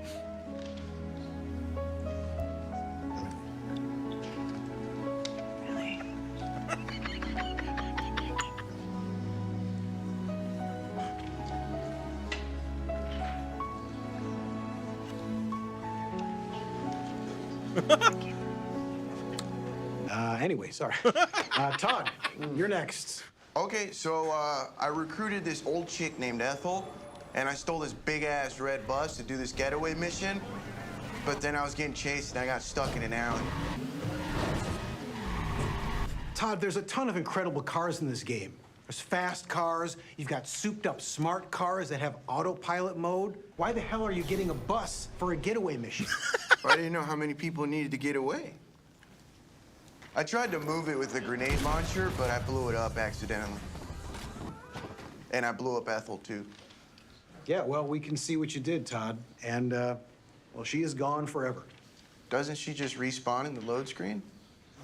Anyway, sorry. Todd, you're next. Okay, so I recruited this old chick named Ethel, and I stole this big-ass red bus to do this getaway mission. But then I was getting chased, and I got stuck in an alley. Todd, there's a ton of incredible cars in this game. There's fast cars. You've got souped-up smart cars that have autopilot mode. Why the hell are you getting a bus for a getaway mission? I didn't know how many people needed to get away. I tried to move it with a grenade launcher, but I blew it up accidentally. And I blew up Ethel, too. Yeah, well, we can see what you did, Todd. And, well, she is gone forever. Doesn't she just respawn in the load screen?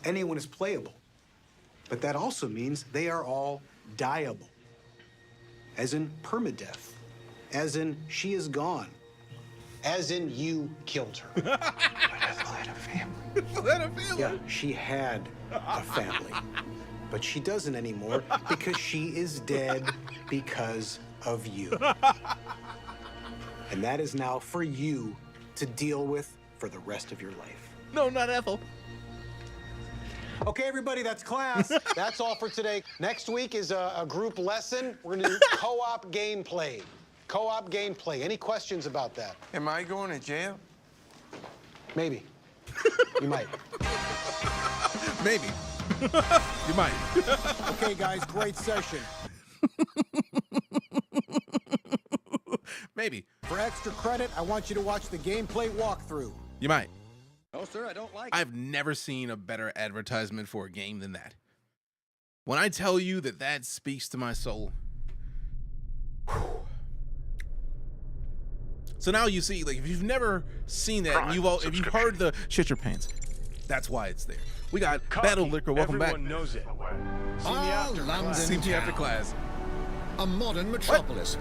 Anyone is playable. But that also means they are all dieable. As in permadeath. As in she is gone. As in you killed her. But Ethel had a family. Yeah, she had a family. But she doesn't anymore because she is dead because of you. And that is now for you to deal with for the rest of your life. No, not Ethel. Okay, everybody, that's class. That's all for today. Next week is a group lesson. We're gonna do co-op gameplay. Co-op gameplay. Any questions about that? Am I going to jail? Maybe. You might. Maybe. You might. Okay, guys, great session. Maybe. For extra credit, I want you to watch the gameplay walkthrough. You might. No, sir, I don't like I've never seen a better advertisement for a game than that. When I tell you that that speaks to my soul. Whew. So now you see, like, if you've never seen that, and if you've heard the shit your pants, that's why it's there. We got Battle Liquor. Welcome back. Everyone knows it. See me after class. See me after class. A modern metropolis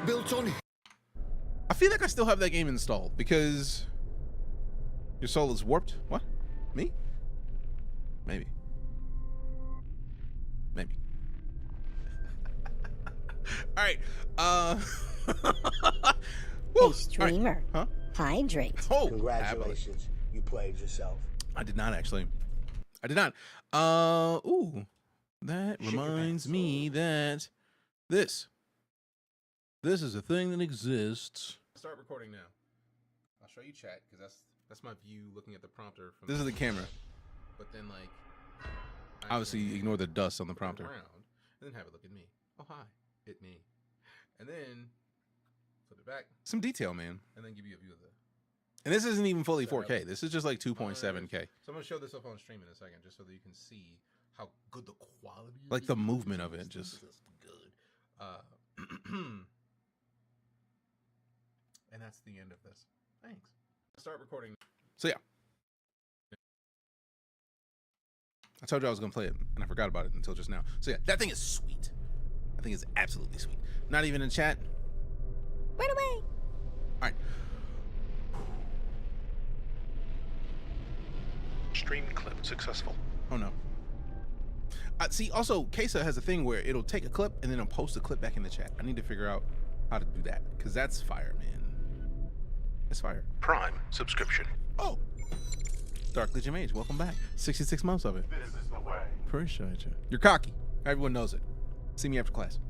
built on. I feel like I still have that game installed because your soul is warped. What? Me? Maybe. Maybe. All right. Hey, streamer. Right. Huh? Hydrate. Oh, congratulations. You played yourself. I did not actually. I did not. Ooh. That reminds me that this is a thing that exists. Start recording now. I'll show you chat because that's my view looking at the prompter. This is the camera. But then like obviously ignore the dust on the prompter. Around, and then have it look at me. Oh hi, hit me. And then flip it back. Some detail, man. And then give you a view of the. And this isn't even fully 4K. This is just like 2.7K. So I'm gonna show this up on stream in a second, just so that you can see how good the quality is. Like the movement of it, just good. And that's the end of this. Thanks. Start recording. So yeah. I told you I was gonna play it, and I forgot about it until just now. So yeah, that thing is sweet. I think it's absolutely sweet. Not even in chat. Run away. All right. Stream clip successful. Oh no. See, also, Kesa has a thing where it'll take a clip and then it'll post the clip back in the chat. I need to figure out how to do that because that's fire, man. That's fire. Prime subscription. Oh. Dark Legion Mage, welcome back. 66 months of it. This is the way. Appreciate you. You're cocky. Everyone knows it. See me after class.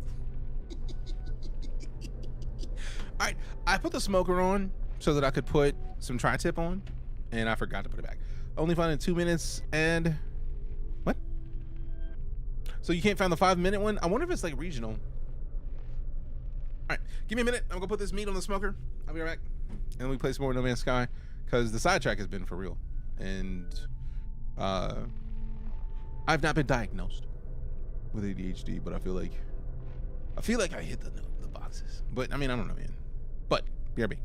All right, I put the smoker on so that I could put some tri-tip on, and I forgot to put it back. Only found it in 2 minutes, and what? So you can't find the 5-minute one? I wonder if it's like regional. All right, give me a minute. I'm gonna put this meat on the smoker. I'll be right back. And we play some more NoMansSky. because the sidetrack has been for real, and I've not been diagnosed with ADHD, but I feel like I hit the boxes. But I mean, I don't know, man. But BRB.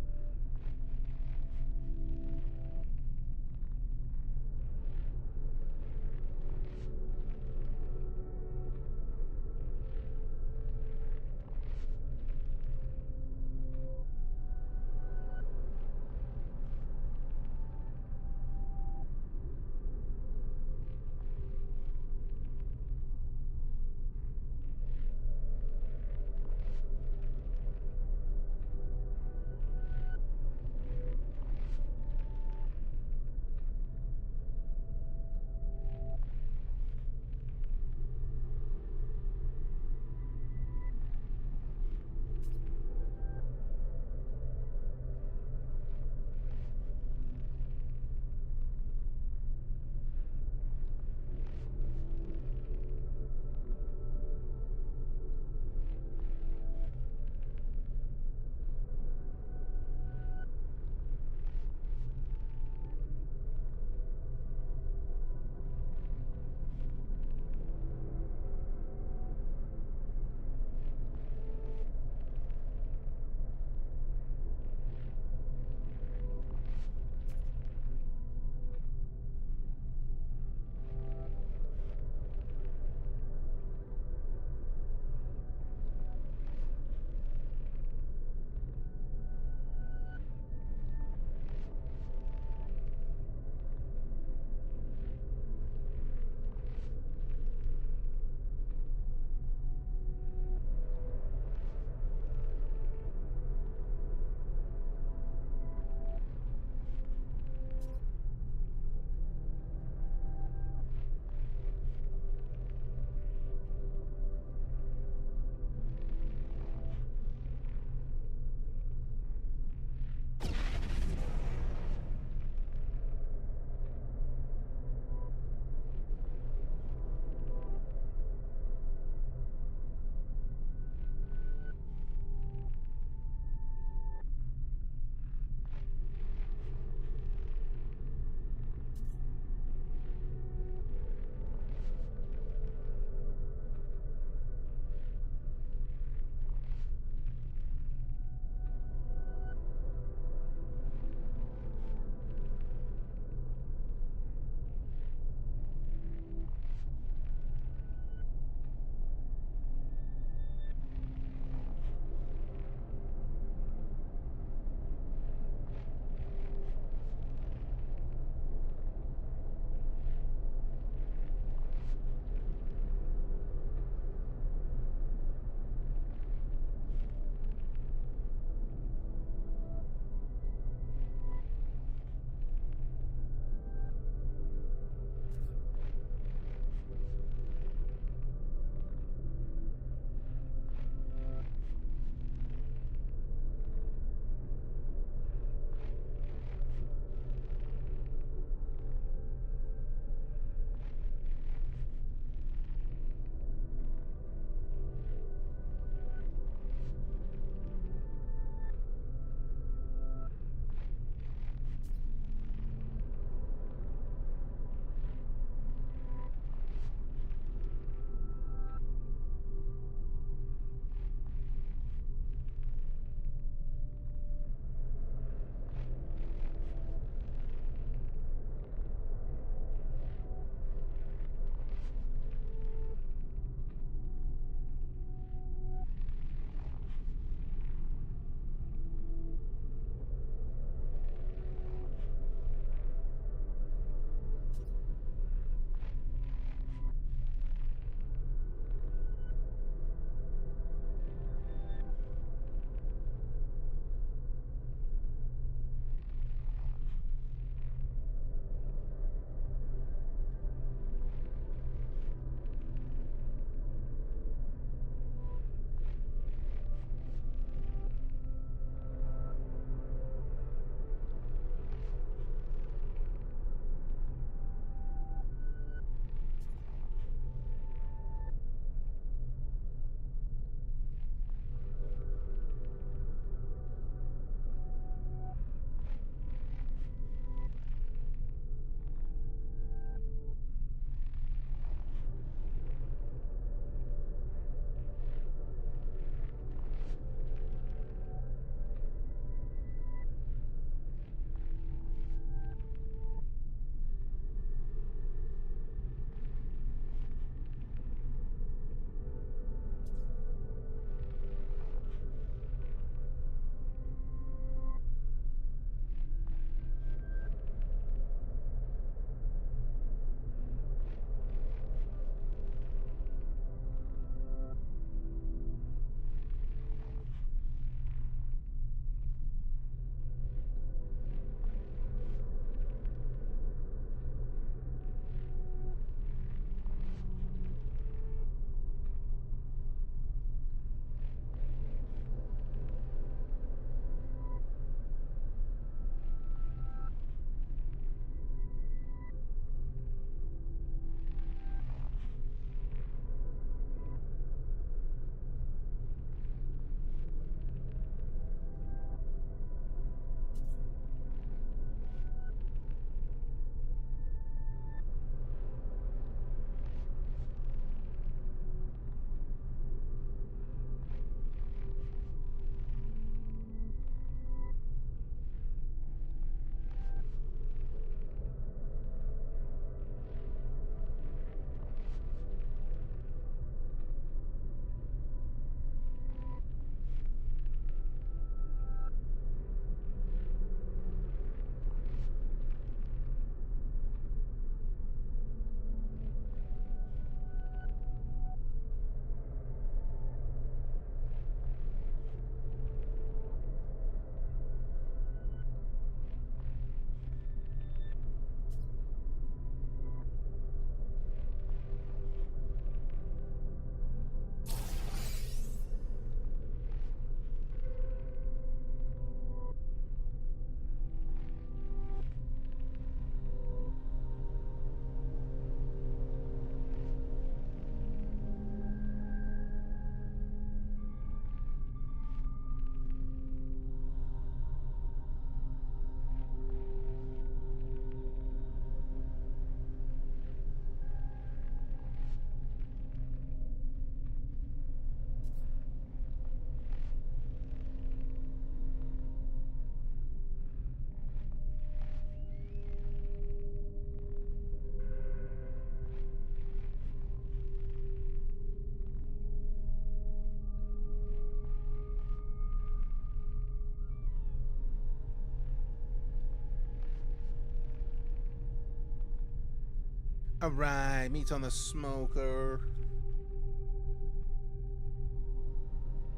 All right, meat's on the smoker.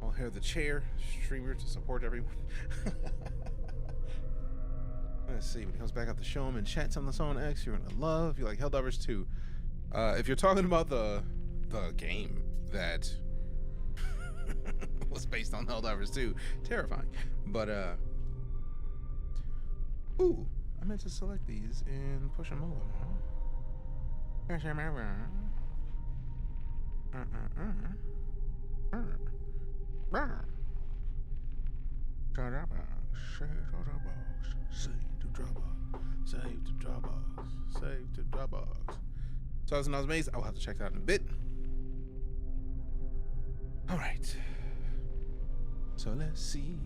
I'll hear the chair streamer to support everyone. Let's see, when he comes back up to show him in chat, something on X, you're gonna love. You like Helldivers 2. If you're talking about the game that was based on Helldivers 2, terrifying. But ooh, I meant to select these and push them over. Save to Dropbox. Save to Dropbox. So that's another maze. I'll have to check that out in a bit. All right. So let's see.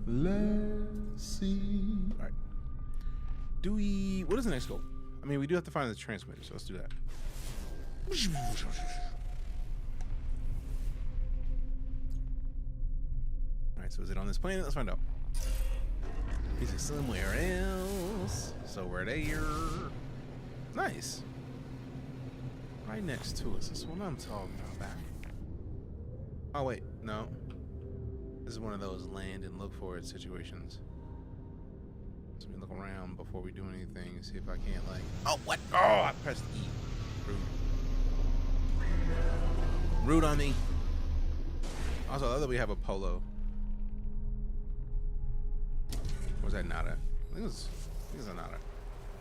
Let's see. All right. Do we? What is the next goal? I mean, we do have to find the transmitter, so let's do that. All right. So is it on this planet? Let's find out. Is it somewhere else? So we're there. Nice. Right next to us. That's what I'm talking about. Oh wait, no. This is one of those land and look for it situations. So we look around before we do anything. See if I can't like. Oh what? Oh, I pressed E. Rude. Rude on me. Also, I love that we have a polo. Was that Nada? I think it's a Nada.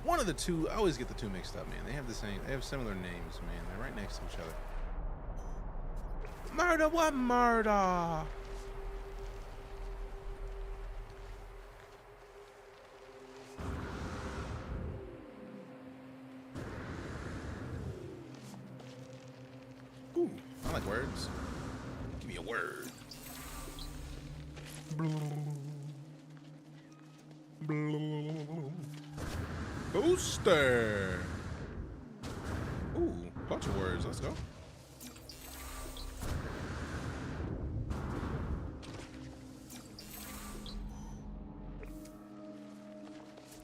One of the two. I always get the two mixed up, man. They have the same. They have similar names, man. They're right next to each other. Murder, what murder? Ooh, I like words. Give me a word. Booster. Ooh, bunch of words. Let's go.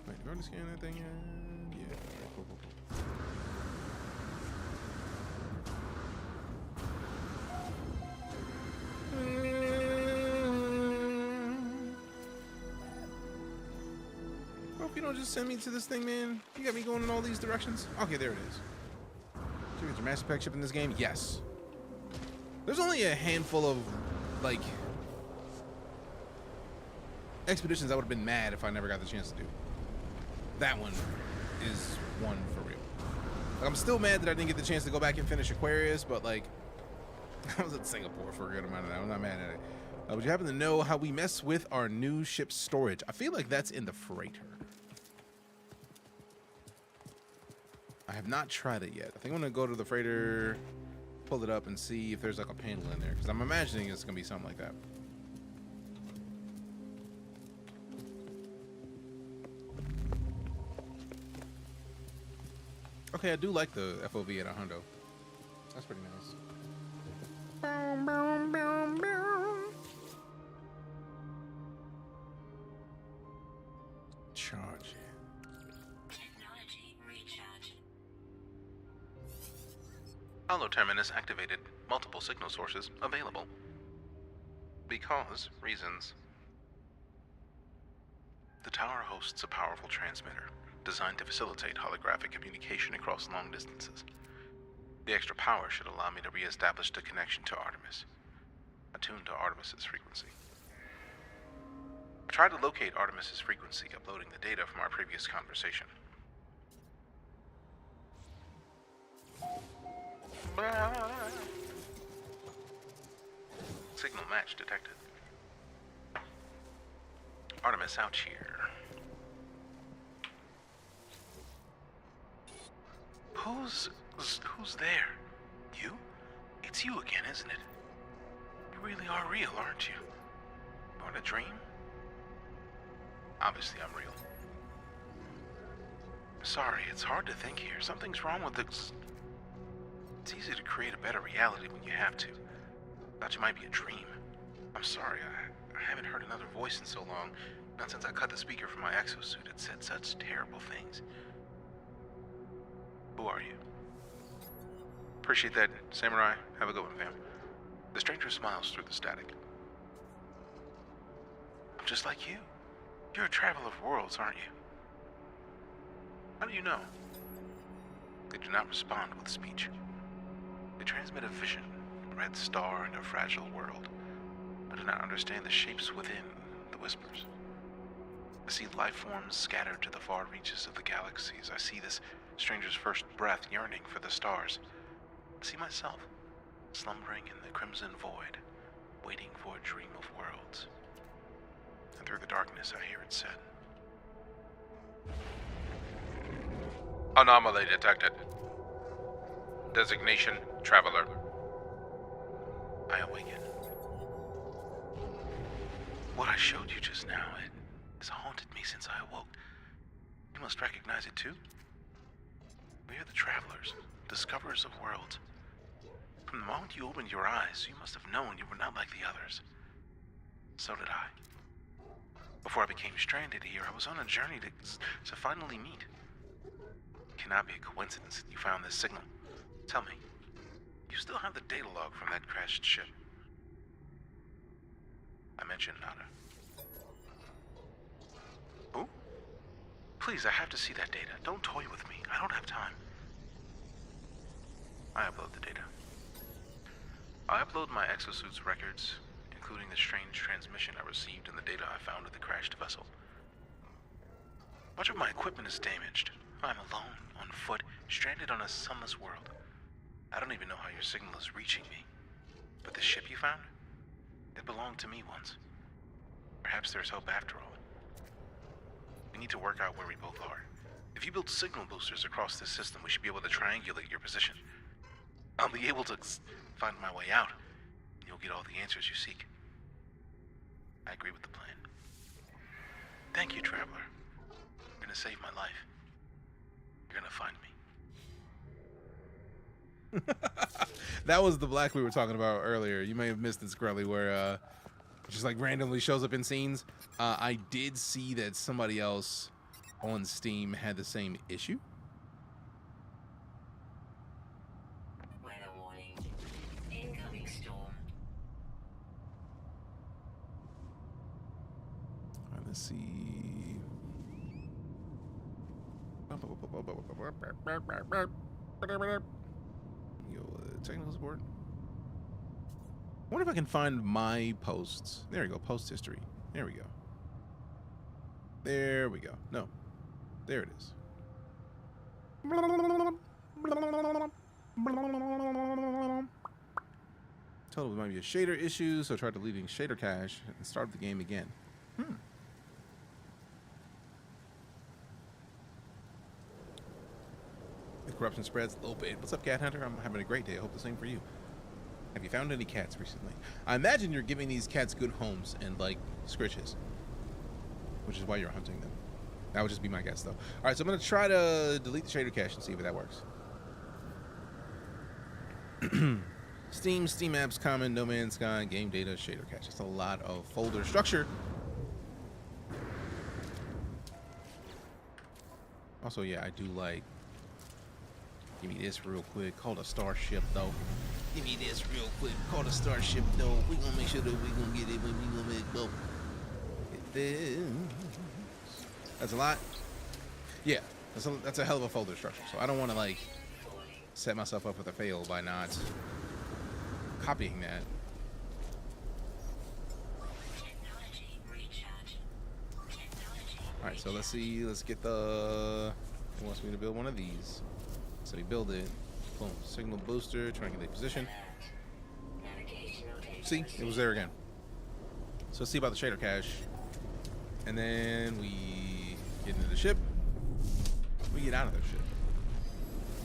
Wait, do I already scan that thing yet? Yeah. Cool, cool, cool. Hope you don't just send me to this thing, man. You got me going in all these directions. Okay, there it is. Do you get your Master Pack chip in this game? Yes. There's only a handful of, like, expeditions I would have been mad if I never got the chance to do. That one is one for real. Like, I'm still mad that I didn't get the chance to go back and finish Aquarius, but, like, I was in Singapore for a good amount of time. I'm not mad at it. Would you happen to know how we mess with our new ship's storage? I feel like that's in the freighter. I have not tried it yet. I think I'm gonna go to the freighter, pull it up, and see if there's like a panel in there, because I'm imagining it's gonna be something like that. Okay, I do like the FOV at a hundo. That's pretty nice. Boom, boom, boom, boom. Charge. Technology recharge. Holo Terminus activated. Multiple signal sources available. Because reasons. The tower hosts a powerful transmitter designed to facilitate holographic communication across long distances. The extra power should allow me to re-establish the connection to Artemis, attuned to Artemis's frequency. I tried to locate Artemis's frequency, uploading the data from our previous conversation. Signal match detected. Artemis out here. Who's there? You? It's you again, isn't it? You really are real, aren't you? Or a dream? Obviously, I'm real. Sorry, it's hard to think here. Something's wrong with this. It's easy to create a better reality when you have to. Thought you might be a dream. I'm sorry, I haven't heard another voice in so long. Not since I cut the speaker from my exosuit. It said such terrible things. Who are you? Appreciate that, Samurai. Have a good one, fam. The stranger smiles through the static. I'm just like you. You're a traveler of worlds, aren't you? How do you know? They do not respond with speech. They transmit a vision, a red star in a fragile world, but do not understand the shapes within the whispers. I see life forms scattered to the far reaches of the galaxies. I see this stranger's first breath yearning for the stars. I see myself slumbering in the crimson void, waiting for a dream of worlds. And through the darkness, I hear it said, anomaly detected. Designation, traveler. I awaken. What I showed you just now, it has haunted me since I awoke. You must recognize it too. We are the travelers, discoverers of worlds. From the moment you opened your eyes, you must have known you were not like the others. So did I. Before I became stranded here, I was on a journey to finally meet. It cannot be a coincidence that you found this signal. Tell me, you still have the data log from that crashed ship? I mentioned nada. Who? Please, I have to see that data. Don't toy with me. I don't have time. I upload the data. I upload my exosuit's records, including the strange transmission I received and the data I found at the crashed vessel. Much of my equipment is damaged. I'm alone, on foot, stranded on a sunless world. I don't even know how your signal is reaching me. But the ship you found? It belonged to me once. Perhaps there's hope after all. We need to work out where we both are. If you build signal boosters across this system, we should be able to triangulate your position. I'll be able to find my way out, and you'll get all the answers you seek. I agree with the plan. Thank you, Traveler. You're gonna save my life. You're gonna find me. That was the black we were talking about earlier. You may have missed it, Scrully, where just like randomly shows up in scenes. I did see that somebody else on Steam had the same issue. Weather warning. Incoming storm. All right, let's see. Technical support. I wonder if I can find my posts. There we go. Post history. There we go. There we go. No. There it is. Told it might be a shader issue, so I tried deleting shader cache and started the game again. The corruption spreads a little bit. What's up, Cat Hunter? I'm having a great day. I hope the same for you. Have you found any cats recently? I imagine you're giving these cats good homes and, like, scritches, which is why you're hunting them. That would just be my guess, though. All right, so I'm going to try to delete the shader cache and see if that works. Steam apps, common, NoMansSky, game data, shader cache. That's a lot of folder structure. Also, yeah, I do like... Give me this real quick. Call the starship, though. Give me this real quick. Call the starship, though. We're going to make sure that we're going to get it when we going to make go. Get this. That's a lot. Yeah, that's a hell of a folder structure. So I don't want to, like, set myself up with a fail by not copying that. All right, so let's see. Let's get the... It wants me to build one of these. So we build it. Boom. Signal booster, triangulate position. See, it was there again. So let's see about the shader cache. And then we get into the ship. We get out of the ship.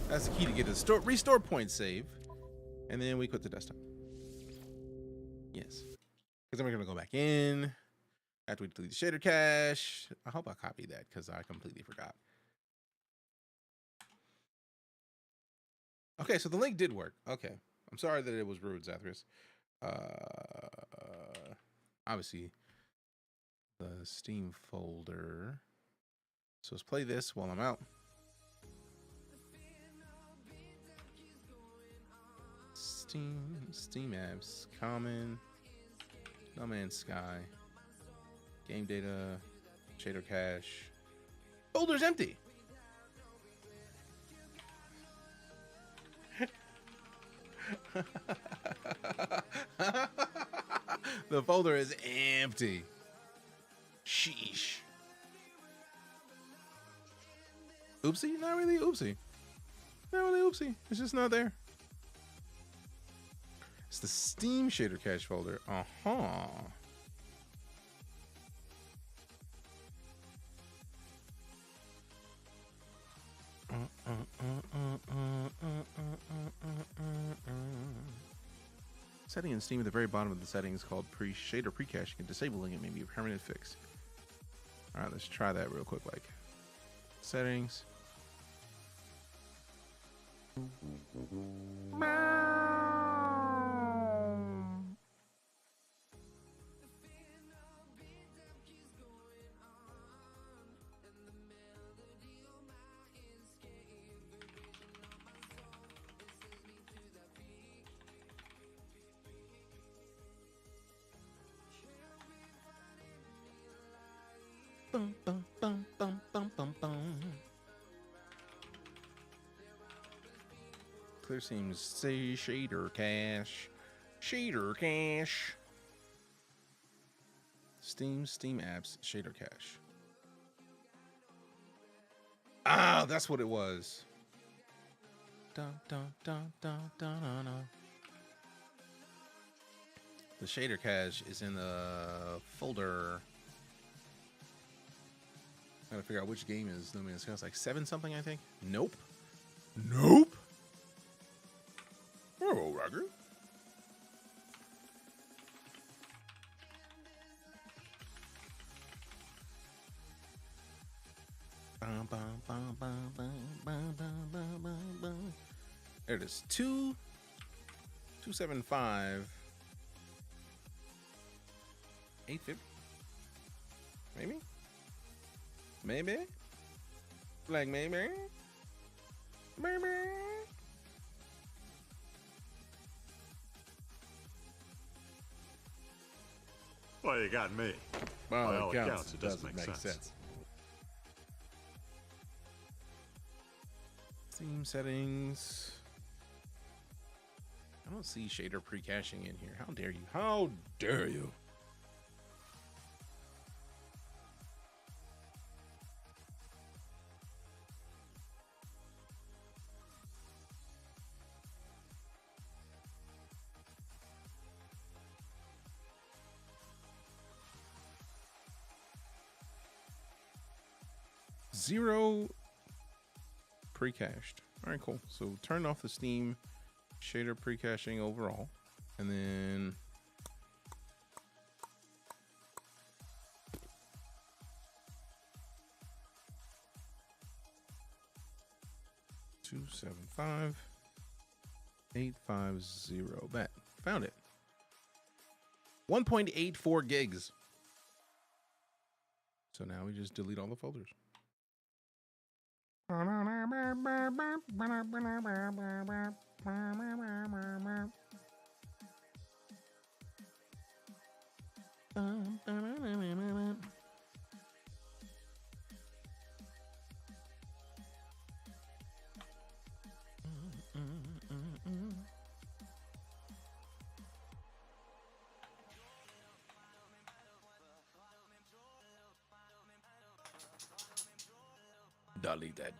That's the key to get a restore point save. And then we quit the desktop. Yes. Because then we're going to go back in. After we delete the shader cache. I hope I copied that because I completely forgot. Okay, so the link did work. Okay. I'm sorry that it was rude, Zathras. Obviously, the Steam folder. So let's play this while I'm out. Steam apps, common, NoMansSky, game data, shader cache. Folder's empty. The folder is empty. Sheesh. Oopsie? Not really oopsie. Not really oopsie. It's just not there. It's the Steam shader cache folder. Uh-huh. Setting in Steam at the very bottom of the settings called shader pre-caching, and disabling it may be a permanent fix. All right, let's try that real quick. Like settings. Bum, bum, bum, bum, bum, bum, bum. Clear seems say shader cache. Shader cache. Steam apps shader cache. Ah, that's what it was. Dun, dun, dun, dun, dun, dun, dun. The shader cache is in the folder. Gotta figure out which game is NoMansSky. It's like 7 something, I think. Nope. Nope. Oh, Roger. Bum, bum, bum, bum, bum, bum, bum, bum, bum. There it is. 275 850. Maybe. Maybe. Like maybe. Maybe. Well, you got me. By all accounts, accounts, it doesn't make sense. Theme settings. I don't see shader pre-caching in here. How dare you? How dare you? Zero pre-cached. All right, cool. So turn off the Steam shader pre-caching overall, and then $275,850. Bet. Found it. 1.84 gigs. So now we just delete all the folders. Delete that.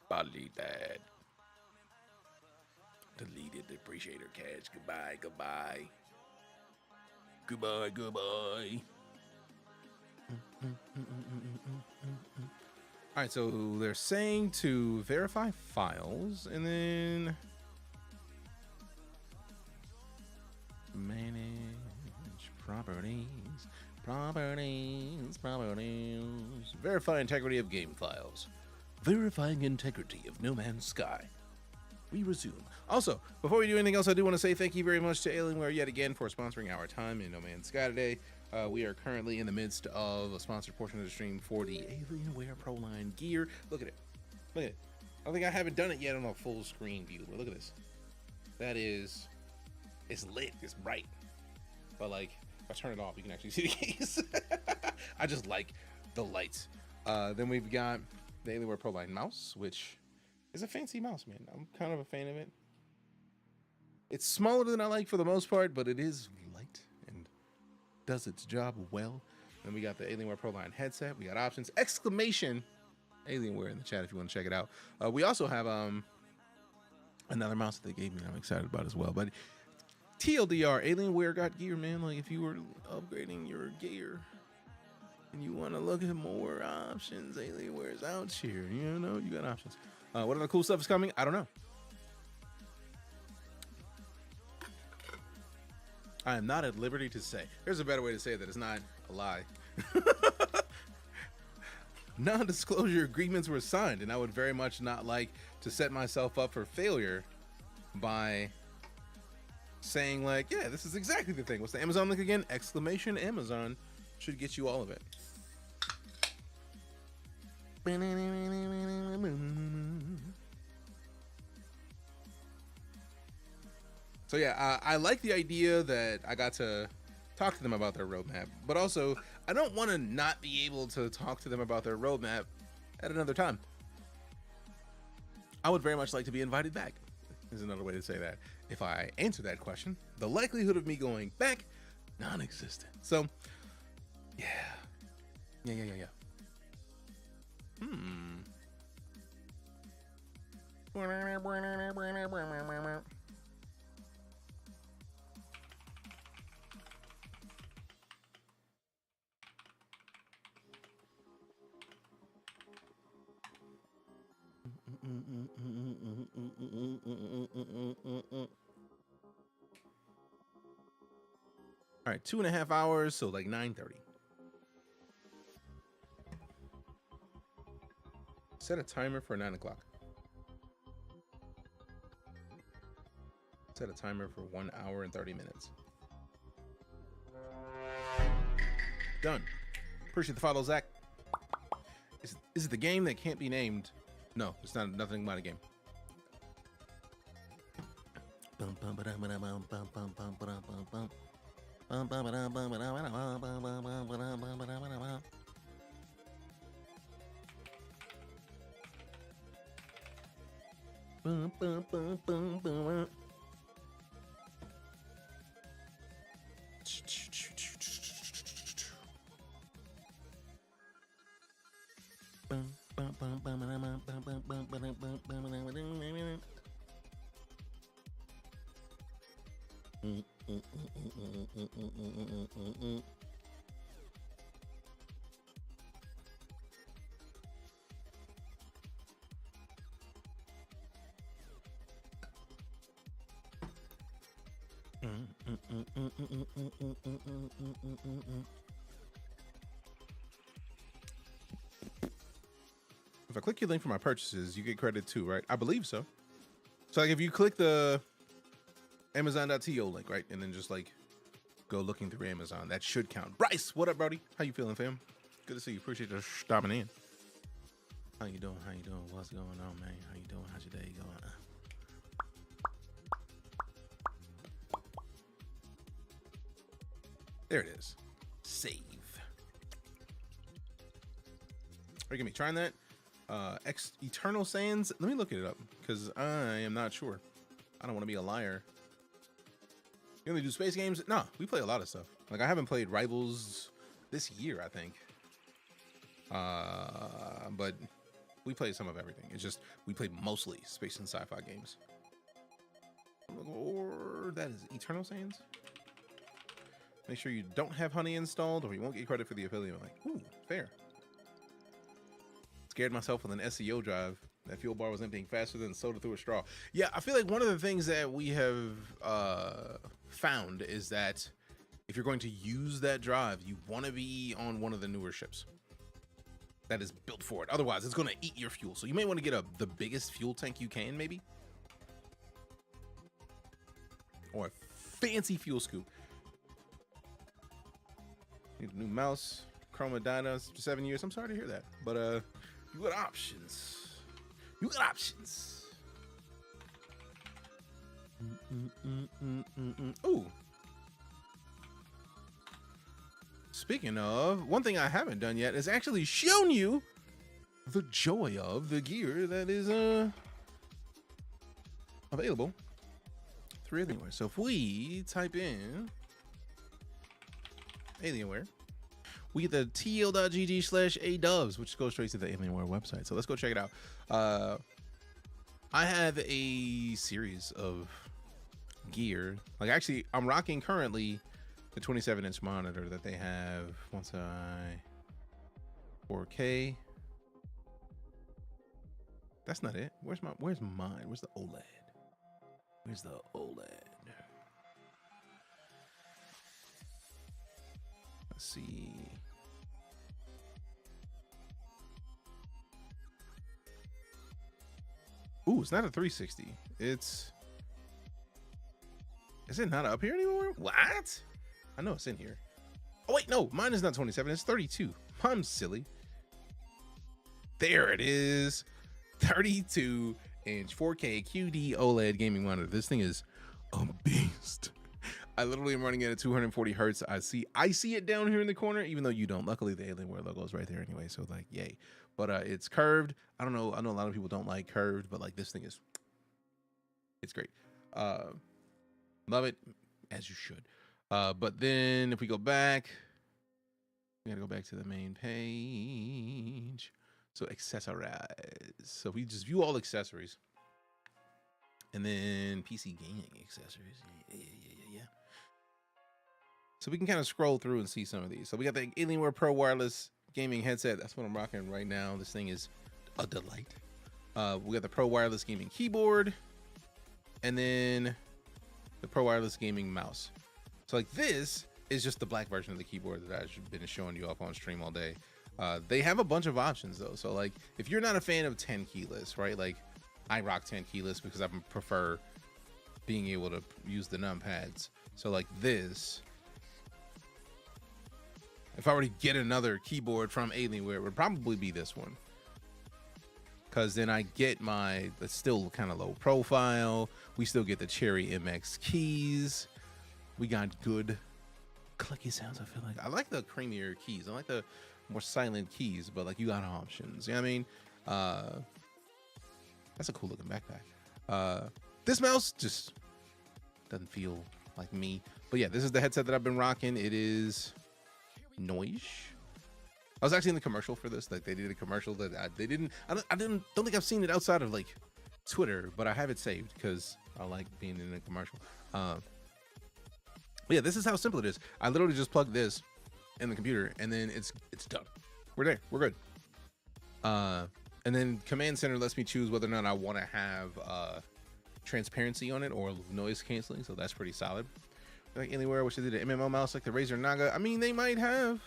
Delete that. Deleted the appreciator cache. Goodbye, goodbye. Goodbye, goodbye. All right, so they're saying to verify files and then manage properties. Verify integrity of game files. Verifying integrity of NoMansSky. We resume. Also, before we do anything else, I do want to say thank you very much to Alienware yet again for sponsoring our time in NoMansSky today. We are currently in the midst of a sponsored portion of the stream for the Alienware Pro Line gear. Look at it. Look at it. I think I haven't done it yet on a full screen view, but look at this. That is It's lit, it's bright. But like, if I turn it off, you can actually see the keys. I just like the lights. Then we've got the Alienware Pro Line mouse, which is a fancy mouse, man. I'm kind of a fan of it. It's smaller than I like for the most part, but it is light and does its job well. Then we got the Alienware Pro Line headset. We got options, exclamation Alienware in the chat if you want to check it out. We also have another mouse that they gave me that I'm excited about as well. But TLDR, Alienware got gear, man. Like if you were upgrading your gear and you want to look at more options, Alienware's out here. You know, you got options. What other cool stuff is coming? I don't know. I am not at liberty to say. There's a better way to say that. It's not a lie. Non-disclosure agreements were signed, and I would very much not like to set myself up for failure by saying like, yeah, this is exactly the thing. What's the Amazon link again? Exclamation Amazon should get you all of it. So yeah, I like the idea that I got to talk to them about their roadmap, but also I don't want to not be able to talk to them about their roadmap at another time. I would very much like to be invited back, is another way to say that. If I answer that question, the likelihood of me going back, non-existent. So yeah. All right, 2.5 hours, so like 9:30. Set a timer for 9 o'clock. Set a timer for 1 hour and 30 minutes. Done. Appreciate the follow, Zach. Is it the game that can't be named? No, it's not. Nothing about a game. If I click your link for my purchases, you get credit too, right? I believe so. So like if you click the Amazon.to link, right, and then just like go looking through Amazon, that should count. Bryce, what up, Brody? How you feeling, fam? Good to see you. Appreciate you stopping in. How you doing? How you doing? What's going on, man? How you doing? How's your day going? There it is. Save. Are you gonna be trying that? Eternal Sands. Let me look it up because I am not sure. I don't want to be a liar. You only do space games? No, we play a lot of stuff. Like I haven't played Rivals this year, I think. But we play some of everything. It's just we play mostly space and sci-fi games. Or that is Eternal Sands. Make sure you don't have Honey installed, or you won't get credit for the affiliate link. Ooh, fair. Scared myself with an SEO drive. That fuel bar was emptying faster than soda through a straw. Yeah, I feel like one of the things that we have found is that if you're going to use that drive, you want to be on one of the newer ships that is built for it. Otherwise, it's going to eat your fuel. So you may want to get the biggest fuel tank you can, maybe. Or a fancy fuel scoop. Need a new mouse. Chroma Dynos for 7 years. I'm sorry to hear that. But you got options. You got options. Ooh. Speaking of, one thing I haven't done yet is actually shown you the joy of the gear that is available through Alienware. So if we type in Alienware, we get the tl.gg/adubs, which goes straight to the Alienware website. So let's go check it out. I have a series of gear. Like, actually, I'm rocking currently the 27-inch monitor that they have. 4K. That's not it. Where's mine? Where's the OLED? Where's the OLED? Let's see. Ooh, it's not a 360. Is it not up here anymore? What? I know it's in here. Oh wait, no, mine is not 27, it's 32. I'm silly. There it is. 32-inch 4K QD OLED gaming monitor. This thing is a beast. I literally am running it at 240 hertz. I see it down here in the corner, even though you don't. Luckily, the Alienware logo is right there anyway, so like, yay. But it's curved. I don't know. I know a lot of people don't like curved, but like this thing is, it's great. Love it, as you should. But then if we go back, we gotta go back to the main page. So accessorize. So we just view all accessories. And then PC gaming accessories. Yeah. So we can kind of scroll through and see some of these. So we got the Alienware Pro Wireless Gaming Headset. That's what I'm rocking right now. This thing is a delight. We got the Pro Wireless Gaming Keyboard. And then the Pro Wireless Gaming Mouse. So like this is just the black version of the keyboard that I've been showing you off on stream all day. They have a bunch of options though. So like if you're not a fan of 10 keyless, right? Like I rock 10 keyless because I prefer being able to use the numpads. So like this, if I were to get another keyboard from Alienware, it would probably be this one. Cause then I get it's still kind of low profile. We still get the Cherry MX keys. We got good clicky sounds. I feel like I like the creamier keys. I like the more silent keys, but like you got options. You know what I mean? That's a cool looking backpack. This mouse just doesn't feel like me, but yeah, this is the headset that I've been rocking. It is noise. I was actually in the commercial for this. Like they did a commercial that I don't think I've seen it outside of like Twitter, but I have it saved because I like being in a commercial. But yeah, this is how simple it is. I literally just plug this in the computer and then it's done. We're there. We're good. And then Command Center lets me choose whether or not I want to have transparency on it or noise canceling. So that's pretty solid. Like Alienware, which they did an MMO mouse like the Razer Naga. I mean, they might have.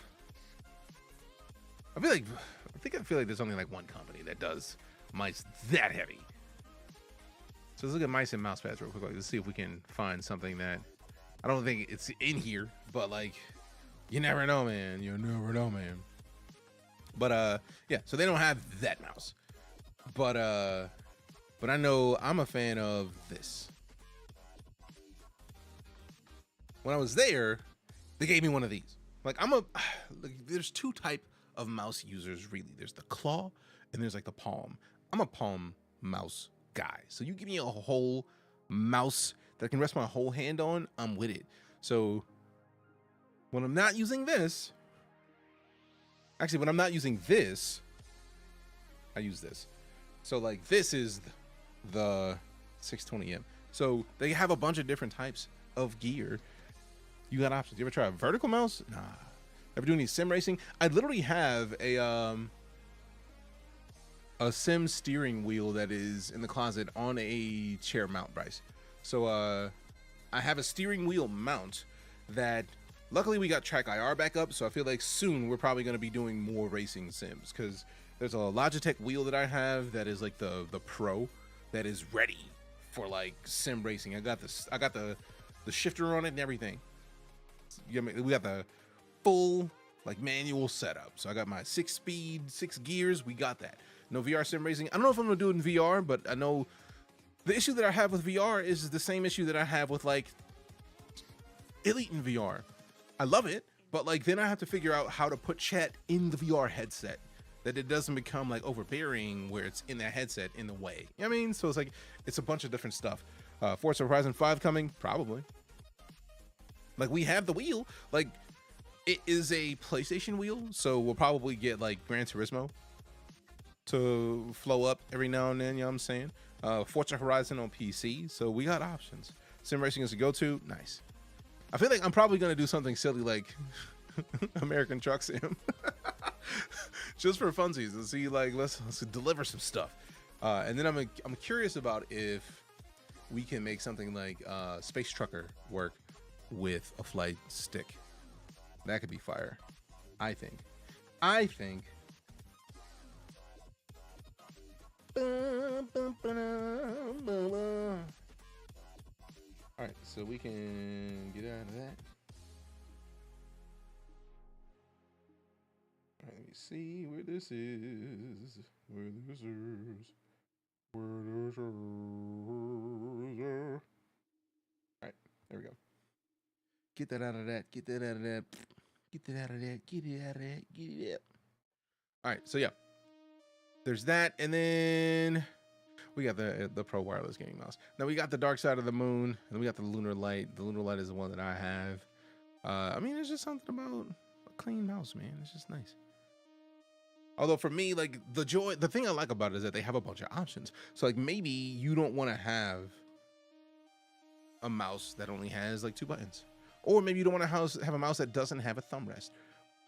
I feel like there's only like one company that does mice that heavy. So let's look at mice and mouse pads real quick. Let's see if we can find something that I don't think it's in here, but like you never know, man. You never know, man. But yeah, so they don't have that mouse. But I know I'm a fan of this. When I was there, they gave me one of these. Like there's two type of mouse users really. There's the claw and there's like the palm. I'm a palm mouse guy. So you give me a whole mouse that I can rest my whole hand on, I'm with it. So when I'm not using this, actually when I'm not using this, I use this. So like this is the 620M. So they have a bunch of different types of gear. You got options. You ever try a vertical mouse? Nah. Ever do any sim racing? I literally have a sim steering wheel that is in the closet on a chair mount, Bryce. So I have a steering wheel mount that luckily we got Track IR back up. So I feel like soon we're probably going to be doing more racing sims because there's a Logitech wheel that I have that is like the Pro that is ready for like sim racing. I got the shifter on it and everything. We got the full like manual setup. So I got my 6-speed, 6 gears. We got that. No VR sim racing. I don't know if I'm gonna do it in VR, but I know The issue that I have with VR is the same issue that I have with like Elite in VR. I love it, but like then I have to figure out how to put chat in the VR headset, that it doesn't become like overbearing where it's in that headset in the way. You know what I mean? So it's like, it's a bunch of different stuff. Forza Horizon 5 coming? Probably. Like we have the wheel, like it is a PlayStation wheel, so we'll probably get like Gran Turismo to flow up every now and then, you know what I'm saying? Forza Horizon on PC, so we got options. Sim racing is a go-to, nice. I feel like I'm probably gonna do something silly like American Truck Sim, just for funsies, and see like let's deliver some stuff. And then I'm curious about if we can make something like Space Trucker work with a flight stick. That could be fire. I think. All right, so we can get out of that. All right, let me see where this is. Where this is. All right, there we go. Get that out of that. Get that out of that. Get that out of that. Get it out of that. Get it out. All right, so yeah, there's that, and then we got the Pro Wireless Gaming Mouse. Now we got the Dark Side of the Moon, and we got the Lunar Light. The Lunar Light is the one that I have. I mean, it's just something about a clean mouse, man. It's just nice. Although for me, like the thing I like about it is that they have a bunch of options. So like maybe you don't want to have a mouse that only has like 2 buttons, or maybe you don't want to have a mouse that doesn't have a thumb rest.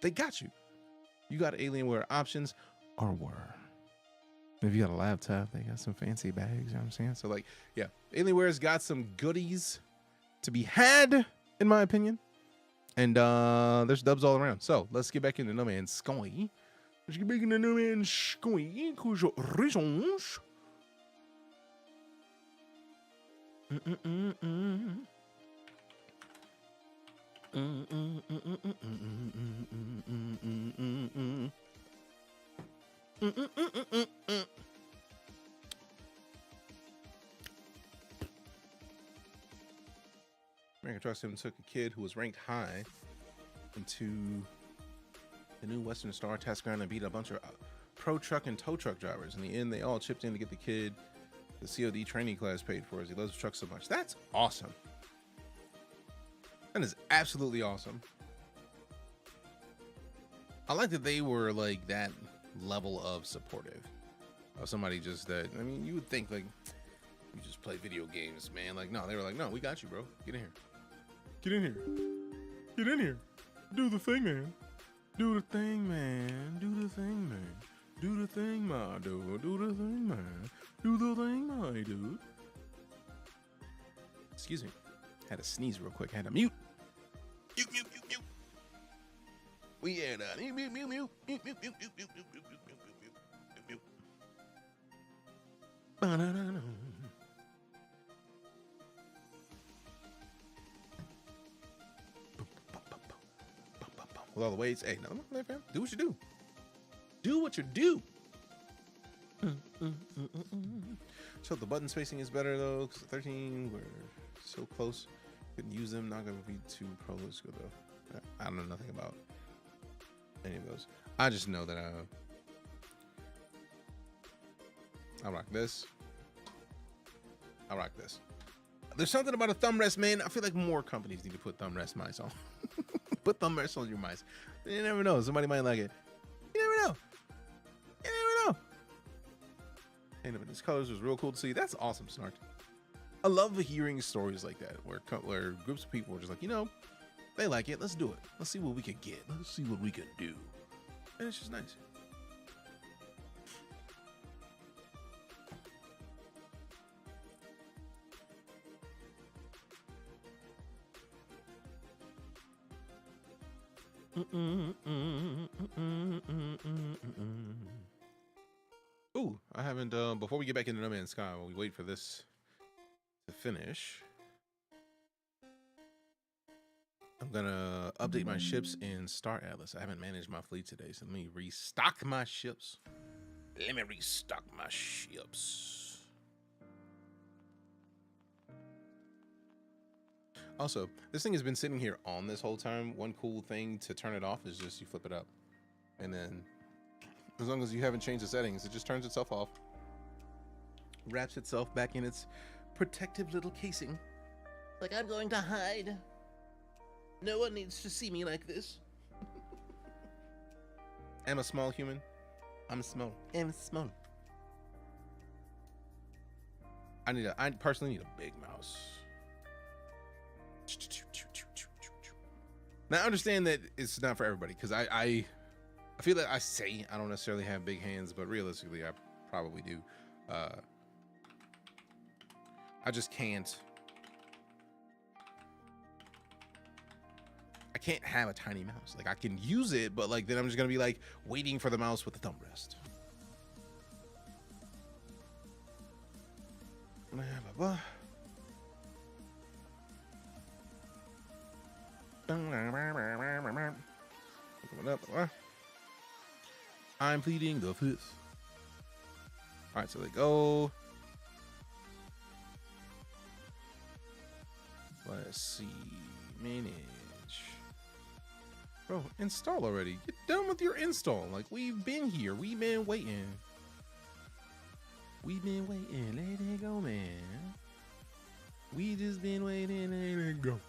They got you. You got Alienware options, or were. If you got a laptop, they got some fancy bags, you know what I'm saying? So like, yeah, Alienware's got some goodies to be had, in my opinion. And there's dubs all around. So let's get back into NoMansSky. Let's get back into NoMansSky, cause your reasons. American Truck Sim took a kid who was ranked high into the new Western Star test ground and beat a bunch of pro truck and tow truck drivers. In the end, they all chipped in to get the kid the COD training class paid for, as he loves trucks so much. That's awesome. That is absolutely awesome. I like that they were like that level of supportive of somebody just that. I mean, you would think like you just play video games, man. Like, no, they were like, no, we got you, bro. Get in here. Get in here. Get in here. Do the thing, man. Do the thing, man. Do the thing, man. Do the thing, my dude. Do the thing, man. Do the thing, my dude. Excuse me. Had to sneeze real quick. Had to mute. Mute, mute, mute, mute. We had a mute, mute, mute, mute, mute, mute, mute, mute, mute, mute, mute, mute, mute, mute. Ba-da-da-da. With all the weights, hey, no, fam. Do what you do. Do what you do. So the button spacing is better though, because 13 we're so close. Couldn't use them. Not gonna be too pro. Let's go though. I don't know nothing about any of those. I just know that I rock this. I rock this. There's something about a thumb rest, man. I feel like more companies need to put thumb rest mice on. Put thumb rest on your mice. You never know. Somebody might like it. You never know. You never know. And if these colors was real cool to see. That's awesome, Snark. I love hearing stories like that where groups of people are just like, you know, they like it. Let's do it. Let's see what we can get. Let's see what we can do. And it's just nice. Ooh, I haven't, before we get back into NoMansSky, while we wait for this to finish, I'm gonna update my ships in Star Atlas. I haven't managed my fleet today, so let me restock my ships. Also, this thing has been sitting here on this whole time. One cool thing to turn it off is just you flip it up. And then, as long as you haven't changed the settings, it just turns itself off. Wraps itself back in its protective little casing. Like I'm going to hide. No one needs to see me like this. I'm a small human. I'm small. I'm small. I personally need a big mouse. Now I understand that it's not for everybody, because I feel that I don't necessarily have big hands, but realistically I probably do. I just can't. I can't have a tiny mouse. Like I can use it, but like then I'm just gonna be like waiting for the mouse with the thumb rest. I'm pleading the fifth. All right, so they go. Let's see. Manage. Bro, install already. Get done with your install. Like, we've been here. We've been waiting. We've been waiting. Let it go, man. We just been waiting. Let it go.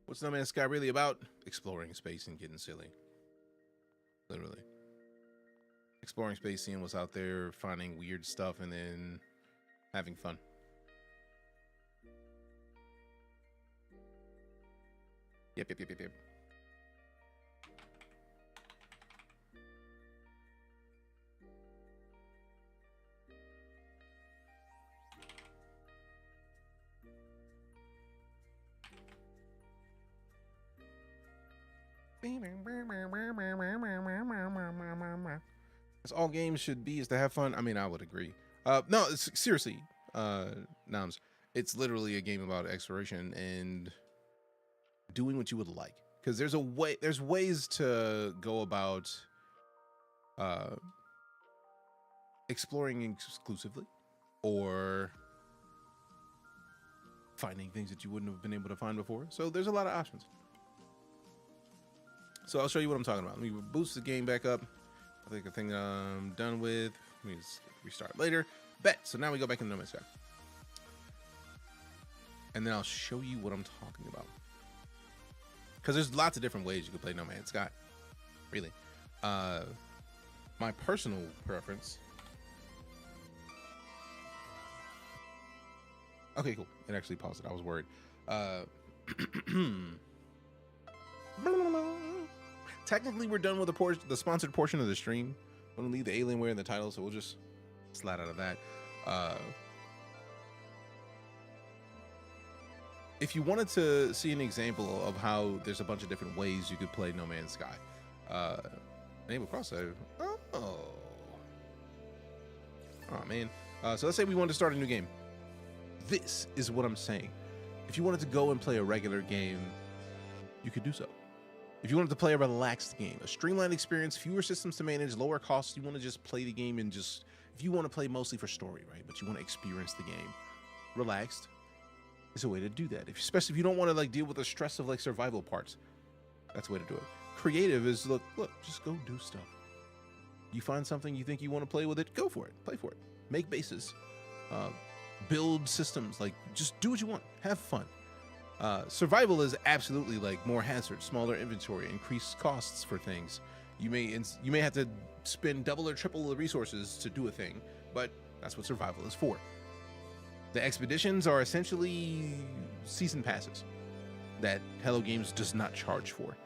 What's No Man's Sky really about? Exploring space and getting silly. Literally. Exploring space, seeing what's out there, finding weird stuff, and then having fun. Yep. That's all games should be, is to have fun. I mean, I would agree. No, seriously, Noms, it's literally a game about exploration and doing what you would like. Because there's ways to go about exploring exclusively, or finding things that you wouldn't have been able to find before. So there's a lot of options. So I'll show you what I'm talking about. Let me boost the game back up. I think the thing I'm done with. Let me just restart later. Bet. So now we go back into No Man's Sky. And then I'll show you what I'm talking about. Because there's lots of different ways you can play No Man's Sky. Really. My personal preference. Okay, cool. It actually paused it. I was worried. Technically, we're done with the sponsored portion of the stream. I'm gonna leave the Alienware in the title, so we'll just slide out of that. If you wanted to see an example of how there's a bunch of different ways you could play No Man's Sky, enable cross save. Oh man. So let's say we wanted to start a new game. This is what I'm saying. If you wanted to go and play a regular game, you could do so. If you wanted to play a relaxed game, a streamlined experience, fewer systems to manage, lower costs, you want to just play the game and just, if you want to play mostly for story, right? But you want to experience the game, relaxed is a way to do that. Especially if you don't want to like deal with the stress of like survival parts, that's the way to do it. Creative is look, just go do stuff. You find something you think you want to play with it, go for it, play for it, make bases, build systems, like just do what you want, have fun. Survival is absolutely like more hazard, smaller inventory, increased costs for things. You may have to spend double or triple the resources to do a thing, but that's what survival is for. The expeditions are essentially season passes that Hello Games does not charge for.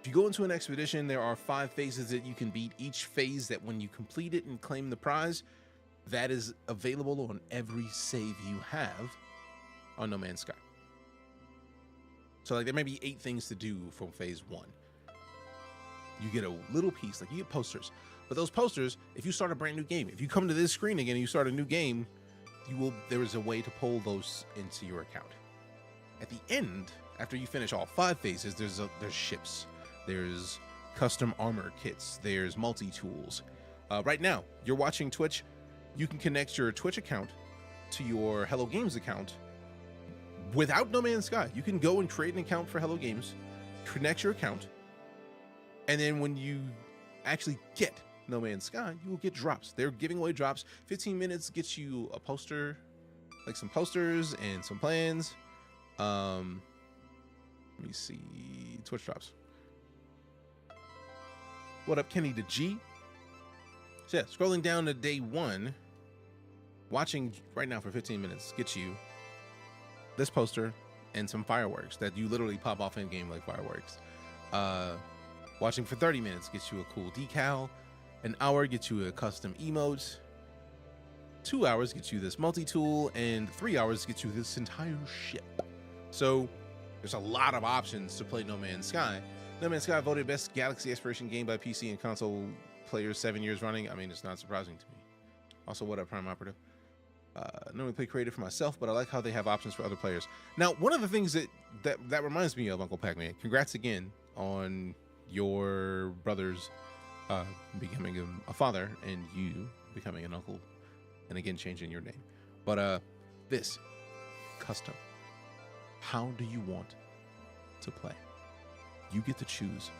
If you go into an expedition, there are 5 phases that you can beat. Each phase that when you complete it and claim the prize, that is available on every save you have on No Man's Sky. So like there may be 8 things to do from phase 1. You get a little piece, like you get posters. But those posters, if you start a brand new game, if you come to this screen again and you start a new game, there is a way to pull those into your account. At the end, after you finish all 5 phases, there's ships, there's custom armor kits. There's multi-tools. Right now, you're watching Twitch. You can connect your Twitch account to your Hello Games account without No Man's Sky. You can go and create an account for Hello Games, connect your account, and then when you actually get No Man's Sky, you will get drops. They're giving away drops. 15 minutes gets you a poster, like some posters and some plans. Let me see. Twitch drops. What up, Kenny the G? So yeah, scrolling down to day 1, watching right now for 15 minutes gets you this poster and some fireworks that you literally pop off in game like fireworks. Watching for 30 minutes gets you a cool decal. An hour gets you a custom emote. 2 hours gets you this multi-tool, and 3 hours gets you this entire ship. So there's a lot of options to play No Man's Sky. No Man's Sky voted best galaxy exploration game by PC and console players 7 years running. I mean, it's not surprising to me. Also, what up, Prime Operative? Normally play creative for myself, but I like how they have options for other players. Now, one of the things that reminds me of Uncle Pac-Man. Congrats again on your brother's becoming a father and you becoming an uncle, and again changing your name. But this custom. How do you want to play? You get to choose.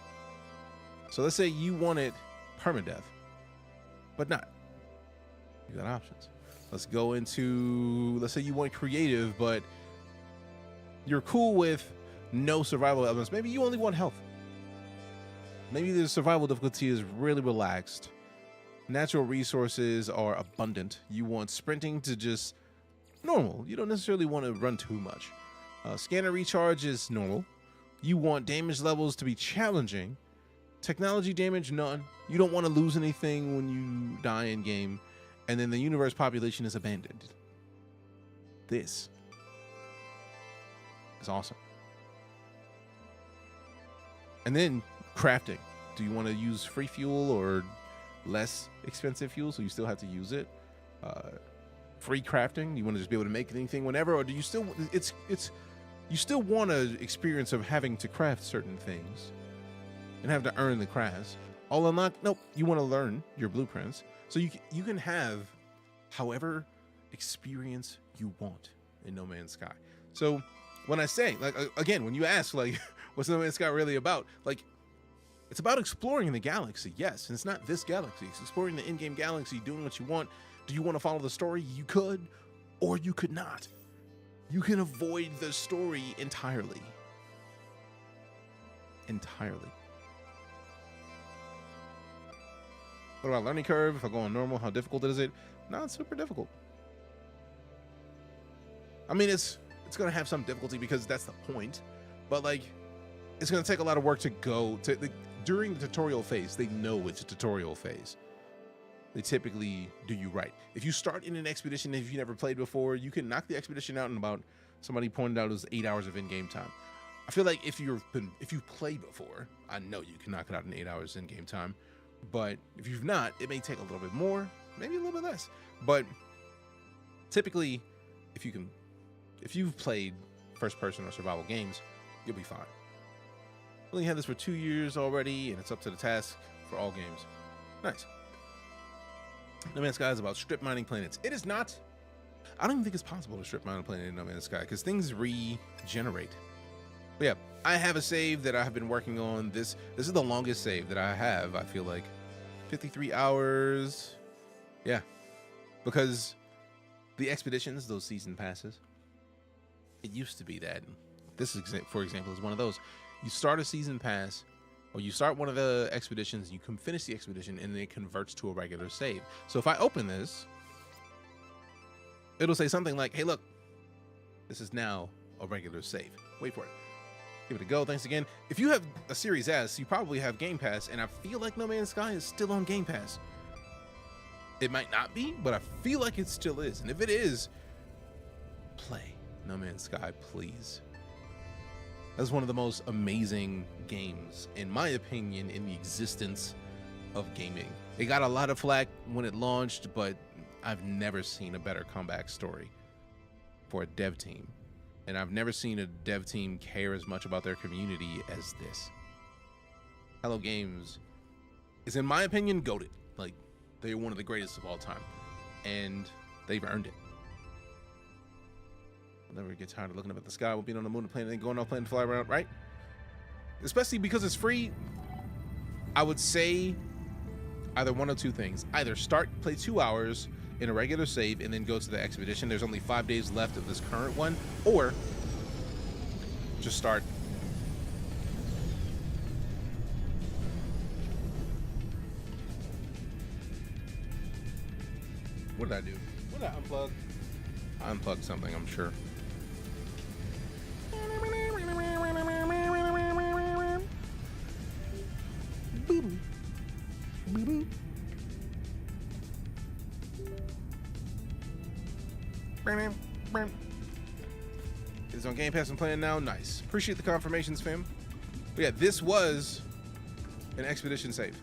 So let's say you wanted permadeath, but not. You got options. Let's go into, let's say you want creative, but you're cool with no survival elements. Maybe you only want health. Maybe the survival difficulty is really relaxed. Natural resources are abundant. You want sprinting to just normal. You don't necessarily want to run too much. Scanner recharge is normal. You want damage levels to be challenging. Technology damage, none. You don't want to lose anything when you die in game. And then the universe population is abandoned. This is awesome. And then crafting. Do you want to use free fuel or less expensive fuel so you still have to use it? Free crafting. You want to just be able to make anything whenever, or do you still? You still want an experience of having to craft certain things and have to earn the crafts. All unlocked? Nope. You want to learn your blueprints. So you can have however experience you want in No Man's Sky. So when I say, like, again, when you ask, like, what's No Man's Sky really about? Like, it's about exploring the galaxy, yes. And it's not this galaxy. It's exploring the in-game galaxy, doing what you want. Do you want to follow the story? You could, or you could not. You can avoid the story entirely. Entirely. What about learning curve? If I go on normal, how difficult is it? Not super difficult. I mean, it's going to have some difficulty because that's the point. But, like, it's going to take a lot of work to go to during the tutorial phase. They know it's a tutorial phase. They typically do you right. If you start in an expedition, if you never played before, you can knock the expedition out in about, somebody pointed out, it was 8 hours of in-game time. I feel like if you've played before, I know you can knock it out in 8 hours in-game time. But if you've not, it may take a little bit more, maybe a little bit less. But typically, if you've played first-person or survival games, you'll be fine. We only had this for 2 years already, and it's up to the task for all games. Nice. No Man's Sky is about strip mining planets. It is not. I don't even think it's possible to strip mine a planet in No Man's Sky because things regenerate. But yeah, I have a save that I have been working on. This is the longest save that I have. I feel like 53 hours. Yeah, because the expeditions, those season passes, it used to be that. This, for example, is one of those. You start a season pass, or you start one of the expeditions, you can finish the expedition, and then it converts to a regular save. So if I open this, it'll say something like, hey, look, this is now a regular save. Wait for it. Give it a go. Thanks again. If you have a Series S, you probably have Game Pass, and I feel like No Man's Sky is still on Game Pass. It might not be, but I feel like it still is. And if it is, play No Man's Sky, please. That's one of the most amazing games, in my opinion, in the existence of gaming. It got a lot of flack when it launched, but I've never seen a better comeback story for a dev team. And I've never seen a dev team care as much about their community as this. Hello Games is, in my opinion, goated. Like, they're one of the greatest of all time, and they've earned it. I'll never get tired of looking up at the sky while being on the moon and playing and going off playing fly around, right? Especially because it's free. I would say either one of two things. Either play 2 hours in a regular save and then go to the expedition. There's only 5 days left of this current one, or just start. What did I do? What did I unplug? I unplugged something, I'm sure. It's on Game Pass and playing now. Nice. Appreciate the confirmations, fam. But yeah, this was an expedition save.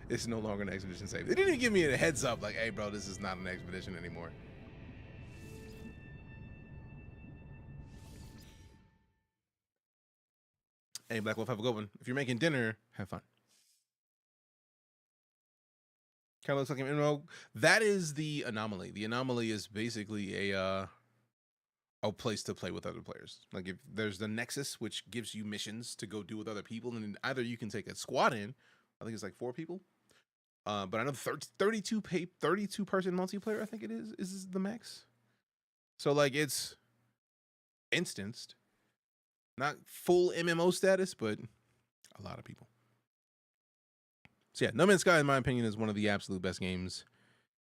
It's no longer an expedition save. They didn't even give me a heads up like, hey bro, this is not an expedition anymore. Hey Black Wolf, have a good one. If you're making dinner, have fun. Kind of looks like an MMO. That is the anomaly. The anomaly is basically a place to play with other players. Like, if there's the Nexus, which gives you missions to go do with other people, and either you can take a squad in. I think it's like 4 people. But I know 32 person multiplayer, I think it is the max. So like, it's instanced. Not full MMO status, but a lot of people. So yeah, No Man's Sky, in my opinion, is one of the absolute best games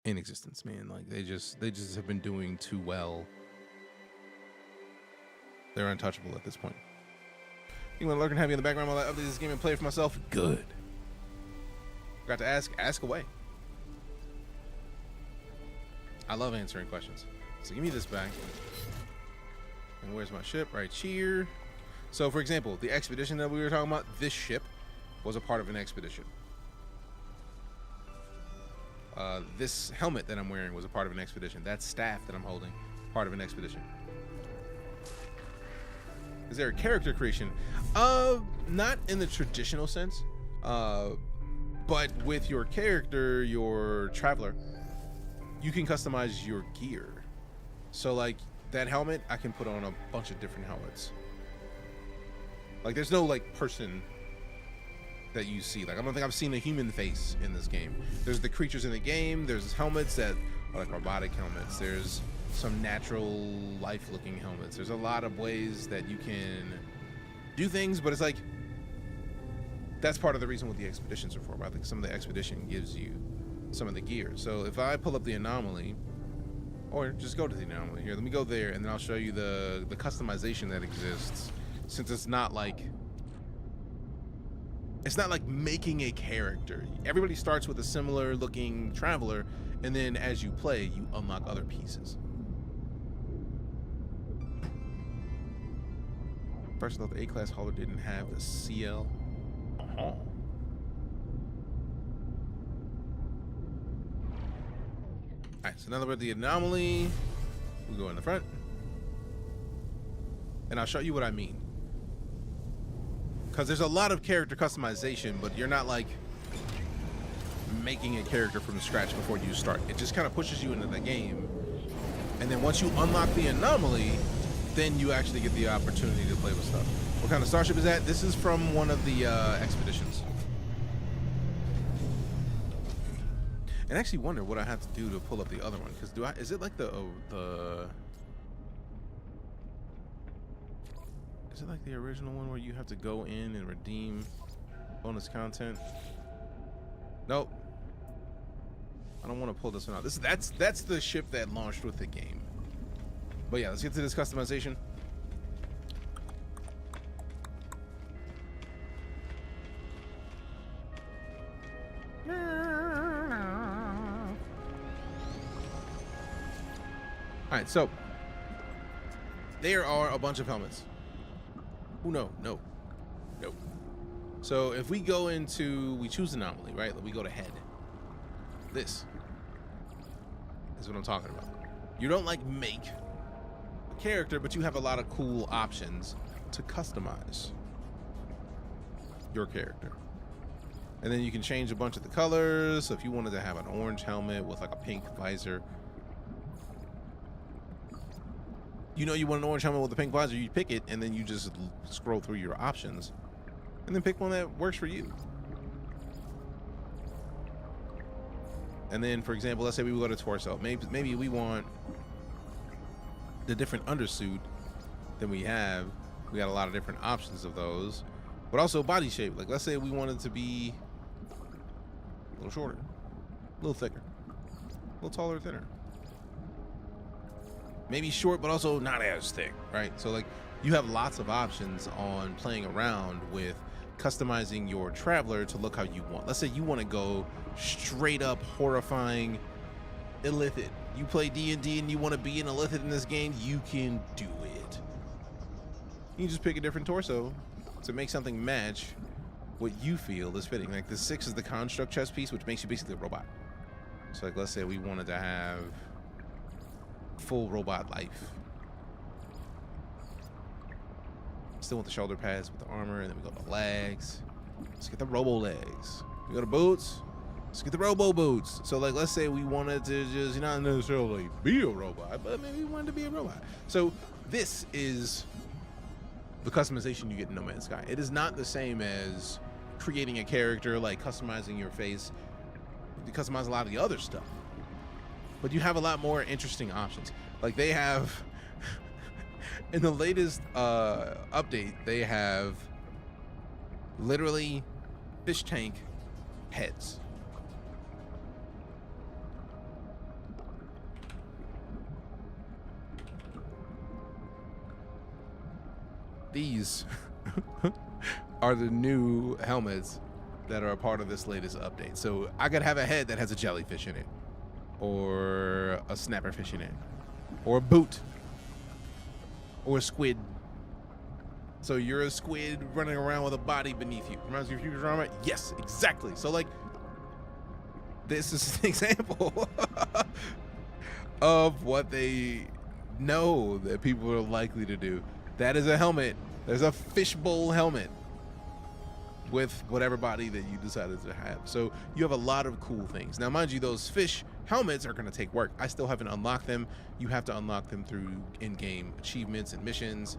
in existence, man. Like, they just have been doing too well. They're untouchable at this point. You want to lurk and have you in the background while I update this game and play it for myself? Good. Got to ask away. I love answering questions. So give me this back. And where's my ship? Right here. So for example, the expedition that we were talking about, this ship was a part of an expedition. This helmet that I'm wearing was a part of an expedition. That staff that I'm holding, part of an expedition. Is there a character creation? Not in the traditional sense. But with your character, your traveler, you can customize your gear. So like that helmet, I can put on a bunch of different helmets. Like, there's no like person that you see. Like, I don't think I've seen a human face in this game. There's the creatures in the game. There's helmets that are like robotic helmets. There's some natural life looking helmets. There's a lot of ways that you can do things, but it's like, that's part of the reason what the expeditions are for. I think some of the expedition gives you some of the gear. So if I pull up the anomaly, or just go to the anomaly here, let me go there and then I'll show you the customization that exists, since it's not like making a character. Everybody starts with a similar looking traveler, and then as you play, you unlock other pieces. First, I thought the A-class hauler didn't have the CL. All right, so now that we're at the anomaly, we go in the front, and I'll show you what I mean. Because there's a lot of character customization, but you're not like making a character from scratch before you start. It just kind of pushes you into the game, and then once you unlock the anomaly, then you actually get the opportunity to play with stuff. What kind of starship is that? This is from one of the expeditions. And I actually wonder what I have to do to pull up the other one, because is it like is it like the original one where you have to go in and redeem bonus content? Nope. I don't want to pull this one out. That's the ship that launched with the game. But yeah, let's get to this customization. All right, so there are a bunch of helmets. Oh, no. So if we go into, we choose anomaly, right? We go to head. This is what I'm talking about. You don't like make a character, but you have a lot of cool options to customize. your character. And then you can change a bunch of the colors. So if you wanted to have an orange helmet with like a pink visor, you know you want an orange helmet with a pink visor, you pick it, and then you just scroll through your options and then pick one that works for you. And then, for example, let's say we go to torso. Maybe we want the different undersuit than we have. We got a lot of different options of those, but also body shape. Like, let's say we wanted to be a little shorter, a little thicker, a little taller, thinner. Maybe short, but also not as thick, right? So like, you have lots of options on playing around with customizing your traveler to look how you want. Let's say you want to go straight up horrifying illithid. You play D&D and you want to be an illithid in this game, you can do it. You just pick a different torso to make something match what you feel is fitting. Like the 6 is the construct chest piece, which makes you basically a robot. So like, let's say we wanted to have full robot life. Still want the shoulder pads with the armor, and then we go to legs. Let's get the robo legs. We go to boots. Let's get the robo boots. So like, let's say we wanted to just not necessarily be a robot, but maybe we wanted to be a robot. So this is the customization you get in No Man's Sky. It is not the same as creating a character, like customizing your face. You customize a lot of the other stuff, but you have a lot more interesting options. Like they have in the latest update, they have literally fish tank heads. These are the new helmets that are a part of this latest update. So I could have a head that has a jellyfish in it, or a snapperfish in it, or a boot, or a squid. So you're a squid running around with a body beneath you. Reminds you of Futurama? Yes, exactly. So like, this is an example of what they know that people are likely to do. That is a helmet. There's a fishbowl helmet with whatever body that you decided to have. So you have a lot of cool things. Now, mind you, those fish helmets are going to take work. I still haven't unlocked them. You have to unlock them through in-game achievements and missions.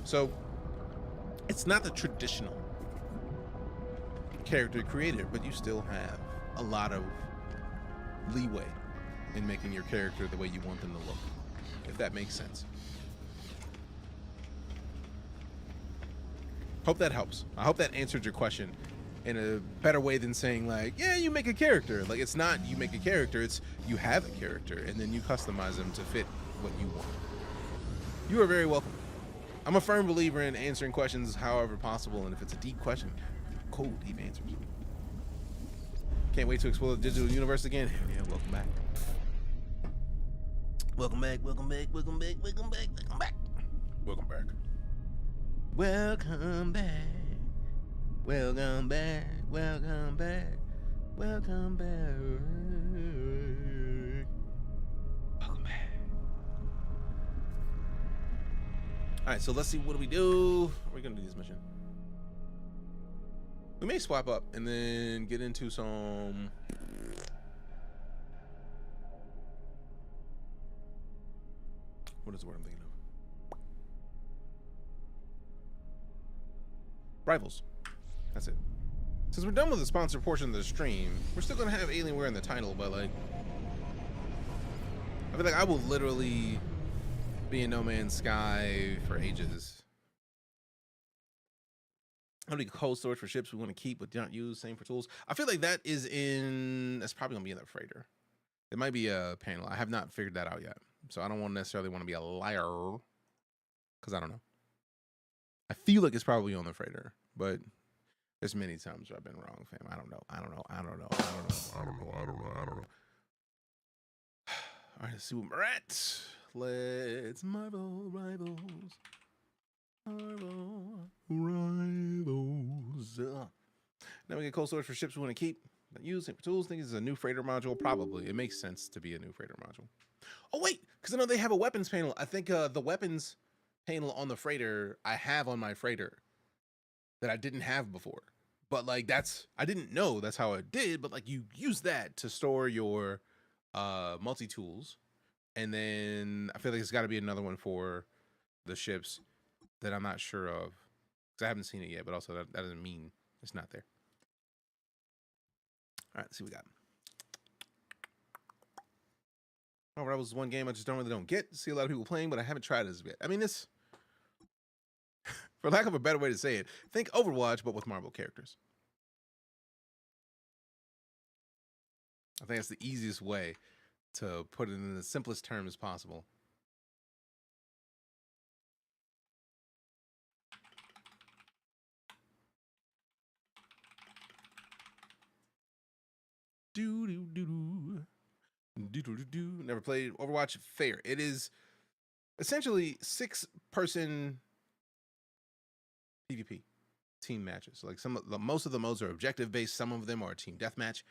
So it's not the traditional character creator, but you still have a lot of leeway in making your character the way you want them to look, if that makes sense. Hope that helps. I hope that answered your question in a better way than saying like, yeah, you make a character. Like, it's not you make a character, it's you have a character and then you customize them to fit what you want. You are very welcome. I'm a firm believer in answering questions however possible, and if it's a deep question, cool, deep answers. Can't wait to explore the digital universe again. Hell yeah, welcome back. Welcome back, welcome back, welcome back, welcome back, welcome back. Welcome back. Welcome back. Welcome back. Welcome back. Welcome back. Welcome back. Alright, so let's see, what do we do? We're gonna do this mission. We may swap up and then get into some what is the word I'm thinking of? Rivals. That's it. Since we're done with the sponsor portion of the stream, we're still gonna have Alienware in the title, but like, I feel like I will literally be in No Man's Sky for ages. How many cold storage for ships we want to keep but not use? Same for tools. I feel like that's probably gonna be in the freighter. It might be a panel. I have not figured that out yet, so I don't necessarily want to be a liar because I don't know. I feel like it's probably on the freighter, but there's many times where I've been wrong, fam. I don't know. All right, let's see where we're at. Let's MarvelRivals. MarvelRivals. Now we get cold storage for ships we want to keep. Not use it for tools. Think it's a new freighter module. Probably. It makes sense to be a new freighter module. Oh, wait, because I know they have a weapons panel. I think the weapons panel on the freighter I have on my freighter. that I didn't have before. But like I didn't know that's how it did, but like you use that to store your multi-tools. And then I feel like it's got to be another one for the ships that I'm not sure of, because I haven't seen it yet, but also that doesn't mean it's not there. All right, let's see what we got. MarvelRivals is one game I just don't get. See a lot of people playing, but I haven't tried it as yet. I mean, this, for lack of a better way to say it, think Overwatch, but with Marvel characters. I think that's the easiest way to put it in the simplest terms possible. Never played Overwatch. Fair. It is essentially 6-person PvP team matches. Like most of the modes are objective based. Some of them are team deathmatch.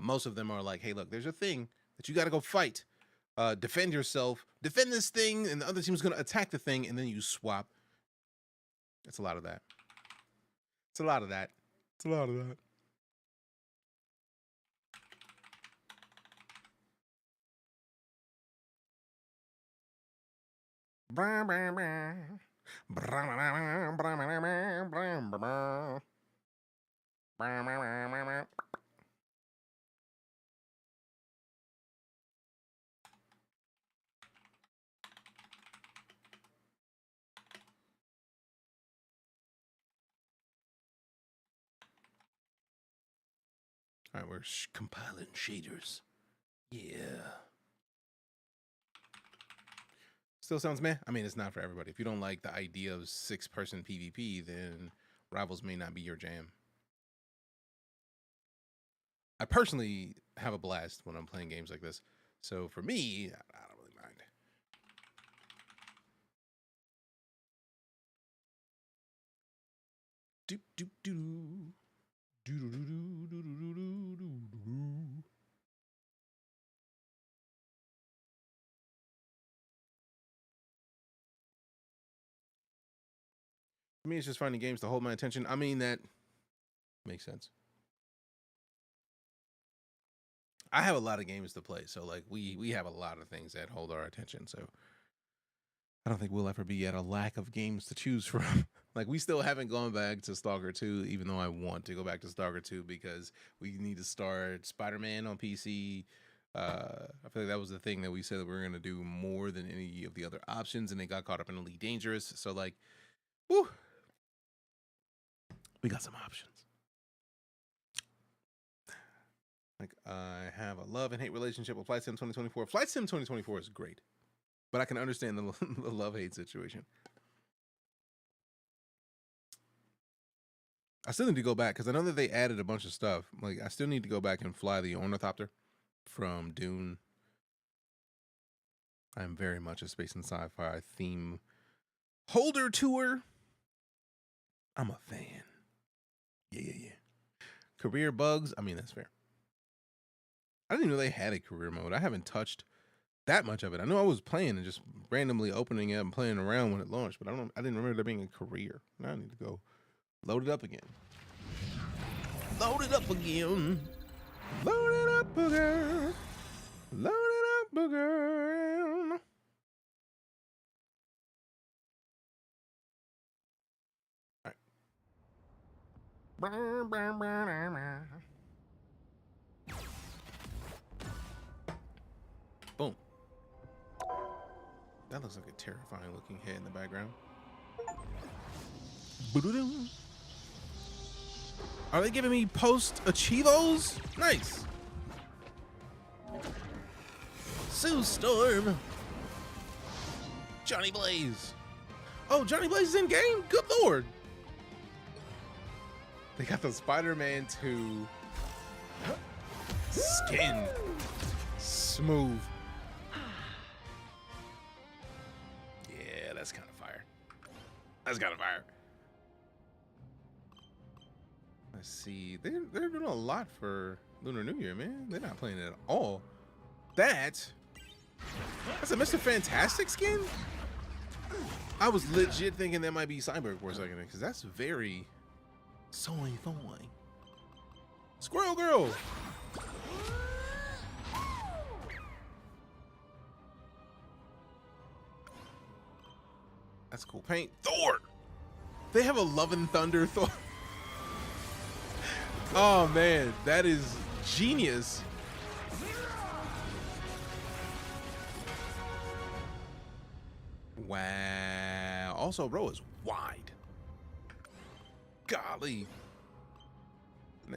Most of them are like, hey, look, there's a thing that you got to go fight. Defend yourself. Defend this thing, and the other team's going to attack the thing, and then you swap. It's a lot of that. It's a lot of that. It's a lot of that. All right, we're compiling shaders. Yeah. Still sounds meh. I mean, it's not for everybody. If you don't like the idea of 6-person PvP, then Rivals may not be your jam. I personally have a blast when I'm playing games like this. So for me, I don't really mind. Doop doop doo. Doo doo doo doo doo doo doo doo doo. For me, it's just finding games to hold my attention. I mean, that makes sense. I have a lot of games to play, so like we have a lot of things that hold our attention. So I don't think we'll ever be at a lack of games to choose from. Like, we still haven't gone back to Stalker 2, even though I want to go back to Stalker 2 because we need to start Spider-Man on PC. I feel like that was the thing that we said that we were going to do more than any of the other options, and it got caught up in Elite Dangerous. So, like, whew, we got some options. Like, I have a love and hate relationship with Flight Sim 2024. Flight Sim 2024 is great, but I can understand the love-hate situation. I still need to go back because I know that they added a bunch of stuff. Like, I still need to go back and fly the ornithopter from Dune. I'm very much a space and sci-fi theme holder tour. I'm a fan. Yeah. Career bugs. I mean, that's fair. I didn't even know they had a career mode. I haven't touched that much of it. I know I was playing and just randomly opening it and playing around when it launched, but I didn't remember there being a career. Now I need to go load it up again. Load it up again. Load it up again. Load it up again. All right. Boom. That looks like a terrifying looking head in the background. Are they giving me post achievos? Nice. Sue Storm. Johnny Blaze. Oh, Johnny Blaze is in game? Good lord. They got the Spider-Man 2 skin. Smooth. Yeah, that's kind of fire. That's kind of fire. Let's see. They're doing a lot for Lunar New Year, man. They're not playing it at all. That's a Mr. Fantastic skin? I was legit thinking that might be Cyborg for a second because that's very Soy. Squirrel Girl. That's cool paint. Thor. They have a Love and Thunder Thor. Oh man, that is genius. Wow. Also, bro is wide. Golly.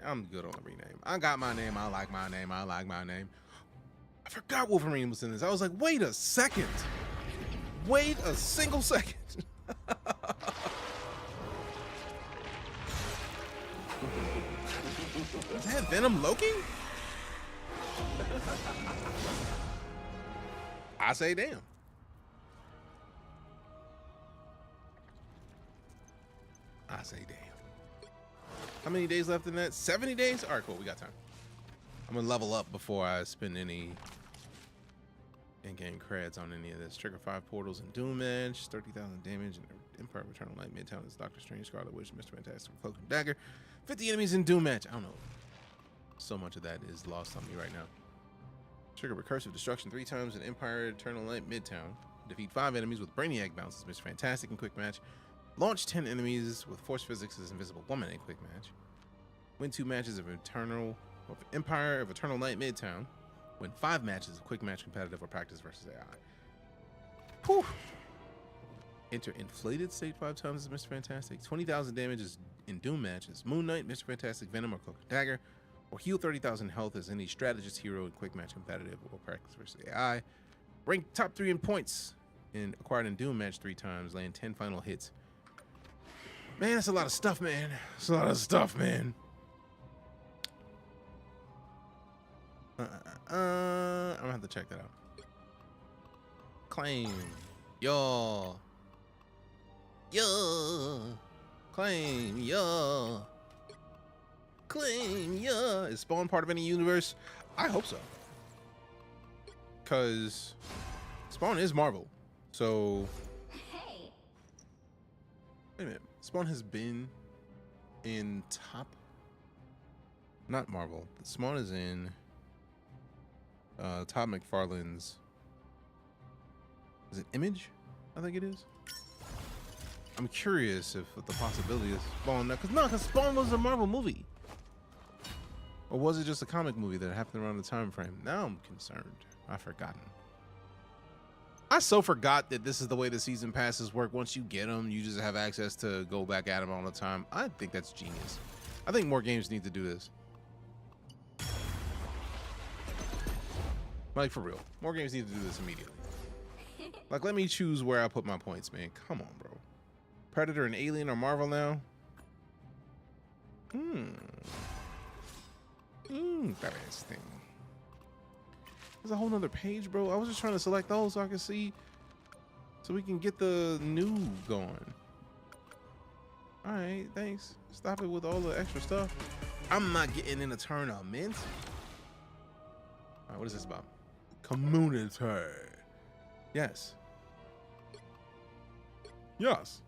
I'm good on the rename. I got my name. I like my name. I forgot Wolverine was in this. I was like, wait a second. Wait a single second. Is that Venom Loki? I say damn. I say damn. How many days left in that? 70 days? All right, cool. We got time. I'm going to level up before I spend any in-game creds on any of this. Trigger 5 portals and Doom Edge, 30,000 damage, and Empire of Eternal Light Midtown is Doctor Strange, Scarlet Witch, Mr. Fantastic, Cloak and Dagger. 50 enemies in Doom Edge. I don't know. So much of that is lost on me right now. Trigger Recursive Destruction 3 times in Empire Eternal Light Midtown. Defeat 5 enemies with Brainiac bounces, Mr. Fantastic and Quick Match. Launch 10 enemies with Force Physics as Invisible Woman in Quick Match. Win 2 matches of Empire of Eternal Light Midtown. Win 5 matches of Quick Match Competitive or Practice versus AI. Whew. Enter Inflated State 5 times as Mr. Fantastic. 20,000 damages in Doom matches. Moon Knight, Mr. Fantastic, Venom, or Cloak and Dagger. Or heal 30,000 health as any strategist hero in Quick Match Competitive or Practice versus AI. Rank top 3 in points in acquired in Doom match 3 times. Land 10 final hits. Man, that's a lot of stuff, man. That's a lot of stuff, man. I'm gonna have to check that out. Claim. Yo. Claim. Claim. Is Spawn part of any universe? I hope so. Because Spawn is Marvel. So. Hey. Wait a minute. Spawn has been in not Marvel. Spawn is in Todd McFarlane's. Is it Image? I think it is. I'm curious if the possibility is Spawn now, because Spawn was a Marvel movie, or was it just a comic movie that happened around the time frame? Now I'm concerned. I've forgotten. I so forgot that this is the way the season passes work. Once you get them, you just have access to go back at them all the time. I think that's genius. I think more games need to do this. Like, for real. More games need to do this immediately. Like, let me choose where I put my points, man. Come on, bro. Predator and Alien are Marvel now? Interesting. There's a whole nother page, bro. I was just trying to select those so I can see, so we can get the new going. All right, thanks. Stop it with all the extra stuff. I'm not getting in a tournament. All right, what is this about? Community. Yes. Yes.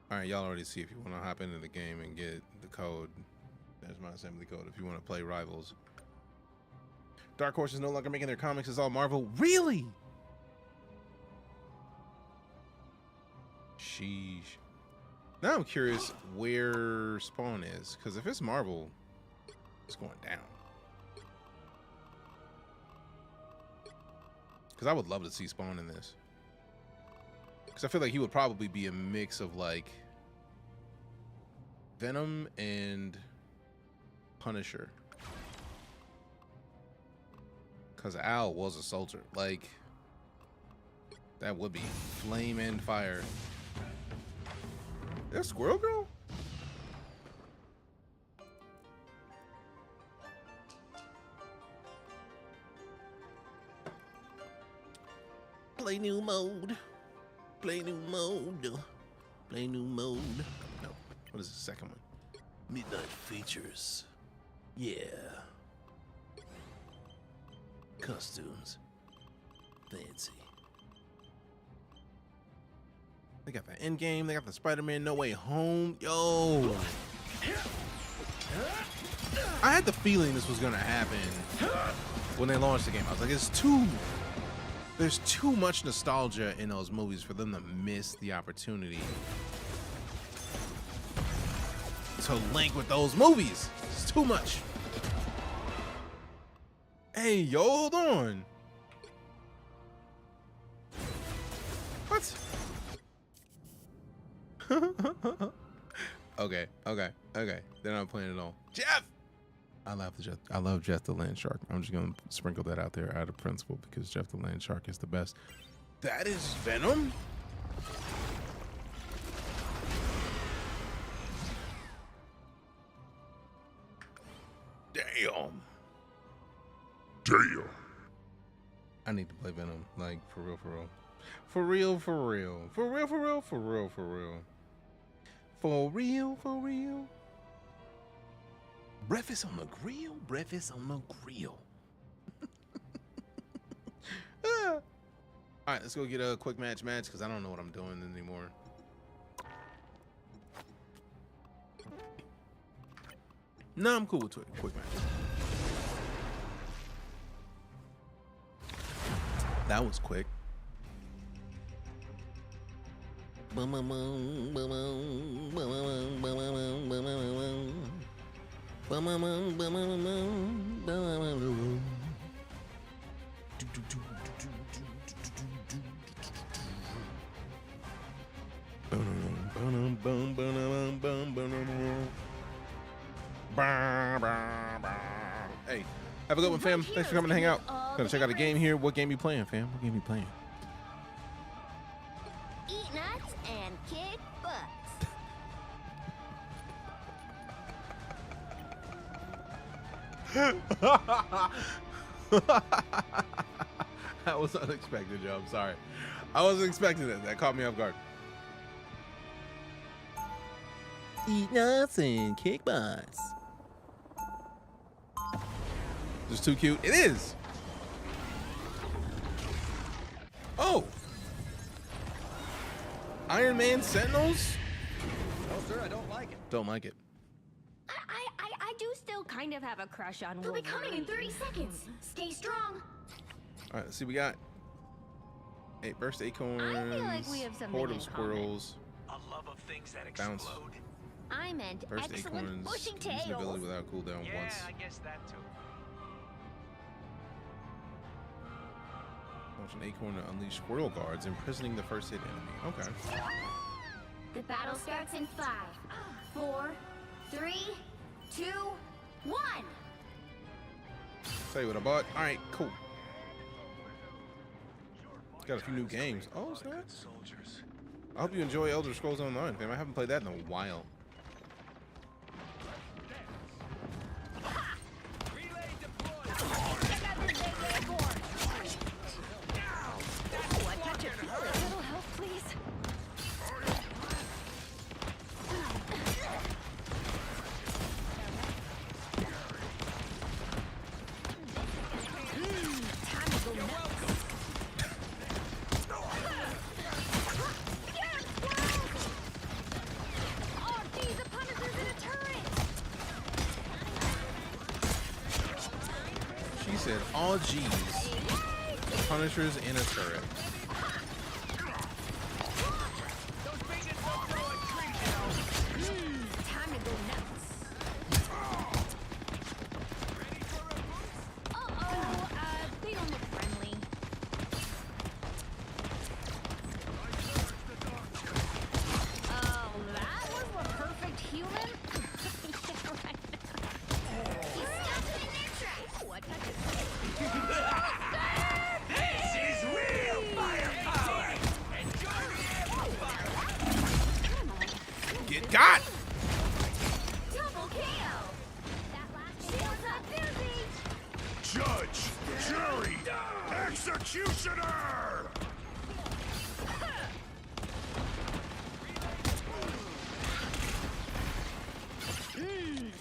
All right, y'all already see if you want to hop into the game and get the code. There's my assembly code if you want to play Rivals. Dark Horse is no longer making their comics. It's all Marvel. Really? Sheesh. Now I'm curious where Spawn is, because if it's Marvel, it's going down. Because I would love to see Spawn in this. Because I feel like he would probably be a mix of like Venom and Punisher. Because Al was a soldier. Like, that would be flame and fire. That's Squirrel Girl? Play new mode. Play new mode. Play new mode. No. What is the second one? Midnight Features. Yeah. Costumes. Fancy. They got the Endgame. They got the Spider-Man No Way Home. Yo. I had the feeling this was gonna happen when they launched the game. I was like, there's too much nostalgia in those movies for them to miss the opportunity to link with those movies. It's too much. Hey, yo, hold on. What? Okay. They're not playing at all. Jeff! I love Jeff the Land Shark. I'm just gonna sprinkle that out there out of principle because Jeff the Land Shark is the best. That is Venom? Damn. I need to play Venom, like for real. For real. Breakfast on the grill. All right, let's go get a quick match because I don't know what I'm doing anymore. No, I'm cool with quick match. That was quick. Hey, have a good one, fam. Thanks for coming to hang out. Gonna check out a game here. What game you playing, fam? What game you playing? Eat nuts and kick butts. That was unexpected, Joe. I'm sorry. I wasn't expecting it. That caught me off guard. Eat nuts and kick butts. Just too cute. It is. Oh. Iron Man Sentinels? No, sir, I don't like it. Don't like it. I do still kind of have a crush on He'll Wolverine. be coming in 30 seconds. Stay strong. All right, let's see. We got 8 burst acorns. I feel like we have something horde in of squirrels. A love of things that Bounce. explode. I meant Burst excellent acorns. pushing Use an ability tails. without cooldown Yeah, once. I guess that too. Launch an acorn to unleash squirrel guards, imprisoning the first hit enemy. Okay. The battle starts in 5, 4, 3, 2, 1. Tell you what I bought. All right, cool. Got a few new games. Oh, snap. I hope you enjoy Elder Scrolls Online, fam. I haven't played that in a while. Little help, please. Time to go nuts. Oh, geez, the Punisher's in a turret. She said, "Oh, geez, the Punisher's in a turret." Time to go nuts. They don't look friendly. Oh, that was the perfect human? Yeah, right. He's stuck in their tracks. What This is real firepower! Enjoy the Get got! Double kill. That last shield's up busy. Judge, jury, executioner!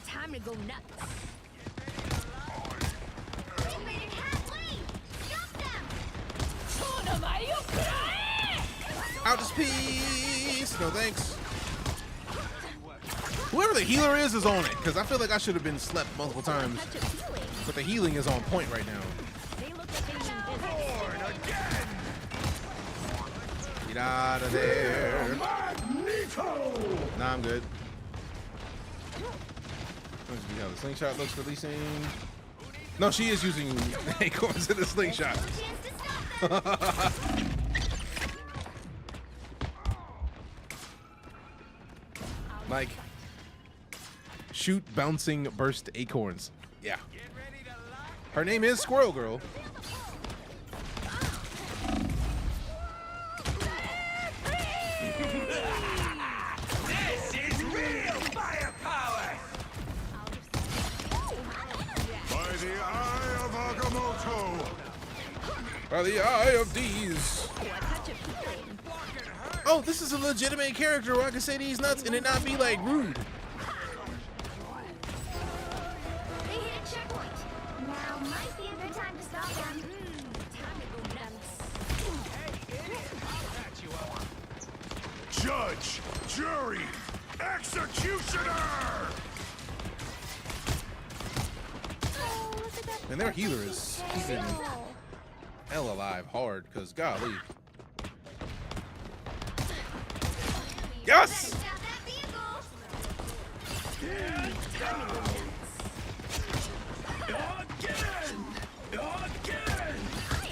Time to go nuts. Animated hat lead. Stop them. Out this piece. No thanks. Whoever the healer is on it, because I feel like I should have been slept multiple times. But the healing is on point right now. Get out of there. Nah, I'm good. Let's see how the slingshot looks releasing. No, she is using acorns in the slingshot. Like, shoot bouncing burst acorns. Yeah. Her name is Squirrel Girl. This is real firepower! By the eye of Agamotto! By the eye of these. Oh, this is a legitimate character where I can say these nuts and it not be like rude. They hit a checkpoint. Now might be a good time to stop them. Time to go nuts. Judge, jury, executioner! And their healer is keeping hell alive hard, because golly. Yes! I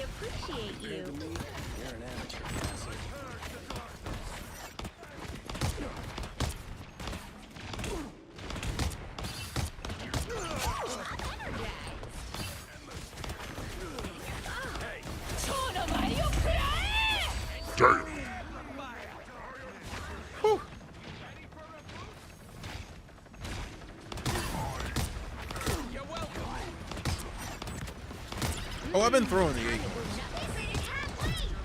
appreciate you. You're an amateur. Damn! Whew. Oh, I've been throwing the acorns.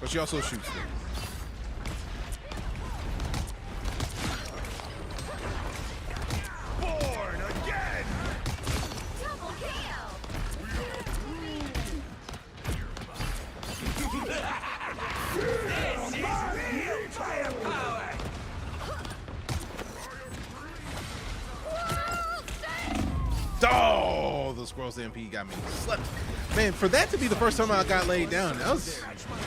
But she also shoots them. Born again! Double KO. This is real firepower! Oh, the Squirrel Stampede got me slept. Man, for that to be the first time I got laid down, that was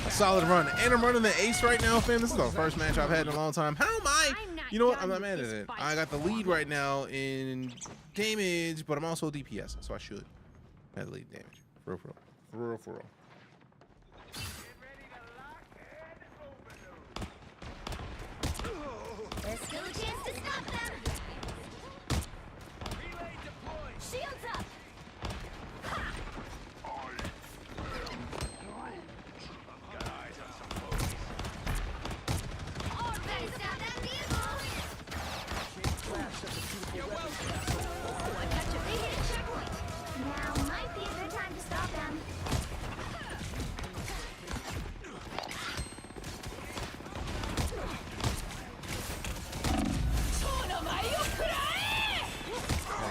a solid run. And I'm running the ace right now, fam. This is the first match I've had in a long time. How am I? You know what? I'm not mad at it. I got the lead right now in damage, but I'm also DPS, so I should have the lead damage. For real. There's still a chance to stop them. Shields up. Better stop that vehicle. They hit a checkpoint. Now might be a good time to stop them.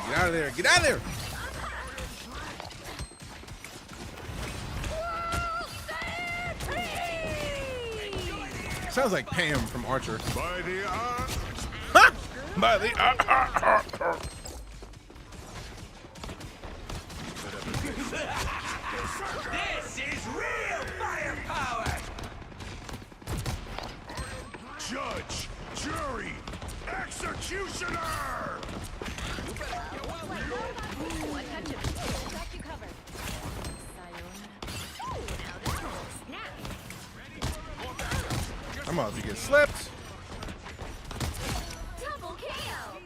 Get out of there. Get out of there. Sounds like Pam from Archer. By the eye... Ha! By the This is real firepower! Judge, jury, executioner! I'm about to get slept. Double KO.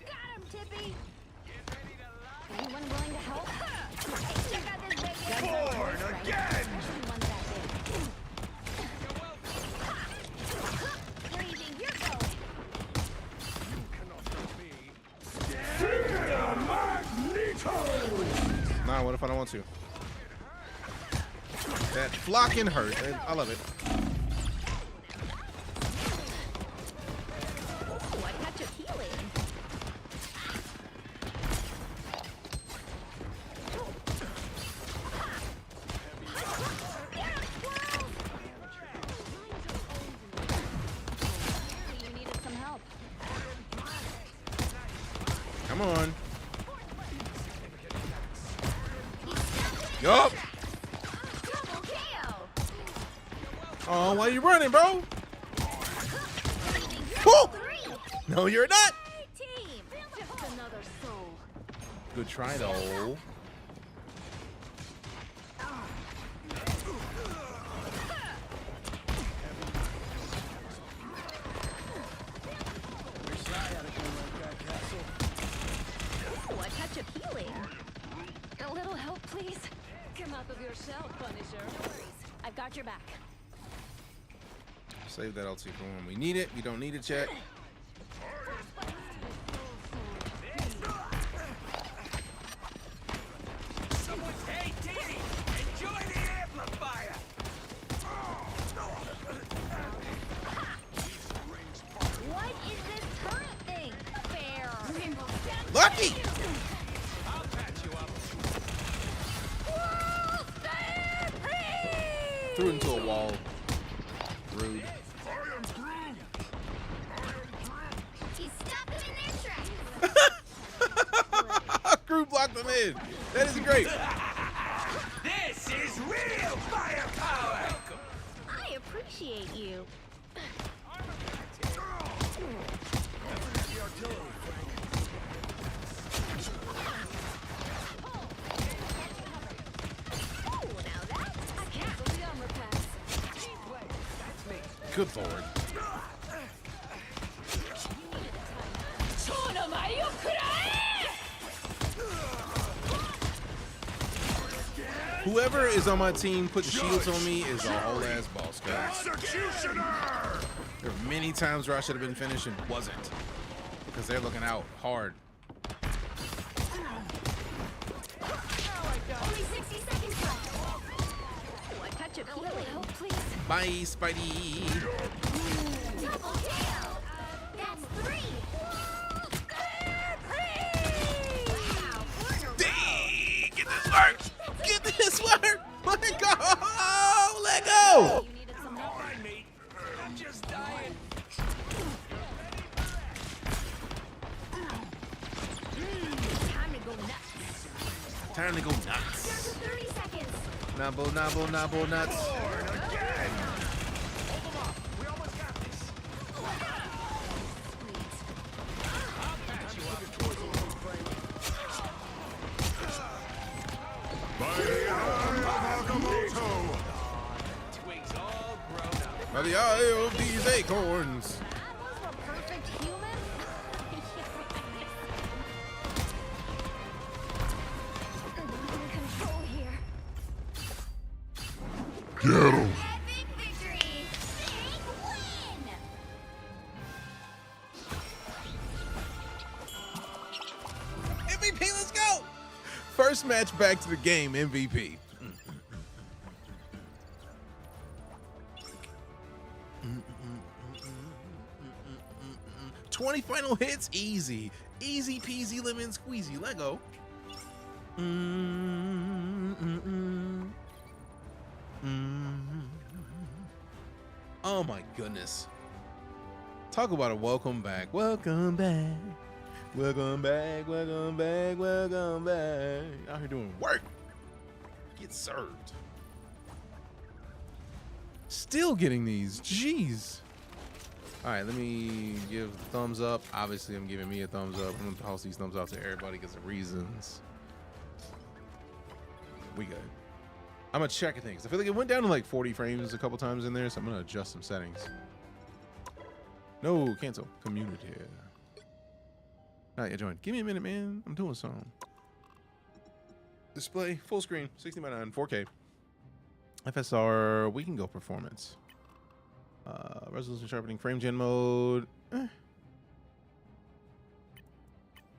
Got him, Tippy. Anyone willing to help? Hey, check out this big Born again! Where do you think you're going? Nah, what if I don't want to? That flocking hurt. I love it. Come on. Yup. Oh, why are you running, bro? Woo! No, you're not. Good try, though. Ooh, a touch of healing. A little help, please. Come up of yourself, Punisher. No worries. I've got your back. Save that LT for when we need it. We don't need it yet. Hey, Dee! Enjoy the amplifier! What is this turret thing? Fair. Lucky! I'll patch you up. Threw it into a wall. Rude. He's stopping in their tracks. Crew blocked them in. That is great. This is real firepower! I appreciate you. Good lord. Whoever is on my team putting shields on me is a whole ass boss, guys. Executioner! There were many times where I should have been finished and wasn't. Because they're looking out hard. Only 60 seconds left. Ooh, a touch of healing. Help, please. Bye, Spidey. Double kill. That's 3. Dang, get this work. Get this work. Let go. Let go. All right, mate. I'm just dying. Time to go nuts. Time to go nuts. 30 seconds. Nabble, nabble, nabble, nuts. We almost got this. I'll patch you up. By the eye of Agamotto! Twigs all grown up. By the eye of these acorns. Perfect human. Control here. Get him! Epic victory. Big win. MVP, let's go. First match back to the game, MVP. 20 final hits, easy. Easy peasy lemon squeezy, Lego. Oh my goodness. Talk about a welcome back. Welcome back. Welcome back, welcome back, welcome back. Out here doing work. Get served. Still getting these, jeez. All right, let me give a thumbs up. Obviously, I'm giving me a thumbs up. I'm gonna toss these thumbs out to everybody because of reasons. We good. I'm gonna check things. I feel like it went down to like 40 frames a couple times in there, so I'm gonna adjust some settings. No, cancel. Community. Not yet joined. Give me a minute, man. I'm doing something. Display, full screen, 60x9, 4K. FSR, we can go performance. Resolution sharpening, frame gen mode.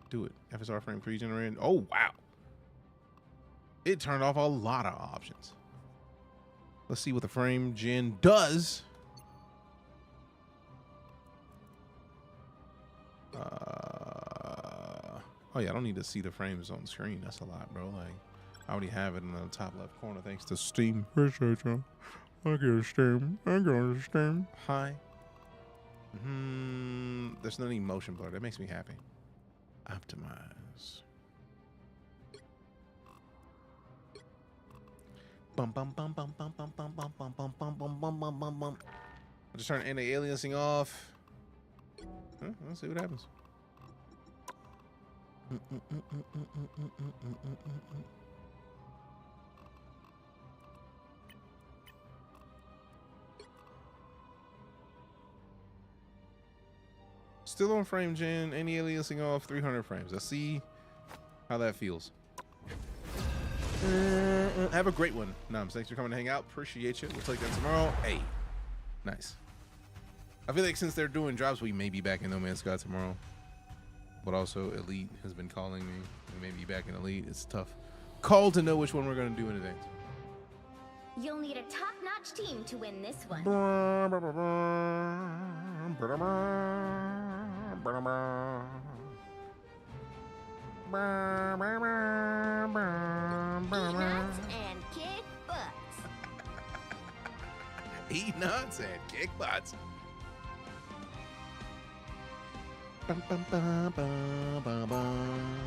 Do it. FSR frame pre-generated. Oh, wow. It turned off a lot of options. Let's see what the frame gen does. Oh yeah, I don't need to see the frames on the screen. That's a lot, bro. Like, I already have it in the top left corner thanks to Steam. Appreciate you. Thank you, Steam. Thank you, Steam. Hi. There's no any motion blur. That makes me happy. Optimize. Bum bum bum bum bum bum bum bum bum bum bum bum bum bum bum bum. I'll just turn anti-aliasing off. Huh? Let's see what happens. Still on frame gen, anti-aliasing off, 300 frames. Let's see how that feels. Have a great one. Noms, thanks for coming to hang out. Appreciate you. We'll take that tomorrow. Hey, nice. I feel like since they're doing drops, we may be back in No Man's Sky tomorrow. But also, Elite has been calling me. We may be back in Elite. It's tough call to know which one we're going to do in advance. You'll need a top-notch team to win this one. Peanuts and kick butts. Eat nuts and kick butts. Bum, bum, bum, bum, bum, bum.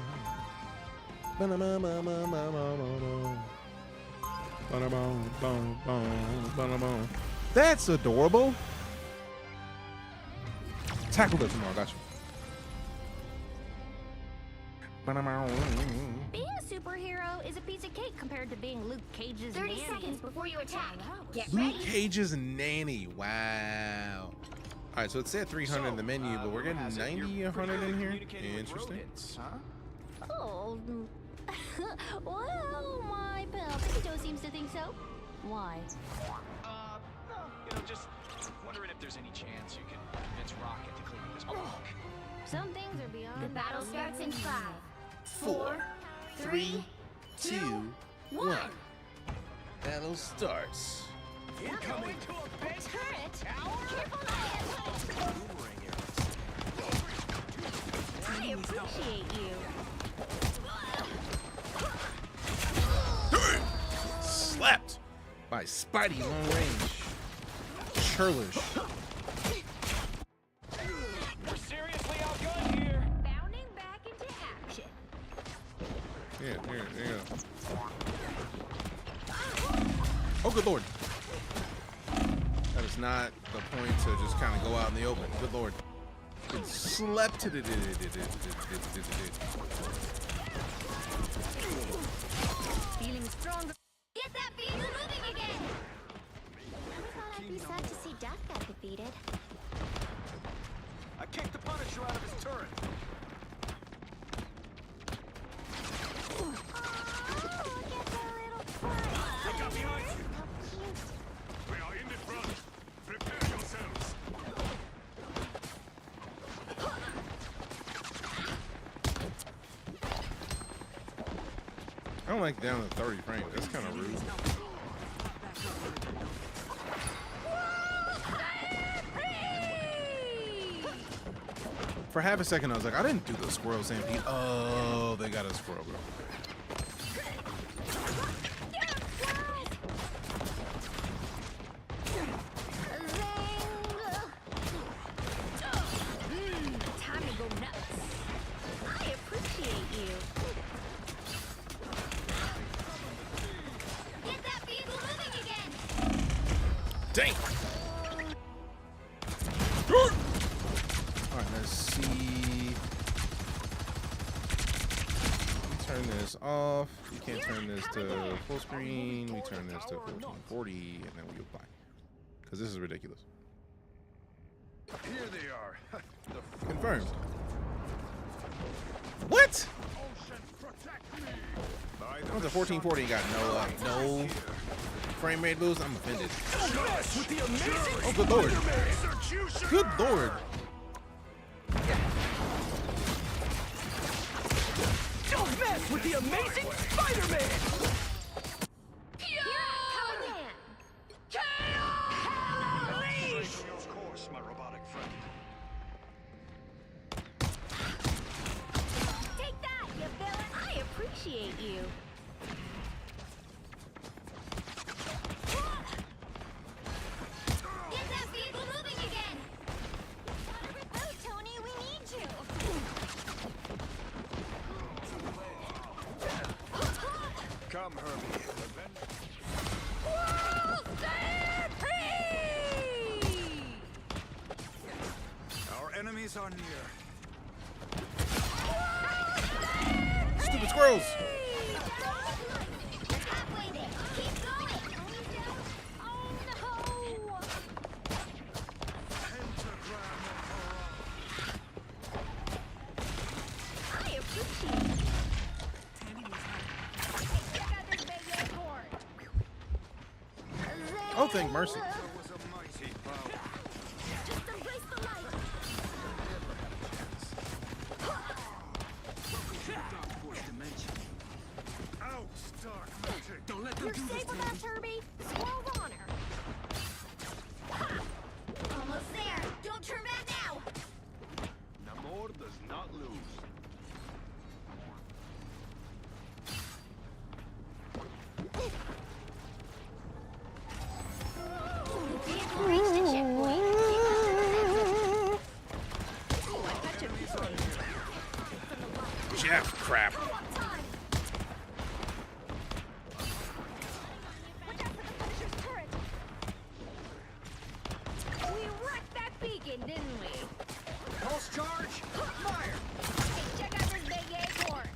Ba-da-bum, bum, bum, bum, bum, ba-da-bum, bum, bum, ba-da-bum. That's adorable. Tackle it tomorrow, got you. Being a superhero is a piece of cake compared to being Luke Cage's 30 nanny. seconds before you attack. Get Luke ready. Cage's nanny. Wow. All right, so it said 300 in the menu, but we're getting 90, 100 in here. Interesting. Oh, well, my pal Potato seems to think so. Why? You know, just wondering if there's any chance you can convince Rocket to clean this block. Some things are beyond. The battle starts in 5, 4, 3, 2, 1. Battle starts. Incoming to a base turret. Careful I appreciate you. Slapped by Spidey long range. Churlish. We're seriously outgunned here. Bounding back into action. Yeah. Oh, good lord. That is not the point to just kind of go out in the open. Good lord. It slept to the. Feeling stronger. Get that beast moving again. Never thought I'd be sad to see Duck got defeated. I kicked the Punisher out of his turret. Look out behind you. We are in the front. Prepare yourselves. I don't like down to 30 frames. That's kind of rude. For half a second, I was like, I didn't do the squirrel stampede. Oh, they got a squirrel, bro. Time to go nuts. I appreciate you. Get that vehicle moving again. Dang. All right, let's see. We turn this off. We can't turn this to full screen. We turn this to 1440, and then we apply. Because this is ridiculous. Here they are. Confirmed. What? What's a 1440 got no frame rate boost? I'm offended. Oh, good lord. Good lord. Don't mess with the amazing Spider-Man! Of course, my robotic friend. Take that, you villain. I appreciate you. Get that vehicle moving again. Oh, Tony, we need you. on here. Stupid squirrels. Oh, thank mercy. Don't let them You're do this safe to with me. us, Herbie. Squirrel honor. Almost there. Don't turn back now. Namor does not lose. Vehicle reached the checkpoint. Jeff, crap. We wrecked that beacon, didn't we? Pulse charge. Fire. Hey, check out this big acorn.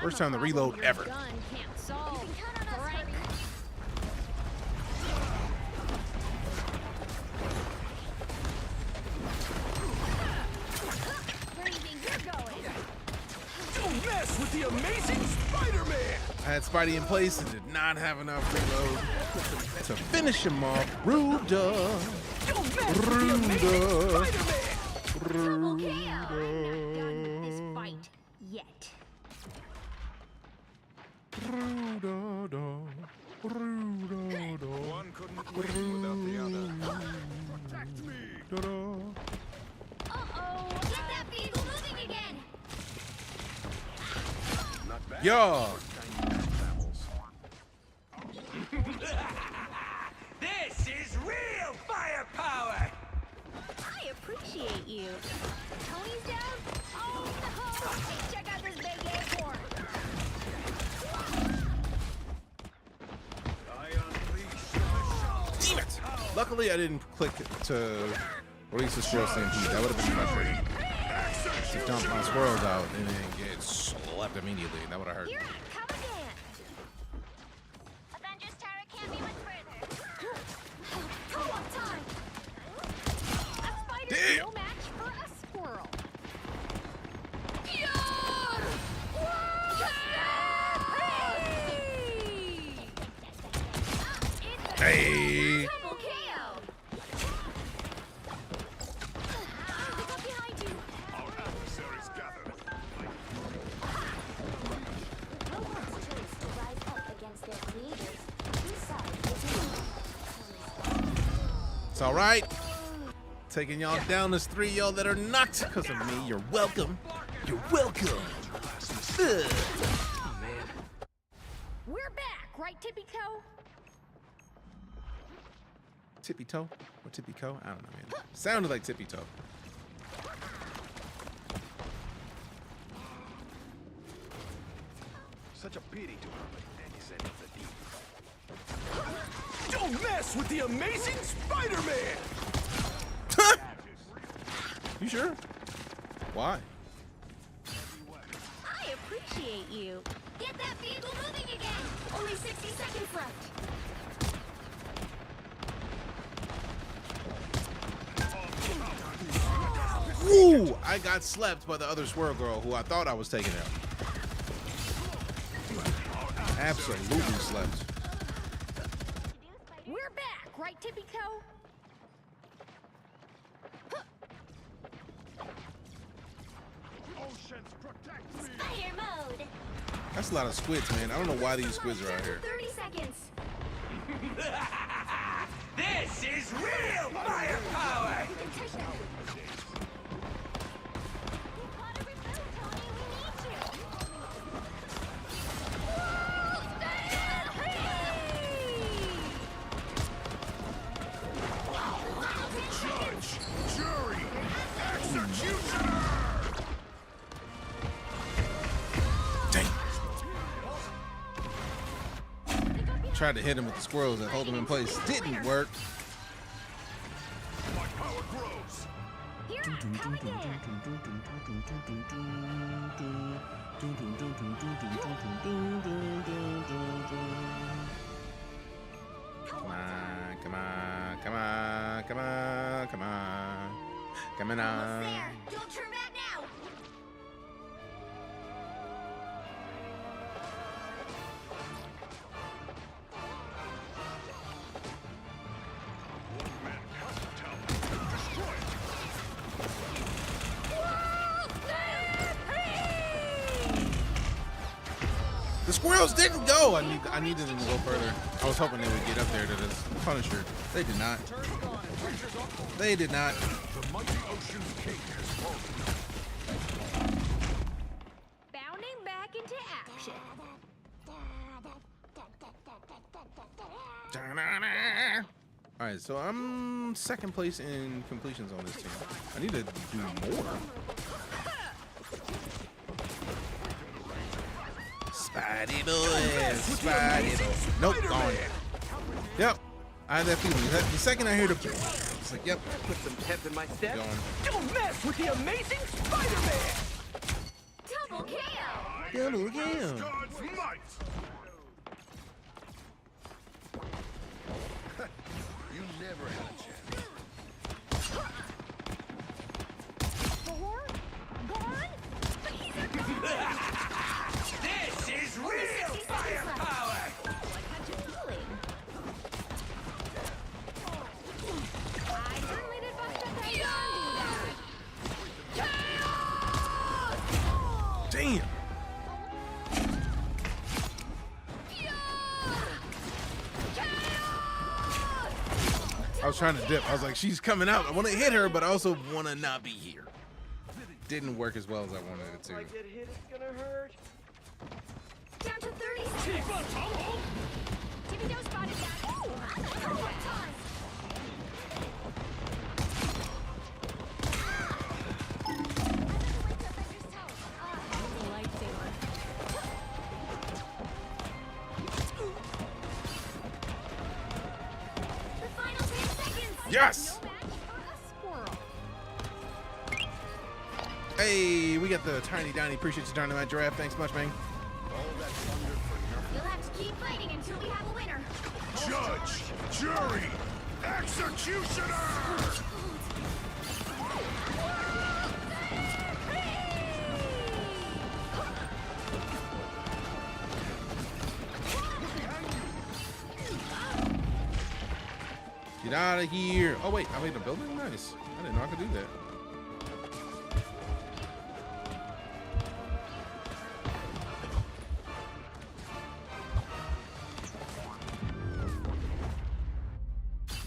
First time to reload Your ever. gun can't solve. You can count on us, Frank. Herbie. Where do you think you're going? Don't mess with the amazing Spider-Man. I had Spidey in place and did not have enough reload to finish him off. Rude. Don't mess with the amazing Spider-Man. Double KO. I'm not done with this fight yet. One couldn't win without the other. Protect me. Uh-oh. Get that vehicle moving again. Not bad. Yo. This is real firepower. I appreciate you. Tony's down? Oh, no. Check out this big acorn. I unleash the show. Damn it. Luckily, I didn't click to release the squirrel stampede. That would have been frustrating. To dump my squirrels out and then get slept immediately. That would have hurt. You're at come again. Avengers Tower can't be much further. Co-op time. A spider's Damn. no match for a squirrel. Hey. Double KO. Look up behind you. Our adversaries gather. No one's choice to rise up against their creators. Whose side is yours? It's all right. Taking y'all down. There's 3 of y'all that are not because of me. You're welcome. You're welcome. Ugh. We're back, right, Tippy Toe? Tippy toe or tippy toe? I don't know, man. Sounded like tippy toe. Such a pity to her, but then you send up the deep. Don't mess with the amazing Spider-Man. You sure? Why? I appreciate you. Get that vehicle moving again. Only 60 seconds left. Woo! I got slept by the other squirrel girl who I thought I was taking out. Absolutely slept. We're back, right, Tippy Toe? Oceans protect me. Spider mode. That's a lot of squids, man. I don't know why these squids are out here. 30 seconds. This is real firepower. We can take that. We've got to refill, Tony. We need you. Judge, jury, executioner. Tried to hit him with the squirrels and hold him in place. Didn't work. My power grows. Come on, come on, come on, come on, come on. Coming on. There. Don't turn back now. The squirrels didn't go. I needed them to go further. I was hoping they would get up there to this Punisher. They did not. They did not. The mighty ocean's king has fallen. Bounding back into action. All right, so I'm second place in completions on this team. I need to do more. Spidey boy, Spidey boy. Nope, gone. Yep, I had that feeling. The second I heard the, it's like, yep. Put some pep in my step. Going. Don't mess with the amazing Spider-Man. Double KO. Double KO. God's might. You never had a chance. Four? Gone? This is real firepower! Like how you feeling? I certainly did bust up that Damn. I was trying to dip. I was like, she's coming out. I want to hit her, but I also want to not be here. Didn't work as well as I wanted it to. If I get hit, it's gonna hurt. Down to 30 seconds. Timmy Doe spotted that. Ooh, I like her time. The final 10 seconds. Yes. No match for a squirrel. Hey, we got the tiny Donnie. Appreciate you joining my draft. Thanks much, man. You'll have to keep fighting until we have a winner. Judge, jury, executioner! Get out of here. Oh, wait. I made a building? Nice. I didn't know I could do that.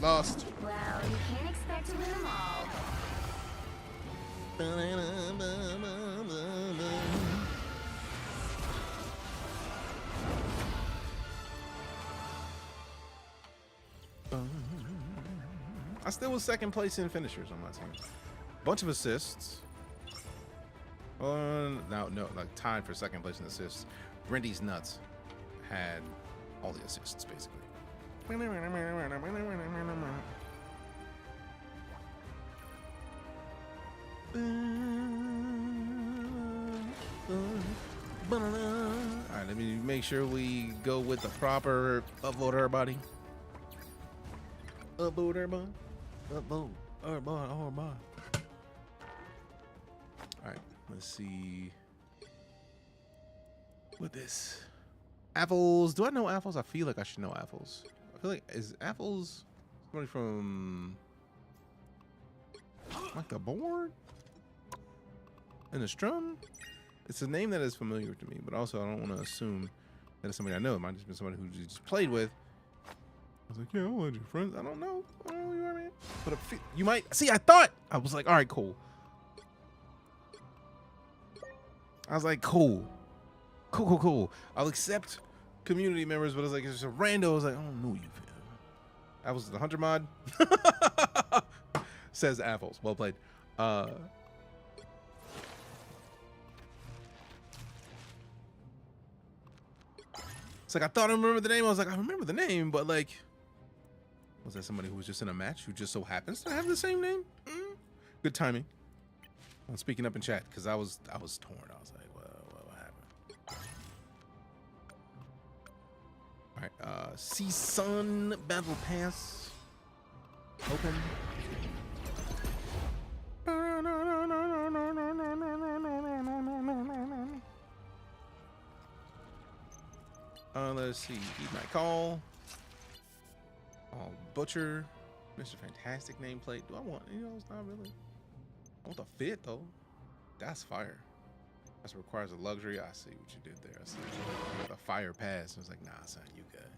Lost. Well, you can't expect to win them all. I still was second place in finishers on my team. Bunch of assists. No, like tied for second place in assists. Brendy's Nuts had all the assists basically. Alright, let me make sure we go with the proper upvote everybody. Upvote everybody. Upvote everybody. Alright, let's see. With this. Apples. Do I know Apples? I feel like I should know Apples. I feel like, is Apples somebody from like the board? And the strum? It's a name that is familiar to me, but also I don't want to assume that it's somebody I know. It might just be somebody who you just played with. I was like, yeah, I'll let your friends. I don't know who you are, man. But you might see. I was like, all right, cool. I was like, cool. I'll accept community members, but it's like, it's a rando. I was like, I don't know you, fam. That was the Hunter mod. Says Apples. Well played. It's like, I thought I remembered the name. I was like, I remember the name, but like, was that somebody who was just in a match who just so happens to have the same name? Good timing. I'm speaking up in chat because I was torn. I was like, well, what happened? All right, Sea Sun Battle Pass open. Let's see. Eat my call. Oh, Butcher. Mr. Fantastic nameplate. Do I want, it's not really. I want the fit though. That's fire. That requires a luxury. I see what you did there. I see what you did. The fire pass. I was like, nah, son, you good.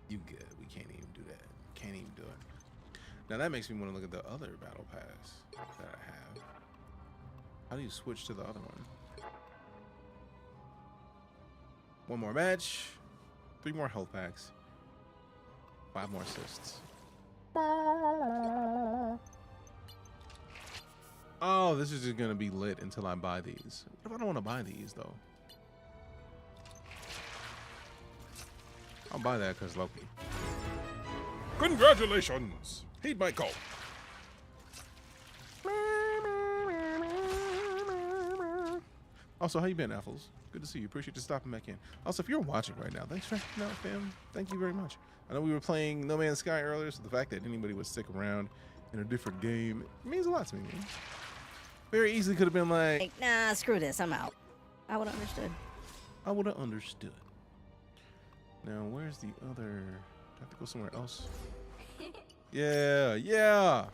You good. We can't even do that. Can't even do it. Now that makes me want to look at the other battle pass that I have. How do you switch to the other one? One more match. 3 more health packs. 5 more assists. Oh, this is just gonna be lit until I buy these. What if I don't want to buy these though? I'll buy that because Loki. Congratulations! Heed my call. Also, how you been, Apples? Good to see you. Appreciate you stopping back in. Also, if you're watching right now, thanks for hanging out, fam. Thank you very much. I know we were playing No Man's Sky earlier, so the fact that anybody would stick around in a different game means a lot to me, man. Very easily could have been like, nah, screw this, I'm out. I would have understood. I would have understood. Now, where's the other? Do I have to go somewhere else? Yeah, yeah.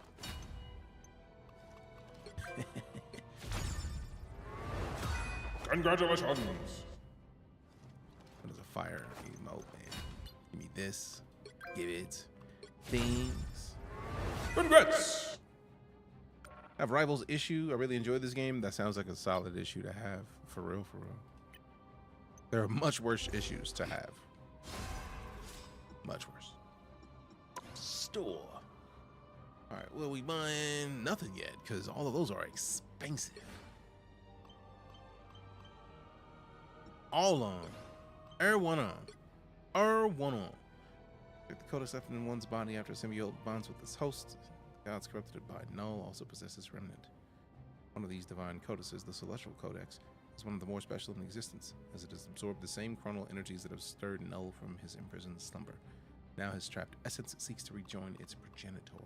Congratulations. What is a fire emote, man? Give me this. Give it things. Congrats. I have Rivals issue. I really enjoyed this game. That sounds like a solid issue to have. For real, for real. There are much worse issues to have. Much worse. Store. All right, well, we buying nothing yet because all of those are expensive. All on. One on. One on. Get the Codex left in one's body after a symbiote bonds with its host. Gods corrupted by Null also possesses remnant. One of these divine codices, the Celestial Codex, is one of the more special in existence, as it has absorbed the same chronal energies that have stirred Null from his imprisoned slumber. Now his trapped essence seeks to rejoin its progenitor.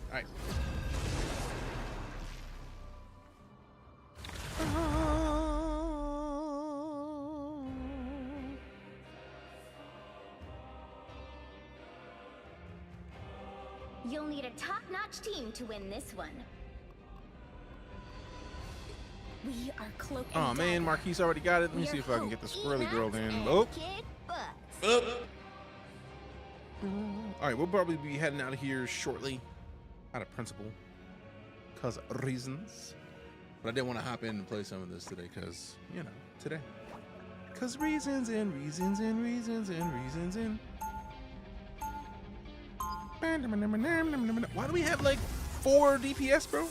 Alright. You'll need a top-notch team to win this one. We are Cloak and Oh man, Marquise already got it. Let me see if I can get the squirrely girl in. Oh. Alright, we'll probably be heading out of here shortly. Out of principle. Because reasons. But I did want to hop in and play some of this today because, today. Because reasons and reasons and reasons and reasons and... Why do we have like 4 DPS, bro?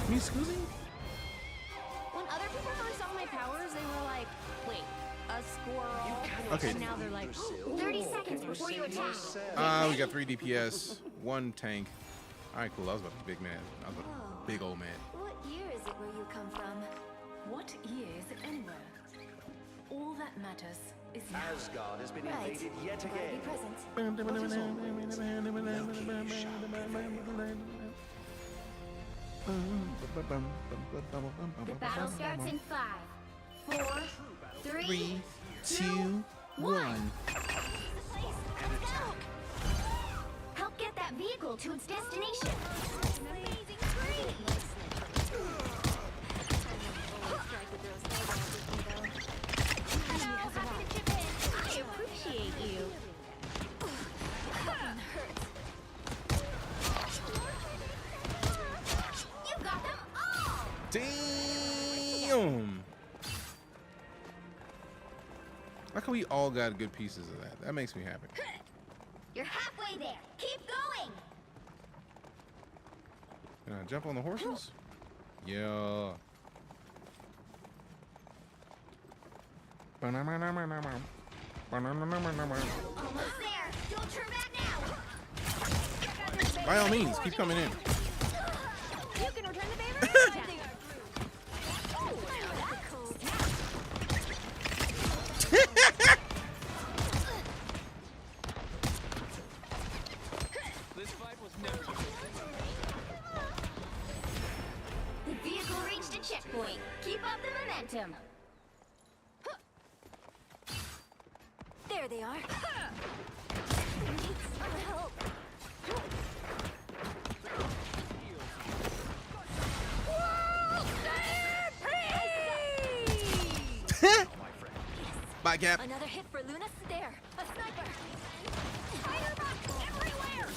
Me scusi? When other people first saw my powers, they were like, wait, a squirrel. Okay. And now they're like, 30 seconds before you attack. We got 3 DPS, 1 tank. Alright, cool. I was about to be big man. I was about to be big old man. What year is it where you come from? What year is it anywhere? All that matters is now. Asgard has been invaded yet again. The battle starts in 5, 4, 3, 2, 1. Help get that vehicle to its destination. I appreciate you. You got them all. Damn. How come we all got good pieces of that? That makes me happy. You're halfway there. Keep going. Can I jump on the horses? Yeah. Almost there. Don't turn back now. By all means, keep coming in. You can return the favor. This fight was never. The vehicle reached a checkpoint. Keep up the momentum. There they are. Needs some help. Bye, Cap. Another hit for Luna. There, a sniper. Firebox everywhere.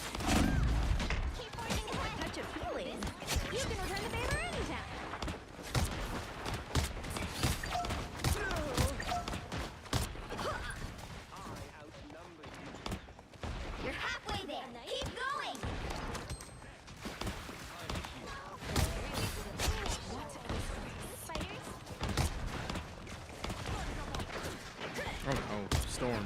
Keep forging ahead. Touch of healing. You can return the favor anytime. You're halfway there. Keep going. Oh no, storm.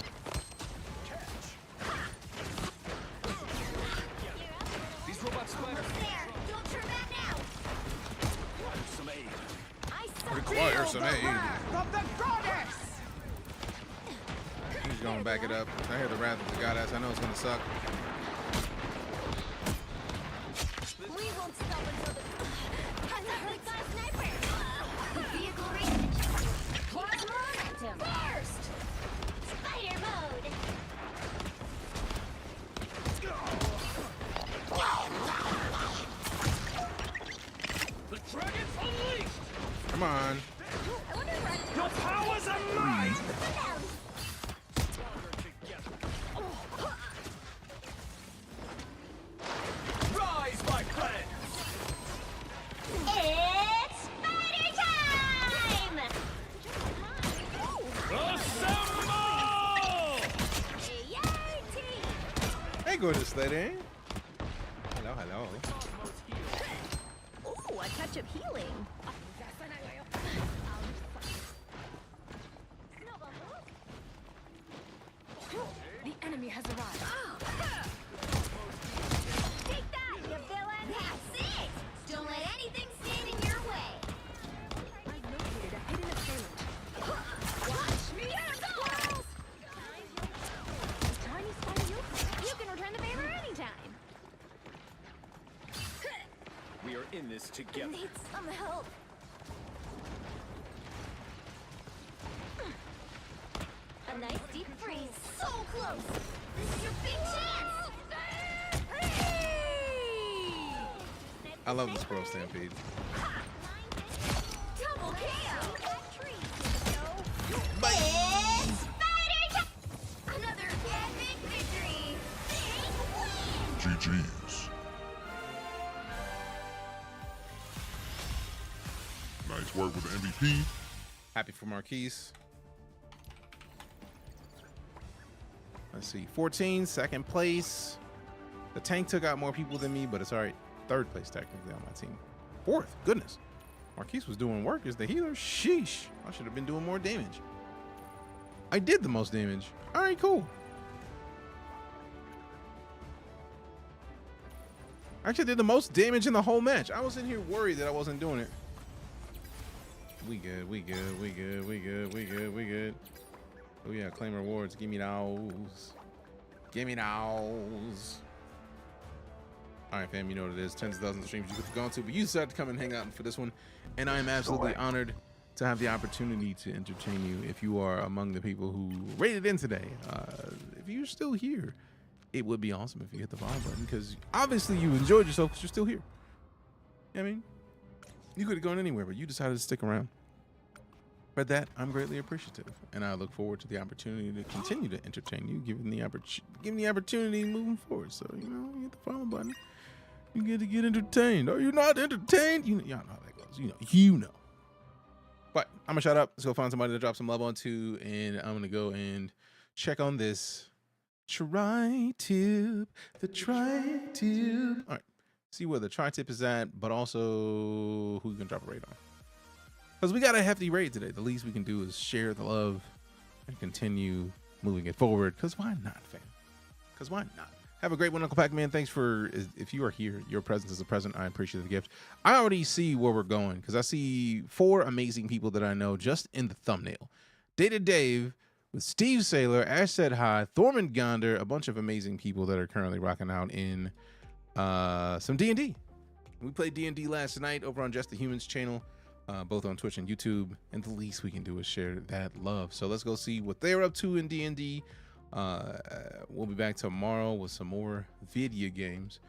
These robots spider. There. Don't turn back now. Some aid. Require some aid. Of the goddess! He's gonna back it up. I hear the wrath of the goddess. I know it's gonna suck. We won't stop until the another sniper. The vehicle reached. Plasma momentum. First. Spider mode. The dragon's unleashed. Come on. Your powers are mine! Rise, my friends! It's spider time! Assemble! Yay, team! Hey, gorgeous lady. Hello, hello. Ooh, a touch of healing. The enemy has arrived. Take that, you villain! That's it! Don't let anything stand in your way! I've located a hidden assailant. Watch me go! A tiny spider yoke. You can return the favor anytime. We are in this together. Need some help. A nice deep freeze. So close! This is your big chance! I love the Squirrel Stampede. Double KO! Bye. It's spider time! Another epic victory! Big win! GG's. Nice work with the MVP. Happy for Marquise. Let's see. 14, second place. The tank took out more people than me, but it's all right. Third place technically on my team. Fourth. Goodness. Marquise was doing work as the healer. Sheesh. I should have been doing more damage. I did the most damage. All right, cool. I actually did the most damage in the whole match. I was in here worried that I wasn't doing it. We good, we good, we good, we good, we good, we good. Oh yeah, claim rewards. Give me those. Give me those. All right, fam, you know what it is. Tens of thousands of streams you could have gone to, but you decided to come and hang out for this one. And I am absolutely honored to have the opportunity to entertain you if you are among the people who rated in today. If you're still here, it would be awesome if you hit the follow button, because obviously you enjoyed yourself because you're still here. You know what I mean? You could have gone anywhere, but you decided to stick around. For that, I'm greatly appreciative, and I look forward to the opportunity to continue to entertain you, given the opportunity moving forward. So, you know, you hit the follow button, you get to get entertained. Are you not entertained? Y'all know how that goes. You know. But I'm gonna shut up. Let's go find somebody to drop some love onto, and I'm gonna go and check on this tri-tip. The tri-tip. All right. See where the tri-tip is at, but also who you can drop a raid on. Because we got a hefty raid today. The least we can do is share the love and continue moving it forward. Because why not, fam? Because why not? Have a great one, Uncle Pac-Man. Thanks for, if you are here, your presence is a present. I appreciate the gift. I already see where we're going because I see 4 amazing people that I know just in the thumbnail. Data Dave with Steve Saylor, Ash Said Hi, Thormund Gonder, a bunch of amazing people that are currently rocking out in some D&D. We played D&D last night over on Just the Humans channel, both on Twitch and YouTube, and the least we can do is share that love. So let's go see what they're up to in D&D. We'll be back tomorrow with some more video games.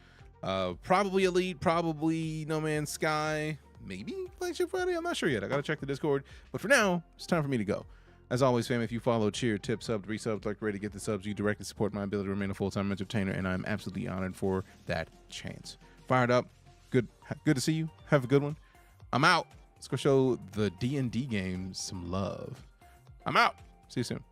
Probably Elite, probably No Man's Sky, maybe Flagship Friday. I'm not sure yet. I gotta check the Discord. But for now, it's time for me to go. As always, fam, if you follow, cheer, tip, sub, resub, like, ready to get the subs, you directly support my ability to remain a full-time entertainer, and I'm absolutely honored for that chance. Fired up. Good to see you. Have a good one. I'm out. Let's go show the D&D game some love. I'm out. See you soon.